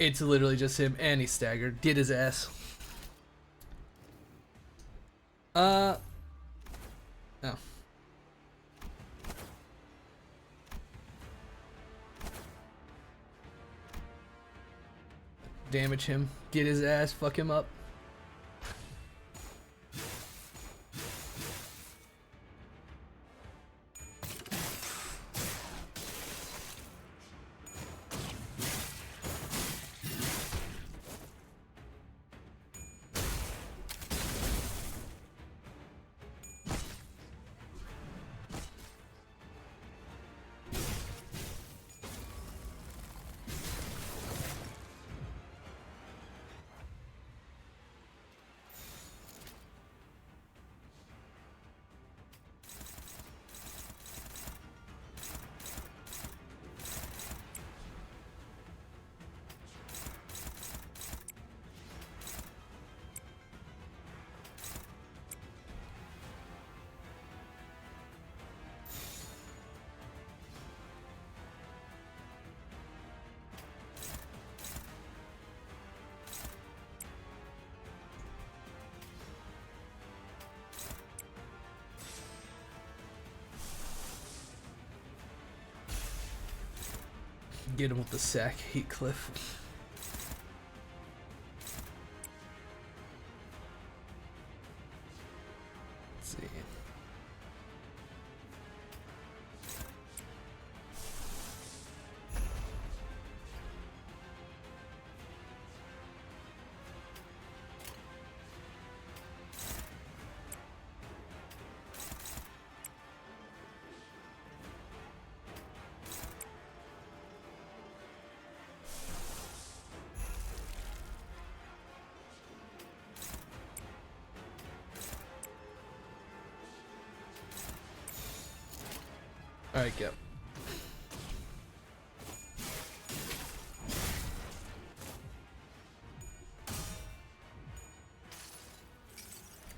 It's literally just him, and he staggered. Get his ass. No. Damage him. Get his ass. Fuck him up. Get him with the sack, Heathcliff. Let's see. Alright, go.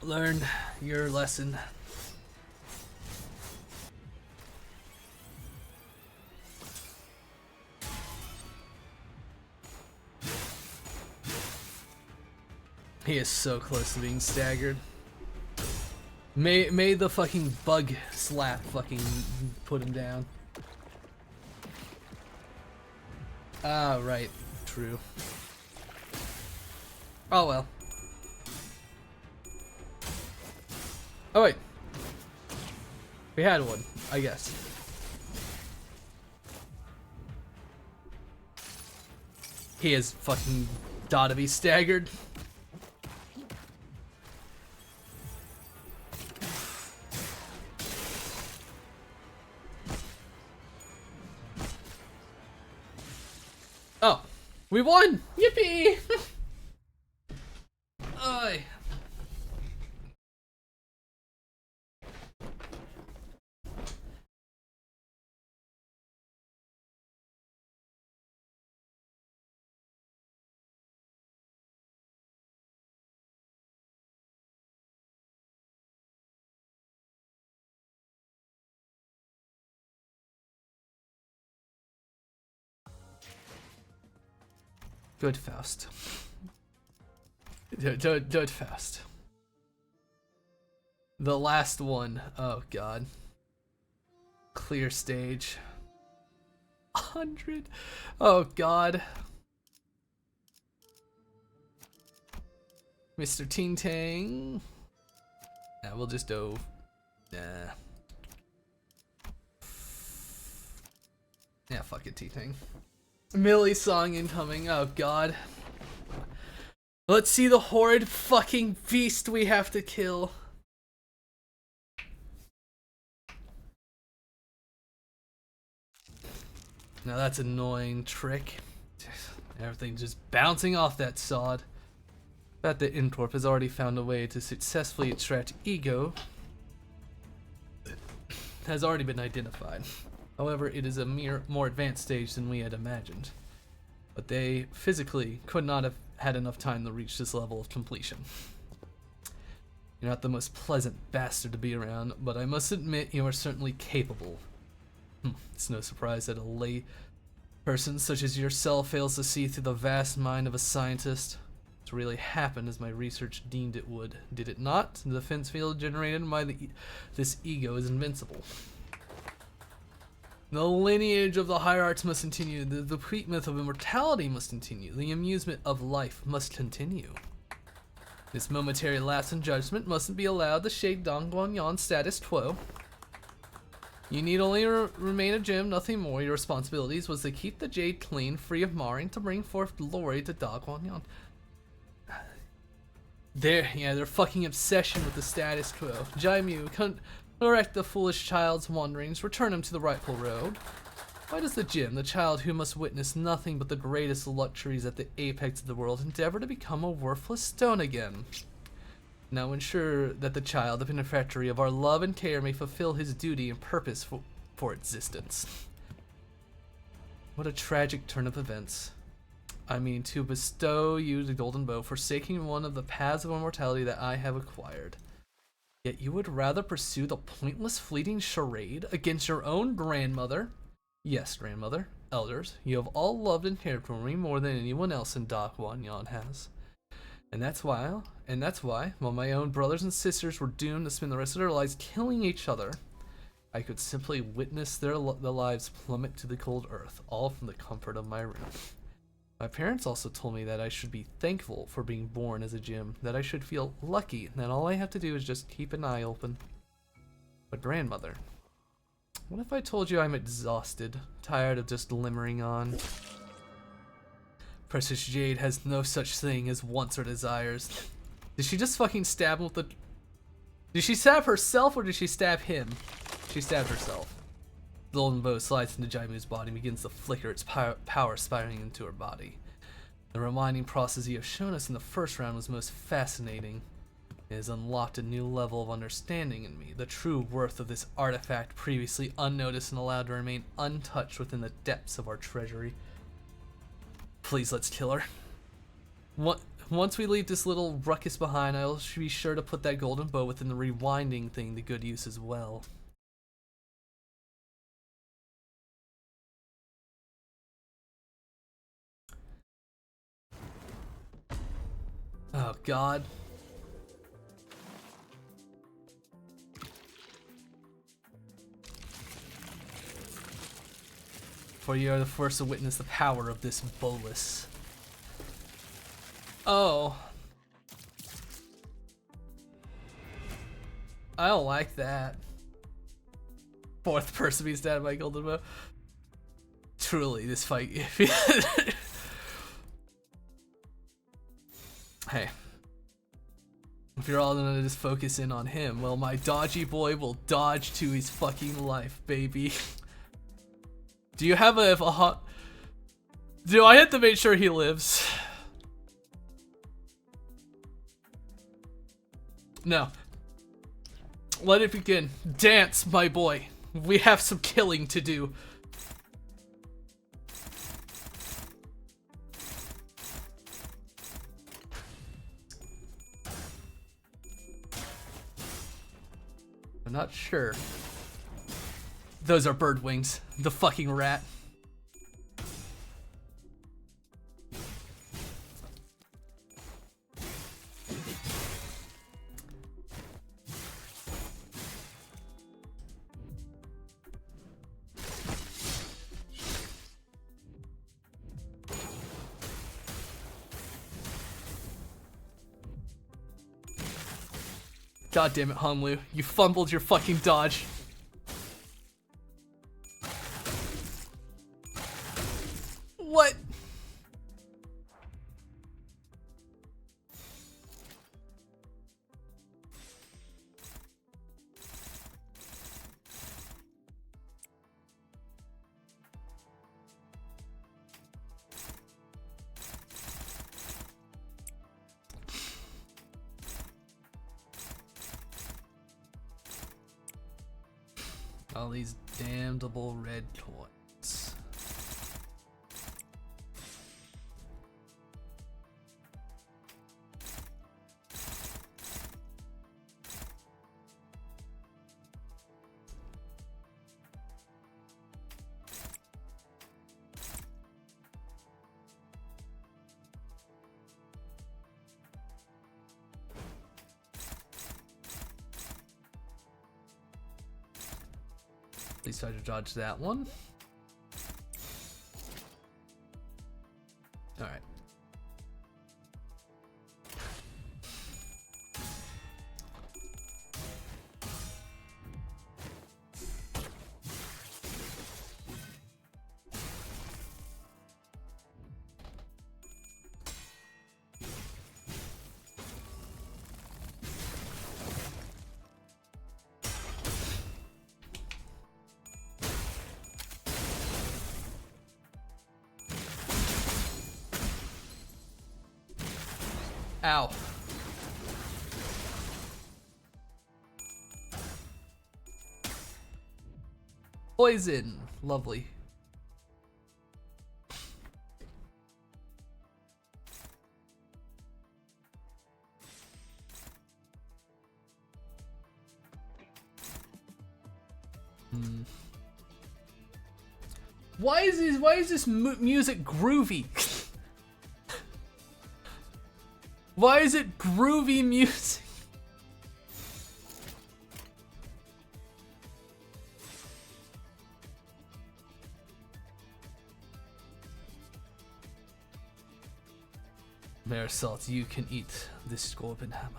Learn your lesson. He is so close to being staggered. May the fucking bug slap fucking put him down. Ah, right. True. Oh well. Oh wait. We had one, I guess. He is fucking gotta be staggered. Oh, we won! Yippee! Oy. Good Faust. Good Faust. The last one. Oh god. Clear stage. 100. Oh god. Mr. Ting Tang. Yeah, we'll just dove. Nah. Yeah, fuck it, Ting Tang. Millie song incoming. Oh god. Let's see the horrid fucking beast we have to kill. Now that's an annoying trick. Everything just bouncing off that sod. Bet the Incorp has already found a way to successfully extract ego. Has already been identified. However, it is a more advanced stage than we had imagined. But they physically could not have had enough time to reach this level of completion. You're not the most pleasant bastard to be around, but I must admit you are certainly capable. It's no surprise that a Person such as yourself fails to see through the vast mind of a scientist. It's really happened as my research deemed it would. Did it not? The defense field generated by this ego is invincible. The lineage of the higher arts must continue. The complete myth of immortality must continue. The amusement of life must continue. This momentary lapse in judgment mustn't be allowed to shake Don Guanyan's status quo. You need only remain a gem, nothing more. Your responsibilities was to keep the jade clean, free of marring, to bring forth glory to Da Guanyan. Their fucking obsession with the status quo. Jaimu, correct the foolish child's wanderings, return him to the rightful road. Why does the gem, the child who must witness nothing but the greatest luxuries at the apex of the world, endeavor to become a worthless stone again? Now ensure that the child, the beneficiary of our love and care, may fulfill his duty and purpose for existence. What a tragic turn of events. I mean, to bestow you the golden bow, forsaking one of the paths of immortality that I have acquired. Yet you would rather pursue the pointless fleeting charade against your own grandmother. Yes, grandmother, elders, you have all loved and cared for me more than anyone else in Da Guanyan has. And that's why, while my own brothers and sisters were doomed to spend the rest of their lives killing each other, I could simply witness their lives plummet to the cold earth, all from the comfort of my room. My parents also told me that I should be thankful for being born as a gem, that I should feel lucky, that all I have to do is just keep an eye open. But grandmother, what if I told you I'm exhausted, tired of just limmering on? Precious Jade has no such thing as wants or desires. Did she just fucking stab him with the... Did she stab herself or did she stab him? She stabbed herself. The golden bow slides into Jaimu's body and begins to flicker, its power spiraling into her body. The reminding process you have shown us in the first round was most fascinating. It has unlocked a new level of understanding in me, the true worth of this artifact previously unnoticed and allowed to remain untouched within the depths of our treasury. Please, let's kill her. Once we leave this little ruckus behind, I'll be sure to put that golden bow within the rewinding thing to good use as well. Oh, God. For you are the first to witness the power of this bolus. Oh. I don't like that. Fourth person being stabbed by a golden bow. Truly, this fight... Hey. If you're all gonna just focus in on him, well, my dodgy boy will dodge to his fucking life, baby. Do you have a hot... Do I have to make sure he lives? No. Let it begin. Dance, my boy. We have some killing to do. I'm not sure. Those are bird wings. The fucking rat. God damn it, Hanlu. You fumbled your fucking dodge. What? All these damnable red coins. Please try to dodge that one. Alright. Ow. Poison. Lovely. Why is this music groovy? Why is it groovy music? Marisol, you can eat this Scorpion hammer.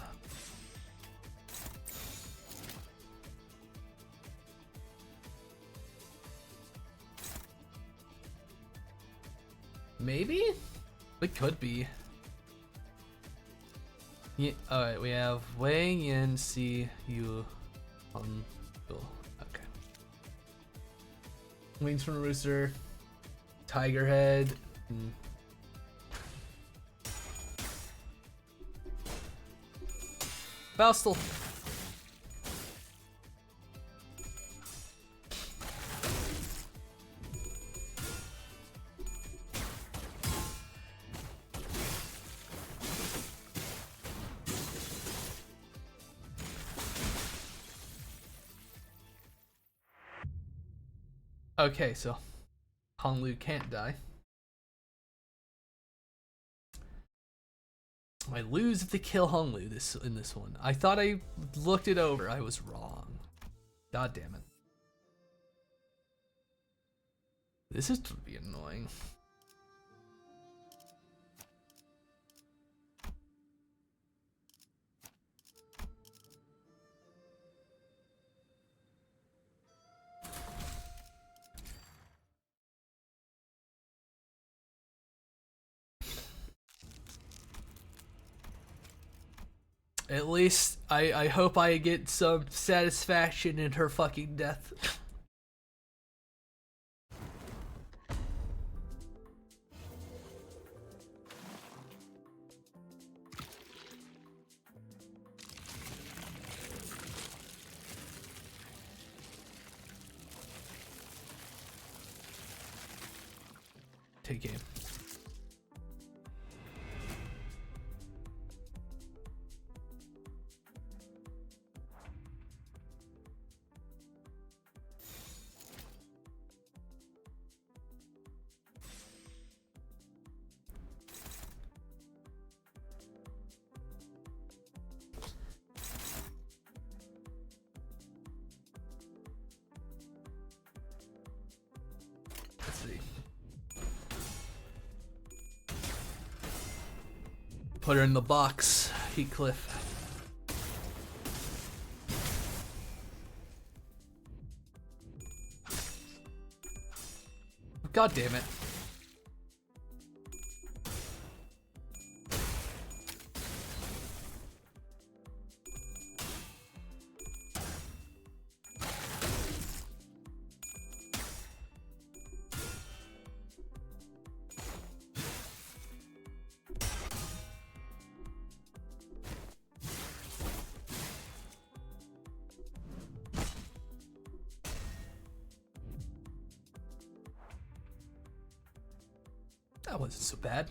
Maybe? It could be. Yeah, alright, we have Wei Yin Si Yu on Bill. Okay. Wings from a Rooster. Tiger Head. Faustal. Okay, so Honglu can't die. I lose if they kill Honglu in this one. I thought I looked it over. I was wrong. God damn it. This is to be annoying. At least I hope I get some satisfaction in her fucking death. Take aim. Let's see. Put her in the box, Heathcliff. God damn it. That wasn't so bad.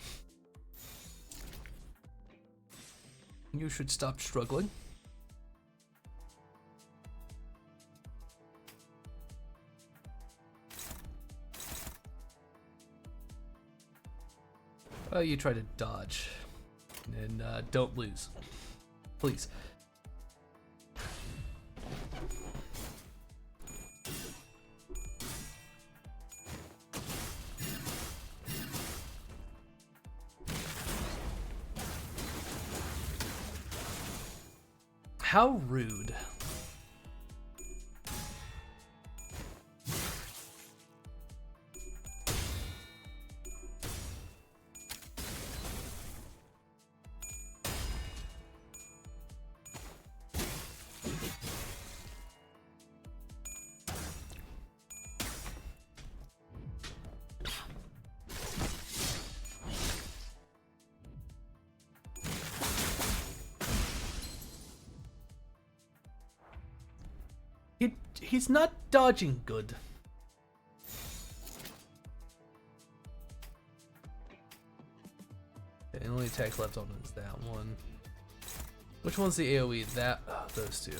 You should stop struggling. Oh, you try to dodge. And don't lose. Please. How rude. He's not dodging good. Okay, the only attack left on is that one. Which one's the AoE? That, those two.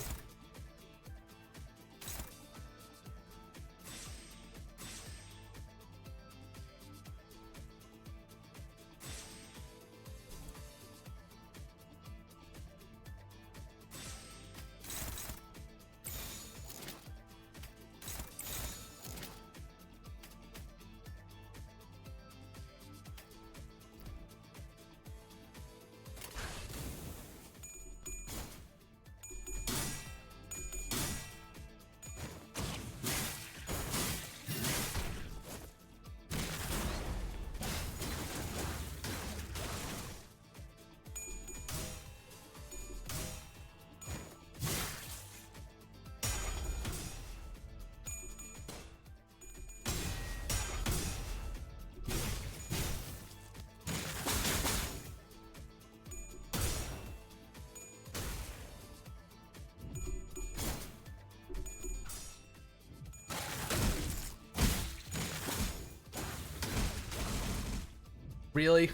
Really?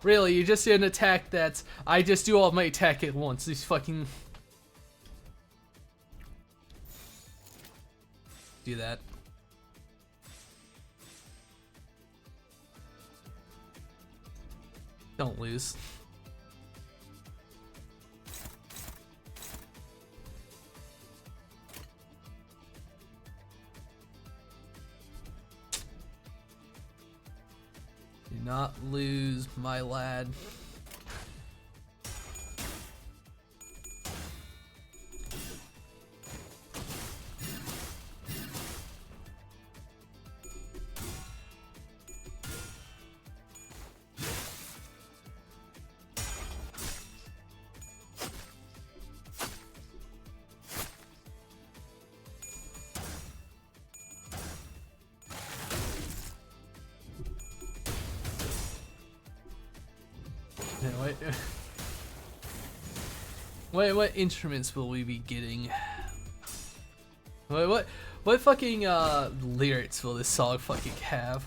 Really? You just did an attack that's... I just do all of my attack at once. These fucking... Do that. Don't lose. Do not lose, my lad. What instruments will we be getting? What fucking lyrics will this song fucking have?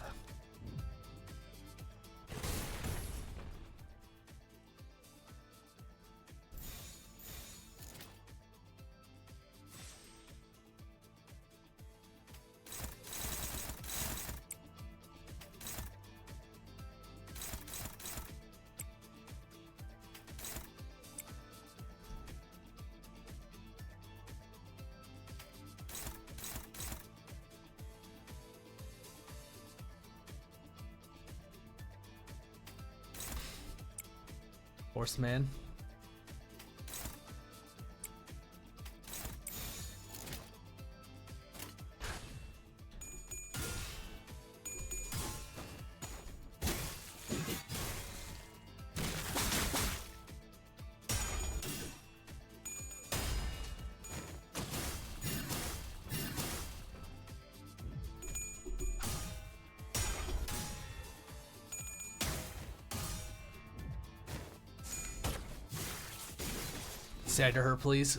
Horseman. Say to her, please.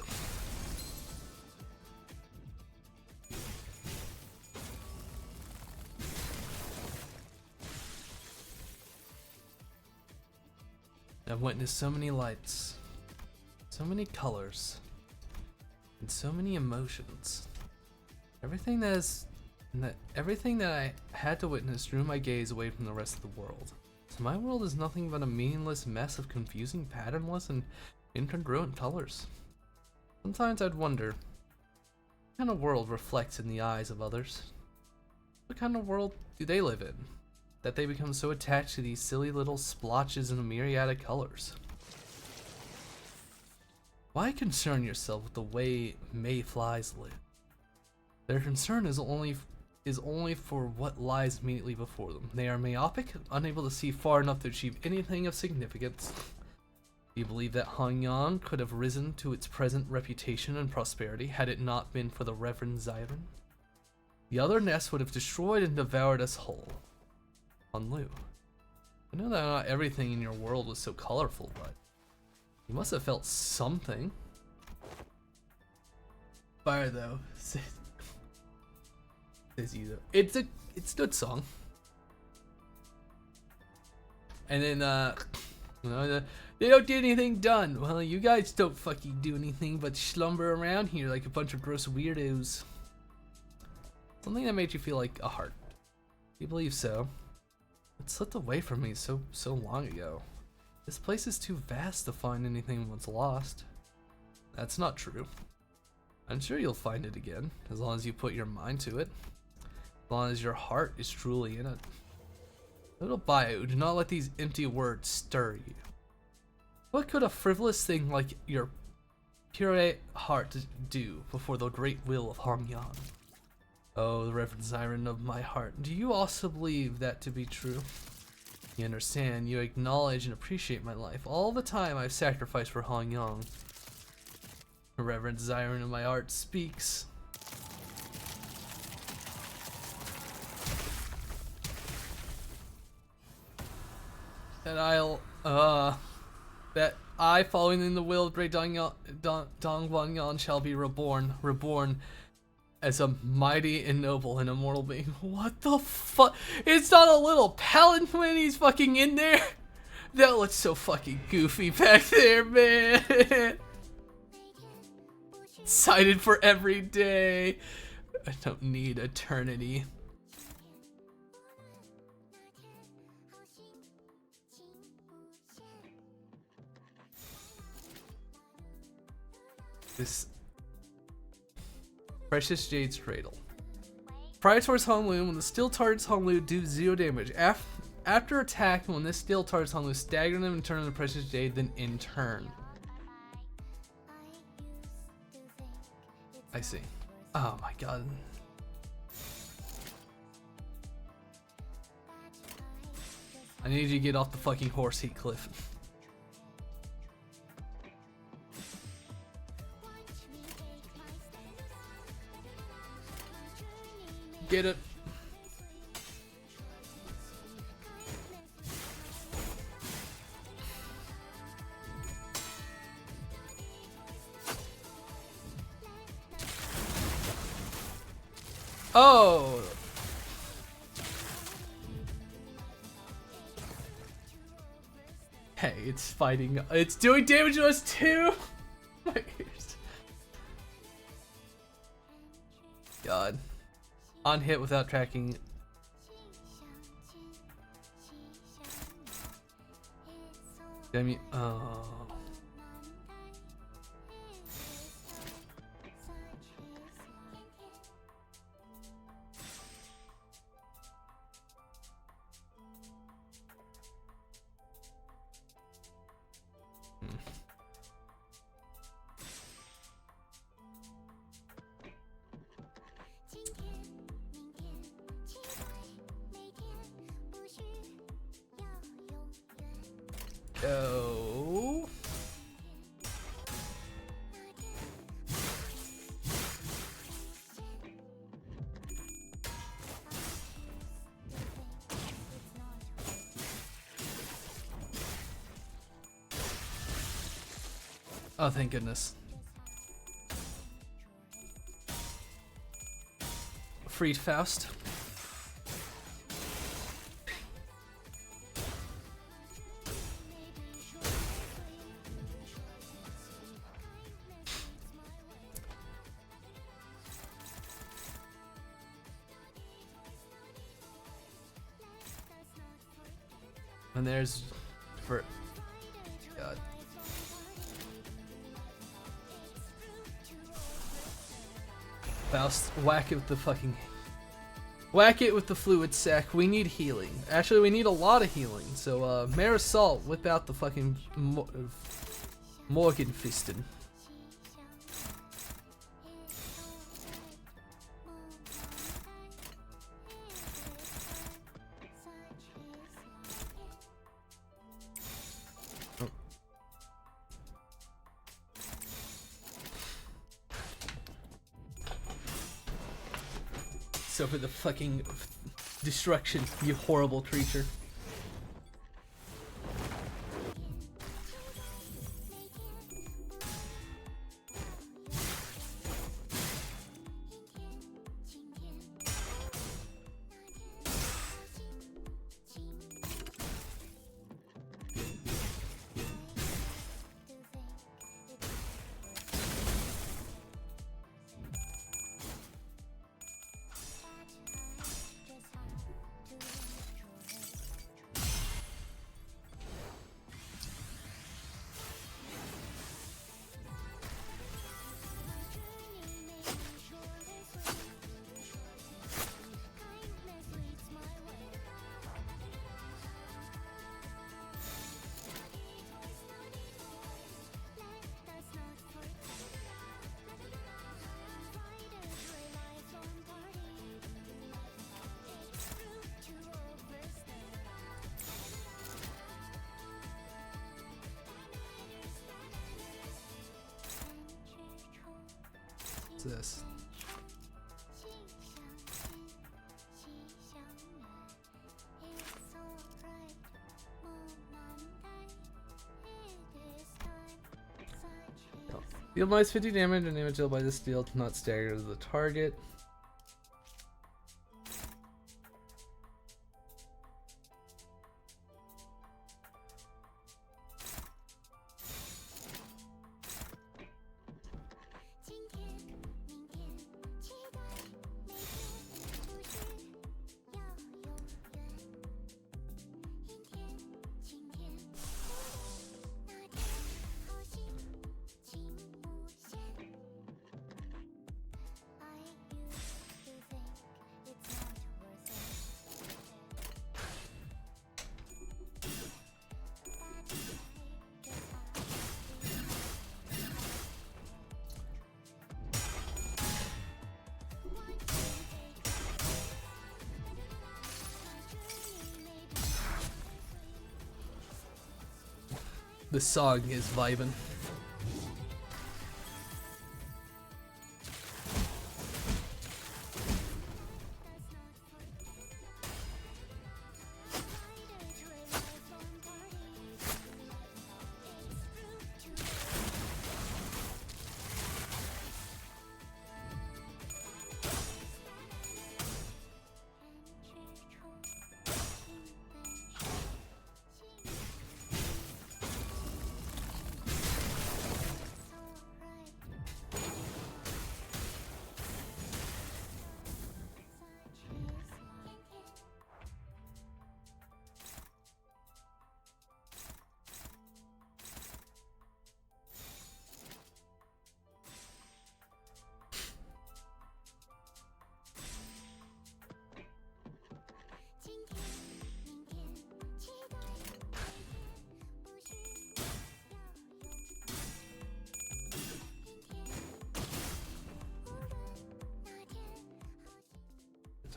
I've witnessed so many lights, so many colors, and so many emotions. Everything that I had to witness drew my gaze away from the rest of the world. So my world is nothing but a meaningless mess of confusing, patternless, and incongruent colors. Sometimes I'd wonder, what kind of world reflects in the eyes of others? What kind of world do they live in, that they become so attached to these silly little splotches in a myriad of colors? Why concern yourself with the way mayflies live? Their concern is only for what lies immediately before them. They are myopic, unable to see far enough to achieve anything of significance. Do you believe that Hangyang could have risen to its present reputation and prosperity had it not been for the Reverend Xiren? The other nest would have destroyed and devoured us whole. Hanlu. I know that not everything in your world was so colorful, but you must have felt something. Fire though. Says you though. It's a good song. And then they don't get anything done. Well, you guys don't fucking do anything but slumber around here like a bunch of gross weirdos. Something that made you feel like a heart. You believe so? It slipped away from me so long ago. This place is too vast to find anything once lost. That's not true. I'm sure you'll find it again, as long as you put your mind to it. As long as your heart is truly in it. Little Bio, do not let these empty words stir you. What could a frivolous thing like your pure heart do before the great will of Hangyang? Oh, the Reverend Xiren of my heart, do you also believe that to be true? You understand, you acknowledge and appreciate my life, all the time I've sacrificed for Hangyang. The Reverend Xiren of my heart speaks. That I, following in the will of great Dong Wanyan, shall be reborn as a mighty and noble and immortal being. What the fuck? It's not a little palanquin he's fucking in there? That looks so fucking goofy back there, man. Excited for every day. I don't need eternity. This Precious Jade's Cradle. Prior towards Honglu, when the steel targets Honglu, do 0 damage. After attack, when this steel targets Honglu, stagger them and turn into Precious Jade, then in turn. I see. Oh my god. I need you to get off the fucking horse heat cliff. Get it. Oh. Hey, it's fighting. It's doing damage to us too. My ears. God. On hit without tracking. Damn you. Oh. Go. Oh, thank goodness. Freed Faust. And there's for God. Faust, whack it with the fucking whack it with the fluid sack. We need healing. Actually, we need a lot of healing. So Marisol, whip out the fucking Morgan Fisten. over the fucking destruction, you horrible creature. What's this? Deal minus 50 damage and damage dealt by this deal not staggered to the target. The song is vibing.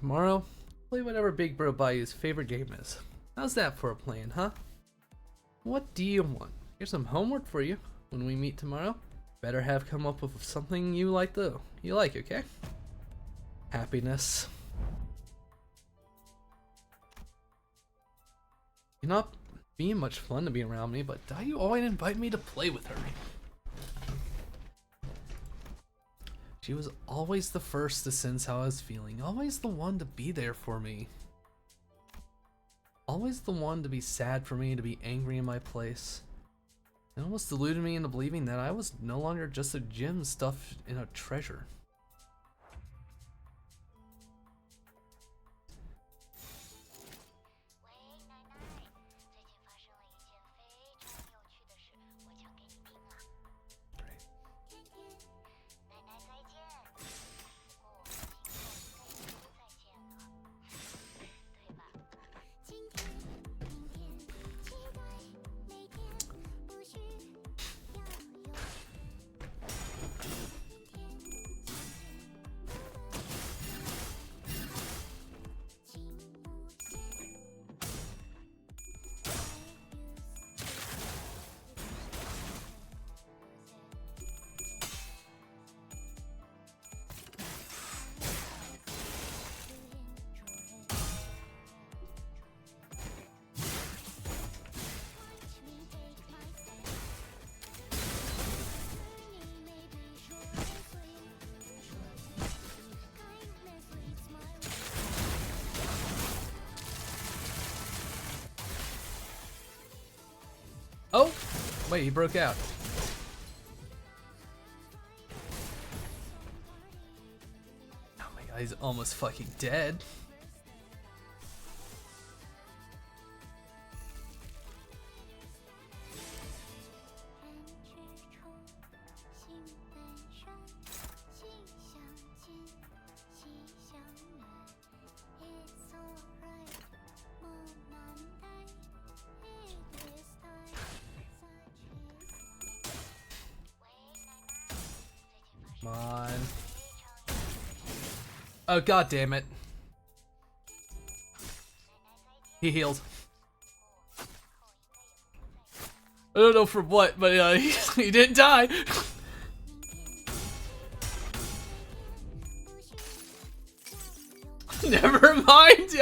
Tomorrow, play whatever Big Bro Bayou's favorite game is. How's that for a plan, huh? What do you want? Here's some homework for you when we meet tomorrow. Better have come up with something you like though. You like, okay? Happiness. You're not being much fun to be around me, but do you always invite me to play with her? She was always the first to sense how I was feeling, always the one to be there for me. Always the one to be sad for me, to be angry in my place. It almost deluded me into believing that I was no longer just a gem stuffed in a treasure. Wait, he broke out. Oh my god, he's almost fucking dead. Come on. Oh, god damn it. He healed. I don't know from what, but he didn't die. Never mind.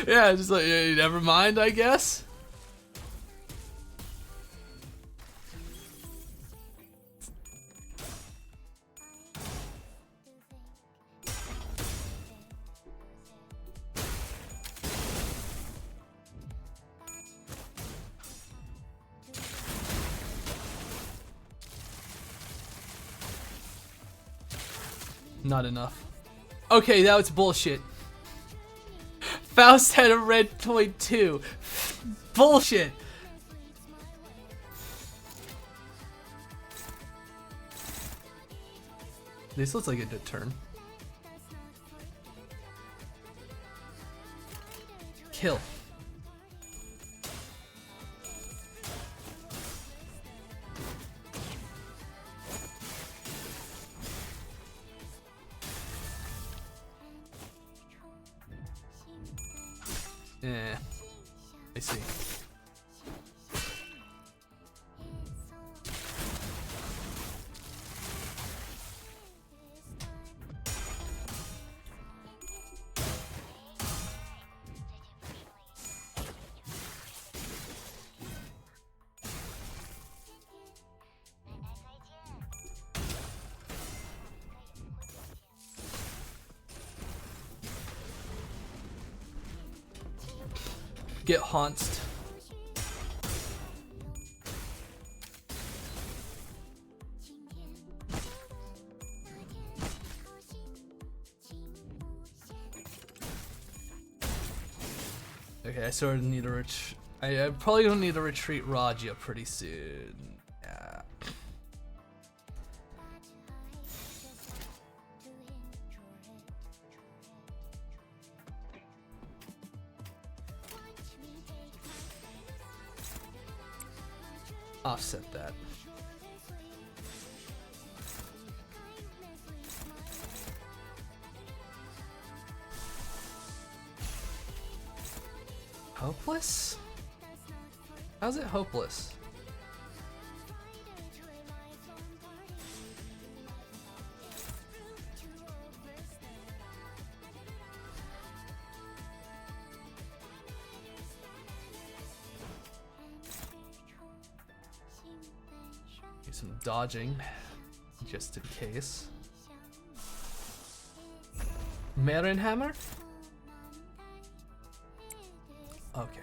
Yeah, just like never mind, I guess. Not enough. Okay, that was bullshit. Faust had a red point too. Bullshit. This looks like a good turn. Kill. Yeah, I see. Get haunced. Okay, I sort of need a I'm probably gonna need to retreat Raja pretty soon. Yeah. Offset that. Hopeless? How's it hopeless? Do some dodging, just in case. Marin Hammer? Okay.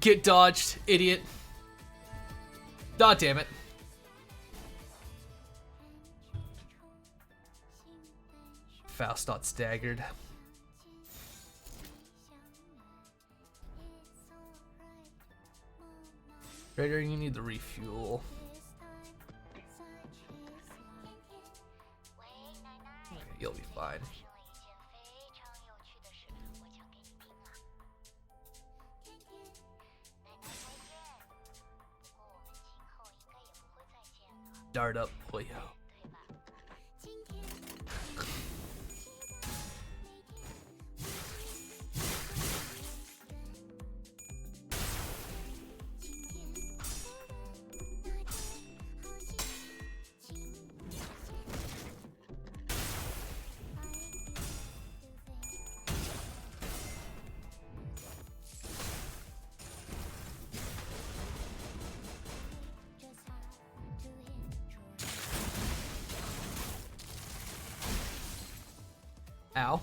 Get dodged, idiot. God damn it. Faust not staggered. Trader, you need the refuel. Okay, you'll be fine. Dart up, boyo. Ow.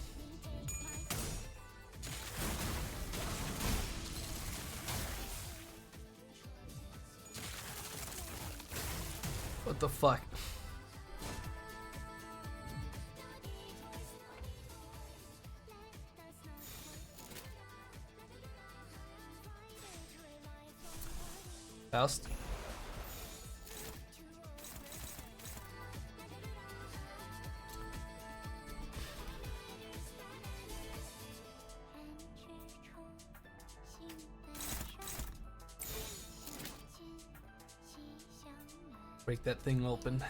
What the fuck? Faust? Break that thing open.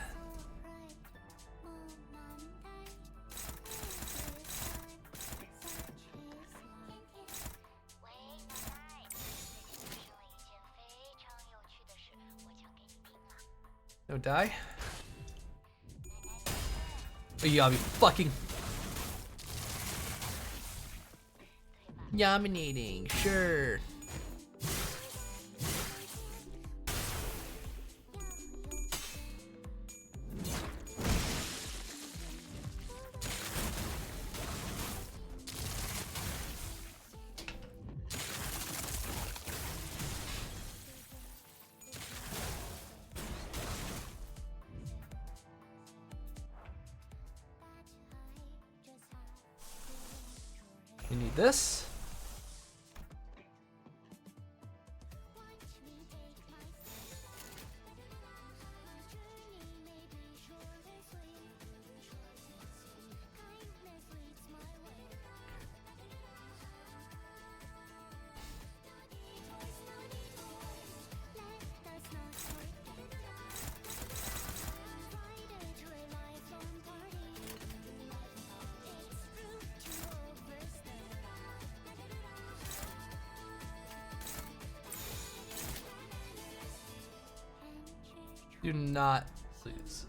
No die? Oh, you gotta be fucking dominating, sure. You need this. Do not lose.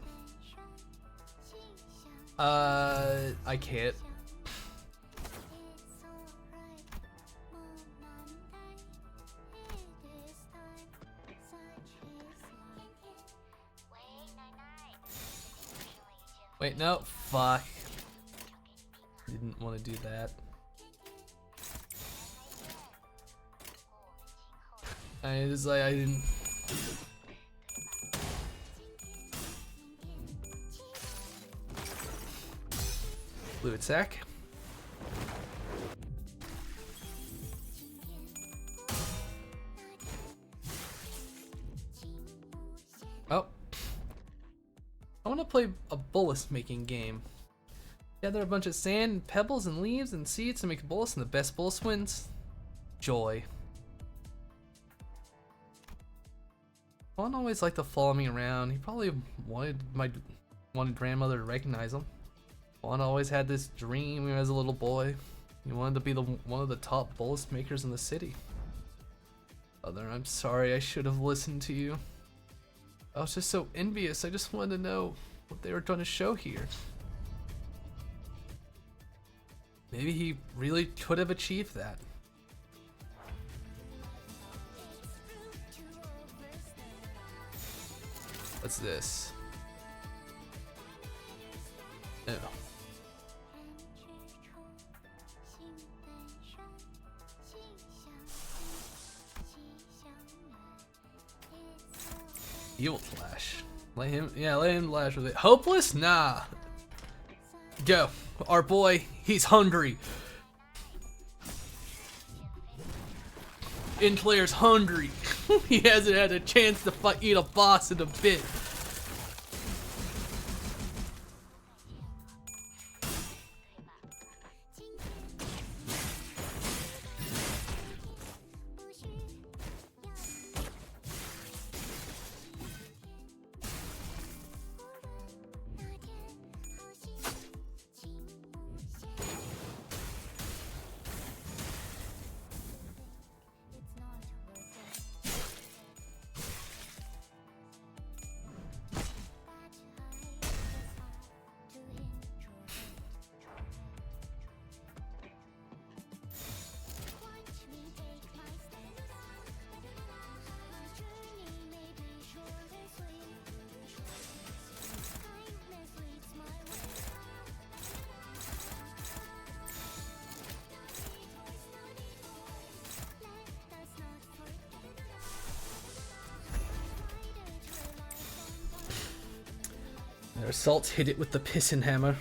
I can't. Wait, no, fuck. Didn't want to do that. I was like, I didn't. Fluid sack. Oh. I want to play a bolus making game. Gather a bunch of sand and pebbles and leaves and seeds to make a bolus, and the best bolus wins. Joy. Juan always liked to follow me around. He probably wanted grandmother to recognize him. Juan always had this dream as a little boy. He wanted to be one of the top bolus makers in the city. Mother, I'm sorry, I should have listened to you. I was just so envious. I just wanted to know what they were trying to show here. Maybe he really could have achieved that. What's this? Oh. Evil Flash. Let him lash with it. Hopeless? Nah. Go. Our boy, he's hungry. Inclair's hungry. He hasn't had a chance to eat a boss in a bit. Their assaults hit it with the pissin hammer.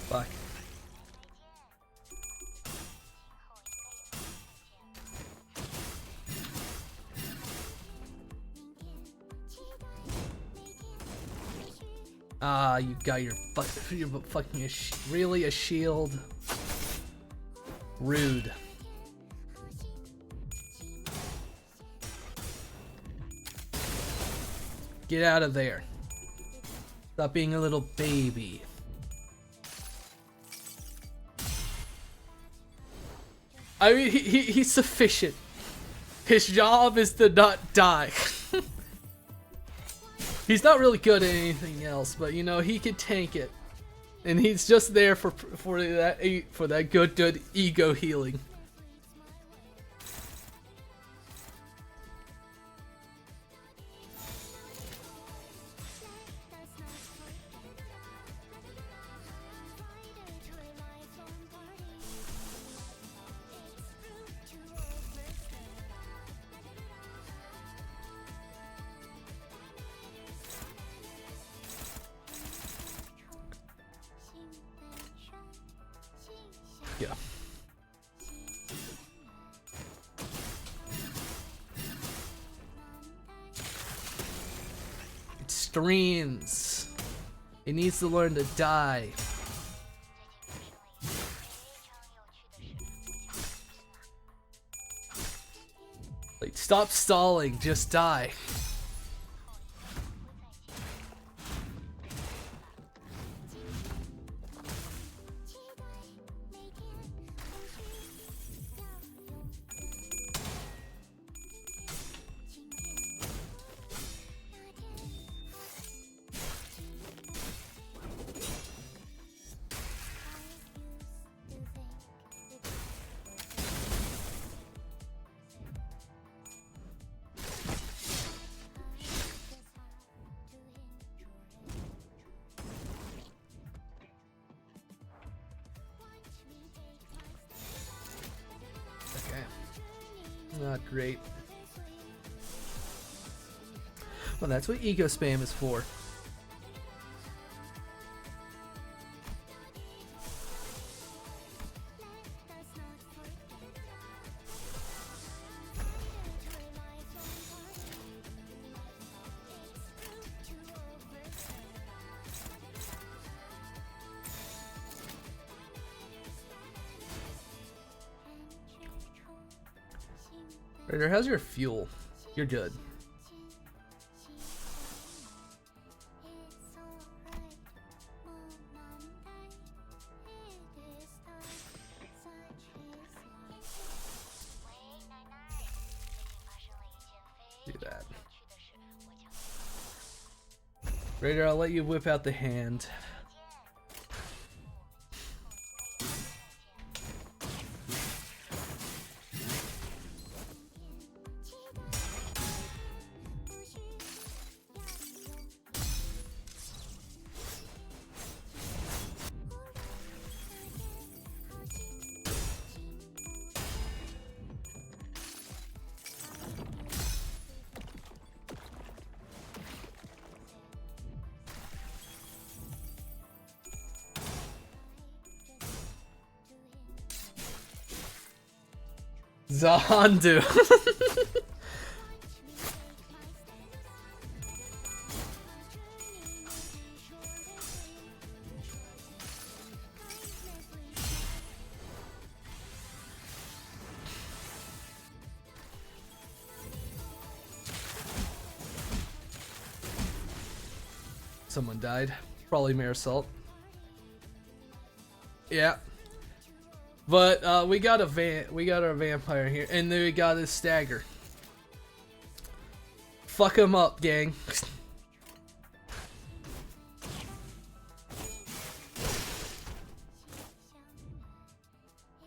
Fuck. Ah, you got your fucking really a shield. Rude. Get out of there. Stop being a little baby. I mean, he's sufficient. His job is to not die. He's not really good at anything else, but you know, he can tank it. And he's just there for that good ego healing. Yeah. It streams. It needs to learn to die. Like, stop stalling, just die. Not great. Well, that's what ego spam is for. Raider, how's your fuel? You're good. Do that. Raider, I'll let you whip out the hand. Zandu. Someone died. Probably Marisol. Yeah. But we got our vampire here, and then we got his stagger. Fuck him up, gang.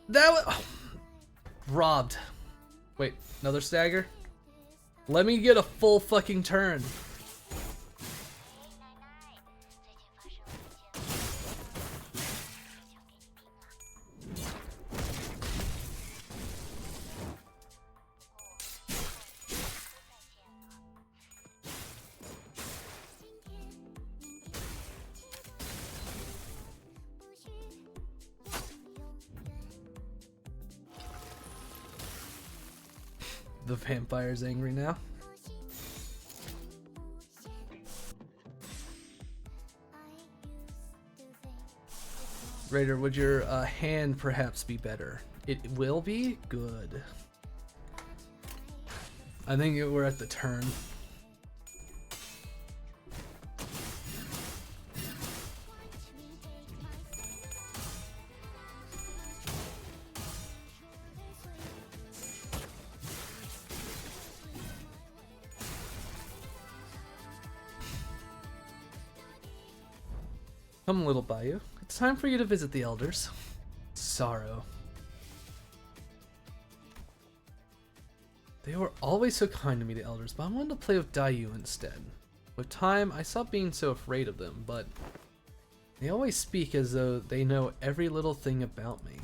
That was robbed. Wait, another stagger? Let me get a full fucking turn. The vampire's angry now. Raider, would your hand perhaps be better? It will be? Good. I think we're at the turn. Come, little Bayou. It's time for you to visit the elders. Sorrow. They were always so kind to me, the elders, but I wanted to play with Dayu instead. With time, I stopped being so afraid of them, but they always speak as though they know every little thing about me.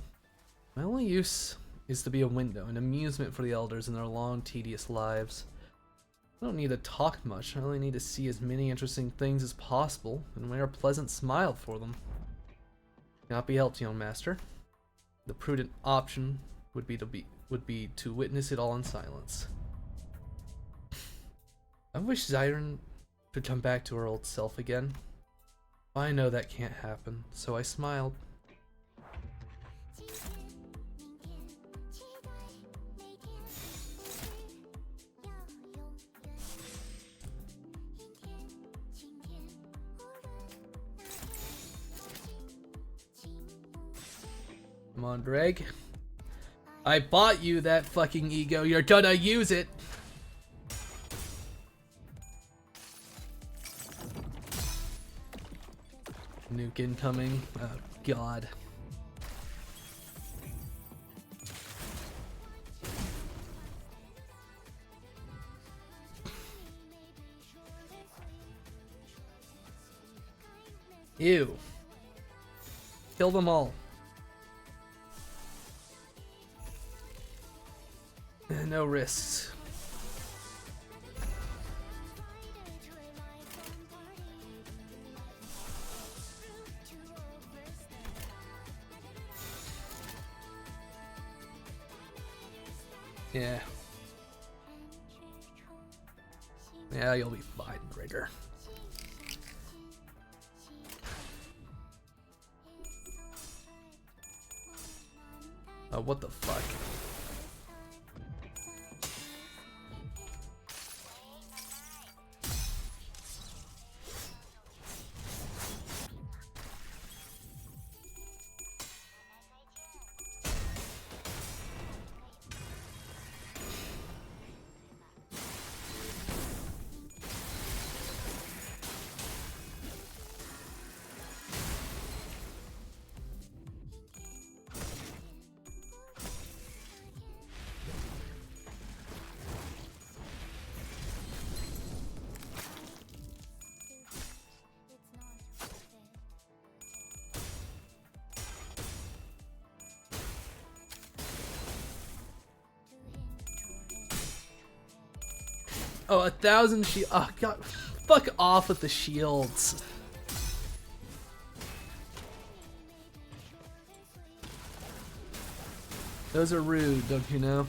My only use is to be a window, an amusement for the elders in their long, tedious lives. I don't need to talk much, I only need to see as many interesting things as possible and wear a pleasant smile for them. Cannot be helped, young master. The prudent option would be to witness it all in silence. I wish Zyron could come back to her old self again. I know that can't happen, so I smiled. Come on, Dreg. I bought you that fucking ego. You're gonna use it. Nuke incoming. Oh, God. Ew. Kill them all. No risks. Yeah. Yeah, you'll be fine, Rigger. Oh, what the fuck? Oh, 1,000 shield. Oh, God. Fuck off with the shields. Those are rude, don't you know?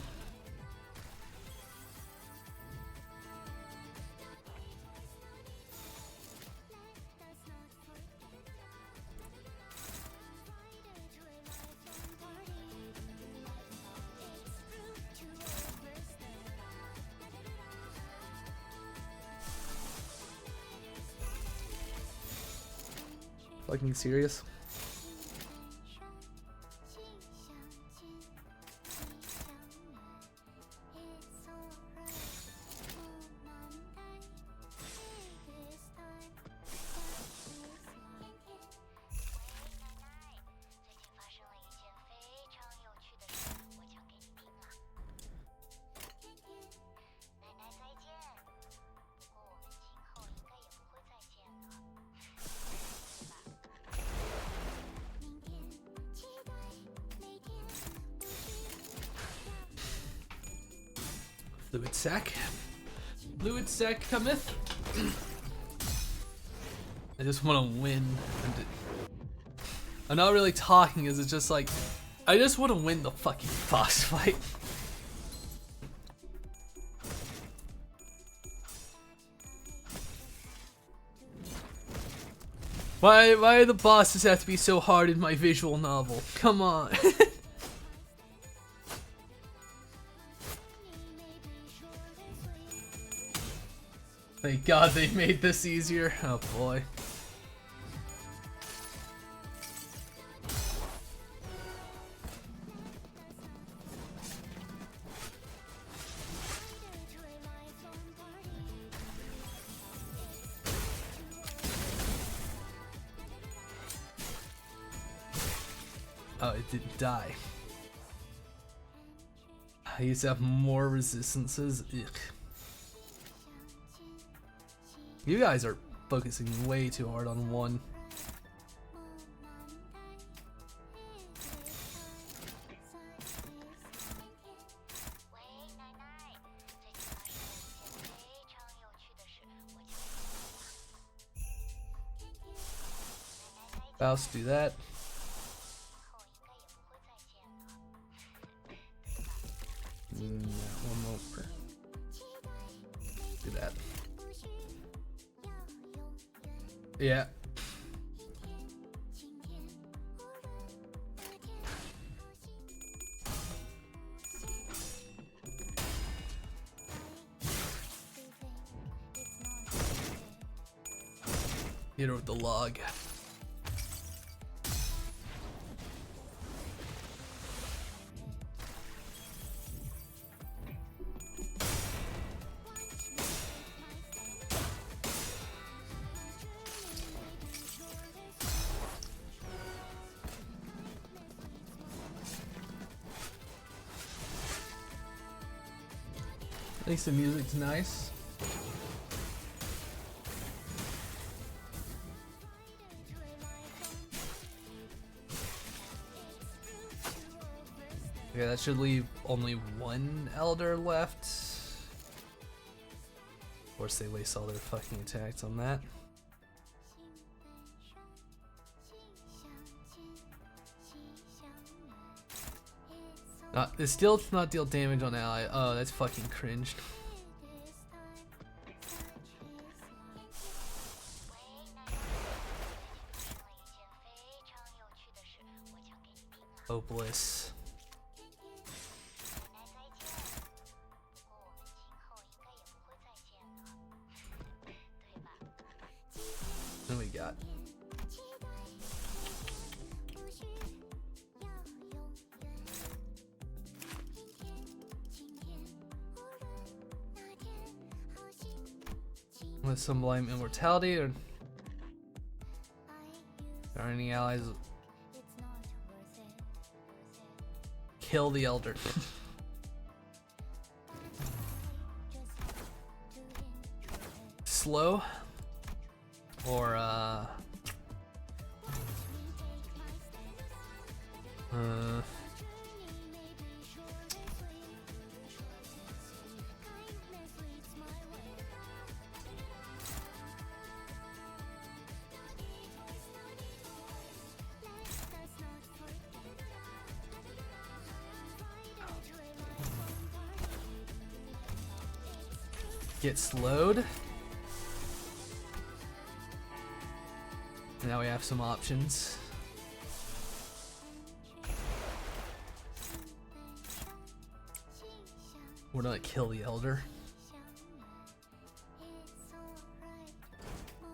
Fucking serious? Fluid sac. Fluid sac cometh. I just want to win. I'm not really talking, is it's just like I just want to win the fucking boss fight. Why do the bosses have to be so hard in my visual novel? Come on. Thank God they made this easier. Oh boy. Oh, it didn't die. I used to have more resistances. Ugh. You guys are focusing way too hard on one. Faust, do that. One more. Do that. Yeah. Hit her with the log. At least the music's nice. Okay, that should leave only one elder left. Of course they waste all their fucking attacks on that. It still does not deal damage on ally. Oh, that's fucking cringed. Hopeless. What do we got? With some Sublime Immortality, or are any allies? Kill the Elder. Slow, or Get slowed. Now we have some options. We're gonna kill the Elder.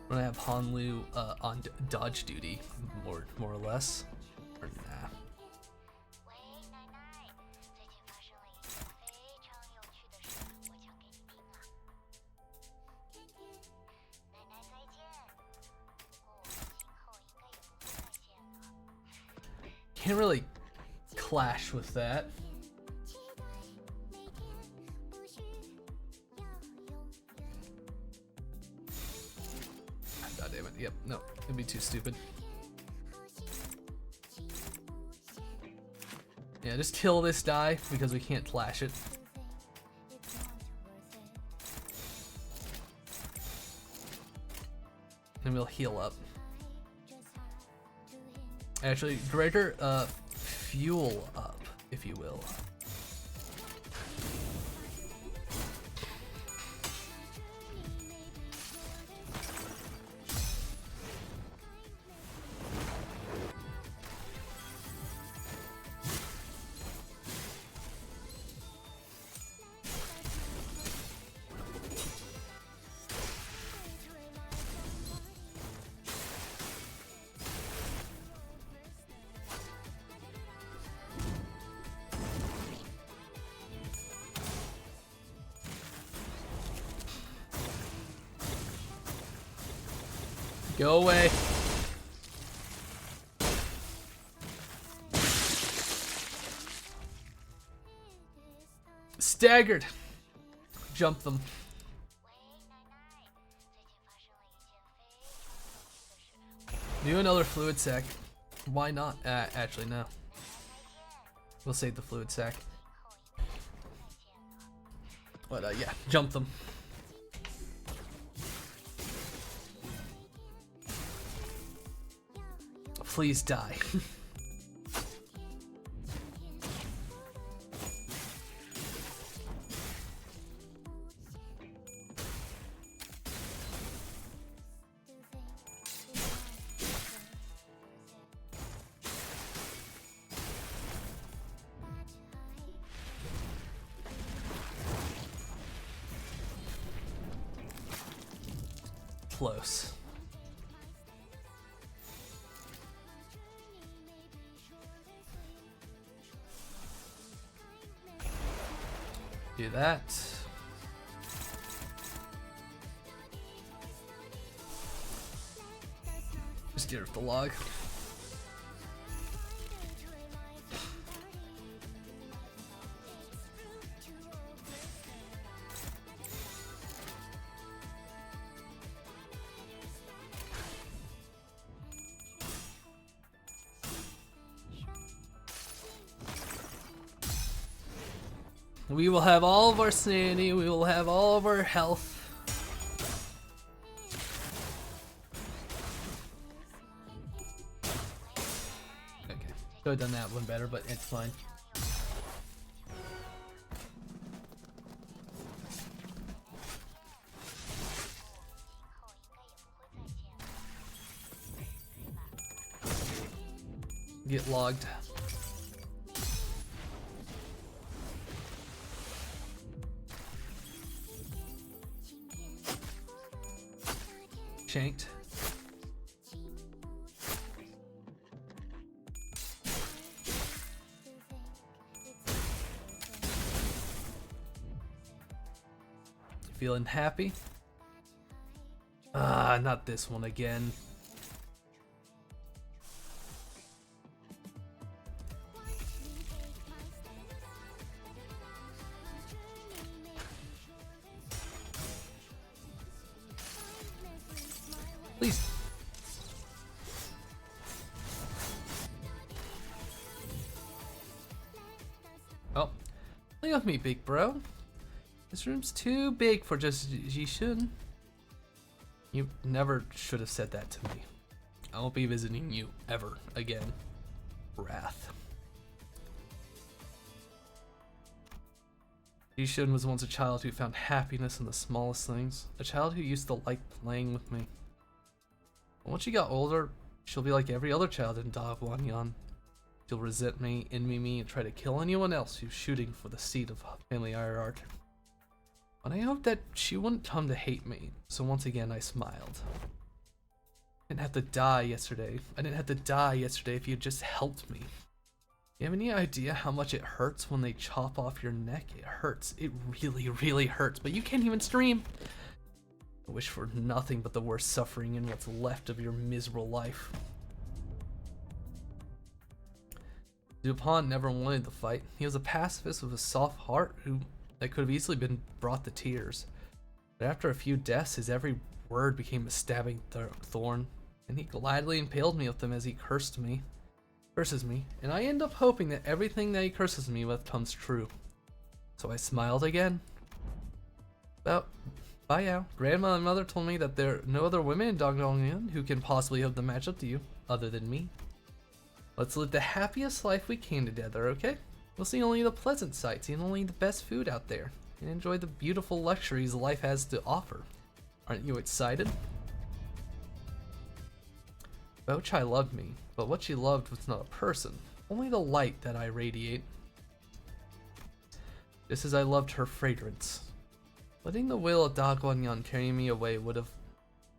We're gonna have Hanlu on dodge duty, more or less. Or nah. Can't really clash with that. God damn it. Yep, no, it'd be too stupid. Yeah, just kill this die because we can't clash it. And we'll heal up. Actually, greater fuel up, if you will. Go away. Staggered. Jump them. Do another fluid sac. Why not? Actually, no. We'll save the fluid sac. But yeah, jump them. Please die. Close. Do that. Just get rid of the log. We will have all of our sanity, we will have all of our health. Okay, could have done that one better, but it's fine. Get logged. Shanked. Feeling happy? Not this one again. Please. Oh, look at me, big bro. This room's too big for just Jishun. You never should have said that to me. I won't be visiting you ever again. Wrath. Jishun was once a child who found happiness in the smallest things. A child who used to like playing with me. But once she got older, she'll be like every other child in Dagwanyan. She'll resent me, envy me, and try to kill anyone else who's shooting for the seat of family hierarchy. But I hoped that she wouldn't come to hate me, so once again I smiled. I didn't have to die yesterday. If you had just helped me. You have any idea how much it hurts when they chop off your neck? It hurts. It really, really hurts, but you can't even stream. I wish for nothing but the worst suffering in what's left of your miserable life. Dupont never wanted the fight. He was a pacifist with a soft heart that could have easily been brought to tears. But after a few deaths, his every word became a stabbing thorn, and he gladly impaled me with them as he curses me, and I end up hoping that everything that he curses me with comes true. So I smiled again. Well, bye now. Grandma and mother told me that there are no other women in Dongdongyan who can possibly hope to match up to you, other than me. Let's live the happiest life we can together, okay? We'll see only the pleasant sights and only the best food out there, and enjoy the beautiful luxuries life has to offer. Aren't you excited? Bochai loved me, but what she loved was not a person, only the light that I radiate. Just as I loved her fragrance. Letting the will of Dagwanyan carry me away would have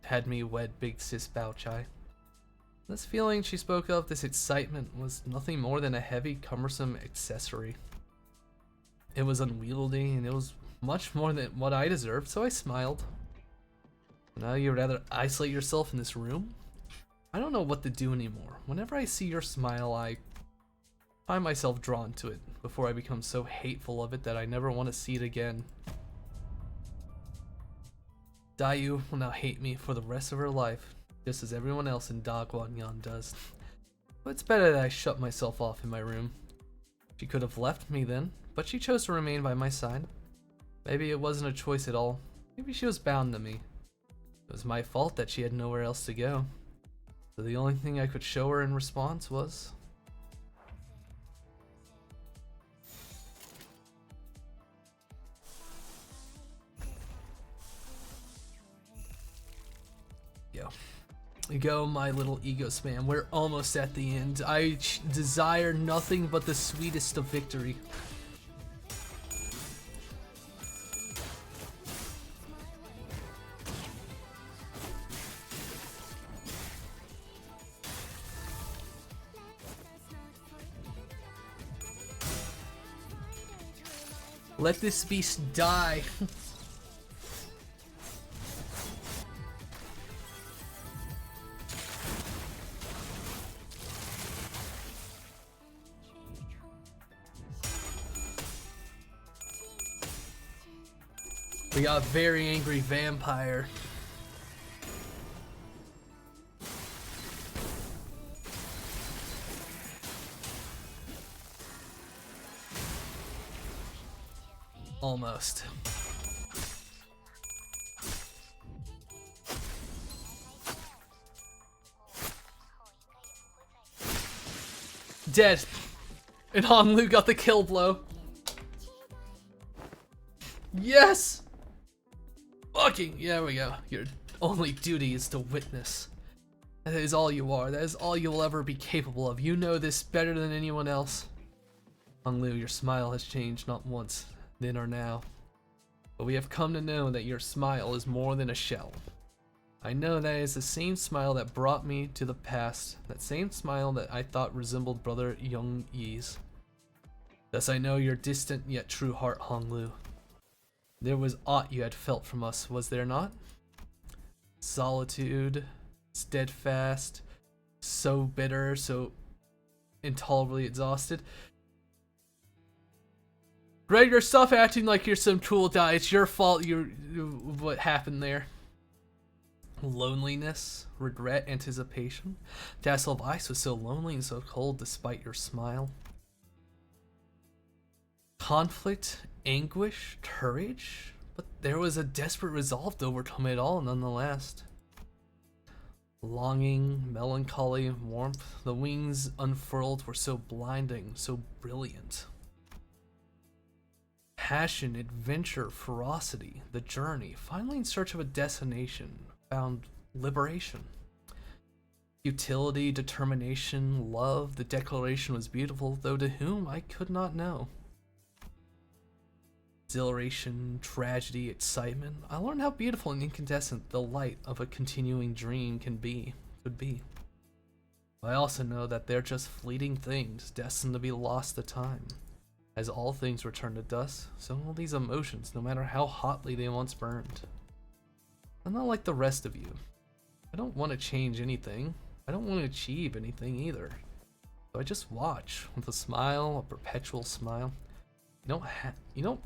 had me wed big sis Baochai. This feeling she spoke of, this excitement, was nothing more than a heavy, cumbersome accessory. It was unwieldy, and it was much more than what I deserved, so I smiled. Now you'd rather isolate yourself in this room? I don't know what to do anymore. Whenever I see your smile, I find myself drawn to it, before I become so hateful of it that I never want to see it again. Dayu will now hate me for the rest of her life, just as everyone else in Dagwanyan does. But it's better that I shut myself off in my room. She could have left me then, but she chose to remain by my side. Maybe it wasn't a choice at all. Maybe she was bound to me. It was my fault that she had nowhere else to go. So the only thing I could show her in response was... Go, my little ego spam. We're almost at the end. I desire nothing but the sweetest of victory. Let this beast die. We got a very angry vampire. Almost. Dead. And Honglu got the kill blow. Yes! Fucking, there we go. Your only duty is to witness. That is all you are. That is all you'll ever be capable of. You know this better than anyone else. Honglu, your smile has changed not once, then or now. But we have come to know that your smile is more than a shell. I know that is the same smile that brought me to the past. That same smile that I thought resembled brother Young Yi's. Thus I know your distant yet true heart, Honglu. There was aught you had felt from us, was there not? Solitude, steadfast, so bitter, so intolerably exhausted. Gregor, stop acting like you're some cool guy. It's your fault. What happened there? Loneliness, regret, anticipation. Castle of Ice was so lonely and so cold despite your smile. Conflict, anguish, courage, but there was a desperate resolve to overcome it all nonetheless. Longing, melancholy, warmth, the wings unfurled were so blinding, so brilliant. passion, adventure, ferocity, the journey, finally in search of a destination, found liberation. Utility, determination, love, the declaration was beautiful, though to whom I could not know. Exhilaration, tragedy, excitement, I learned how beautiful and incandescent the light of a continuing dream could be. I also know that they're just fleeting things, destined to be lost to time. As all things return to dust, so will these emotions, no matter how hotly they once burned. I'm not like the rest of you. I don't want to change anything. I don't want to achieve anything either. So I just watch with a smile, a perpetual smile. You don't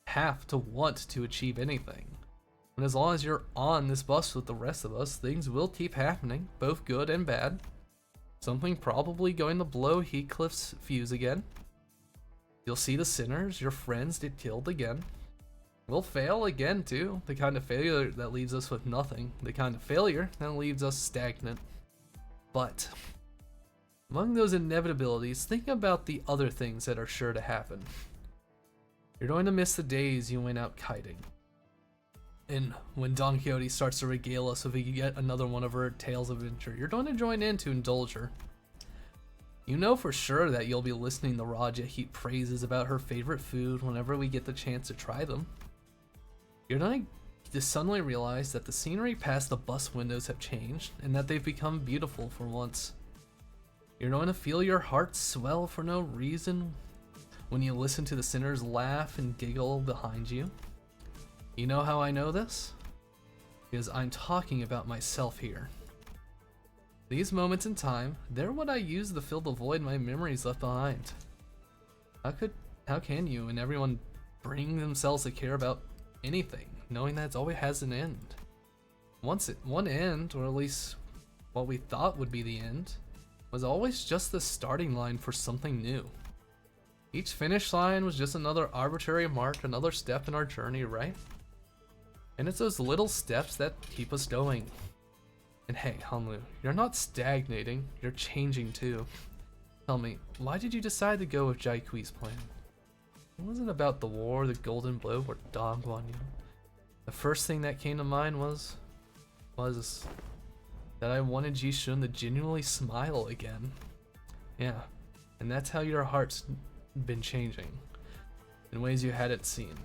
have to want to achieve anything. And as long as you're on this bus with the rest of us, things will keep happening, both good and bad. Something probably going to blow Heathcliff's fuse again. You'll see the sinners, your friends, get killed again. We'll fail again too, the kind of failure that leaves us with nothing, the kind of failure that leaves us stagnant. But among those inevitabilities, think about the other things that are sure to happen. You're going to miss the days you went out kiting. And when Don Quixote starts to regale us with yet another one of her tales of adventure, you're going to join in to indulge her. You know for sure that you'll be listening to Raja heap praises about her favorite food whenever we get the chance to try them. You're going to suddenly realize that the scenery past the bus windows have changed, and that they've become beautiful for once. You're going to feel your heart swell for no reason when you listen to the sinners laugh and giggle behind you. You know how I know this? Because I'm talking about myself here. These moments in time, they're what I use to fill the void my memories left behind. How can you and everyone bring themselves to care about anything, knowing that it always has an end? One end, or at least what we thought would be the end, was always just the starting line for something new. Each finish line was just another arbitrary mark, another step in our journey, right? And it's those little steps that keep us going. And hey, Hanlu, you're not stagnating, you're changing too. Tell me, why did you decide to go with Jai Kui's plan? It wasn't about the war, the golden blow, or Dong Guan Yu. The first thing that came to mind was that I wanted Jishun to genuinely smile again. Yeah, and that's how your heart's been changing, in ways you hadn't seen.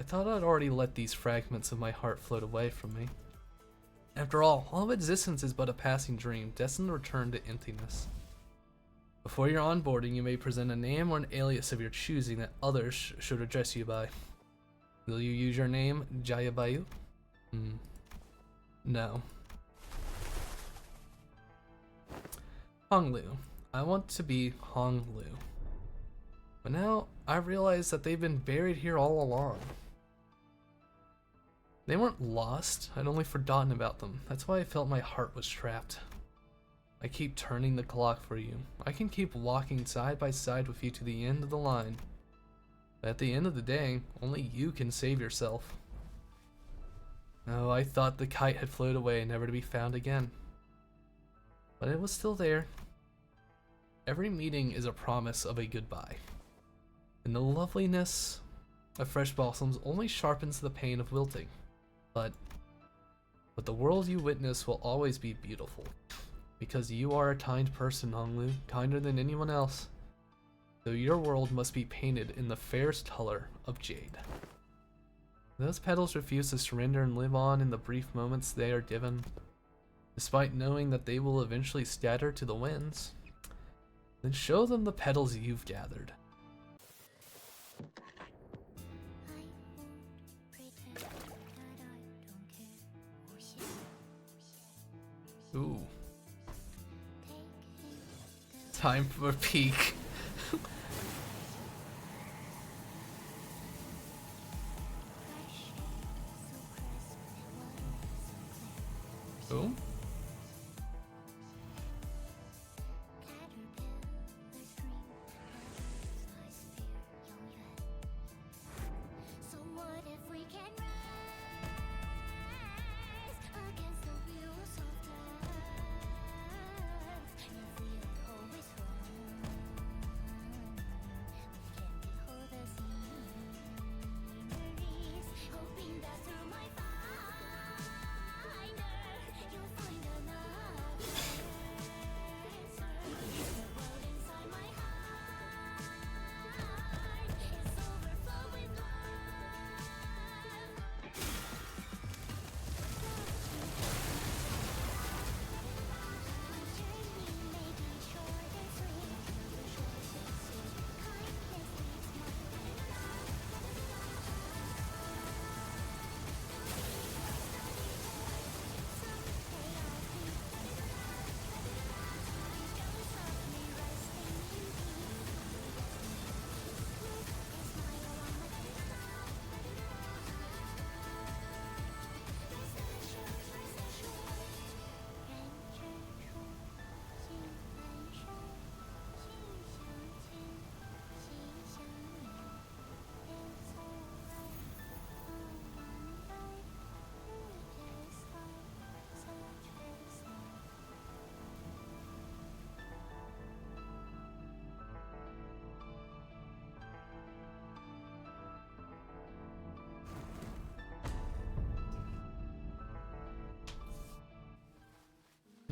I thought I'd already let these fragments of my heart float away from me. After all of existence is but a passing dream, destined to return to emptiness. Before your onboarding, you may present a name or an alias of your choosing that others should address you by. Will you use your name, Jayabayu? No. Honglu. I want to be Honglu. But now, I realize that they've been buried here all along. They weren't lost, I'd only forgotten about them. That's why I felt my heart was trapped. I keep turning the clock for you. I can keep walking side by side with you to the end of the line. But at the end of the day, only you can save yourself. Oh, I thought the kite had flown away, never to be found again. But it was still there. Every meeting is a promise of a goodbye. And the loveliness of fresh blossoms only sharpens the pain of wilting. But the world you witness will always be beautiful. Because you are a kind person, Honglu, kinder than anyone else. So your world must be painted in the fairest color of jade. Those petals refuse to surrender and live on in the brief moments they are given, despite knowing that they will eventually scatter to the winds. Then show them the petals you've gathered. Ooh. Time for a peek. Ooh.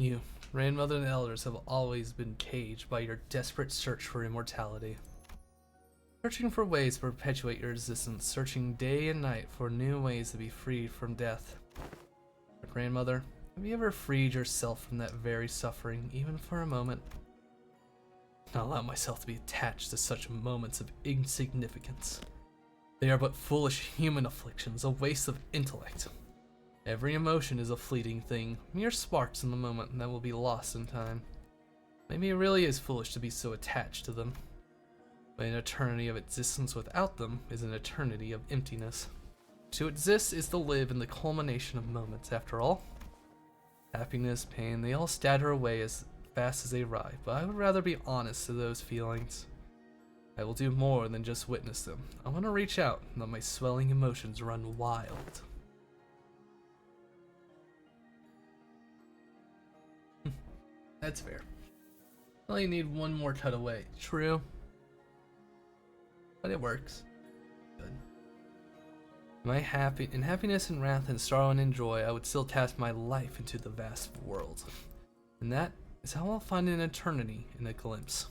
You, grandmother and elders, have always been caged by your desperate search for immortality. Searching for ways to perpetuate your existence, searching day and night for new ways to be freed from death. But grandmother, have you ever freed yourself from that very suffering, even for a moment? Not allow myself to be attached to such moments of insignificance. They are but foolish human afflictions, a waste of intellect. Every emotion is a fleeting thing, mere sparks in the moment that will be lost in time. Maybe it really is foolish to be so attached to them. But an eternity of existence without them is an eternity of emptiness. To exist is to live in the culmination of moments. After all, happiness, pain, they all scatter away as fast as they arrive, but I would rather be honest to those feelings. I will do more than just witness them. I want to reach out and let my swelling emotions run wild. That's fair. I only need one more cutaway. True. But it works. Good. In happiness and wrath and sorrow and in joy, I would still cast my life into the vast world. And that is how I'll find an eternity in a glimpse.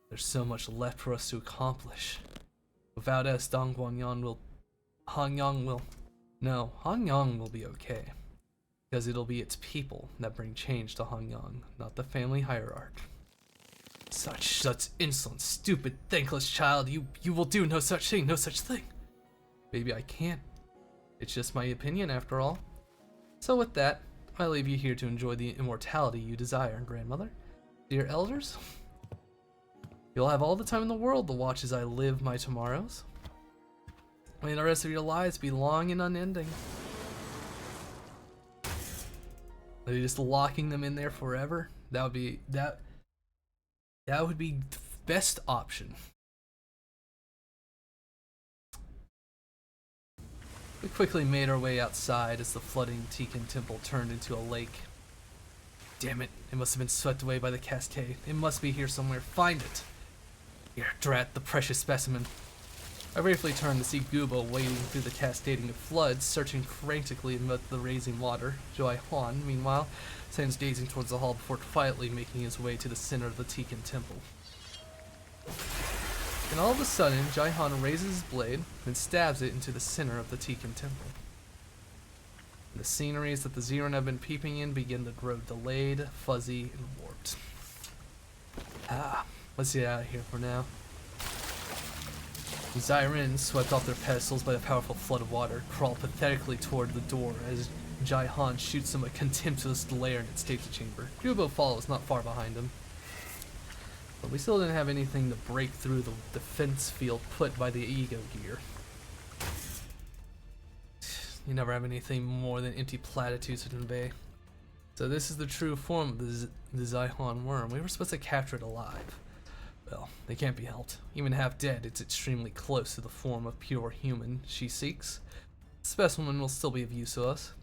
There's so much left for us to accomplish. Without us, Hangyang will be okay. Because it'll be its people that bring change to Hangyang, not the family hierarchy. Such insolent, stupid, thankless child. You will do no such thing. Maybe I can't. It's just my opinion after all. So with that, I leave you here to enjoy the immortality you desire, grandmother. Dear elders, you'll have all the time in the world to watch as I live my tomorrows. May the rest of your lives be long and unending. Are you just locking them in there forever? That would be the best option. We quickly made our way outside as the flooding Tikan temple turned into a lake. Damn it, it must have been swept away by the cascade. It must be here somewhere. Find it. Here, drat the precious specimen. I briefly turned to see Gubo wading through the cascading floods, searching frantically amid the raising water. Jai Han, meanwhile, stands gazing towards the hall before quietly making his way to the center of the Tikan temple. And all of a sudden, Jai Han raises his blade and stabs it into the center of the Tikan temple. And the sceneries that the Ziran have been peeping in begin to grow delayed, fuzzy, and warped. Let's get out of here for now. The Zyrins, swept off their pedestals by the powerful flood of water, crawl pathetically toward the door as Jai Han shoots them a contemptuous glare in its safety chamber. Gubo follows not far behind him. But we still didn't have anything to break through the defense field put by the ego gear. You never have anything more than empty platitudes to convey. So this is the true form of the Zyhon worm. We were supposed to capture it alive. Well, they can't be helped. Even half dead, it's extremely close to the form of pure human she seeks. The specimen will still be of use to us.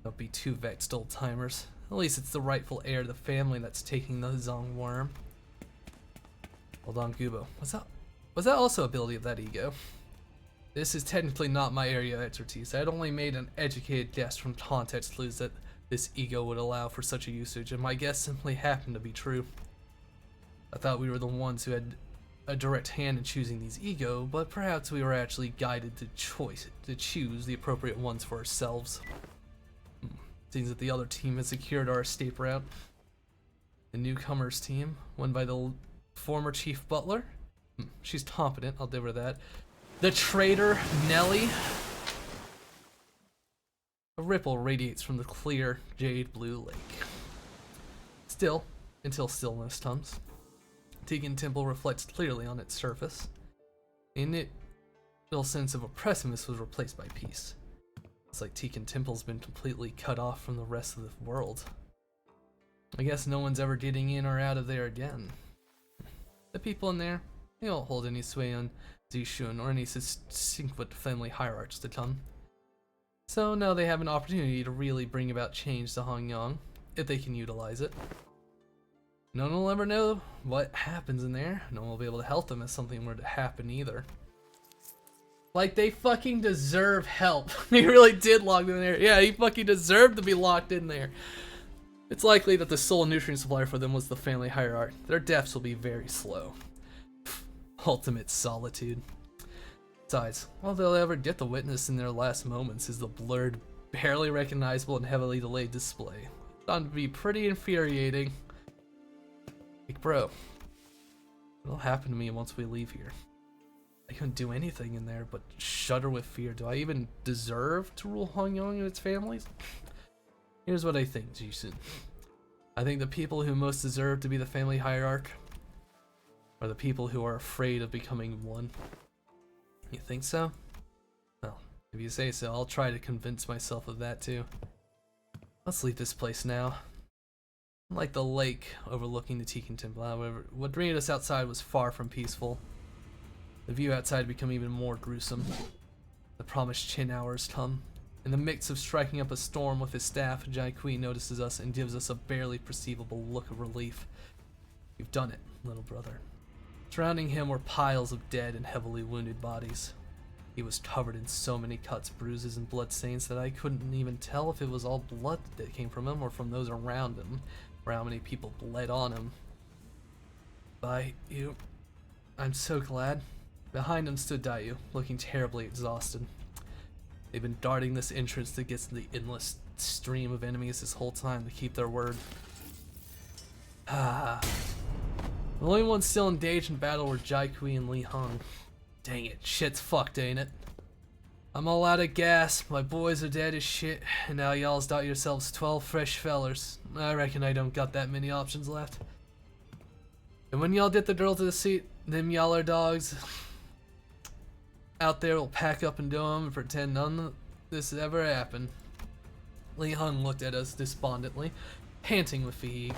Don't be too vexed, old timers. At least it's the rightful heir to the family that's taking the Zong worm. Hold on, Gubo. Was that also ability of that ego? This is technically not my area of expertise. I had only made an educated guess from context clues that this ego would allow for such a usage, and my guess simply happened to be true. I thought we were the ones who had a direct hand in choosing these ego, but perhaps we were actually guided to choose the appropriate ones for ourselves. Seems that the other team has secured our escape route. The newcomers team, won by the former chief butler. She's competent, I'll give her that. The traitor, Nelly. A ripple radiates from the clear, jade blue lake. Still, until stillness comes. Tikan Temple reflects clearly on its surface. In it, the sense of oppressiveness was replaced by peace. It's like Tikan Temple's been completely cut off from the rest of the world. I guess no one's ever getting in or out of there again. The people in there, they don't hold any sway on Zishun or any succinct family hierarchs to come. So now they have an opportunity to really bring about change to Hangyang, if they can utilize it. No one will ever know what happens in there. No one will be able to help them if something were to happen either. Like, they fucking deserve help. They really did lock them in there. Yeah, he fucking deserved to be locked in there. It's likely that the sole nutrient supplier for them was the family hierarch. Their deaths will be very slow. Ultimate solitude. Besides, all they'll ever get to witness in their last moments is the blurred, barely recognizable, and heavily delayed display. It's bound to be pretty infuriating. Like, bro, what'll happen to me once we leave here? I couldn't do anything in there but shudder with fear. Do I even deserve to rule Hongyong and its families? Here's what I think, Jisoo. I think the people who most deserve to be the family hierarch are the people who are afraid of becoming one. You think so? Well, if you say so, I'll try to convince myself of that too. Let's leave this place now. Unlike the lake overlooking the Tikkun Temple, however, what greeted us outside was far from peaceful. The view outside had become even more gruesome. The promised Chin hours come. In the midst of striking up a storm with his staff, Jai Kui notices us and gives us a barely perceivable look of relief. You've done it, little brother. Surrounding him were piles of dead and heavily wounded bodies. He was covered in so many cuts, bruises, and bloodstains that I couldn't even tell if it was all blood that came from him or from those around him, or how many people bled on him. By you. I'm so glad. Behind him stood Dayu, looking terribly exhausted. They've been guarding this entrance that gets to the endless stream of enemies this whole time to keep their word. The only ones still engaged in battle were Jai Kui and Li Hong. Dang it, shit's fucked, ain't it? I'm all out of gas, my boys are dead as shit, and now y'all's got yourselves 12 fresh fellers. I reckon I don't got that many options left. And when y'all get the girl to the seat, them yaller dogs out there will pack up and go home and pretend none of this ever happened. Li Hong looked at us despondently, panting with fatigue.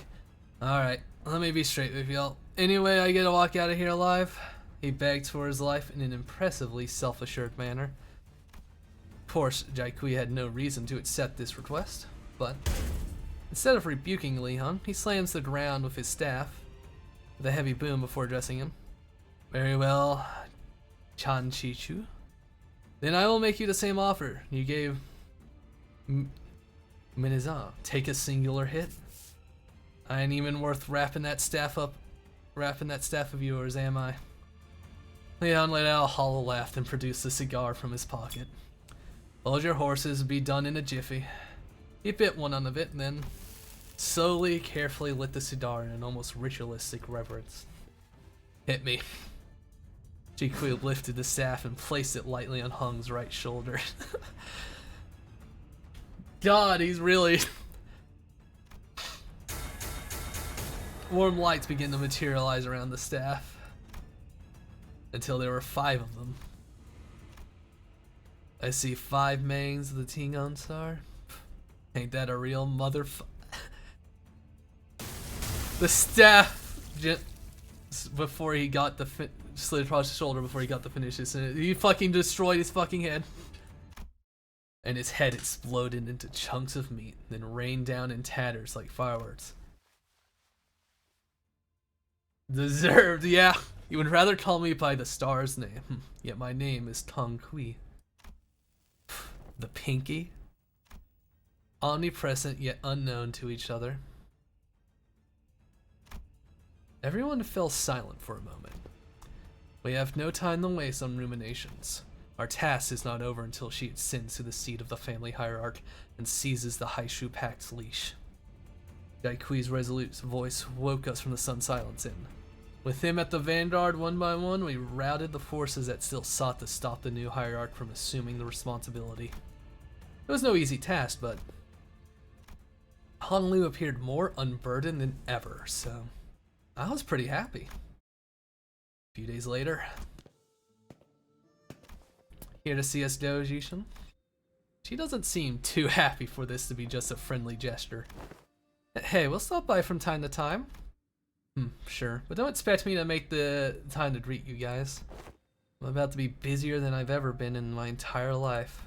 Alright, let me be straight with y'all. Anyway, I get to walk out of here alive? He begged for his life in an impressively self-assured manner. Of course, Jai Kui had no reason to accept this request, but instead of rebuking Li Hong, he slams the ground with his staff with a heavy boom before addressing him. Very well, Chan Chi-chu. Then I will make you the same offer you gave Minizan. Take a singular hit. I ain't even worth wrapping that staff of yours, am I? Leon let out a hollow laugh and produced a cigar from his pocket. Hold your horses, be done in a jiffy. He bit one of it and then slowly, carefully lit the cigar in an almost ritualistic reverence. Hit me. Ji Kui lifted the staff and placed it lightly on Hung's right shoulder. God, he's really... Warm lights begin to materialize around the staff. Until there were 5 of them. I see 5 mains of the Tingon Star. Ain't that a real The staff before he got the slid across his shoulder before he got the finishes. He fucking destroyed his fucking head. And his head exploded into chunks of meat, then rained down in tatters like fireworks. Deserved, yeah. You would rather call me by the star's name, yet my name is Tong Kui. The Pinky. Omnipresent yet unknown to each other. Everyone fell silent for a moment. We have no time to waste on ruminations. Our task is not over until she ascends to the seat of the family hierarch and seizes the Haishu Pact's leash. Jai Kui's resolute voice woke us from the sun silence in. With him at the vanguard, one by one, we routed the forces that still sought to stop the new hierarch from assuming the responsibility. It was no easy task, but Hong Lu appeared more unburdened than ever, so I was pretty happy. A few days later, here to see us go, Jishin? She doesn't seem too happy for this to be just a friendly gesture. Hey, we'll stop by from time to time. Sure, but don't expect me to make the time to greet you guys. I'm about to be busier than I've ever been in my entire life.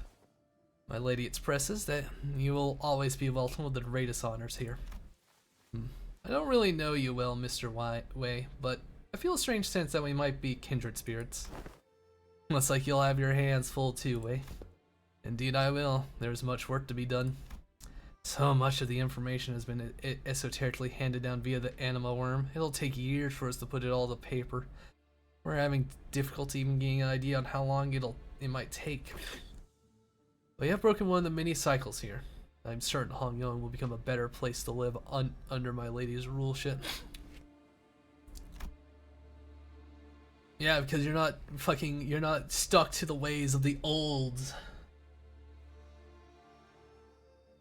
My lady expresses that you will always be welcome with the greatest honors here. I don't really know you well, Mr. Wei, but I feel a strange sense that we might be kindred spirits. Looks like you'll have your hands full too, Wei. Indeed I will. There's much work to be done. So much of the information has been esoterically handed down via the anima worm. It'll take years for us to put it all to paper. We're having difficulty even getting an idea on how long it might take. We have broken one of the many cycles here. I'm certain Hong Yong will become a better place to live under my lady's rule shit. Yeah, because you're not stuck to the ways of the olds.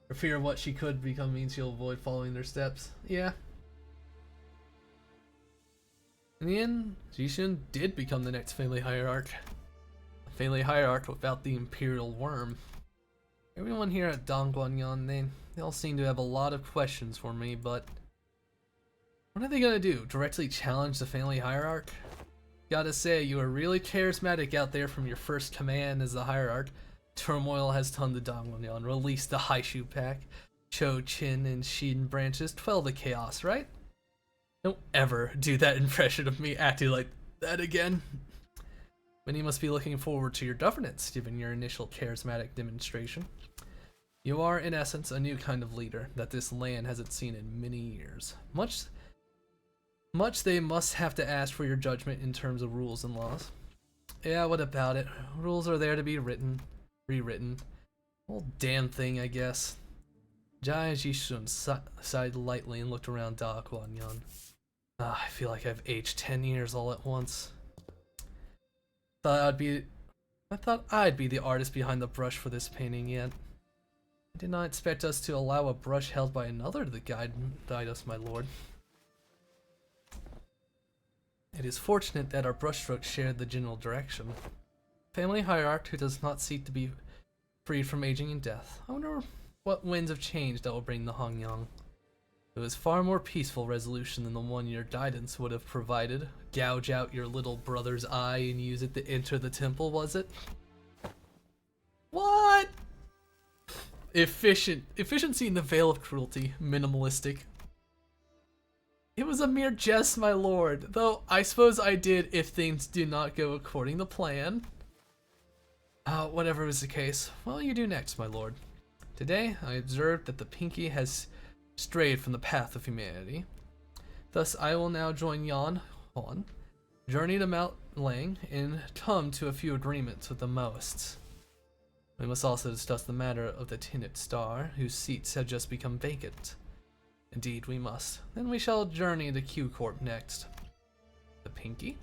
For fear of what she could become means you'll avoid following their steps. Yeah. In the end, Jishun did become the next family hierarch. A family hierarch without the imperial worm. Everyone here at Dongguanyan, they all seem to have a lot of questions for me, but what are they gonna do? Directly challenge the family hierarch? Gotta say, you are really charismatic out there from your first command as the hierarch. Turmoil has turned the Dongguanyan, released the Haishu pack, Cho, Chin, and Shin branches, 12 the chaos, right? Don't ever do that impression of me acting like that again. Many must be looking forward to your governance, given your initial charismatic demonstration. You are, in essence, a new kind of leader that this land hasn't seen in many years. Much they must have to ask for your judgment in terms of rules and laws. Yeah, what about it? Rules are there to be rewritten. Whole damn thing, I guess. Jai Jishun sighed lightly and looked around Da Guanyan. I feel like I've aged 10 years all at once. I thought I'd be the artist behind the brush for this painting yet. I did not expect us to allow a brush held by another to guide us, my lord. It is fortunate that our brushstrokes share the general direction. Family hierarch who does not seek to be freed from aging and death. I wonder what winds of change that will bring the Hongyang. It was far more peaceful resolution than the one your guidance would have provided. Gouge out your little brother's eye and use it to enter the temple, was it? What? Efficiency in the veil of cruelty. Minimalistic. It was a mere jest, my lord, though I suppose I did if things do not go according to plan. Whatever was the case, what will you do next, my lord? Today, I observed that the Pinky has strayed from the path of humanity. Thus, I will now join Yan Hon, journey to Mount Lang, and come to a few agreements with the Maoists. We must also discuss the matter of the Tinted Star, whose seats have just become vacant. Indeed, we must. Then we shall journey to Q Corp next. The Pinky?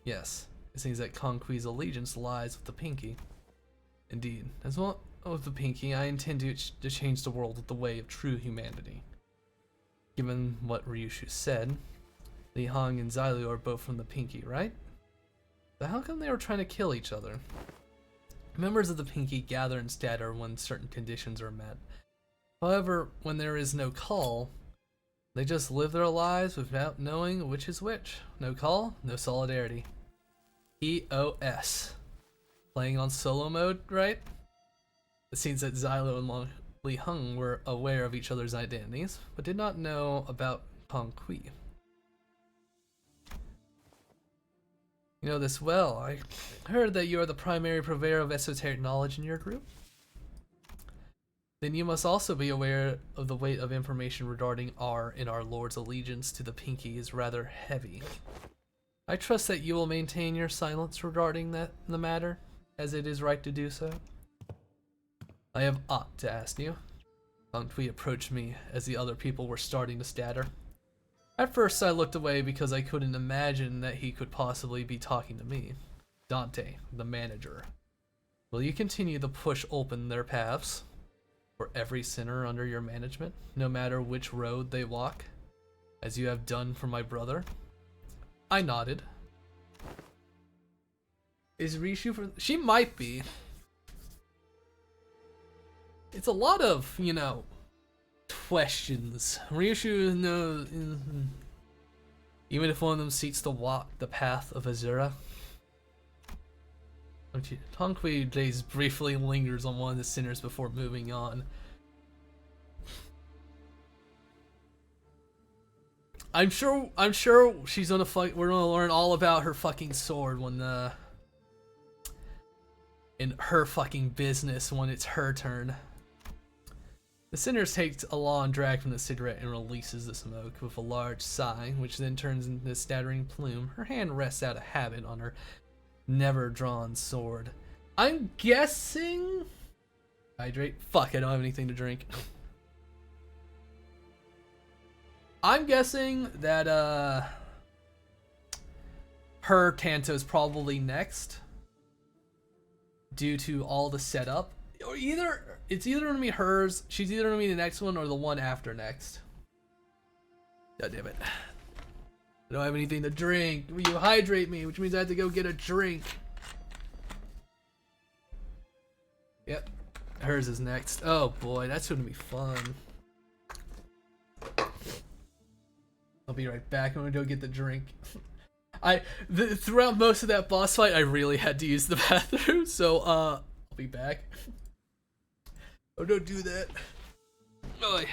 Yes, it seems that Conqui's allegiance lies with the Pinky. Indeed, as well with the Pinky, I intend to change the world with the way of true humanity. Given what Ryushu said, Li Hong and Xilu are both from the Pinky, right? But how come they were trying to kill each other? Members of the Pinky gather and scatter when certain conditions are met. However, when there is no call, they just live their lives without knowing which is which. No call, no solidarity. EOS. Playing on solo mode, right? It seems that Xilu and Li Hong were aware of each other's identities, but did not know about Conqui. You know this well. I heard that you are the primary purveyor of esoteric knowledge in your group. Then you must also be aware of the weight of information regarding our Lord's allegiance to the Pinky is rather heavy. I trust that you will maintain your silence regarding the matter, as it is right to do so. I have aught to ask you. Conqui approached me as the other people were starting to scatter. At first I looked away because I couldn't imagine that he could possibly be talking to me. Dante, the manager. Will you continue to push open their paths for every sinner under your management, no matter which road they walk, as you have done for my brother? I nodded. Is Rishu for... She might be. It's a lot of, you know, questions. Ryushu knows, even if one of them seeks to walk the path of Azura. Conqui briefly lingers on one of the sinners before moving on. I'm sure she's gonna fight. We're gonna learn all about her fucking sword when in her fucking business when it's her turn. The sinner takes a long drag from the cigarette and releases the smoke with a large sigh, which then turns into a staggering plume. Her hand rests out of habit on her never-drawn sword. I'm guessing... Hydrate? Fuck, I don't have anything to drink. I'm guessing that, her Canto's probably next. Due to all the setup. Or it's either gonna be hers, she's either gonna be the next one or the one after next. God damn it. I don't have anything to drink. Will you hydrate me? Which means I have to go get a drink. Yep. Hers is next. Oh boy, that's gonna be fun. I'll be right back. I'm gonna go get the drink. Throughout most of that boss fight, I really had to use the bathroom, so I'll be back. Oh, don't do that. Oh, yeah.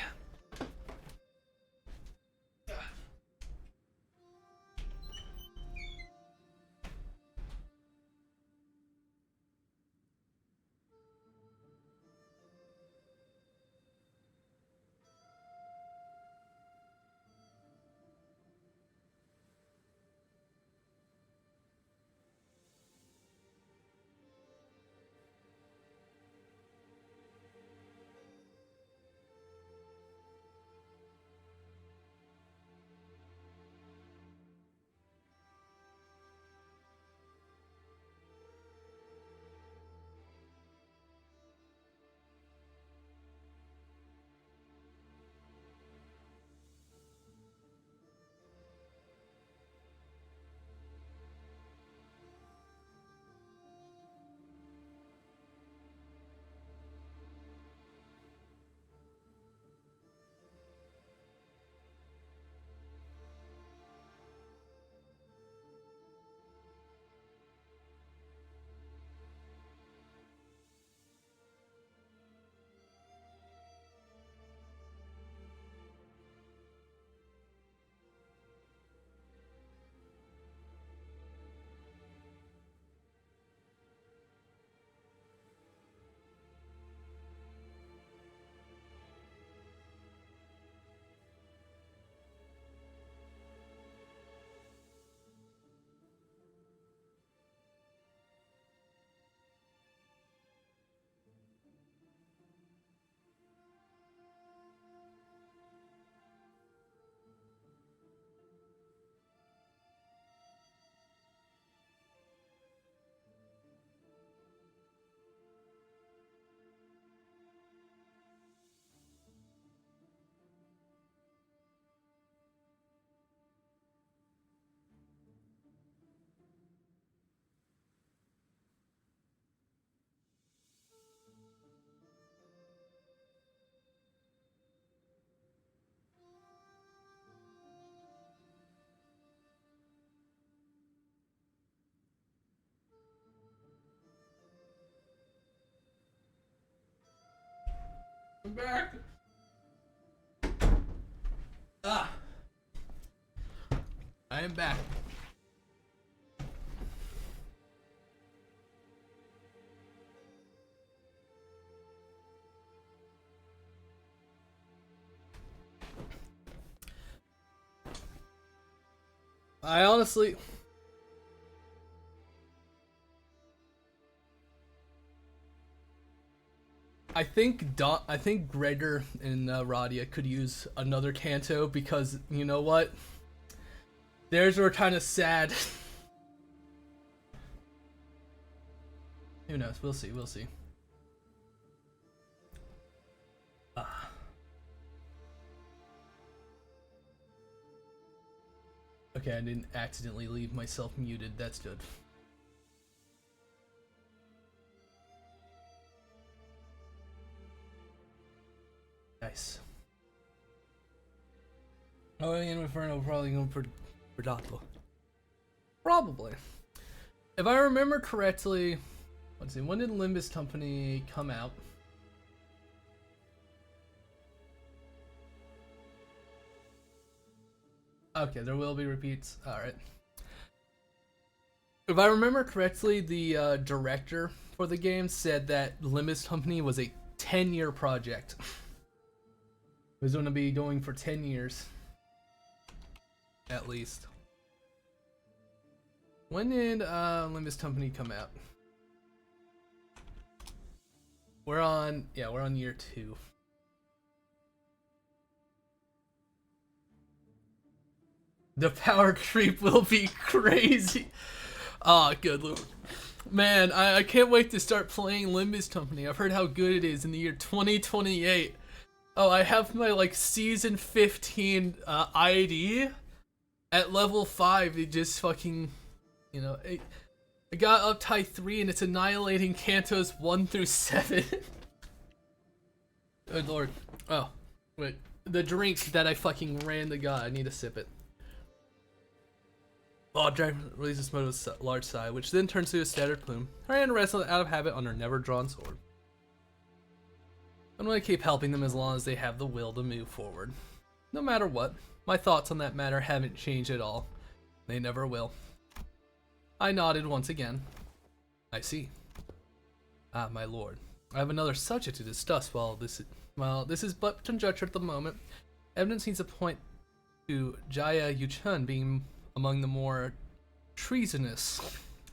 I'm back. I am back. I honestly... I think Gregor and Radia could use another Canto because, you know what? Theirs were kind of sad. Who knows? We'll see. We'll see. Okay, I didn't accidentally leave myself muted. That's good. Nice. Oh, and Inferno probably going for Dato. Probably. If I remember correctly, let's see, when did Limbus Company come out? Okay, there will be repeats. Alright. If I remember correctly, the director for the game said that Limbus Company was a 10-year project. It was going to be going for 10 years. At least. When did Limbus Company come out? We're on year 2. The power creep will be crazy. Ah, good lord. Man, I can't wait to start playing Limbus Company. I've heard how good it is in the year 2028. Oh, I have my like season 15 ID at level 5. It just fucking, you know, I got up tie 3 and it's annihilating Cantos 1 through 7. Good lord. Oh, wait. The drink that I fucking ran to God. I need to sip it. Object releases mode with large sigh, which then turns to a scattered plume. Her hand rests out of habit on her never-drawn sword. I'm gonna keep helping them as long as they have the will to move forward. No matter what, my thoughts on that matter haven't changed at all. They never will. I nodded once again. I see. Ah, my lord. I have another subject to discuss. Well, this is but conjecture at the moment. Evidence seems to point to Jaya Yuchun being among the more treasonous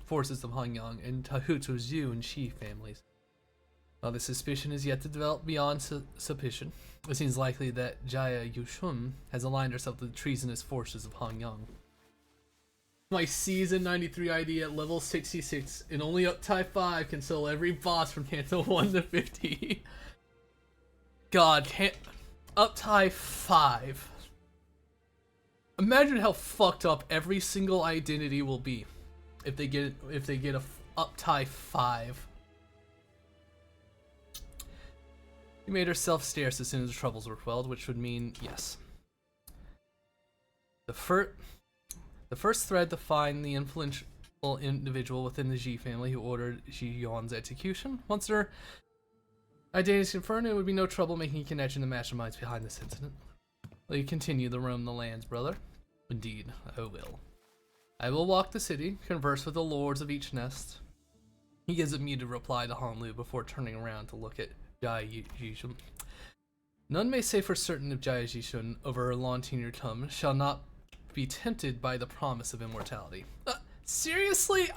forces of Hangyang and Tahutsu Zhu and Shi families. While the suspicion is yet to develop beyond suspicion, it seems likely that Jaya Yuchun has aligned herself with the treasonous forces of Hangyang. My season 93 ID at level 66 and only up tie 5 can sell every boss from Canto 1 to 50. God, up tie 5. Imagine how fucked up every single identity will be if they get a up tie 5. She made herself scarce as soon as the troubles were quelled, which would mean yes. The first thread to find the influential individual within the Ji family who ordered Ji Yuan's execution. Once their identity is confirmed, it would be no trouble making a connection to masterminds behind this incident. Will you continue to roam the lands, brother? Indeed, I will. I will walk the city, converse with the lords of each nest. He gives a muted reply to Hanlu before turning around to look at Jaya Jishun. None may say for certain if Jaya Jishun, over her long tenured term, shall not be tempted by the promise of immortality. Seriously?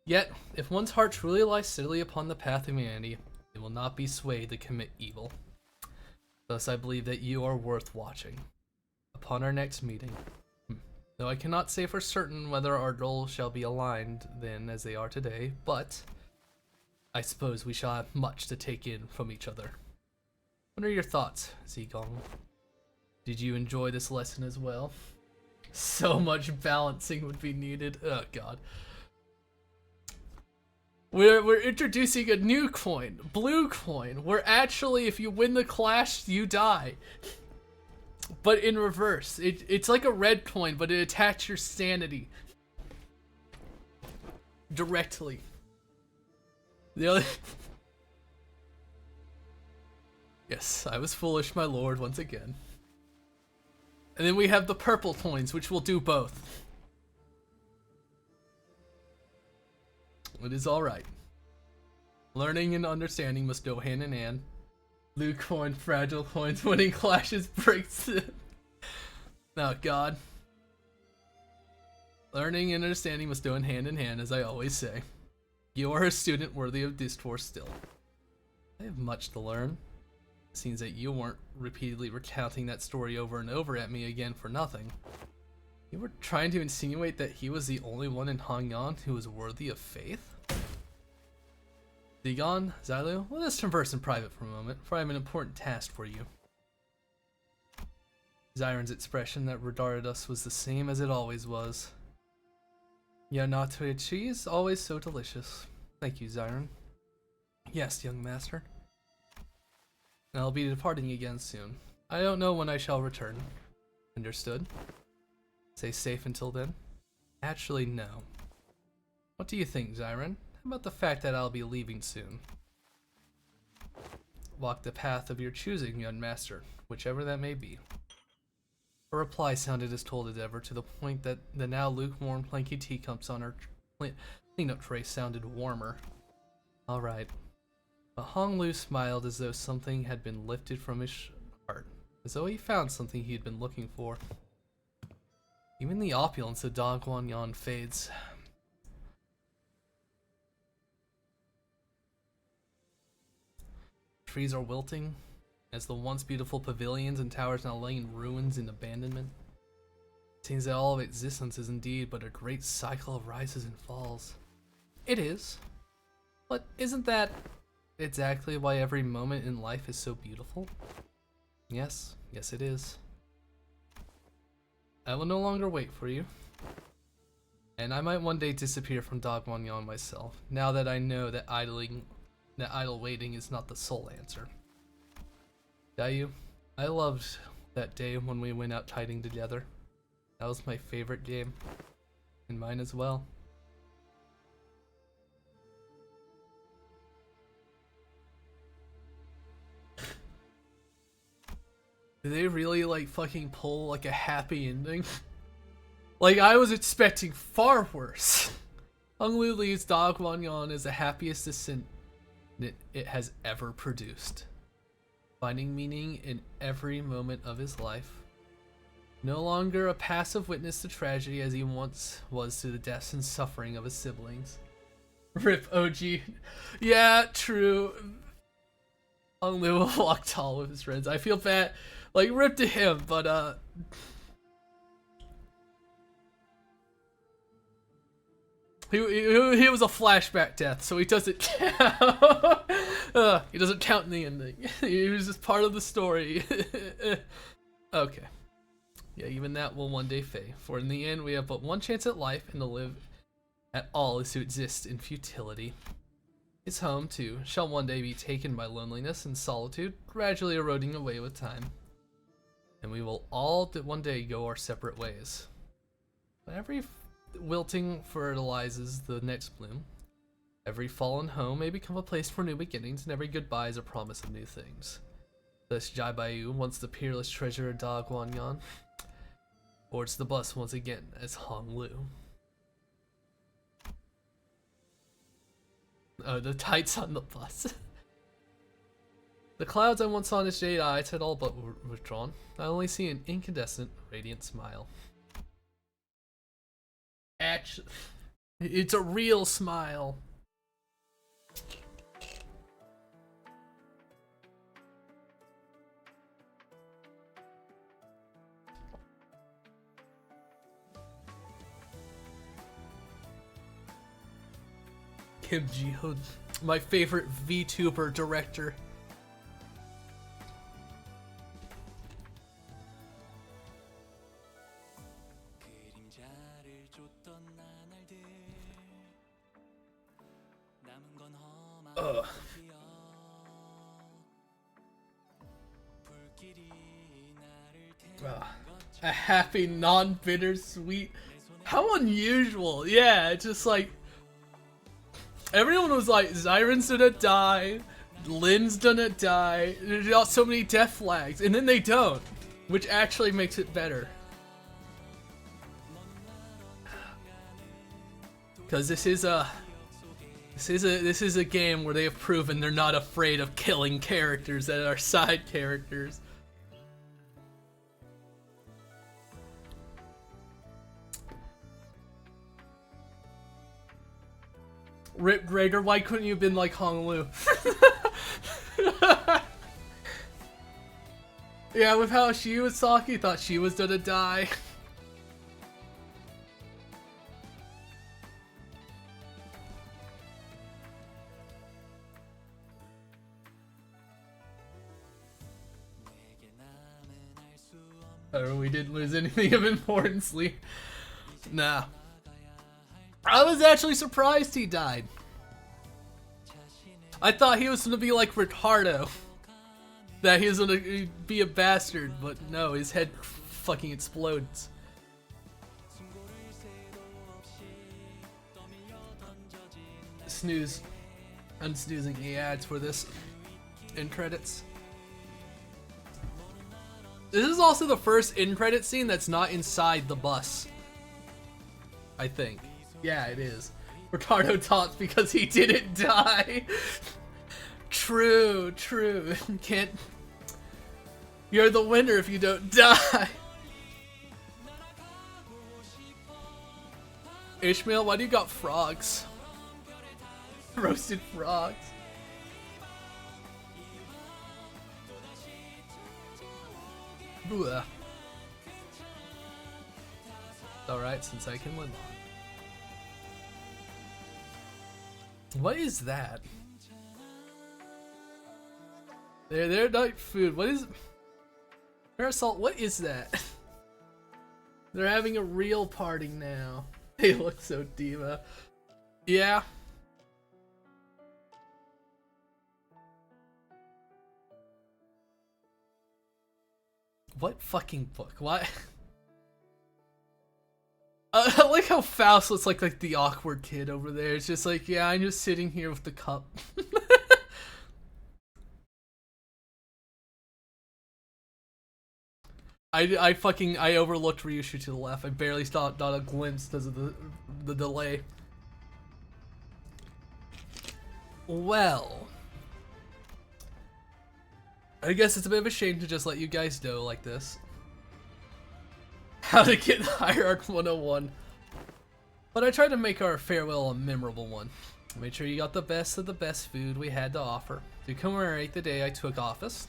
Yet, if one's heart truly lies steadily upon the path of humanity, it will not be swayed to commit evil. Thus I believe that you are worth watching. Upon our next meeting, though I cannot say for certain whether our goals shall be aligned then as they are today, but I suppose we shall have much to take in from each other. What are your thoughts, Zigong? Did you enjoy this lesson as well? So much balancing would be needed. Oh god. We're introducing a new coin, blue coin, where actually if you win the clash, you die. But in reverse. It's like a red coin, but it attacks your sanity. Directly. The other... Yes, I was foolish, my lord, once again. And then we have the purple coins, which will do both. It is alright. Learning and understanding must go hand in hand. Blue coin, fragile coins, winning clashes breaks them. Oh god. Learning and understanding must go hand in hand, as I always say. You are a student worthy of discourse still. I have much to learn. It seems that you weren't repeatedly recounting that story over and over at me again for nothing. You were trying to insinuate that he was the only one in Hangyang who was worthy of faith? Zigon, Xilu, let us converse in private for a moment, for I have an important task for you. Zyron's expression that regarded us was the same as it always was. Yanatoe cheese, always so delicious. Thank you, Zyron. Yes, young master. And I'll be departing again soon. I don't know when I shall return. Understood? Stay safe until then? Actually, no. What do you think, Zyron? How about the fact that I'll be leaving soon? Walk the path of your choosing, young master, whichever that may be. Her reply sounded as cold as ever, to the point that the now lukewarm planky teacups on her cleanup tray sounded warmer. Alright. But Hong Lu smiled as though something had been lifted from his heart. as though he found something he had been looking for. Even the opulence of Da Guanyan fades. Trees are wilting, as the once beautiful pavilions and towers now lay in ruins and abandonment. It seems that all of existence is indeed but a great cycle of rises and falls. It is. But isn't that exactly why every moment in life is so beautiful? Yes, yes it is. I will no longer wait for you. And I might one day disappear from Da Guanyan myself, now that I know that idle waiting is not the sole answer. Dayu, I loved that day when we went out kiting together. That was my favorite game. And mine as well. Did they really like fucking pull like a happy ending? Like I was expecting far worse. Hung Lu leaves Da Guanyan as the happiest descent it has ever produced, finding meaning in every moment of his life. No longer a passive witness to tragedy as he once was to the deaths and suffering of his siblings. Rip OG. Yeah, true. Hung Lu will walk tall with his friends. I feel bad. Like, rip to him, but, He was a flashback death, so he doesn't count. He doesn't count in the ending. He was just part of the story. Okay. Yeah, even that will one day fade, for in the end we have but one chance at life, and to live at all is to exist in futility. His home, too, shall one day be taken by loneliness and solitude, gradually eroding away with time. And we will all one day go our separate ways. But every wilting fertilizes the next bloom. Every fallen home may become a place for new beginnings, and every goodbye is a promise of new things. Thus Jai Baiyu, once the peerless treasure of Da Guanyan, boards the bus once again as Hong Lu. Oh, the tights on the bus. The clouds I once saw in his jade eyes had all but withdrawn. I only see an incandescent, radiant smile. Actually, it's a real smile. Kim Ji-hoon, my favorite VTuber director. A happy, non-bittersweet. How unusual. Yeah, it's just like everyone was like, Zyron's gonna die, Lynn's gonna die, there's so many death flags, and then they don't, which actually makes it better. Because this is a game where they have proven they're not afraid of killing characters that are side characters. Rip Gregor, why couldn't you have been like Hong Lu? Yeah, with how she was talking, thought she was gonna die. We didn't lose anything of importance. Nah. I was actually surprised he died. I thought he was gonna be like Ricardo. That he was gonna be a bastard, but no, his head fucking explodes. Snooze. I'm snoozing the ads for this end credits. This is also the first end credit scene that's not inside the bus. I think. Yeah, it is. Ricardo talks because he didn't die. True, true. Can't. You're the winner if you don't die. Ishmael, why do you got frogs? Roasted frogs. Blah. Alright, since I can live on. What is that? They're not food. What is... Parasol, what is that? They're having a real party now. They look so diva. Yeah. What fucking book? Why? I like how Faust looks like the awkward kid over there. It's just like, yeah, I'm just sitting here with the cup. I overlooked Ryushu to the left. I barely saw not a glimpse because of the delay. Well, I guess it's a bit of a shame to just let you guys know like this. How to get Hierarch 101. But I tried to make our farewell a memorable one. Made sure you got the best of the best food we had to offer to commemorate the day I took office.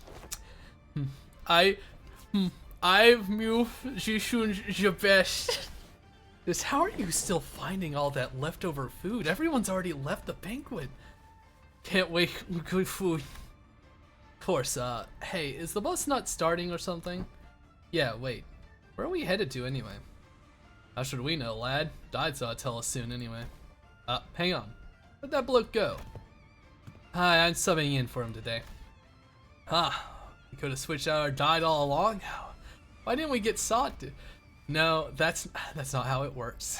I've moved the best. Just how are you still finding all that leftover food? Everyone's already left the banquet. Can't wait, good food. Of course, hey, is the bus not starting or something? Yeah, wait. Where are we headed to anyway? How should we know, lad? Dide's ought to tell us soon anyway. Hang on. Where'd that bloke go? Hi, I'm subbing in for him today. We could have switched out our Dide all along. Why didn't we get Sod? No, that's not how it works.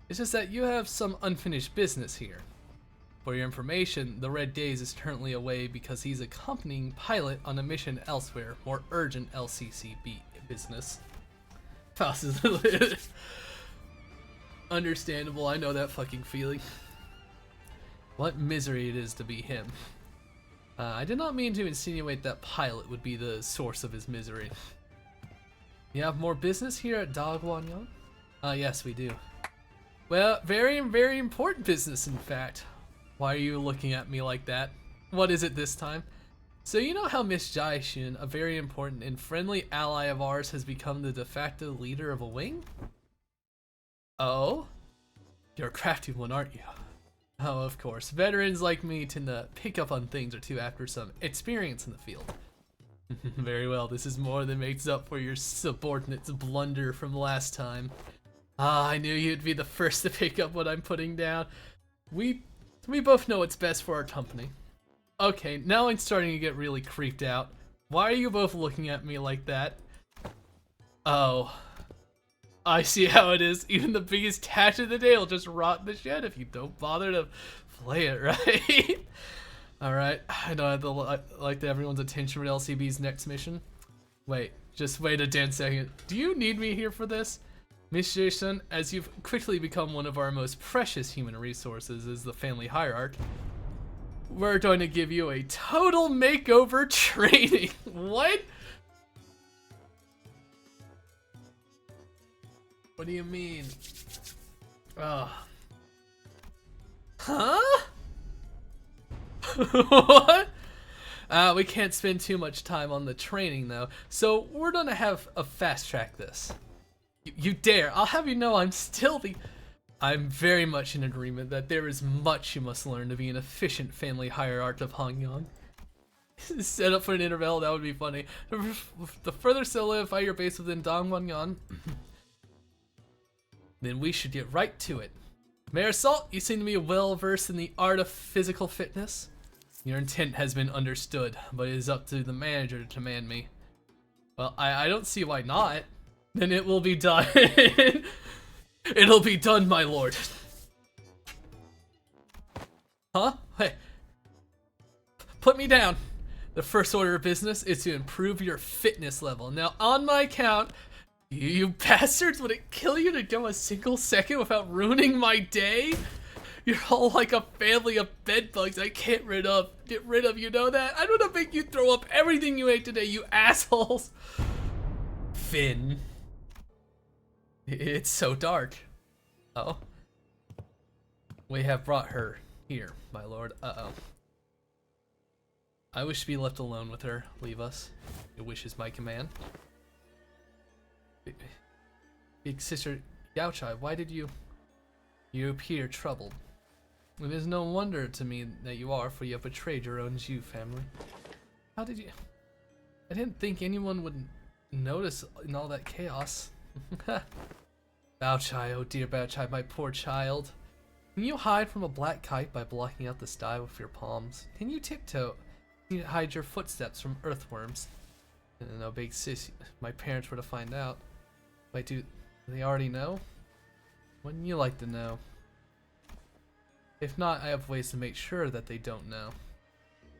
It's just that you have some unfinished business here. For your information, the Red Days is currently away because he's accompanying pilot on a mission elsewhere, more urgent LCCB business. Faust is understandable, I know that fucking feeling. What misery it is to be him. I did not mean to insinuate that pilot would be the source of his misery. You have more business here at Dagwonyon? Yes, we do. Well, very, very important business, in fact. Why are you looking at me like that? What is it this time? So you know how Miss Jaishun, a very important and friendly ally of ours, has become the de facto leader of a wing? Oh? You're a crafty one, aren't you? Oh, of course. Veterans like me tend to pick up on things or two after some experience in the field. Very well, this is more than makes up for your subordinate's blunder from last time. I knew you'd be the first to pick up what I'm putting down. We both know what's best for our company. Okay, now I'm starting to get really creeped out. Why are you both looking at me like that? Oh. I see how it is. Even the biggest catch of the day will just rot in the shed if you don't bother to play it right. Alright, I know I have to like everyone's attention for LCB's next mission. Wait, just wait a damn second. Do you need me here for this? Miss Jason, as you've quickly become one of our most precious human resources as the family hierarch, we're going to give you a total makeover training. What? What do you mean? Huh? What? We can't spend too much time on the training though, so we're gonna have a fast track this. You dare? I'll have you know I'm very much in agreement that there is much you must learn to be an efficient family hierarch of Hangyang. Set up for an interval, that would be funny. The further solidify your base within Dongwonyon, then we should get right to it. Marisol, you seem to be well versed in the art of physical fitness. Your intent has been understood, but it is up to the manager to command me. Well, I don't see why not. Then it will be done. It'll be done, my lord. Huh? Hey. Put me down. The first order of business is to improve your fitness level. Now, on my count, you bastards, would it kill you to go a single second without ruining my day? You're all like a family of bedbugs I can't get rid of, you know that? I'm gonna make you throw up everything you ate today, you assholes. Finn. It's so dark. Oh. We have brought her here, my lord. Uh-oh. I wish to be left alone with her. Leave us. Your wish is my command. Big sister Yaochai, why did you appear troubled? It is no wonder to me that you are, for you have betrayed your own Zhu family. How did you... I didn't think anyone would notice in all that chaos. Baochai, oh dear Baochai, my poor child. Can you hide from a black kite by blocking out the sky with your palms? Can you tiptoe? Can you hide your footsteps from earthworms? No, big sis, my parents were to find out. Wait, do they already know? Wouldn't you like to know? If not, I have ways to make sure that they don't know.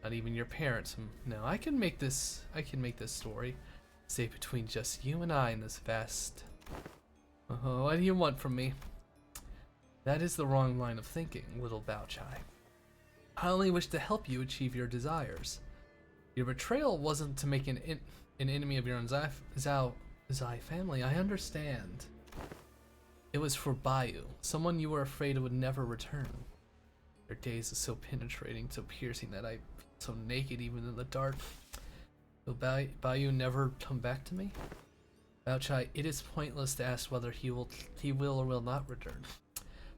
Not even your parents. No, I can make this story stay between just you and I in this vast... Oh, what do you want from me? That is the wrong line of thinking, little Baochai. I only wish to help you achieve your desires. Your betrayal wasn't to make an enemy of your own Zai family, I understand. It was for Bayu, someone you were afraid would never return. Your gaze is so penetrating, so piercing that I feel so naked even in the dark. Will Bayu never come back to me? Baochai, it is pointless to ask whether he will or will not return.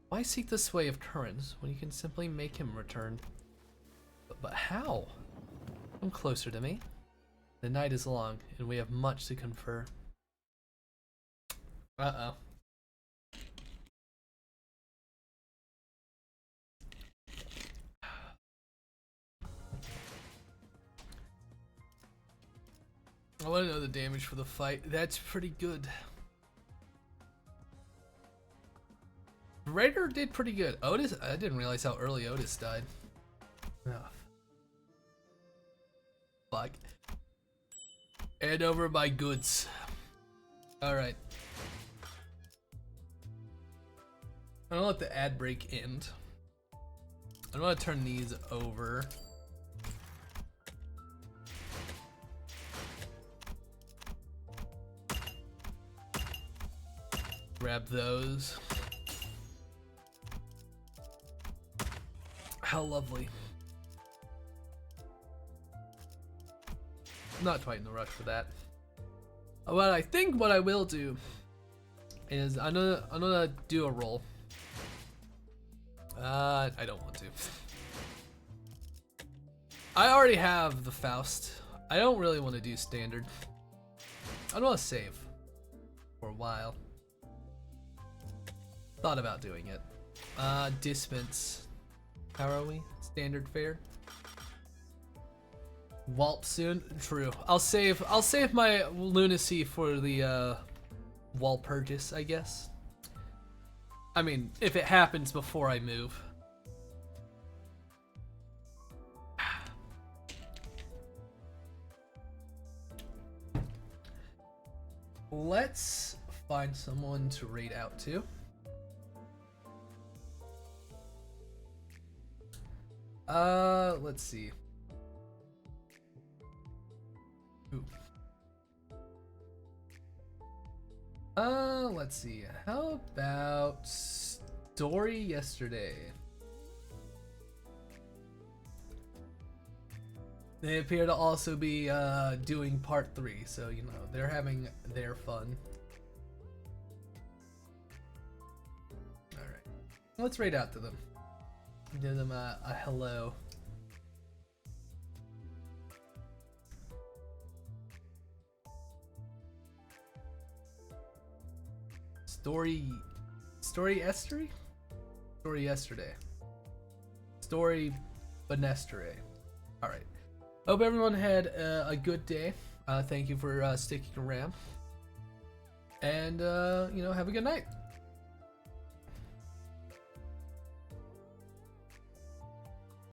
Why seek the sway of currents when you can simply make him return? But how? Come closer to me. The night is long, and we have much to confer. Uh-oh. I want to know the damage for the fight. That's pretty good. Raider did pretty good. Otis, I didn't realize how early Otis died. Oh. Fuck. Hand over my goods. Alright. I'm gonna let the ad break end. I'm gonna turn these over. Grab those. How lovely. I'm not quite in the rush for that. What I think what I will do is I'm gonna do a roll. I don't want to. I already have the Faust. I don't really want to do standard. I want to save for a while. Thought about doing it. Dispense. How are we? Standard fare. Whelp soon. True. I'll save my lunacy for the wall purchase, I guess. I mean, if it happens before I move. Let's find someone to raid out to. Let's see. Ooh. Let's see. How about Story Yesterday? They appear to also be doing part 3, so you know they're having their fun. All right, let's raid out to them. Give them a hello. Story Yesterday? Story Yesterday. Story Benestere. Alright. Hope everyone had a good day. Thank you for sticking around. And, you know, have a good night.